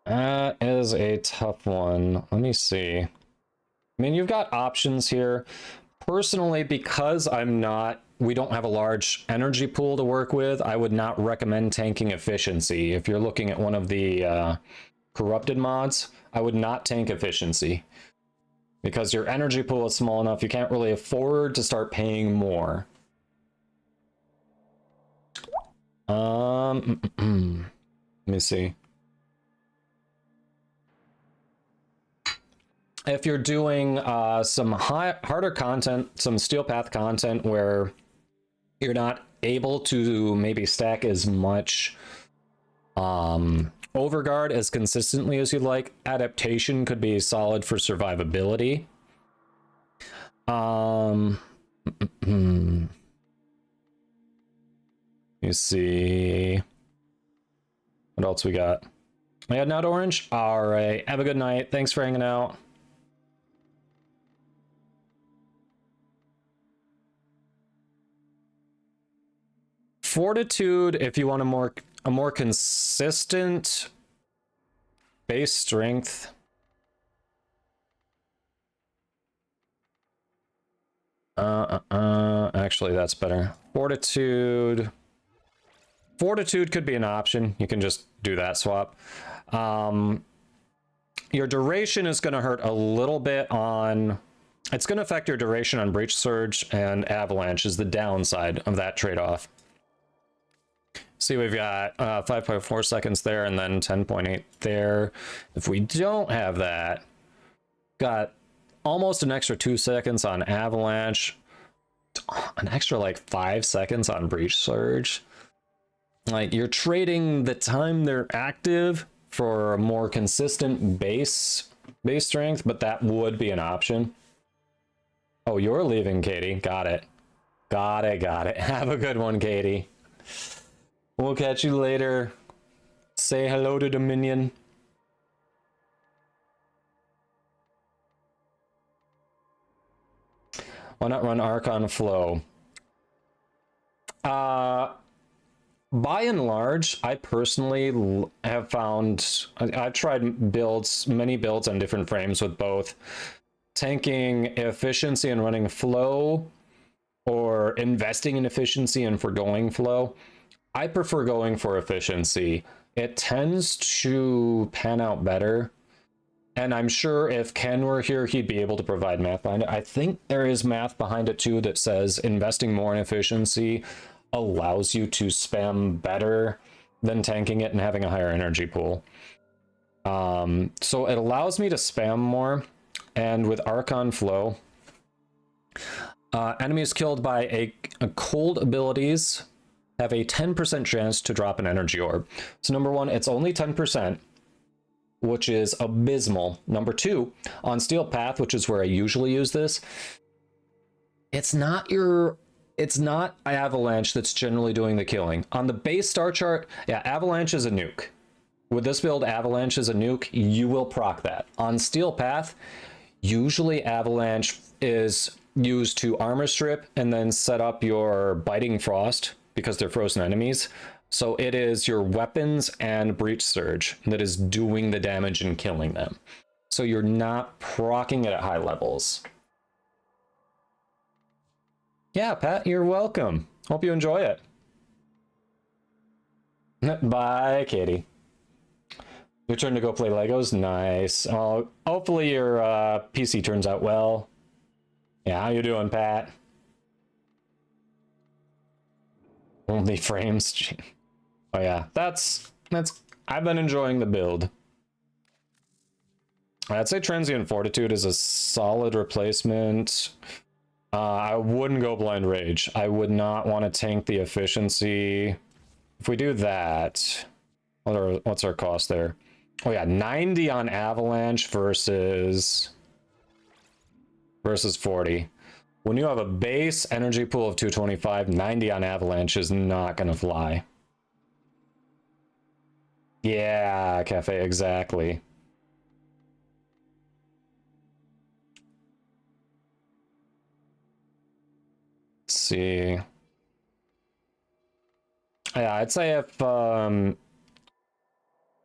that is a tough one. Let me see. I mean, you've got options here. Personally, because I'm not we don't have a large energy pool to work with, I would not recommend tanking efficiency. If you're looking at one of the corrupted mods, I would not tank efficiency because your energy pool is small enough. You can't really afford to start paying more. Let me see. If you're doing some harder content, some Steel Path content where you're not able to maybe stack as much overguard as consistently as you'd like, adaptation could be solid for survivability. You see, what else we got? Yeah, not orange. All right, have a good night. Thanks for hanging out. Fortitude, if you want a more consistent base strength. Actually, that's better. Fortitude could be an option. You can just do that swap. Your duration is going to hurt a little bit on... It's going to affect your duration on Breach Surge, and Avalanche is the downside of that trade-off. See, we've got 5.4 seconds there and then 10.8 there. If we don't have that, got almost an extra 2 seconds on Avalanche, an extra like 5 seconds on Breach Surge. Like, you're trading the time they're active for a more consistent base strength, but that would be an option. Oh, you're leaving, Katie. Got it. Got it. Have a good one, Katie. We'll catch you later. Say hello to Dominion. Why not run Archon Flow? By and large, I personally have found... I've tried many builds on different frames with both tanking efficiency and running flow, or investing in efficiency and foregoing flow. I prefer going for efficiency. It tends to pan out better. And I'm sure if Ken were here, he'd be able to provide math behind it. I think there is math behind it too that says investing more in efficiency allows you to spam better than tanking it and having a higher energy pool. So it allows me to spam more. And with Archon Flow, enemies killed by a cold abilities have a 10% chance to drop an energy orb. So number one, it's only 10%, which is abysmal. Number two, on Steel Path, which is where I usually use this, it's not Avalanche that's generally doing the killing. On the base star chart, yeah, Avalanche is a nuke. With this build, Avalanche is a nuke, you will proc that. On Steel Path, usually Avalanche is used to armor strip and then set up your Biting Frost, because they're frozen enemies. So it is your weapons and Breach Surge that is doing the damage and killing them. So you're not proccing it at high levels. Yeah, Pat, you're welcome. Hope you enjoy it. Bye, Katie. Your turn to go play Legos? Nice. Hopefully your PC turns out well. Yeah, how you doing, Pat? Only frames. Oh yeah, that's I've been enjoying the build. I'd say Transient Fortitude is a solid replacement. I wouldn't go Blind Rage. I would not want to tank the efficiency. If we do that, what's our cost there? Oh yeah, 90 on Avalanche versus 40. When you have a base energy pool of 225, 90 on Avalanche is not going to fly. Yeah, Cafe, exactly. Let's see. Yeah, I'd say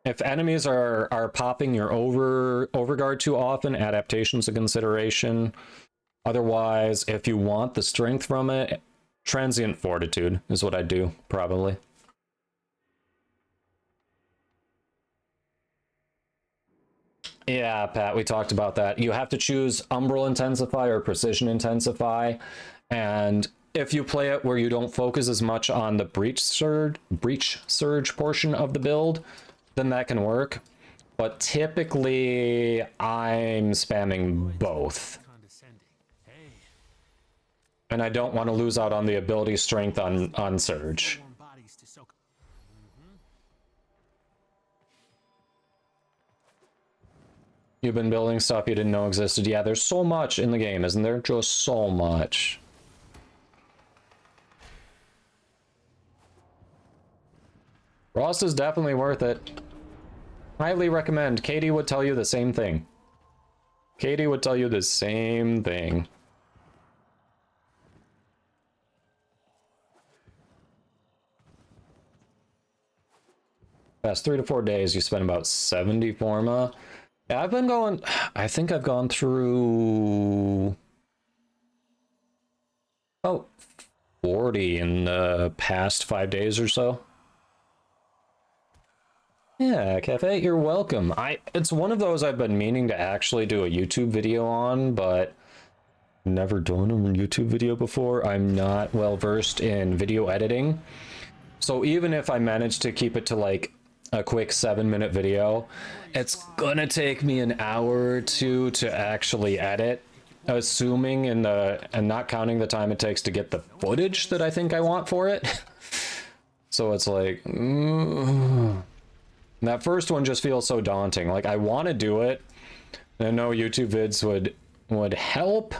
if enemies are popping your overguard too often, adaptation's a consideration. Otherwise, if you want the strength from it, Transient Fortitude is what I'd do, probably. Yeah, Pat, we talked about that. You have to choose Umbral Intensify or Precision Intensify, and if you play it where you don't focus as much on the breach surge portion of the build, then that can work. But typically, I'm spamming both. And I don't want to lose out on the ability strength on Surge. You've been building stuff you didn't know existed. Yeah, there's so much in the game, isn't there? Just so much. Ross is definitely worth it. Highly recommend. Katie would tell you the same thing. Katie would tell you the same thing. Past 3 to 4 days, you spend about 70 forma. Yeah, I've been going... I think I've gone through... oh, 40 in the past 5 days or so. Yeah, Cafe, you're welcome. It's one of those I've been meaning to actually do a YouTube video on, but never done a YouTube video before. I'm not well versed in video editing. So even if I manage to keep it to like a quick 7-minute video, it's gonna take me an hour or two to actually edit, assuming and not counting the time it takes to get the footage that I think I want for it. So it's like, that first one just feels so daunting. Like, I want to do it, and I know YouTube vids would help,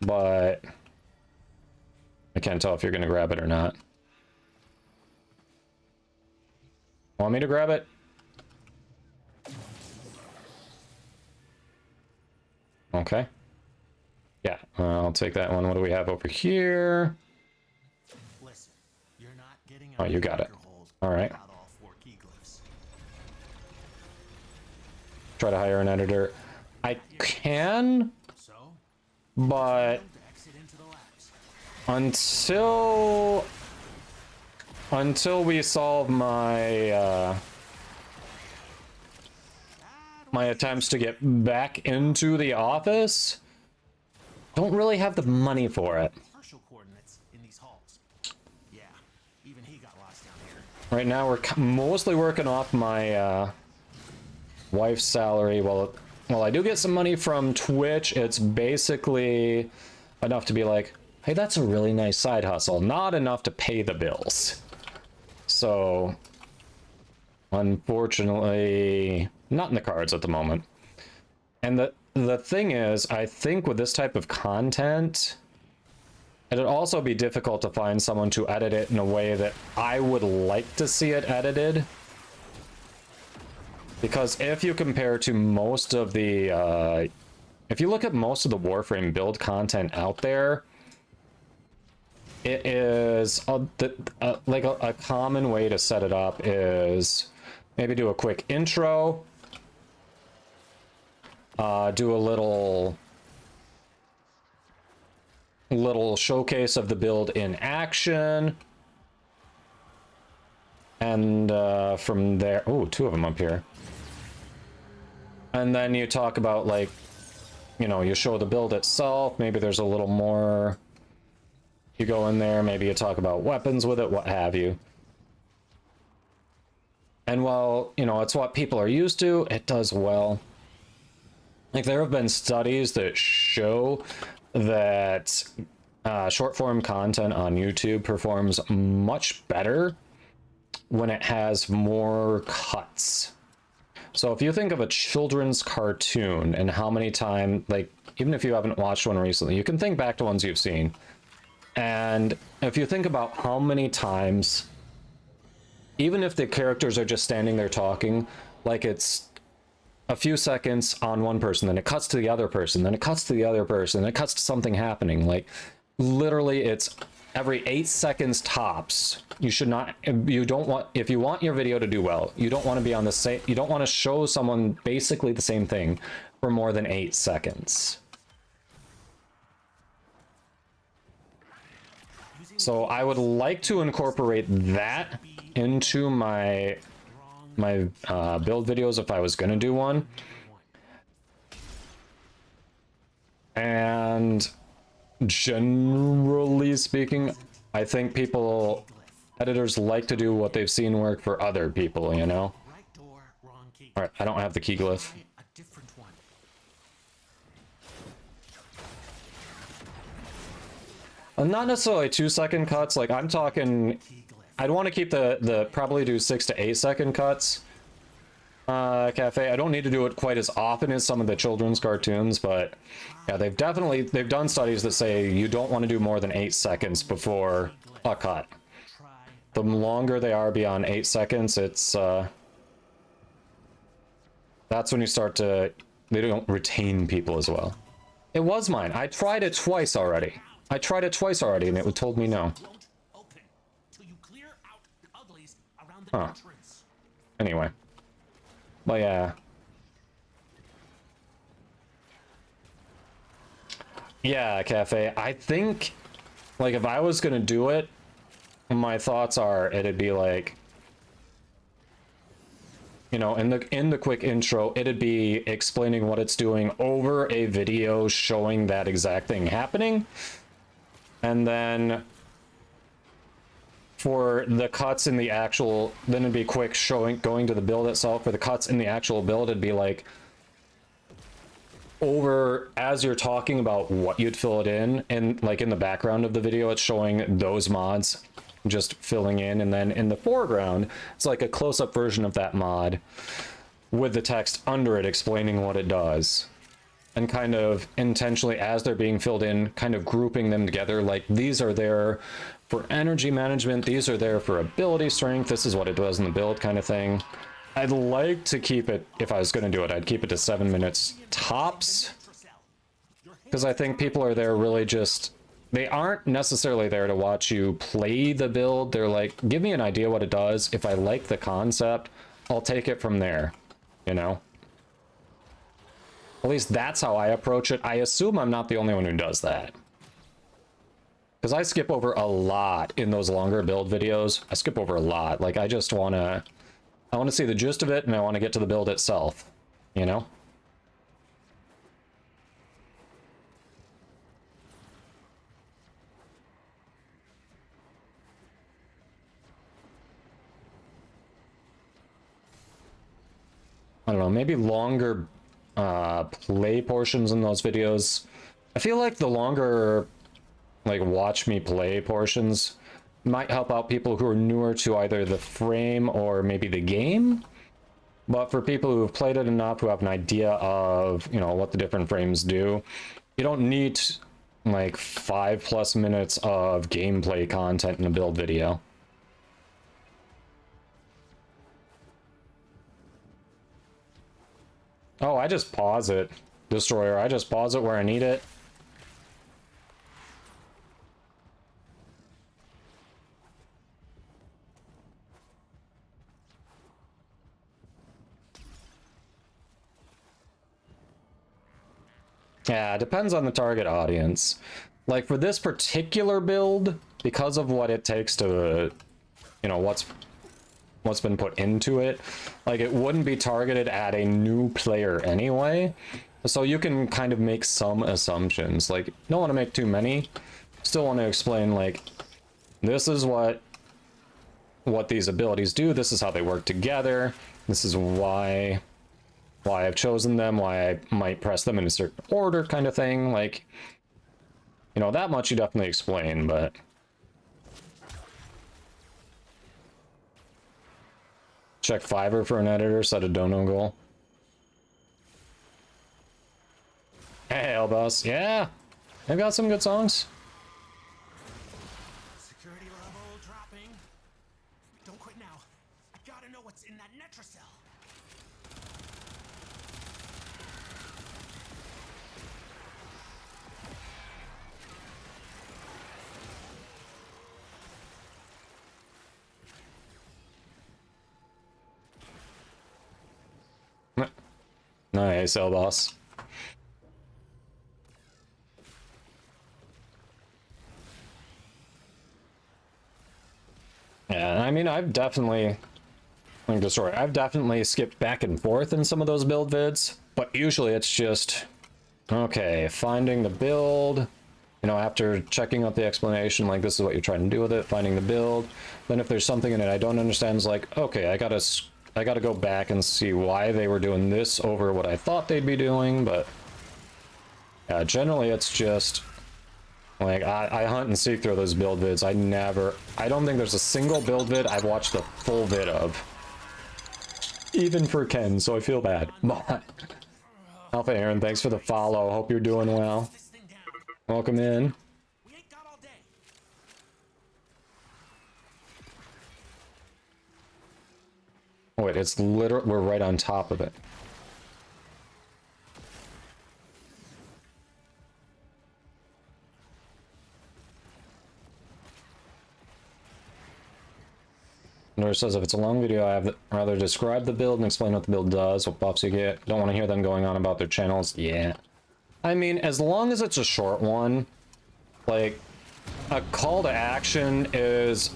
but I can't tell if you're gonna grab it or not. Want me to grab it? Okay. Yeah, I'll take that one. What do we have over here? Listen, you're not getting Oh, you got it. All right. Try to hire an editor. I can, but until we solve my my attempts to get back into the office, don't really have the money for it. Right now we're mostly working off my wife's salary. Well, I do get some money from Twitch. It's basically enough to be like, hey, that's a really nice side hustle. Not enough to pay the bills. So, unfortunately, not in the cards at the moment. And the thing is, I think with this type of content, it'd also be difficult to find someone to edit it in a way that I would like to see it edited. Because if you compare to most of the, if you look at most of the Warframe build content out there, it is like a common way to set it up is maybe do a quick intro, do a little showcase of the build in action, and from there, oh, 2 of them up here. And then you talk about, like, you know, you show the build itself, maybe there's a little more, you go in there, maybe you talk about weapons with it, what have you. And while, you know, it's what people are used to, it does well. Like, there have been studies that show that short form content on YouTube performs much better when it has more cuts. So if you think of a children's cartoon and how many times, like, even if you haven't watched one recently, you can think back to ones you've seen. And if you think about how many times, even if the characters are just standing there talking, like it's a few seconds on one person, then it cuts to the other person, then it cuts to the other person, then it cuts to something happening. Like, literally, it's every 8 seconds tops. You should not, you don't want, if you want your video to do well, you don't want to be on the same, you don't want to show someone basically the same thing for more than 8 seconds. So I would like to incorporate that into my build videos if I was going to do one. And generally speaking, I think editors like to do what they've seen work for other people, you know? Alright, I don't have the key glyph. Not necessarily 2-second cuts, like I'm talking, I'd want to keep the probably do 6 to 8 second cuts. Cafe, I don't need to do it quite as often as some of the children's cartoons, but yeah, they've done studies that say you don't want to do more than 8 seconds before a cut. The longer they are beyond 8 seconds, it's that's when you start to, they don't retain people as well. It was mine. I tried it twice already. And it told me no. Huh. Anyway. But yeah. Yeah, Cafe. I think, like, if I was gonna do it, my thoughts are it'd be like, you know, in the quick intro, it'd be explaining what it's doing over a video showing that exact thing happening. And then for the cuts in the actual, then it'd be quick going to the build itself. For the cuts in the actual build, it'd be like over as you're talking about what you'd fill it in, and like in the background of the video, it's showing those mods just filling in, and then in the foreground, it's like a close-up version of that mod with the text under it explaining what it does. And kind of intentionally, as they're being filled in, kind of grouping them together, like these are there for energy management, these are there for ability strength, this is what it does in the build kind of thing. I'd like to keep it, if I was going to do it, I'd keep it to 7 minutes tops. Because I think people are there really just, they aren't necessarily there to watch you play the build. They're like, give me an idea what it does. If I like the concept, I'll take it from there, you know? At least that's how I approach it. I assume I'm not the only one who does that. Because I skip over a lot in those longer build videos. I skip over a lot. Like, I just want to... I want to see the gist of it, and I want to get to the build itself. You know? I don't know, maybe longer play portions in those videos. I feel like the longer, like, watch me play portions might help out people who are newer to either the frame or maybe the game. But for people who have played it enough, who have an idea of, you know, what the different frames do, you don't need like 5+ minutes of gameplay content in a build video. Oh, I just pause it, Destroyer. I just pause it where I need it. Yeah, it depends on the target audience. Like for this particular build, because of what it takes to, you know, what's been put into it, like it wouldn't be targeted at a new player anyway. So you can kind of make some assumptions. Like, don't want to make too many. Still want to explain, like, this is what these abilities do. This is how they work together. This is why I've chosen them, why I might press them in a certain order kind of thing. Like, you know, that much you definitely explain, but... Check Fiverr for an editor, set a dono goal. Hey, Elboss. Yeah, they've got some good songs. Security level dropping. Don't quit now. I gotta know what's in that Necrocell. Nice, Elboss. Yeah, I mean, I've definitely, like the story, I've definitely skipped back and forth in some of those build vids, but usually it's just, okay, finding the build, you know, after checking out the explanation, like this is what you're trying to do with it, finding the build. Then if there's something in it I don't understand, it's like, okay, I gotta go back and see why they were doing this over what I thought they'd be doing, but yeah, generally it's just, like, I hunt and seek through those build vids. I don't think there's a single build vid I've watched the full vid of. Even for Ken, so I feel bad. But Alpha Aaron, thanks for the follow. Hope you're doing well. Welcome in. We ain't got all day. Oh, wait, it's literally, we're right on top of it. Nor says if it's a long video, I'd rather describe the build and explain what the build does, what buffs you get. Don't want to hear them going on about their channels. Yeah. I mean, as long as it's a short one, like, a call to action is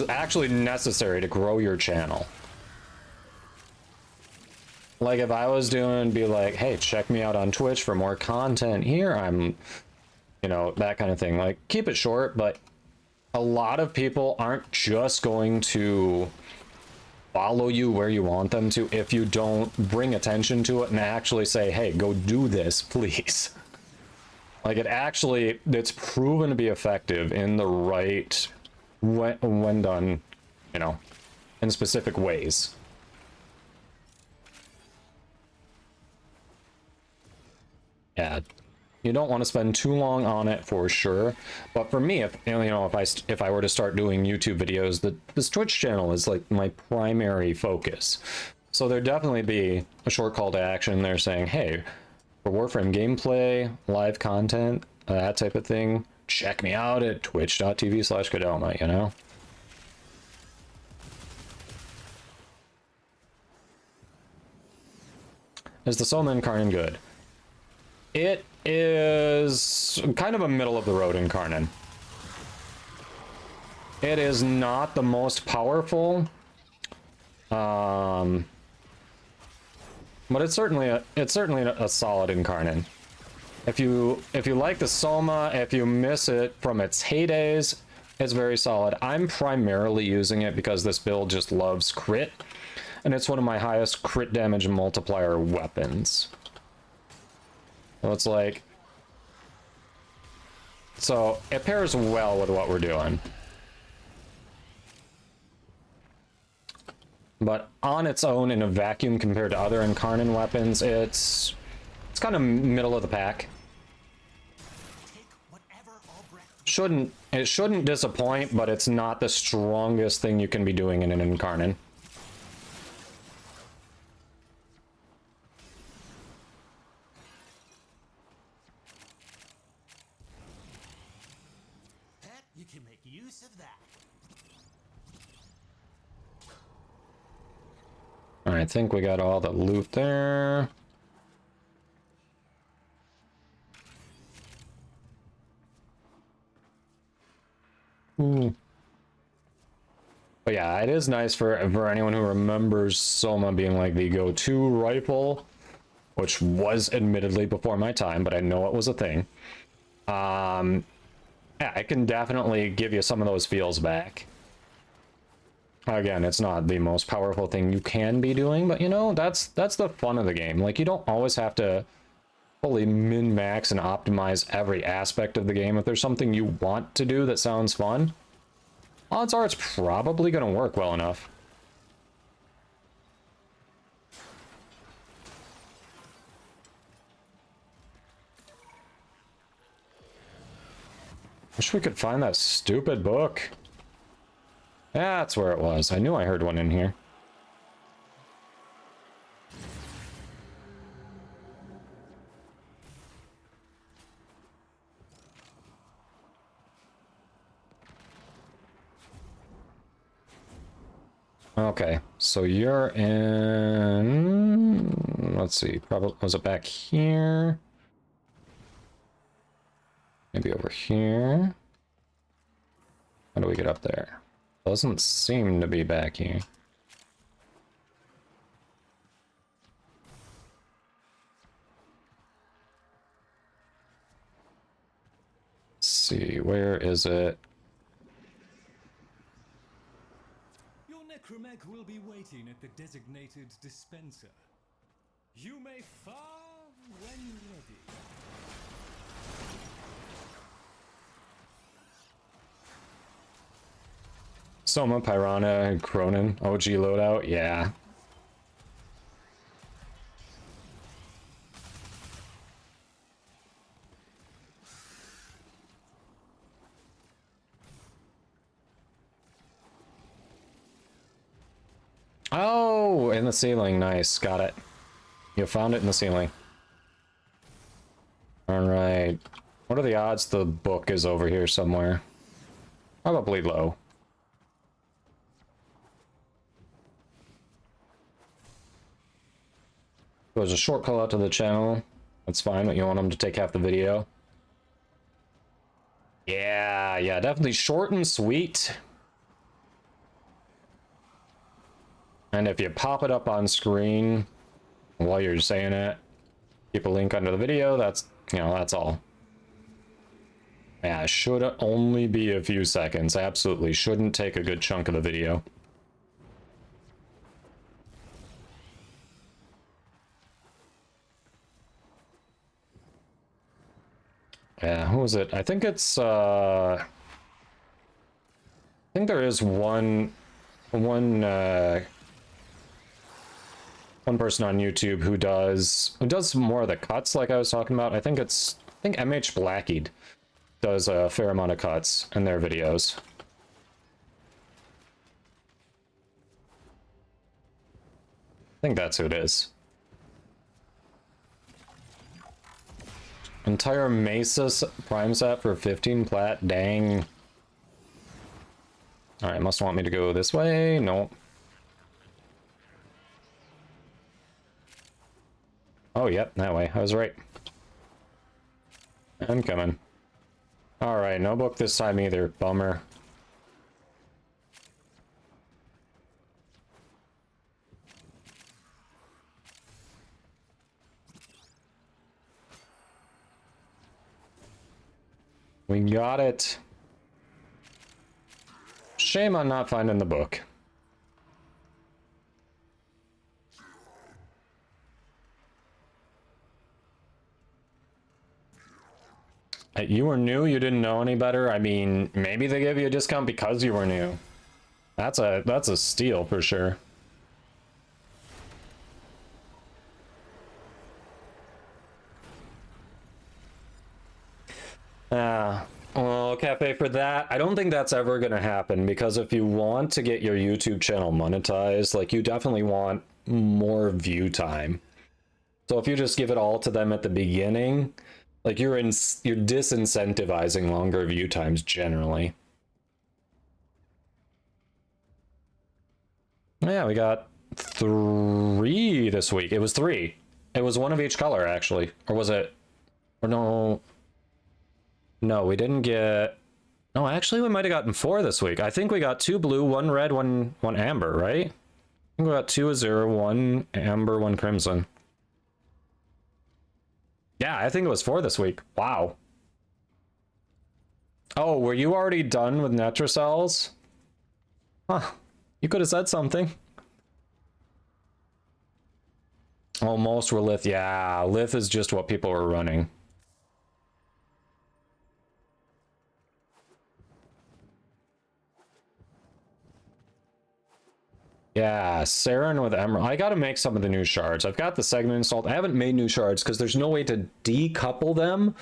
actually necessary to grow your channel. Like, if I was doing, be like, hey, check me out on Twitch for more content here, I'm, you know, that kind of thing. Like, keep it short, but a lot of people aren't just going to follow you where you want them to if you don't bring attention to it and actually say, hey, go do this, please. Like, it's proven to be effective in the right, when done, you know, in specific ways. Yeah. You don't want to spend too long on it for sure, but for me, if you know, if I were to start doing YouTube videos, this Twitch channel is like my primary focus. So there'd definitely be a short call to action there saying, hey, for Warframe gameplay, live content, that type of thing, check me out at twitch.tv/Kodama, you know? Is the Soma Incarnate good? It is kind of a middle of the road Incarnate. It is not the most powerful, but it's certainly a solid Incarnate. If you like the Soma, if you miss it from its heydays, it's very solid. I'm primarily using it because this build just loves crit, and it's one of my highest crit damage multiplier weapons. So it's like, so it pairs well with what we're doing. But on its own in a vacuum compared to other Incarnate weapons, it's kind of middle of the pack. It shouldn't disappoint, but it's not the strongest thing you can be doing in an Incarnate. You can make use of that. Alright, I think we got all the loot there. Ooh. But yeah, it is nice for anyone who remembers Soma being like the go-to rifle, which was admittedly before my time, but I know it was a thing. Yeah, I can definitely give you some of those feels back. Again, it's not the most powerful thing you can be doing, but you know, that's the fun of the game. Like, you don't always have to fully min-max and optimize every aspect of the game. If there's something you want to do that sounds fun, odds are it's probably going to work well enough. Wish we could find that stupid book. That's where it was. I knew I heard one in here. Okay, so you're in... Let's see, probably... Was it back here? Maybe over here? How do we get up there? Doesn't seem to be back here. Let's see, where is it? Your necromech will be waiting at the designated dispenser. You may fire when ready. Soma, Pyrana, and Cronin. OG loadout, yeah. Oh, in the ceiling. Nice. Got it. You found it in the ceiling. Alright. What are the odds the book is over here somewhere? Probably low. There's a short call out to the channel. That's fine, but you want them to take half the video. Yeah, definitely short and sweet. And if you pop it up on screen while you're saying it, keep a link under the video, that's, you know, that's all. Yeah, it should only be a few seconds. Absolutely shouldn't take a good chunk of the video. Yeah, who is it? I think it's, I think there is one person on YouTube who does more of the cuts like I was talking about. I think MH Blackied does a fair amount of cuts in their videos. I think that's who it is. Entire Mesa Prime set for 15 plat, dang. Alright, must want me to go this way? Nope. Oh, yep, that way. I was right. I'm coming. Alright, no book this time either. Bummer. We got it. Shame on not finding the book. You were new, you didn't know any better? I mean, maybe they gave you a discount because you were new. That's a steal for sure. Well, Cafe, for that, I don't think that's ever gonna happen, because if you want to get your YouTube channel monetized, like, you definitely want more view time. So if you just give it all to them at the beginning, like, you're disincentivizing longer view times generally. Yeah, we got 3 this week. It was 3. It was 1 of each color, actually. Or was it? Or no. No, we didn't get... No, actually, we might have gotten 4 this week. I think we got 2 blue, 1 red, 1 amber, right? I think we got 2 azure, 1 amber, 1 crimson. Yeah, I think it was 4 this week. Wow. Oh, were you already done with Netracells? Huh. You could have said something. Oh, most were Lith. Yeah, Lith is just what people were running. Yeah, Saren with Emerald. I gotta make some of the new shards. I've got the segment installed. I haven't made new shards because there's no way to decouple them.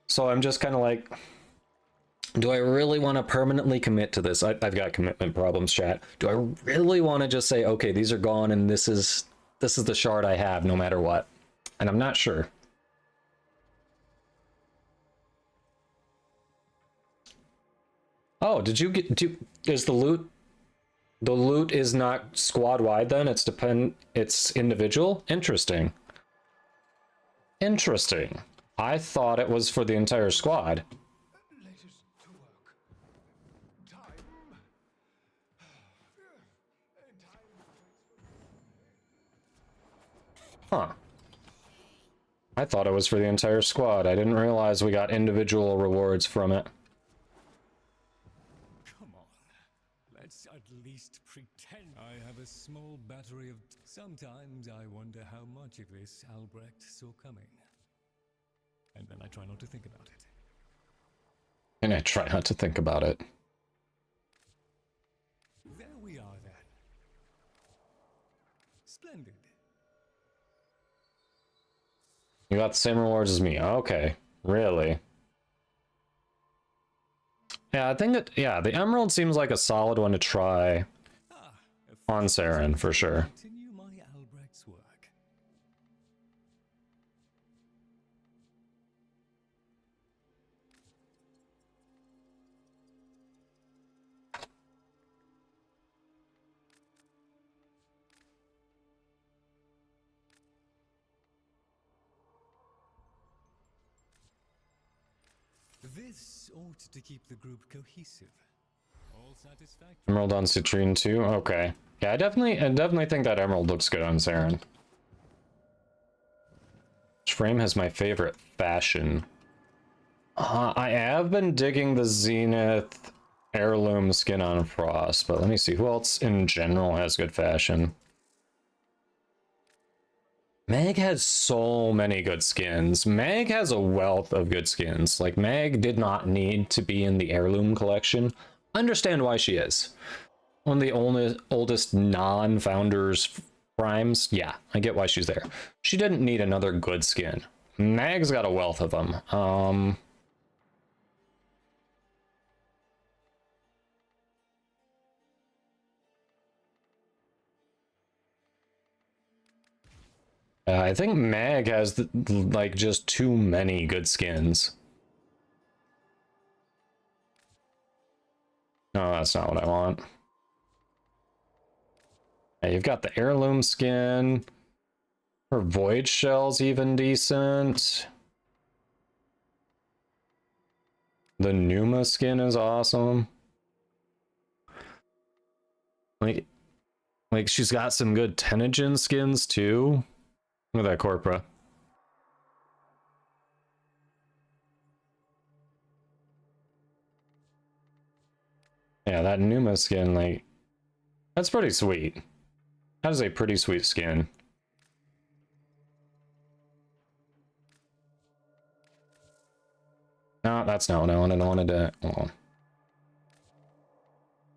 So I'm just kind of like, do I really want to permanently commit to this? I've got commitment problems, chat. Do I really want to just say, okay, these are gone and this is the shard I have no matter what? And I'm not sure. Oh, did you get... is the loot... The loot is not squad wide then? It's individual? Interesting. Interesting. I thought it was for the entire squad. Huh. I thought it was for the entire squad. I didn't realize we got individual rewards from it. Come on. Let's at least pretend I have a small battery of... Sometimes I wonder how much of this Albrecht saw coming. And then I try not to think about it. And I try not to think about it. There we are then. Splendid. You got the same rewards as me. Okay. Really? Yeah, I think that, yeah, the Emerald seems like a solid one to try on Saren, for sure. Continue my Albrecht's work. This ought to keep the group cohesive. All satisfactory. Emerald on Citrine too? Okay. Yeah, I definitely think that Emerald looks good on Saren. Which frame has my favorite fashion? I have been digging the Zenith heirloom skin on Frost, but let me see who else in general has good fashion. Meg has so many good skins. Meg has a wealth of good skins. Like, Meg did not need to be in the heirloom collection. Understand why she is. One of the oldest non-founders primes. Yeah, I get why she's there. She didn't need another good skin. Meg's got a wealth of them. I think Mag has like just too many good skins. No, that's not what I want. Yeah, you've got the heirloom skin. Her void shell's even decent. The Numa skin is awesome. Like she's got some good Tenogen skins too. Look at that Corpora. Yeah, that Numa skin, like, that's pretty sweet. That is a pretty sweet skin. No, that's not what I wanted. I wanted to... Hold on.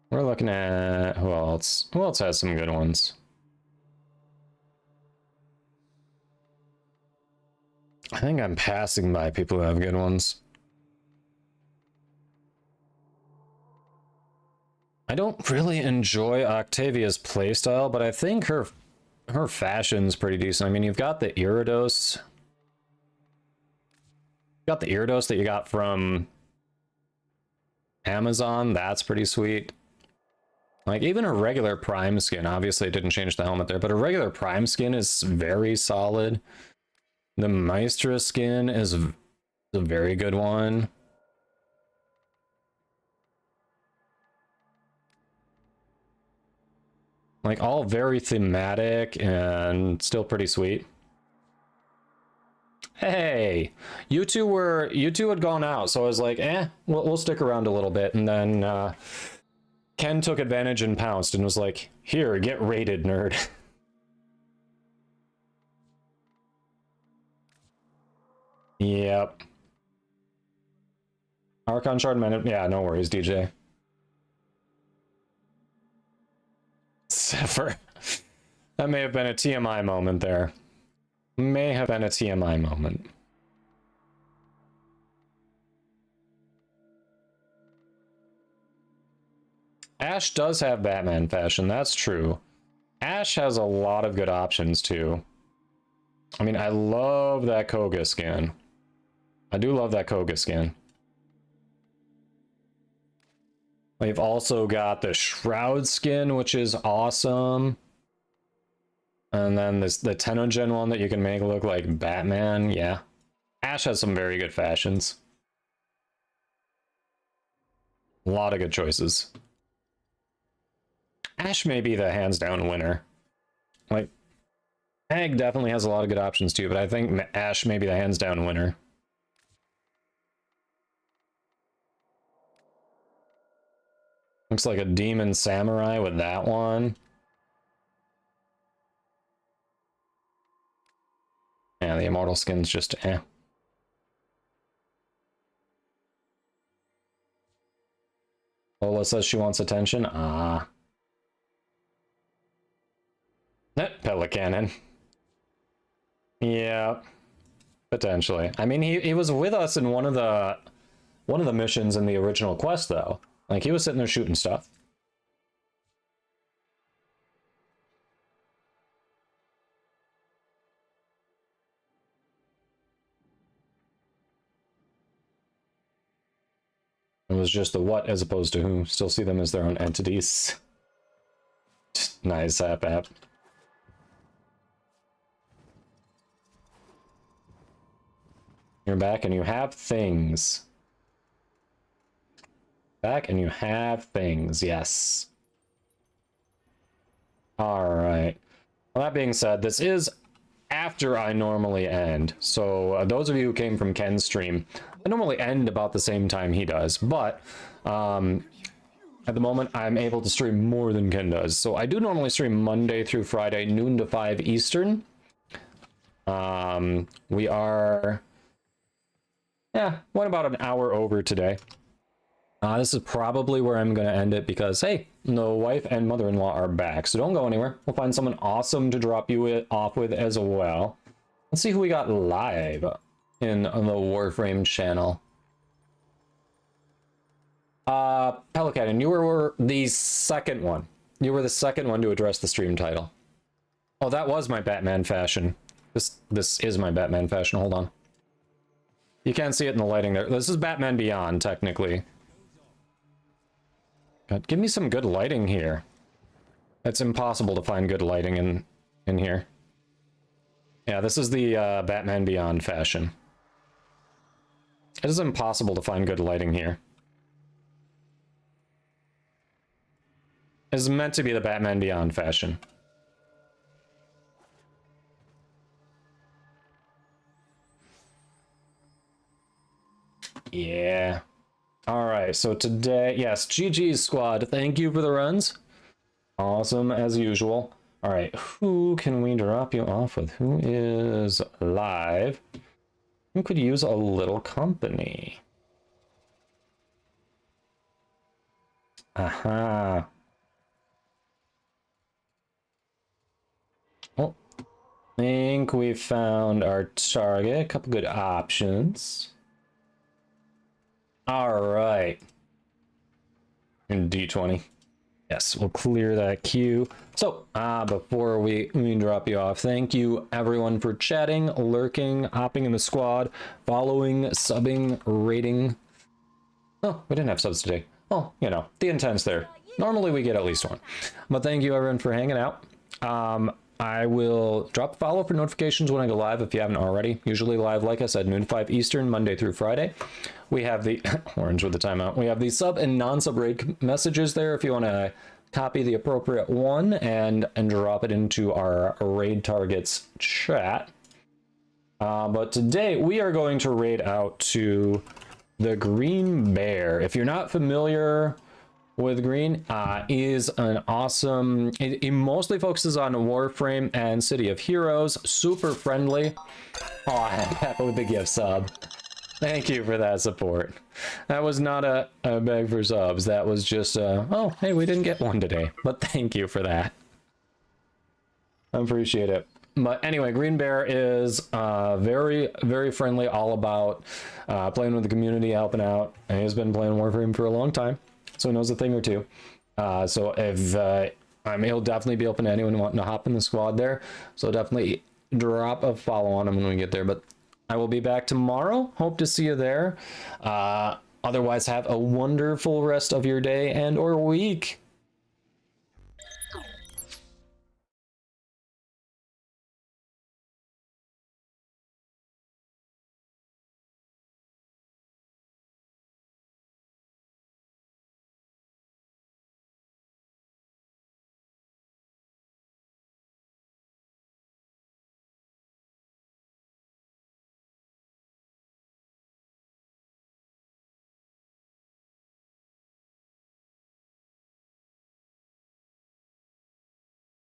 We're looking at... Who else? Who else has some good ones? I think I'm passing by people who have good ones. I don't really enjoy Octavia's playstyle, but I think her fashion's pretty decent. I mean, you've got the Iridos. You got the Iridos that you got from Amazon. That's pretty sweet. Like, even a regular Prime skin, obviously it didn't change the helmet there, but a regular Prime skin is very solid. The Maestra skin is a very good one. Like, all very thematic and still pretty sweet. Hey, you two had gone out, so I was like, we'll stick around a little bit. And then Ken took advantage and pounced and was like, here, get raided, nerd. Yep. Archon Shard Minute. Yeah, no worries, DJ. Zephyr. That may have been a TMI moment there. May have been a TMI moment. Ash does have Batman fashion, that's true. Ash has a lot of good options too. I mean, I love that Koga skin. I do love that Koga skin. We've also got the Shroud skin, which is awesome. And then the Tenogen one that you can make look like Batman. Yeah. Ash has some very good fashions. A lot of good choices. Ash may be the hands down winner. Like, Ag definitely has a lot of good options too, but I think Ash may be the hands down winner. Looks like a demon samurai with that one. Yeah, the immortal skin's just eh. Lola says she wants attention. Ah. Pelicanon. Yeah, potentially. I mean, he was with us in one of the missions in the original quest, though. Like, he was sitting there shooting stuff. It was just the what as opposed to who. Still see them as their own entities. Nice, app. You're back and you have things. Back and you have things, yes. Alright. Well, that being said, this is after I normally end. So those of you who came from Ken's stream, I normally end about the same time he does, but at the moment I'm able to stream more than Ken does. So I do normally stream Monday through Friday, noon to 5 Eastern. We are, went about an hour over today. This is probably where I'm going to end it because, hey, the wife and mother-in-law are back, so don't go anywhere. We'll find someone awesome to drop you off with as well. Let's see who we got live in the Warframe channel. Pelican, you were the second one. You were the second one to address the stream title. Oh, that was my Batman fashion. This is my Batman fashion. Hold on. You can't see it in the lighting there. This is Batman Beyond, technically. God, give me some good lighting here. It's impossible to find good lighting in here. Yeah, this is the Batman Beyond fashion. It is impossible to find good lighting here. It's meant to be the Batman Beyond fashion. Yeah. Alright, so today, yes, GG's squad, thank you for the runs. Awesome, as usual. Alright, who can we drop you off with? Who is live? Who could use a little company? Aha. Oh, think we found our target. A couple good options. All right. In D20. Yes, we'll clear that queue. So, before we drop you off, thank you everyone for chatting, lurking, hopping in the squad, following, subbing, rating. Oh, we didn't have subs today. Oh, you know, the intent's there. Normally we get at least one. But thank you everyone for hanging out. I will drop a follow for notifications when I go live if you haven't already. Usually live, like I said, noon to 5 Eastern, Monday through Friday. We have the orange with the timeout. We have the sub and non-sub raid messages there if you want to copy the appropriate one and drop it into our raid targets chat. But today we are going to raid out to the Green Bear. If you're not familiar with Green, is an awesome, it mostly focuses on Warframe and City of Heroes. Super friendly. Oh, happy with the gift sub. Thank you for that support. That was not a beg for subs. That was just oh, hey, we didn't get one today, but thank you for that. I appreciate it. But anyway, Green Bear is very, very friendly, all about playing with the community, helping out. And he's been playing Warframe for a long time, so he knows a thing or two. So if he'll definitely be open to anyone wanting to hop in the squad there. So definitely drop a follow on him when we get there. But I will be back tomorrow. Hope to see you there. Otherwise, have a wonderful rest of your day and or week.